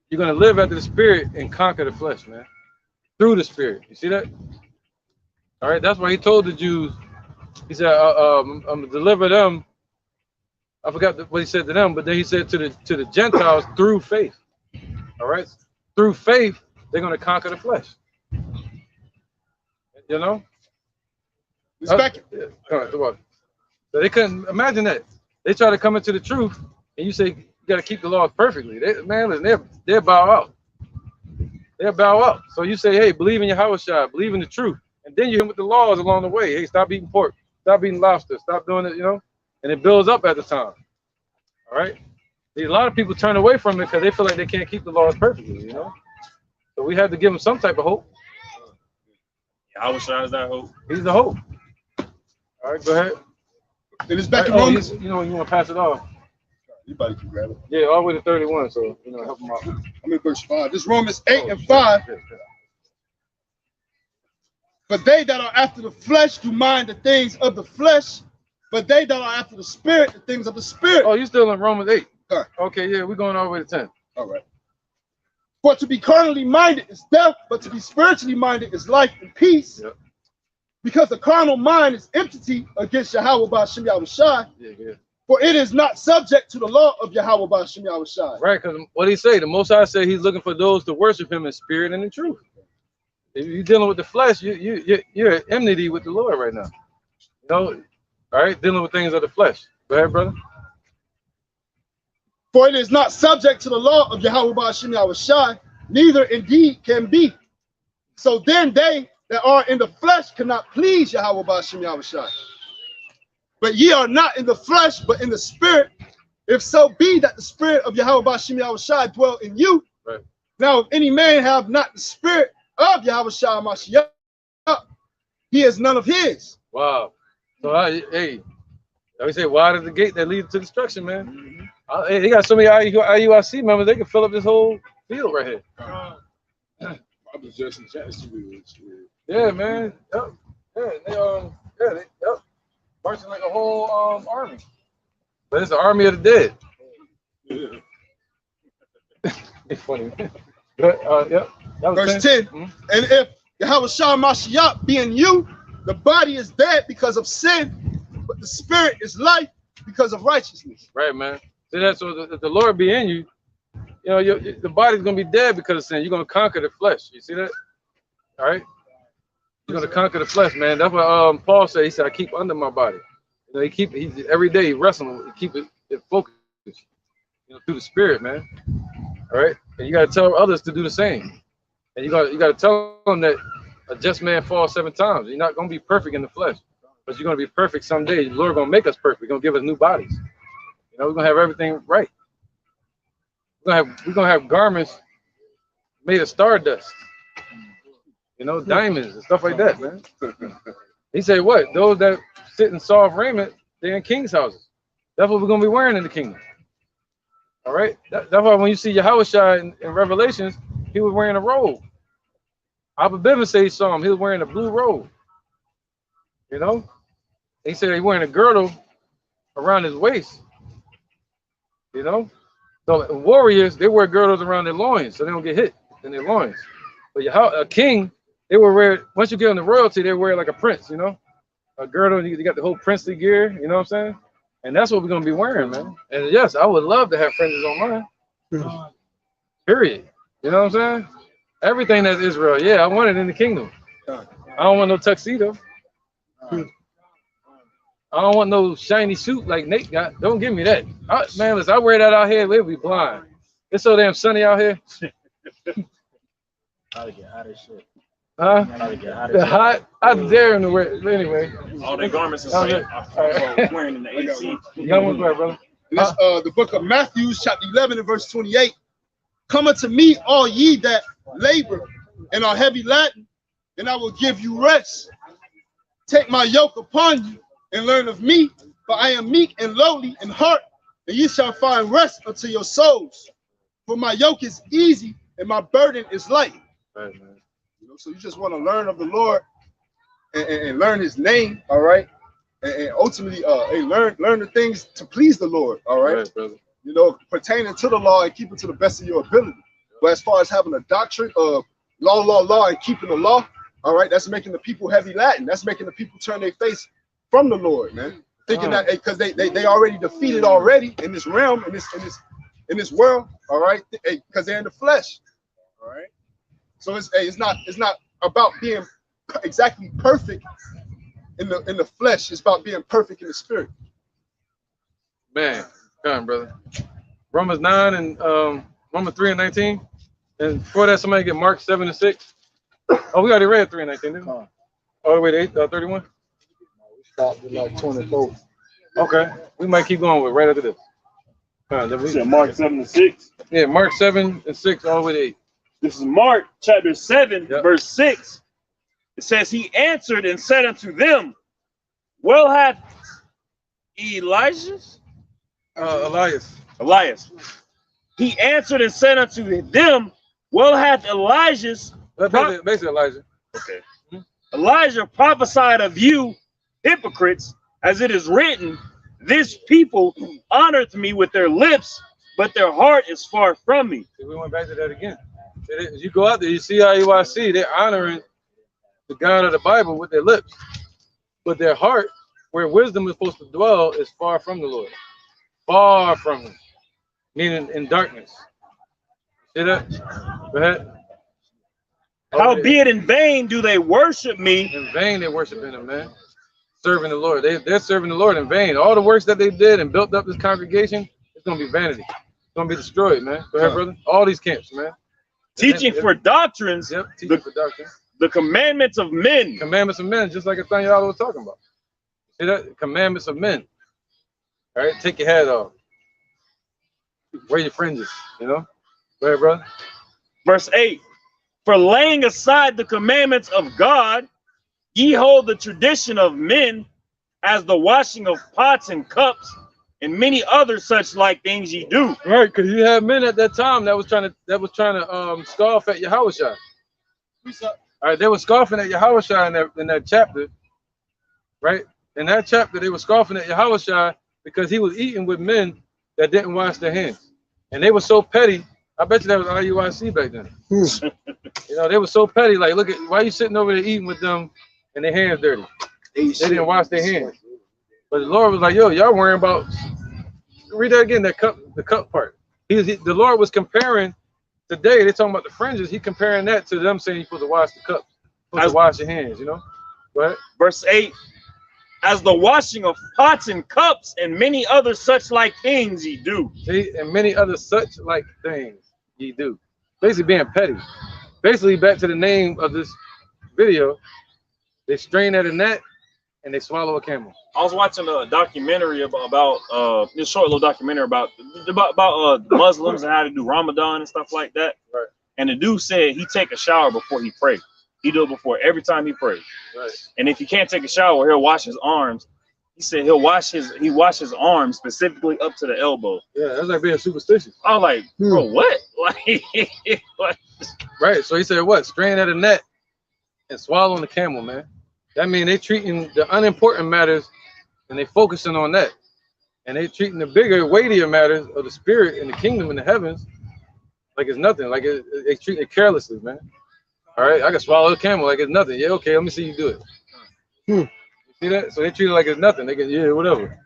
[SPEAKER 1] you're gonna live after the spirit and conquer the flesh, man. Through the spirit. You see that? All right, that's why he told the Jews, he said, I'm gonna deliver them. I forgot what he said to them, but then he said to the Gentiles through faith. All right, through faith, they're gonna conquer the flesh. You know?
[SPEAKER 14] It's back.
[SPEAKER 1] All right, come on. So they couldn't imagine that. They try to come into the truth, and you say you got to keep the laws perfectly. They'll bow out. They'll bow out. So you say, hey, believe in Yahushua, believe in the truth, and then you hit them with the laws along the way. Hey, stop eating pork, stop eating lobster, stop doing it. You know, and it builds up at the time. All right. See, a lot of people turn away from it because they feel like they can't keep the laws perfectly. You know, so we have to give them some type of hope.
[SPEAKER 5] Yahushua is that hope.
[SPEAKER 1] He's the hope. All right, go ahead.
[SPEAKER 14] It is back in Romans.
[SPEAKER 1] You know, you want to pass it off.
[SPEAKER 14] Anybody can grab it.
[SPEAKER 1] Yeah, all the way to 31. So, you know, help them out.
[SPEAKER 14] I'm in verse 5. This Romans 8 and 5. But they that are after the flesh do mind the things of the flesh, but they that are after the spirit, the things of the spirit.
[SPEAKER 1] Oh, you still in Romans 8?
[SPEAKER 14] All right.
[SPEAKER 1] Okay, yeah, we're going all the way to 10.
[SPEAKER 14] All right. For to be carnally minded is death, but to be spiritually minded is life and peace.
[SPEAKER 1] Yep.
[SPEAKER 14] Because the carnal mind is enmity against Yahweh B'Shem Yahushua.
[SPEAKER 1] Yeah.
[SPEAKER 14] For it is not subject to the law of Yahweh B'Shem Yahushua.
[SPEAKER 1] Right, because what did he say? The Most High said he's looking for those to worship him in spirit and in truth. If you're dealing with the flesh, you're at enmity with the Lord right now. You know, all right, dealing with things of the flesh. Go ahead, brother.
[SPEAKER 14] For it is not subject to the law of Yahweh Ba'ashim Yahushai, neither indeed can be. So then they that are in the flesh cannot please Yahweh Ba'ashim Yahushai. But ye are not in the flesh, but in the spirit. If so be that the spirit of Yahweh Ba'ashim Yahushai dwell in you.
[SPEAKER 1] Right.
[SPEAKER 14] Now, if any man have not the spirit of Yahweh Shai Mashiach, he is none of his.
[SPEAKER 1] Wow. So, hey, like we say, wide is the gate that leads to destruction, man. Hey, they got so many IUIC members, they can fill up this whole field right here.
[SPEAKER 12] I was just in Jacksonville.
[SPEAKER 1] Yeah, man. Yep. Yeah, they marching like a whole army. But it's the army of the dead.
[SPEAKER 12] Yeah.
[SPEAKER 1] It's funny. But, yep.
[SPEAKER 14] Verse 10. And if Yahweh Shai Mashiach be in you, the body is dead because of sin, but the spirit is life because of righteousness.
[SPEAKER 1] Right, man. See that? So if the Lord be in you, you know, the body's gonna be dead because of sin. You're gonna conquer the flesh. You see that? All right. You're gonna conquer the flesh, man. That's what Paul said. He said, "I keep under my body." You know, he every day he wrestling. He keep it focused, you know, through the spirit, man. All right. And you gotta tell others to do the same. And you gotta tell them that a just man falls 7 times. You're not gonna be perfect in the flesh, but you're gonna be perfect someday. The Lord gonna make us perfect. He's gonna give us new bodies. You know, we're gonna have everything right. We're gonna have garments made of stardust. You know, diamonds and stuff like that, man. He said, "What? Those that sit in soft raiment, they're in kings' houses. That's what we're gonna be wearing in the kingdom." All right. That's why when you see Yahushua in Revelations, he was wearing a robe. Abba Bivin said he saw him. He was wearing a blue robe. You know, he said he's wearing a girdle around his waist. You know, so warriors, they wear girdles around their loins so they don't get hit in their loins. But a king, they will wear, once you get on the royalty, they wear like a prince, you know, a girdle, and you got the whole princely gear, you know what I'm saying? And that's what we're going to be wearing, man. And yes, I would love to have fringes on mine. Period. You know what I'm saying? Everything that's Israel, yeah, I want it in the kingdom. I don't want no tuxedo. I don't want no shiny suit like Nate got. Don't give me that. Man, listen, I wear that out here, we'll be blind. It's so damn sunny out here.
[SPEAKER 9] Gotta get hot as shit.
[SPEAKER 1] Huh?
[SPEAKER 9] Gotta get hot as
[SPEAKER 1] The
[SPEAKER 9] shit.
[SPEAKER 1] hot, I dare him to wear it. Anyway.
[SPEAKER 5] All their garments are wearing in the AC.
[SPEAKER 1] You got one, brother.
[SPEAKER 14] This, the book of Matthew, chapter 11 and verse 28. Come unto me, all ye that labor and are heavy laden, and I will give you rest. Take my yoke upon you and learn of me, for I am meek and lowly in heart, and ye shall find rest unto your souls. For my yoke is easy and my burden is light.
[SPEAKER 1] Right, man.
[SPEAKER 14] You know, so you just want to learn of the Lord and learn his name, all right? And ultimately learn the things to please the Lord, all right?
[SPEAKER 1] Right, brother.
[SPEAKER 14] You know, pertaining to the law and keep it to the best of your ability. But as far as having a doctrine of law, and keeping the law, all right, that's making the people heavy Latin. That's making the people turn their face from the Lord, man. Thinking that because they already defeated already in this realm, in this world, all right, because they're in the flesh, all right. So it's not about being exactly perfect in the flesh. It's about being perfect in the spirit.
[SPEAKER 1] Man, come on, brother. Romans 9 and Romans 3 and 19. And before that, somebody get Mark 7 and 6. Oh, we already read 3 and 19, didn't we? All the way to 31?
[SPEAKER 13] We stopped at like 24.
[SPEAKER 1] Okay. We might keep going with right after this.
[SPEAKER 5] You said Mark 7 and 6?
[SPEAKER 1] Yeah, Mark 7 and 6 all the way to 8.
[SPEAKER 5] This is Mark chapter 7, verse 6. It says, he answered and said unto them, well hath Elias. He answered and said unto them, well hath Elijah's.
[SPEAKER 1] Basically Elijah.
[SPEAKER 5] Okay. Elijah prophesied of you hypocrites, as it is written, this people honoreth me with their lips, but their heart is far from me.
[SPEAKER 1] We went back to that again. As you go out there, you see IUIC, they're honoring the God of the Bible with their lips, but their heart, where wisdom is supposed to dwell, is far from the Lord. Far from him, meaning in darkness. See that? Go ahead.
[SPEAKER 5] Howbeit in vain do they worship me.
[SPEAKER 1] In vain they're worshiping him, man. Serving the Lord. They're serving the Lord in vain. All the works that they did and built up this congregation, it's going to be vanity. gonna be destroyed, man. Go ahead, brother. All these camps, man.
[SPEAKER 5] Teaching for doctrines.
[SPEAKER 1] Yep, teaching for doctrines.
[SPEAKER 5] The commandments of men.
[SPEAKER 1] Commandments of men, just like Nathaniel was talking about. See that? Commandments of men. All right, take your hat off. Wear your fringes, you know? Go ahead, brother.
[SPEAKER 5] Verse 8. For laying aside the commandments of God, ye hold the tradition of men, as the washing of pots and cups, and many other such like things ye do.
[SPEAKER 1] Right, because you had men at that time that was trying to scoff at Yahushua. All right, they were scoffing at Yahushua in that chapter, right? In that chapter, they were scoffing at Yahushua because he was eating with men that didn't wash their hands, and they were so petty. I bet you that was IUIC back then. You know, they were so petty. Like, look at why you sitting over there eating with them and their hands dirty. They didn't wash their hands. But the Lord was like, yo, y'all worrying about, read that again, the cup part. The Lord was comparing, today they're talking about the fringes, he comparing that to them saying you're supposed to wash the cup, supposed to wash your hands, you know? Go ahead.
[SPEAKER 5] Verse 8, as the washing of pots and cups and many other such like things ye do.
[SPEAKER 1] See, and many other such like things ye do. Basically being petty. Basically back to the name of this video, they strain at a gnat and they swallow a camel.
[SPEAKER 5] I was watching a documentary about this short little documentary about Muslims and how to do Ramadan and stuff like that.
[SPEAKER 1] Right.
[SPEAKER 5] And the dude said he take a shower before he pray. He do it before every time he prays.
[SPEAKER 1] Right.
[SPEAKER 5] And if he can't take a shower, he'll wash his arms. He said he wash his arms specifically up to the elbow.
[SPEAKER 1] Yeah, that's like being superstitious.
[SPEAKER 5] I was like, bro, what? Like, what?
[SPEAKER 1] Right. So he said what? Strain at a net and swallowing the camel, man. That means they treating the unimportant matters and they focusing on that. And they treating the bigger, weightier matters of the spirit and the kingdom and the heavens like it's nothing. Like they treat it carelessly, man. All right, I can swallow the camel like it's nothing. Yeah, okay, let me see you do it. You see that? So they treat it like it's nothing. They can, yeah, whatever.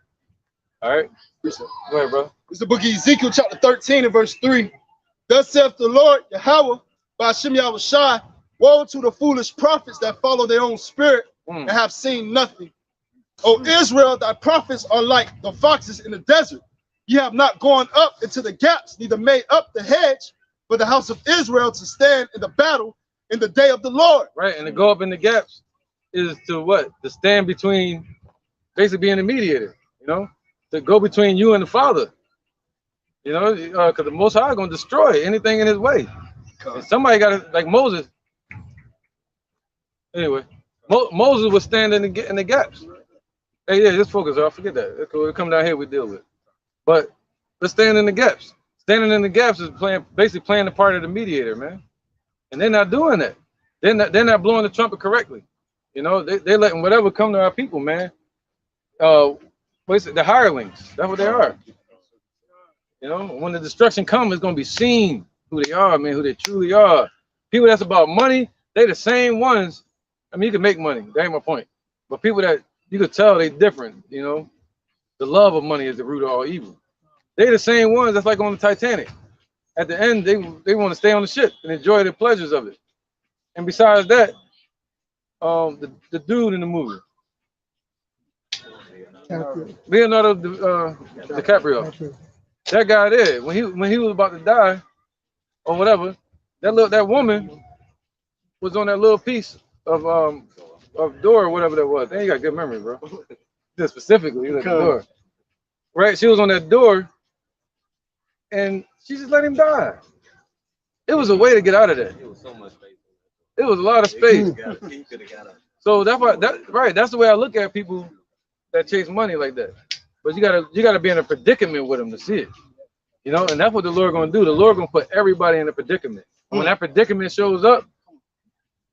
[SPEAKER 1] All right. Go ahead, bro.
[SPEAKER 14] It's the book of Ezekiel, chapter 13 and verse 3. Thus saith the Lord, Yahweh, by Hashem Yahushai, woe to the foolish prophets that follow their own spirit and have seen nothing. O Israel, thy prophets are like the foxes in the desert. Ye have not gone up into the gaps, neither made up the hedge for the house of Israel to stand in the battle in the day of the Lord.
[SPEAKER 1] Right, and to go up in the gaps is to what? To stand between, basically being a mediator, you know? To go between you and the Father. You know, because the Most High is going to destroy anything in his way. And somebody got to, like Moses. Anyway, Moses was standing in the gaps. Hey, yeah, just focus. I forget that. We'll come down here, we deal with it. But let's stand in the gaps. Standing in the gaps is basically playing the part of the mediator, man. And they're not doing that. They're not blowing the trumpet correctly. You know, they're letting whatever come to our people, man. What's it? The hirelings. That's what they are. You know, when the destruction comes, it's gonna be seen who they are, man, who they truly are. People that's about money, they the same ones. I mean, you can make money. That ain't my point. But people that you could tell they different, you know. The love of money is the root of all evil. They the same ones that's like on the Titanic. At the end, they want to stay on the ship and enjoy the pleasures of it. And besides that, the dude in the movie, Leonardo DiCaprio, that guy there, when he was about to die or whatever, that woman was on that little piece of door or whatever that was. Dang, you got good memory, bro. Just specifically, the door. Right, she was on that door, and she just let him die. It was a way to get out of that. It was so much space. It was a lot of space. So that's why that's the way I look at people that chase money like that. But you gotta be in a predicament with them to see it. You know, and that's what the Lord gonna do. The Lord gonna put everybody in a predicament. When that predicament shows up,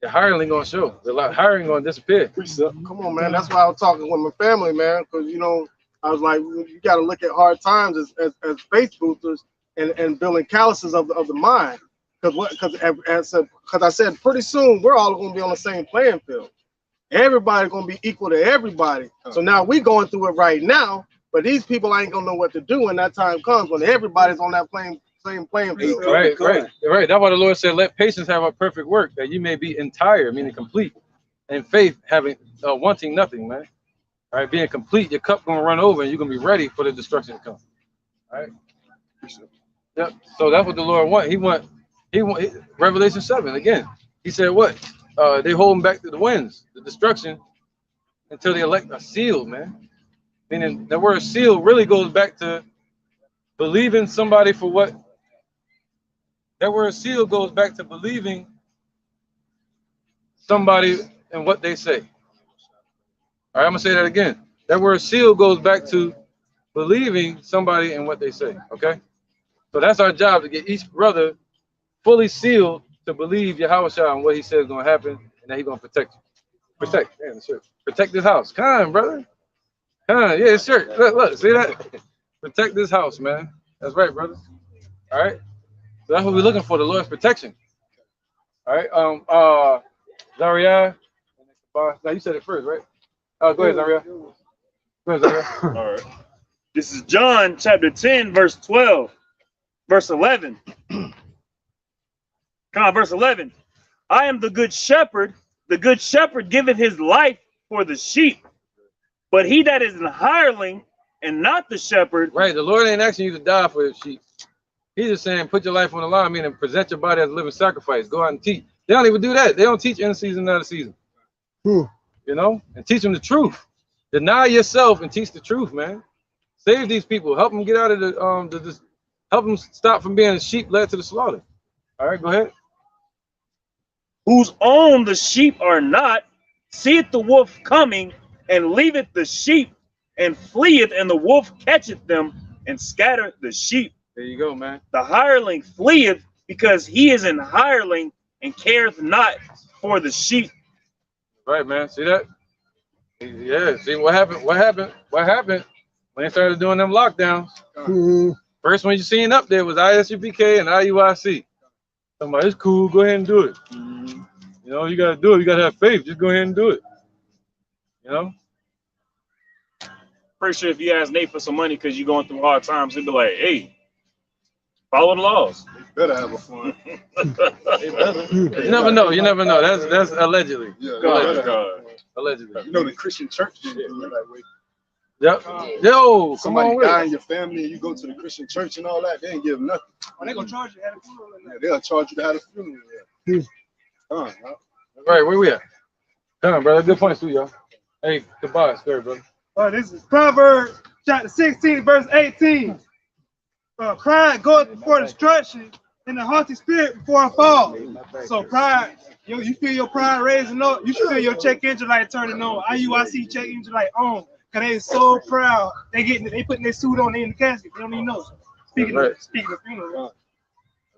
[SPEAKER 1] the hiring gonna show. The hiring gonna disappear.
[SPEAKER 3] Come on, man. That's why I was talking with my family, man. Because you know, I was like, you got to look at hard times as faith boosters and building calluses of the mind. Because I said pretty soon we're all going to be on the same playing field. Everybody's going to be equal to everybody. So now we going through it right now, but these people ain't going to know what to do when that time comes, when everybody's on that same playing field.
[SPEAKER 1] Right. That's why the Lord said, let patience have a perfect work, that you may be entire, meaning complete, and faith having wanting nothing, man. All right, being complete, your cup gonna run over and you're gonna be ready for the destruction to come. All right. Yep. So that's what the Lord want. He want Revelation 7 again. He said what? They holding back to the winds, the destruction, until the elect are sealed, man. Meaning the word seal really goes back to believing somebody for what. That word seal goes back to believing somebody and what they say. All right, I'm gonna say that again. That word seal goes back to believing somebody and what they say. Okay, so that's our job, to get each brother fully sealed to believe Yahweh Shah and what he says is gonna happen, and that he's gonna protect you. Protect this house. Come on, brother. Come on, yeah, sure. Look, see that? Protect this house, man. That's right, brother. All right. So that's what we're looking for, the Lord's protection. All right. Zaria. Now you said it first, right? Go ahead, Zaria. Go ahead, Zaria.
[SPEAKER 5] All right. This is John chapter 10, verse 12, verse 11. Come on, verse 11. I am the good shepherd. The good shepherd giveth his life for the sheep. But he that is an hireling and not the shepherd.
[SPEAKER 1] Right. The Lord ain't asking you to die for the sheep. He's just saying, put your life on the line, meaning present your body as a living sacrifice. Go out and teach. They don't even do that. They don't teach in season, out of season. You know, and teach them the truth. Deny yourself and teach the truth, man. Save these people. Help them get out of the help them stop from being a sheep led to the slaughter. All right, go ahead.
[SPEAKER 5] Whose own the sheep are not, seeth the wolf coming, and leaveth the sheep, and fleeth, and the wolf catcheth them, and scattereth the sheep.
[SPEAKER 1] There you go, man.
[SPEAKER 5] The hireling fleeth, because he is an hireling, and careth not for the sheep.
[SPEAKER 1] Right, man. See that? Yeah. See what happened? What happened? What happened when they started doing them lockdowns? First one you seen up there was ISUPK and IUIC. Somebody, it's cool. Go ahead and do it. You know, you gotta do it. You gotta have faith. Just go ahead and do it. You know.
[SPEAKER 5] Pretty sure if you ask Nate for some money because you're going through hard times, he'd be like, "Hey, follow the laws."
[SPEAKER 14] Better have a fun.
[SPEAKER 1] You never know. You never know. That's allegedly.
[SPEAKER 14] Yeah.
[SPEAKER 1] Allegedly.
[SPEAKER 14] You know the Christian church didn't do it that way.
[SPEAKER 1] Yep. Yo,
[SPEAKER 14] Somebody
[SPEAKER 1] come on
[SPEAKER 14] die in your family and you go to the Christian church and all that, they ain't give nothing.
[SPEAKER 7] They gonna charge you at a funeral.
[SPEAKER 14] Yeah, they'll charge you to have a funeral. Yeah.
[SPEAKER 1] Right, where we at? Come on, brother. Good points too, y'all. Hey, goodbye. Sorry, brother.
[SPEAKER 7] This is Proverbs chapter 16, verse 18. Pride goeth before destruction, and the haughty spirit before a fall. So pride, you feel your pride raising up, you feel your check engine light turning on. IUIC check engine light on. Cause they so proud. They putting their suit on, they in the casket. They don't even know. Speaking of funeral.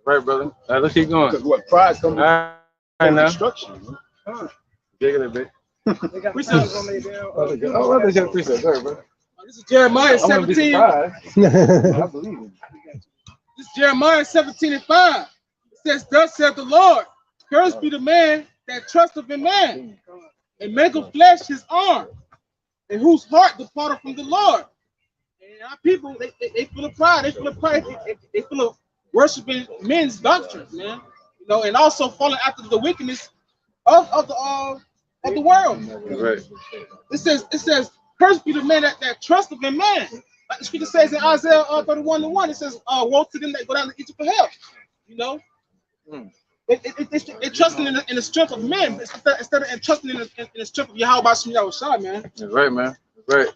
[SPEAKER 1] Right, brother. All right, let's keep going.
[SPEAKER 14] Because what pride comes
[SPEAKER 1] All right, now.
[SPEAKER 14] destruction.
[SPEAKER 1] Dig it a bit.
[SPEAKER 7] They got precepts on their damn.
[SPEAKER 1] Oh, they got precepts. All right, bro.
[SPEAKER 8] This is Jeremiah
[SPEAKER 1] I wouldn't be
[SPEAKER 8] 17.
[SPEAKER 1] surprised. I believe it.
[SPEAKER 8] This is Jeremiah 17:5. It says, "Thus saith the Lord, cursed be the man that trusteth in man, and maketh flesh his arm, and whose heart departed from the Lord." And our people, they full of pride. They full of pride. They full of worshiping men's doctrines, man. You know, and also falling after the wickedness of the world.
[SPEAKER 1] Right.
[SPEAKER 8] It says, "Cursed be the man that trusteth in man." Like the scripture says in Isaiah 31:1, it says, "Woe to them that go down to Egypt for help." You know, they're trusting in the strength of men instead of trusting in the strength of Yahweh Shah, man.
[SPEAKER 1] That's right, man. That's right.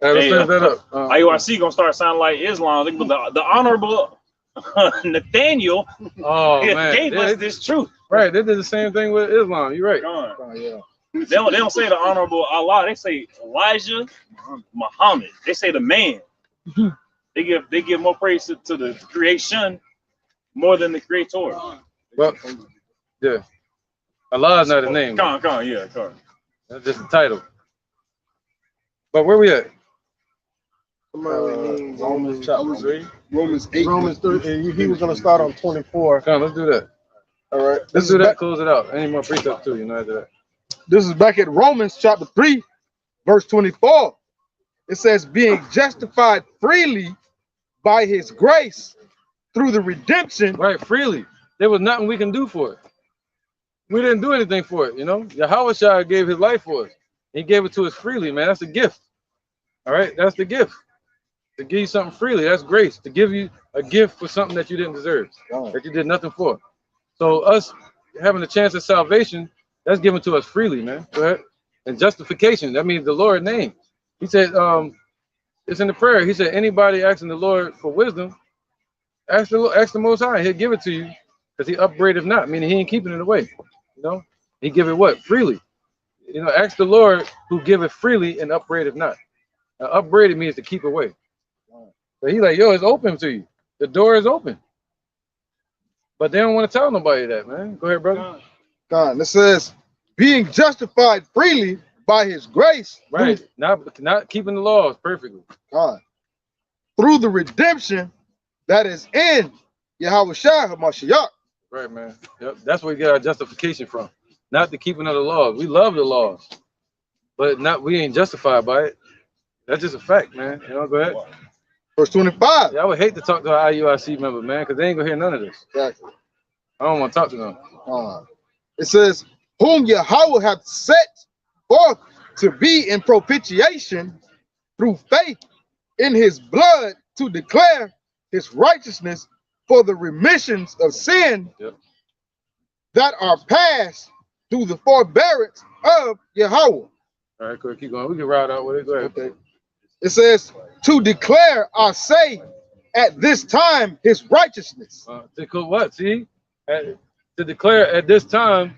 [SPEAKER 1] Hey, let's finish that up.
[SPEAKER 5] IUIC gonna start sounding like Islam. The honorable Nathaniel gave us this truth.
[SPEAKER 1] Right, they did the same thing with Islam. You're right.
[SPEAKER 14] Yeah.
[SPEAKER 5] They don't say the honorable Allah. They say Elijah, Muhammad. They say the man. They give more praise to the creation more than the creator.
[SPEAKER 1] Well, yeah. Allah is not a name.
[SPEAKER 5] Come on.
[SPEAKER 1] That's just a title. But where we at?
[SPEAKER 13] Romans chapter 3.
[SPEAKER 14] Romans 8.
[SPEAKER 13] Romans 3. And he was going to start on 24.
[SPEAKER 1] Come on, let's do that.
[SPEAKER 13] All right.
[SPEAKER 1] Let's do that. Close it out. Any more precepts too, after that.
[SPEAKER 11] This is back at Romans chapter 3, verse 24. It says, "Being justified freely by his grace through the redemption."
[SPEAKER 1] Right, freely. There was nothing we can do for it. We didn't do anything for it, Yahweh Shah gave his life for us. He gave it to us freely, man. That's a gift. All right, that's the gift. To give you something freely, that's grace. To give you a gift for something that you didn't deserve, that you did nothing for. So us having a chance of salvation, that's given to us freely, man. Go ahead. And justification, that means the Lord's name. He said, it's in the prayer. He said, anybody asking the Lord for wisdom, ask the Most High. He'll give it to you, because he upbraideth not, meaning he ain't keeping it away. You know, he give it what? Freely. You know, ask the Lord who giveth freely and upbraideth not. Now, upbraided means to keep away. So he like, yo, it's open to you. The door is open. But they don't want to tell nobody that, man. Go ahead, brother.
[SPEAKER 6] God, it says, being justified freely by his grace.
[SPEAKER 1] Right. Not keeping the laws perfectly.
[SPEAKER 6] God. Through the redemption that is in Yahweh Shai HaMashiach.
[SPEAKER 1] Right, man. Yep. That's where we get our justification from. Not the keeping of the laws. We love the laws, but we ain't justified by it. That's just a fact, man. You know, go ahead.
[SPEAKER 6] Verse 25.
[SPEAKER 1] Yeah, I would hate to talk to an IUIC member, man, because they ain't gonna hear none of this.
[SPEAKER 6] Exactly.
[SPEAKER 1] I don't want to talk to them.
[SPEAKER 6] It says, whom Yahweh hath set forth to be in propitiation through faith in his blood, to declare his righteousness for the remissions of sin that are passed through the forbearance of Yahweh.
[SPEAKER 1] All right, cool. Keep going. We can ride out with it. Go ahead.
[SPEAKER 6] Okay. It says, to declare, I say, at this time his righteousness.
[SPEAKER 1] What? See? To declare at this time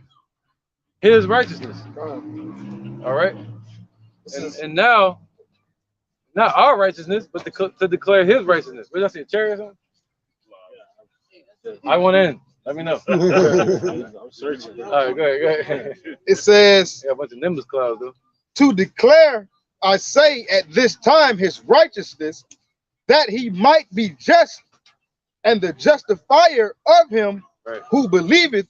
[SPEAKER 1] his righteousness. All right? And now, not our righteousness, but to declare his righteousness. What did I say? A cherry or something? I want in. Let me know. I'm searching. All right, go ahead.
[SPEAKER 6] It says,
[SPEAKER 1] yeah, a bunch of Nimbus clouds, though.
[SPEAKER 6] To declare, I say, at this time his righteousness, that he might be just and the justifier of him who believeth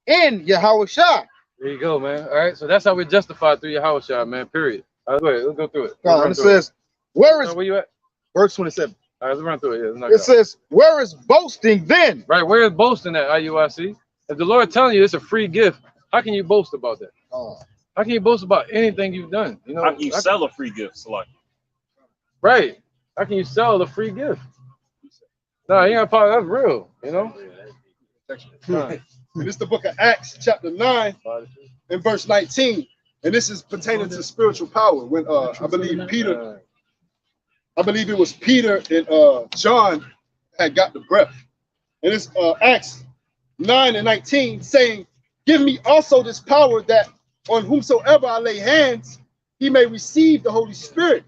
[SPEAKER 6] in Yahweh Shai.
[SPEAKER 1] There you go, man. All right, so that's how we're justified through Yahweh Shai, man, period. All right, go ahead. Let's go through it.
[SPEAKER 6] And it says, where is...
[SPEAKER 1] Where you at?
[SPEAKER 6] Verse 27.
[SPEAKER 1] All right, let's run through it. Yeah,
[SPEAKER 6] it says, where is boasting then?
[SPEAKER 1] Right, where is boasting at, IUIC? If the Lord telling you it's a free gift, how can you boast about that? How can you boast about anything you've done? You know,
[SPEAKER 5] how can you sell a free gift, Salaki?
[SPEAKER 1] Right. How can you sell a free gift? No, you ain't that's real, you know?
[SPEAKER 14] And it's the book of Acts, chapter 9, and verse 19. And this is pertaining to spiritual power. When I believe it was Peter and John had got the breath. And it's Acts 9 and 19 saying, give me also this power that on whomsoever I lay hands, he may receive the Holy Spirit.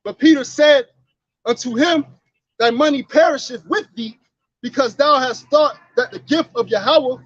[SPEAKER 14] But Peter said unto him, thy money perisheth with thee, because thou hast thought that the gift of Yahweh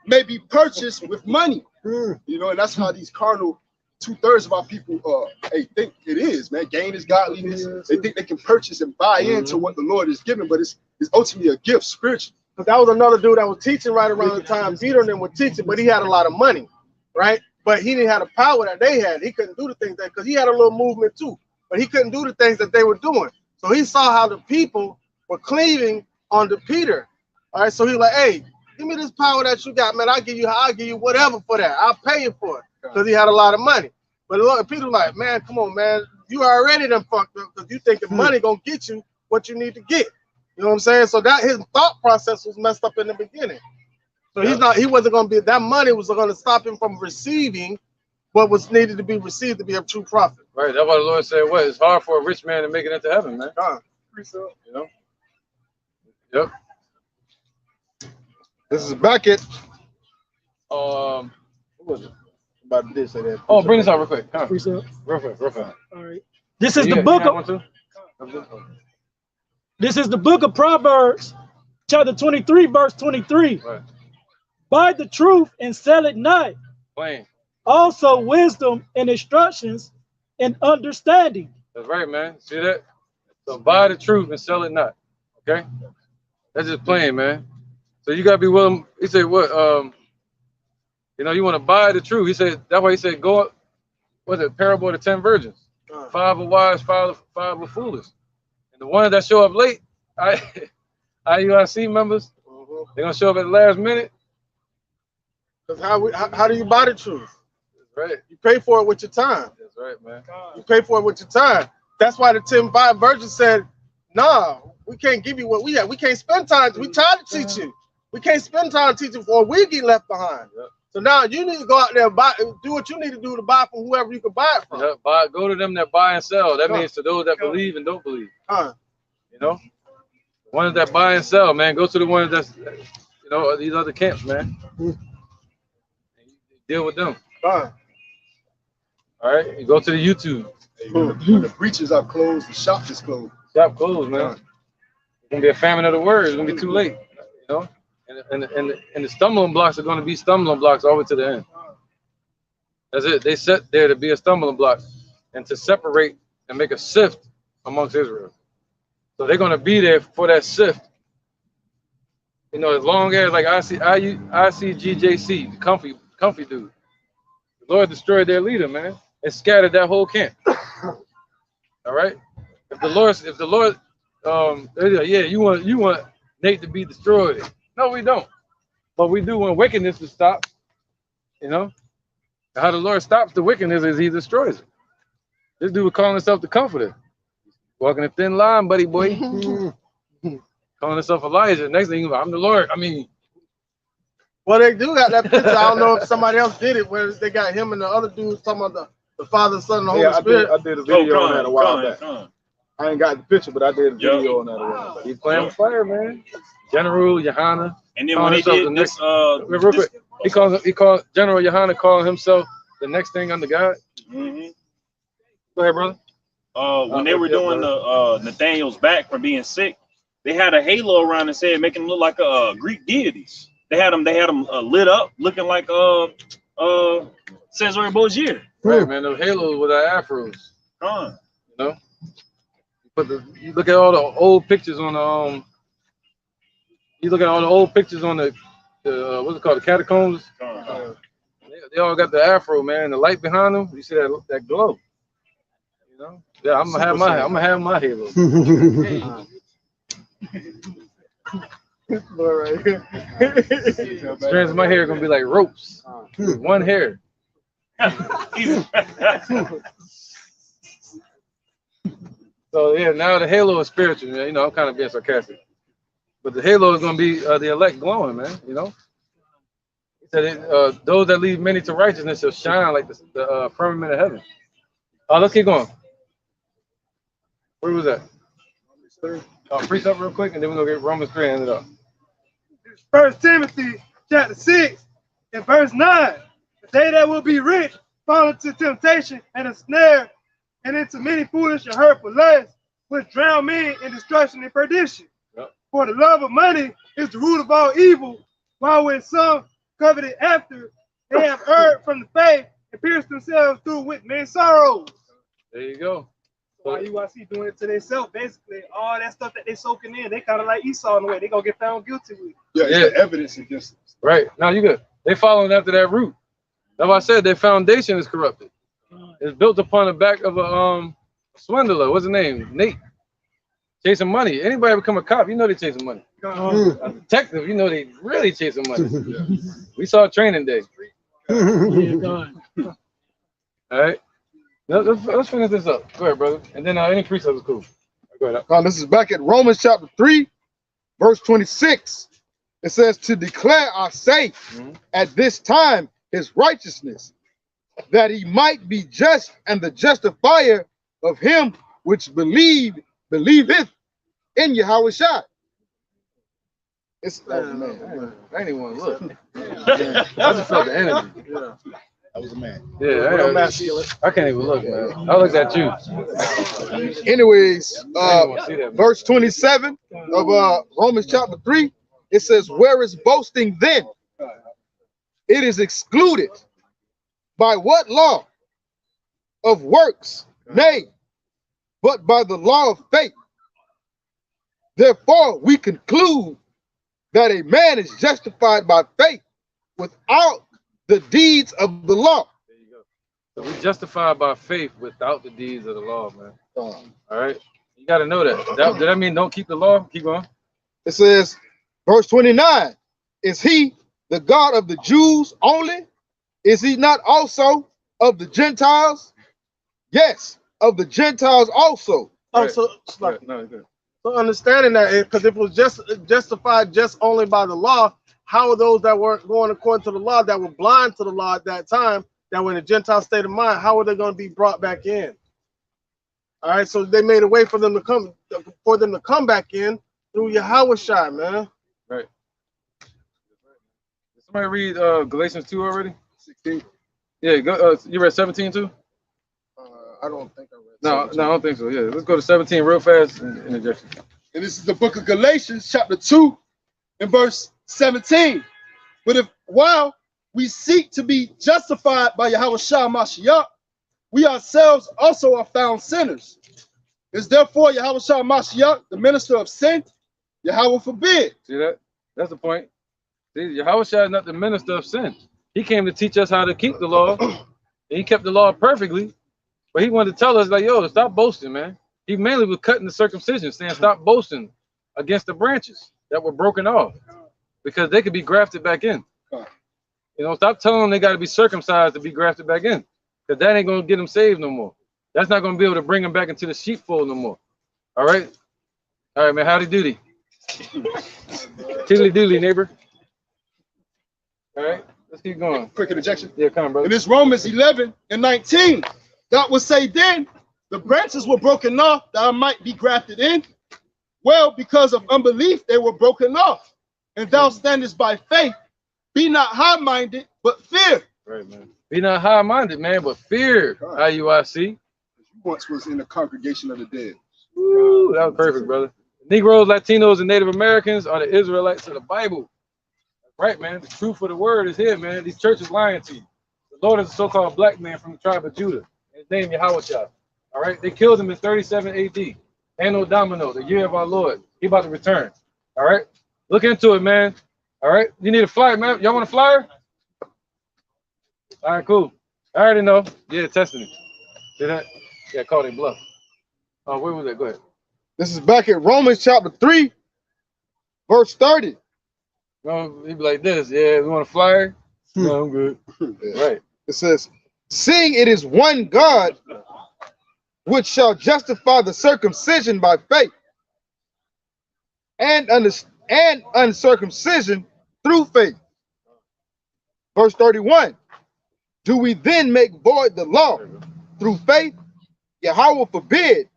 [SPEAKER 14] may be purchased with money. You know, and that's how these carnal 2/3 of our people think it is, man. Gain is godliness. They think they can purchase and buy into what the Lord is giving, but it's ultimately a gift spiritually.
[SPEAKER 3] But that was another dude that was teaching right around the time Peter and them were teaching, but he had a lot of money, right? But he didn't have the power that they had. He couldn't do the things that, because he had a little movement too, but he couldn't do the things that they were doing. So he saw how the people were cleaving onto Peter. All right, so he was like, hey, give me this power that you got, man. I'll give you whatever for that. I'll pay you for it, because he had a lot of money. But Peter was like, man, come on, man. You already done fucked up, because you think the money gonna get you what you need to get. You know what I'm saying? So that his thought process was messed up in the beginning. So he wasn't gonna be, that money was gonna stop him from receiving what was needed to be received to be a true prophet.
[SPEAKER 1] Right. That's why the Lord said, what? It's hard for a rich man to make it into heaven, man. You know? Yep.
[SPEAKER 6] This is Beckett.
[SPEAKER 1] What was it?
[SPEAKER 6] About this, say that.
[SPEAKER 1] Oh, bring this out real quick. Real quick.
[SPEAKER 4] All right. This is the book of... This is the book of Proverbs, chapter 23, verse 23.
[SPEAKER 1] Right.
[SPEAKER 4] Buy the truth and sell it not.
[SPEAKER 1] Plain.
[SPEAKER 4] Also wisdom and instructions and understanding.
[SPEAKER 1] That's right, man. See that? So buy the truth and sell it not. Okay? That's just plain, man. So you gotta be willing. He said, what? You know, you want to buy the truth. He said, that's why he said, go up. What's it? Parable of the 10 virgins. 5 are wise, 5 are foolish. And the ones that show up late, IUIC members, they're gonna show up at the last minute.
[SPEAKER 3] Because how do you buy the truth?
[SPEAKER 1] That's right.
[SPEAKER 3] You pay for it with your time.
[SPEAKER 1] That's right, man.
[SPEAKER 3] You pay for it with your time. That's why the 10 virgins said, Nah, we can't give you what we have. We can't spend time. We try to teach you. We can't spend time teaching before we get left behind. Yep. So now you need to go out there and buy, do what you need to do to buy from whoever you can buy it from.
[SPEAKER 1] Yep, go to them that buy and sell. That means to those that believe and don't believe. You know, the ones that buy and sell, man. Go to the ones that's, you know, these other camps, man. Deal with them. All right, you go to the YouTube.
[SPEAKER 14] When the breaches are closed, the shop is closed.
[SPEAKER 1] Shop closed, man. It's gonna be a famine of the word. It's gonna be too late, you know. And the stumbling blocks are gonna be stumbling blocks all the way to the end. That's it. They set there to be a stumbling block and to separate and make a sift amongst Israel. So they're gonna be there for that sift. You know, as long as like I see GJC, the comfy dude. The Lord destroyed their leader, man, and scattered that whole camp. All right. If the Lord, yeah, you want Nate to be destroyed. No, we don't. But we do want wickedness to stop. You know, how the Lord stops the wickedness is He destroys it. This dude was calling himself the Comforter, walking a thin line, buddy boy. Calling himself Elijah. Next thing, I'm the Lord. I mean,
[SPEAKER 3] well, they do got that picture. I don't know if somebody else did it, where they got him and the other dudes talking about the Father, Son, and the Holy Spirit.
[SPEAKER 6] I did a video on that a while back. I ain't got the picture, but I did a video on that a while back.
[SPEAKER 1] He's playing with fire, man. General Yohana.
[SPEAKER 5] And then when he did this,
[SPEAKER 1] real quick, he calls General Yohana calling himself the next thing under God.
[SPEAKER 5] Mm-hmm.
[SPEAKER 1] Go ahead, brother.
[SPEAKER 5] When they were doing the Nathaniel's back for being sick, they had a halo around and said making him look like Greek deities. They had them lit up, looking like Cesare Borgia.
[SPEAKER 1] Right, man. Those halos with our afros. You know, you look at all the old pictures on the you look at all the old pictures on the what's it called, the catacombs. They all got the afro, man. The light behind them, you see that glow. You know, yeah, I'm gonna have my halo. Strands of my hair are gonna be like ropes. One hair. So yeah, now the halo is spiritual. You know, I'm kind of being sarcastic, but the halo is gonna be the elect glowing, man. You know, he said those that lead many to righteousness shall shine like the firmament of heaven. Let's keep going. Where was that? Precept real quick, and then we're gonna get Romans 3 and end it up.
[SPEAKER 7] 1 Timothy chapter 6 and verse 9. They that will be rich fall into temptation and a snare, and into many foolish and hurtful lusts, which drown men in destruction and perdition. Yep. For the love of money is the root of all evil, while when some coveted after, they have erred from the faith and pierced themselves through with many sorrows.
[SPEAKER 1] There you go.
[SPEAKER 7] Why you see doing it to themselves? Basically, all that stuff that they soaking in, they kind of like Esau in the way. They gonna get found guilty with.
[SPEAKER 14] Yeah, evidence against them.
[SPEAKER 1] Right. Now you good. They following after that root. That's why I said their foundation is corrupted. It's built upon the back of a swindler. What's his name? Nate. Chasing money. Anybody become a cop, you know they chasing money. A detective, you know they really chasing money. We saw Training Day. All right. Let's finish this up. Go ahead, brother. And then any precept is cool. Go ahead.
[SPEAKER 14] This is back at Romans chapter 3, verse 26. It says, to declare our say at this time his righteousness, that he might be just and the justifier of him which believeth in Yahushua. It's man.
[SPEAKER 1] I ain't even want to look. I just felt the energy.
[SPEAKER 14] Yeah. That was a man.
[SPEAKER 1] Yeah, I can't even look, man. I looked at you.
[SPEAKER 14] Anyways, verse 27 of Romans chapter 3, it says, where is boasting then? It is excluded. By what law? Of works? Nay, but by the law of faith. Therefore, we conclude that a man is justified by faith without the deeds of the law.
[SPEAKER 1] There you go. So we justified by faith without the deeds of the law, man. All right. You got to know that. Does that mean don't keep the law? Keep going.
[SPEAKER 14] It says, verse 29, is he the God of the Jews only? Is he not also of the Gentiles? Yes, of the Gentiles also.
[SPEAKER 3] Oh, so
[SPEAKER 1] right. No, good.
[SPEAKER 3] So understanding that, because if it was just justified just only by the law, how are those that weren't going according to the law, that were blind to the law at that time, that were in a Gentile state of mind, how are they going to be brought back in? All right, so they made a way for them to come back in through Yahweh Shai, man.
[SPEAKER 1] Right. Did somebody read Galatians 2 already?
[SPEAKER 14] 16.
[SPEAKER 1] Yeah, go, you read 17 too?
[SPEAKER 14] I don't think I read.
[SPEAKER 1] No,
[SPEAKER 14] 17.
[SPEAKER 1] no, I don't think so. Yeah, let's go to 17 real fast and interjection.
[SPEAKER 14] And this is the book of Galatians, chapter 2, and verse 17. But if while we seek to be justified by Yahweh Shah Mashiach, we ourselves also are found sinners. Is therefore Yahweh Shah Mashiach the minister of sin? Yahweh forbid.
[SPEAKER 1] See that? That's the point. See, Yahweh Shah is not the minister of sin. He came to teach us how to keep the law. And he kept the law perfectly. But he wanted to tell us, like, yo, stop boasting, man. He mainly was cutting the circumcision, saying stop boasting against the branches that were broken off, because they could be grafted back in. You know, stop telling them they got to be circumcised to be grafted back in, because that ain't going to get them saved no more. That's not going to be able to bring them back into the sheepfold no more. All right? All right, man. Howdy doody. Tiddly doodly, neighbor. All right, let's keep going.
[SPEAKER 14] Quick interjection.
[SPEAKER 1] Yeah, come on, brother.
[SPEAKER 14] And it's Romans 11 and 19. God would say then, the branches were broken off that I might be grafted in. Well, because of unbelief, they were broken off. And thou standest by faith. Be not high-minded, but fear.
[SPEAKER 1] Right, man. Be not high-minded, man, but fear. IUIC.
[SPEAKER 14] You once was in the congregation of the dead.
[SPEAKER 1] Woo, that was perfect, brother. Negroes, Latinos, and Native Americans are the Israelites of the Bible. Right, man. The truth of the word is here, man. These churches lying to you. The Lord is a so-called black man from the tribe of Judah. His name Yahweh Shah. All right. They killed him in 37 AD. Anno Domino, the year of our Lord. He about to return. All right. Look into it, man. All right. You need a flyer, man. Y'all want a flyer? All right, cool. I already know. Yeah, testing it. See that? Yeah, called it bluff. Oh, where was that? Go ahead.
[SPEAKER 6] This is back at Romans chapter 3, verse 30.
[SPEAKER 1] No, he'd be like this. Yeah, we want a flyer? No, I'm good. Right.
[SPEAKER 6] It says, seeing it is one God which shall justify the circumcision by faith and uncircumcision through faith. Verse 31. Do we then make void the law through faith? Yahweh forbid.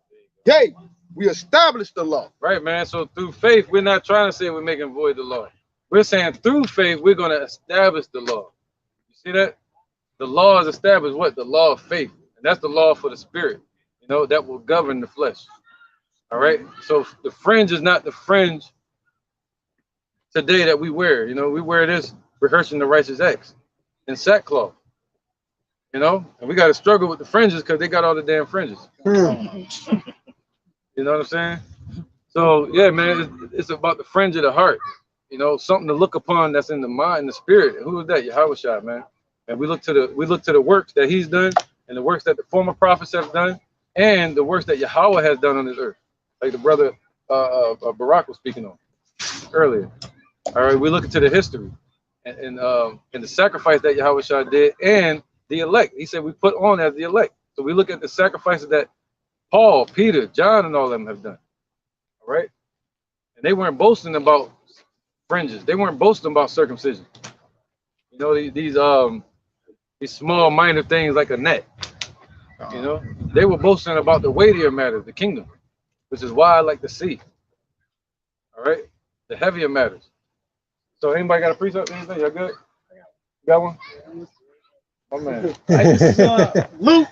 [SPEAKER 6] Yea, we establish the law.
[SPEAKER 1] Right, man. So through faith, we're not trying to say we're making void the law. We're saying through faith, we're going to establish the law. You see that? The law is established, what? The law of faith. And that's the law for the spirit, you know, that will govern the flesh. All right? So the fringe is not the fringe today that we wear. You know, we wear this rehearsing the righteous acts in sackcloth. You know, and we got to struggle with the fringes because they got all the damn fringes. You know what I'm saying? So, yeah, man, it's about the fringe of the heart. You know, something to look upon that's in the mind, the spirit. And who is that? Yahweh Shah, man. And we look to the works that he's done, and the works that the former prophets have done, and the works that Yahweh has done on this earth, like the brother Barak was speaking on earlier. All right, we look into the history and the sacrifice that Yahweh Shah did, and the elect. He said we put on as the elect. So we look at the sacrifices that Paul, Peter, John, and all of them have done. All right, and they weren't boasting about fringes. They weren't boasting about circumcision. You know, these small minor things like a gnat. You know, they were boasting about the weightier matters, the kingdom, which is why I like to see. All right, the heavier matters. So anybody got a precept? Anything? Y'all good? Got one? Oh man.
[SPEAKER 4] This is Luke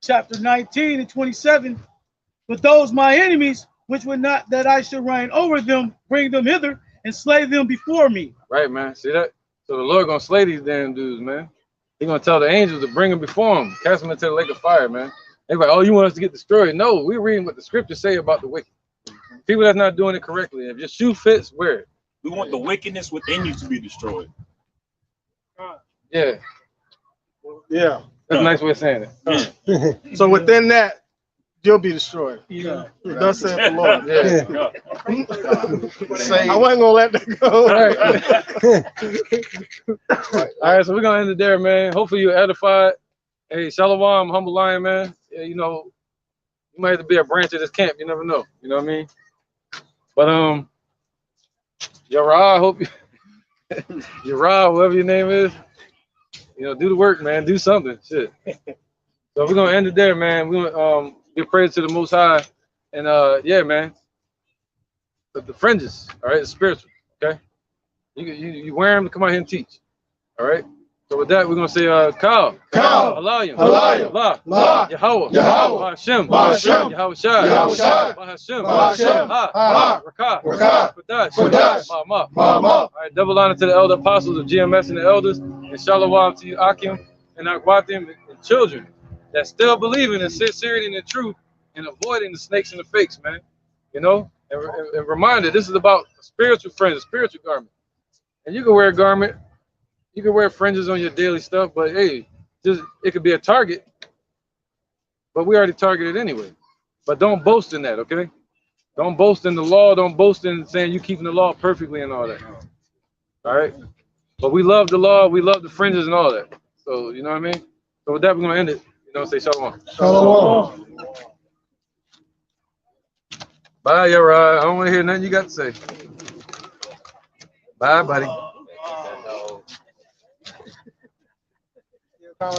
[SPEAKER 4] chapter 19 and 27. But those my enemies, which would not that I should reign over them, bring them hither and slay them before me.
[SPEAKER 1] Right, man. See that? So the Lord gonna slay these damn dudes, man. He gonna tell the angels to bring them before him, cast them into the lake of fire, man. They're like, oh, you want us to get destroyed? No, we're reading what the scriptures say about the wicked. People that's not doing it correctly. If your shoe fits, wear it.
[SPEAKER 5] We want the wickedness within you to be destroyed.
[SPEAKER 1] Yeah.
[SPEAKER 3] Yeah.
[SPEAKER 1] That's a nice way of saying it.
[SPEAKER 3] So within that, you'll be destroyed. Yeah. Thus saith the Lord.
[SPEAKER 1] Yeah.
[SPEAKER 3] I wasn't gonna let that go.
[SPEAKER 1] All right, so we're gonna end it there, man. Hopefully you're edified. Hey, Shalom, humble lion, man. Yeah, you know, you might have to be a branch of this camp. You never know. You know what I mean? But Yara, I hope you, Yara, whoever your name is, you know, do the work, man. Do something. Shit. So we're gonna end it there, man. We're gonna give praise to the Most High, and yeah, man. The fringes, all right, it's spiritual. Okay, you wear them to come out here and teach. All right. So with that, we're gonna say Kal, Alayim, La, Yahweh, Hashem, Yahweh Shai, Hashem, Ha, Rakah, Kodash, Ma. All right, double honor to the elder apostles of GMS and the elders, and shalom to you, Akim and Akwatim and children that still believing in sincerity and the truth and avoiding the snakes and the fakes, man. You know, and reminder, this is about spiritual friends, a spiritual garment, and you can wear a garment. You can wear fringes on your daily stuff, but hey, it could be a target. But we already targeted anyway. But don't boast in that, okay? Don't boast in the law. Don't boast in saying you keeping the law perfectly and all that. All right? But we love the law. We love the fringes and all that. So, you know what I mean? So with that, we're going to end it. You know, say shalom.
[SPEAKER 6] Shalom.
[SPEAKER 1] Bye, Yara. I don't want to hear nothing you got to say. Bye, buddy.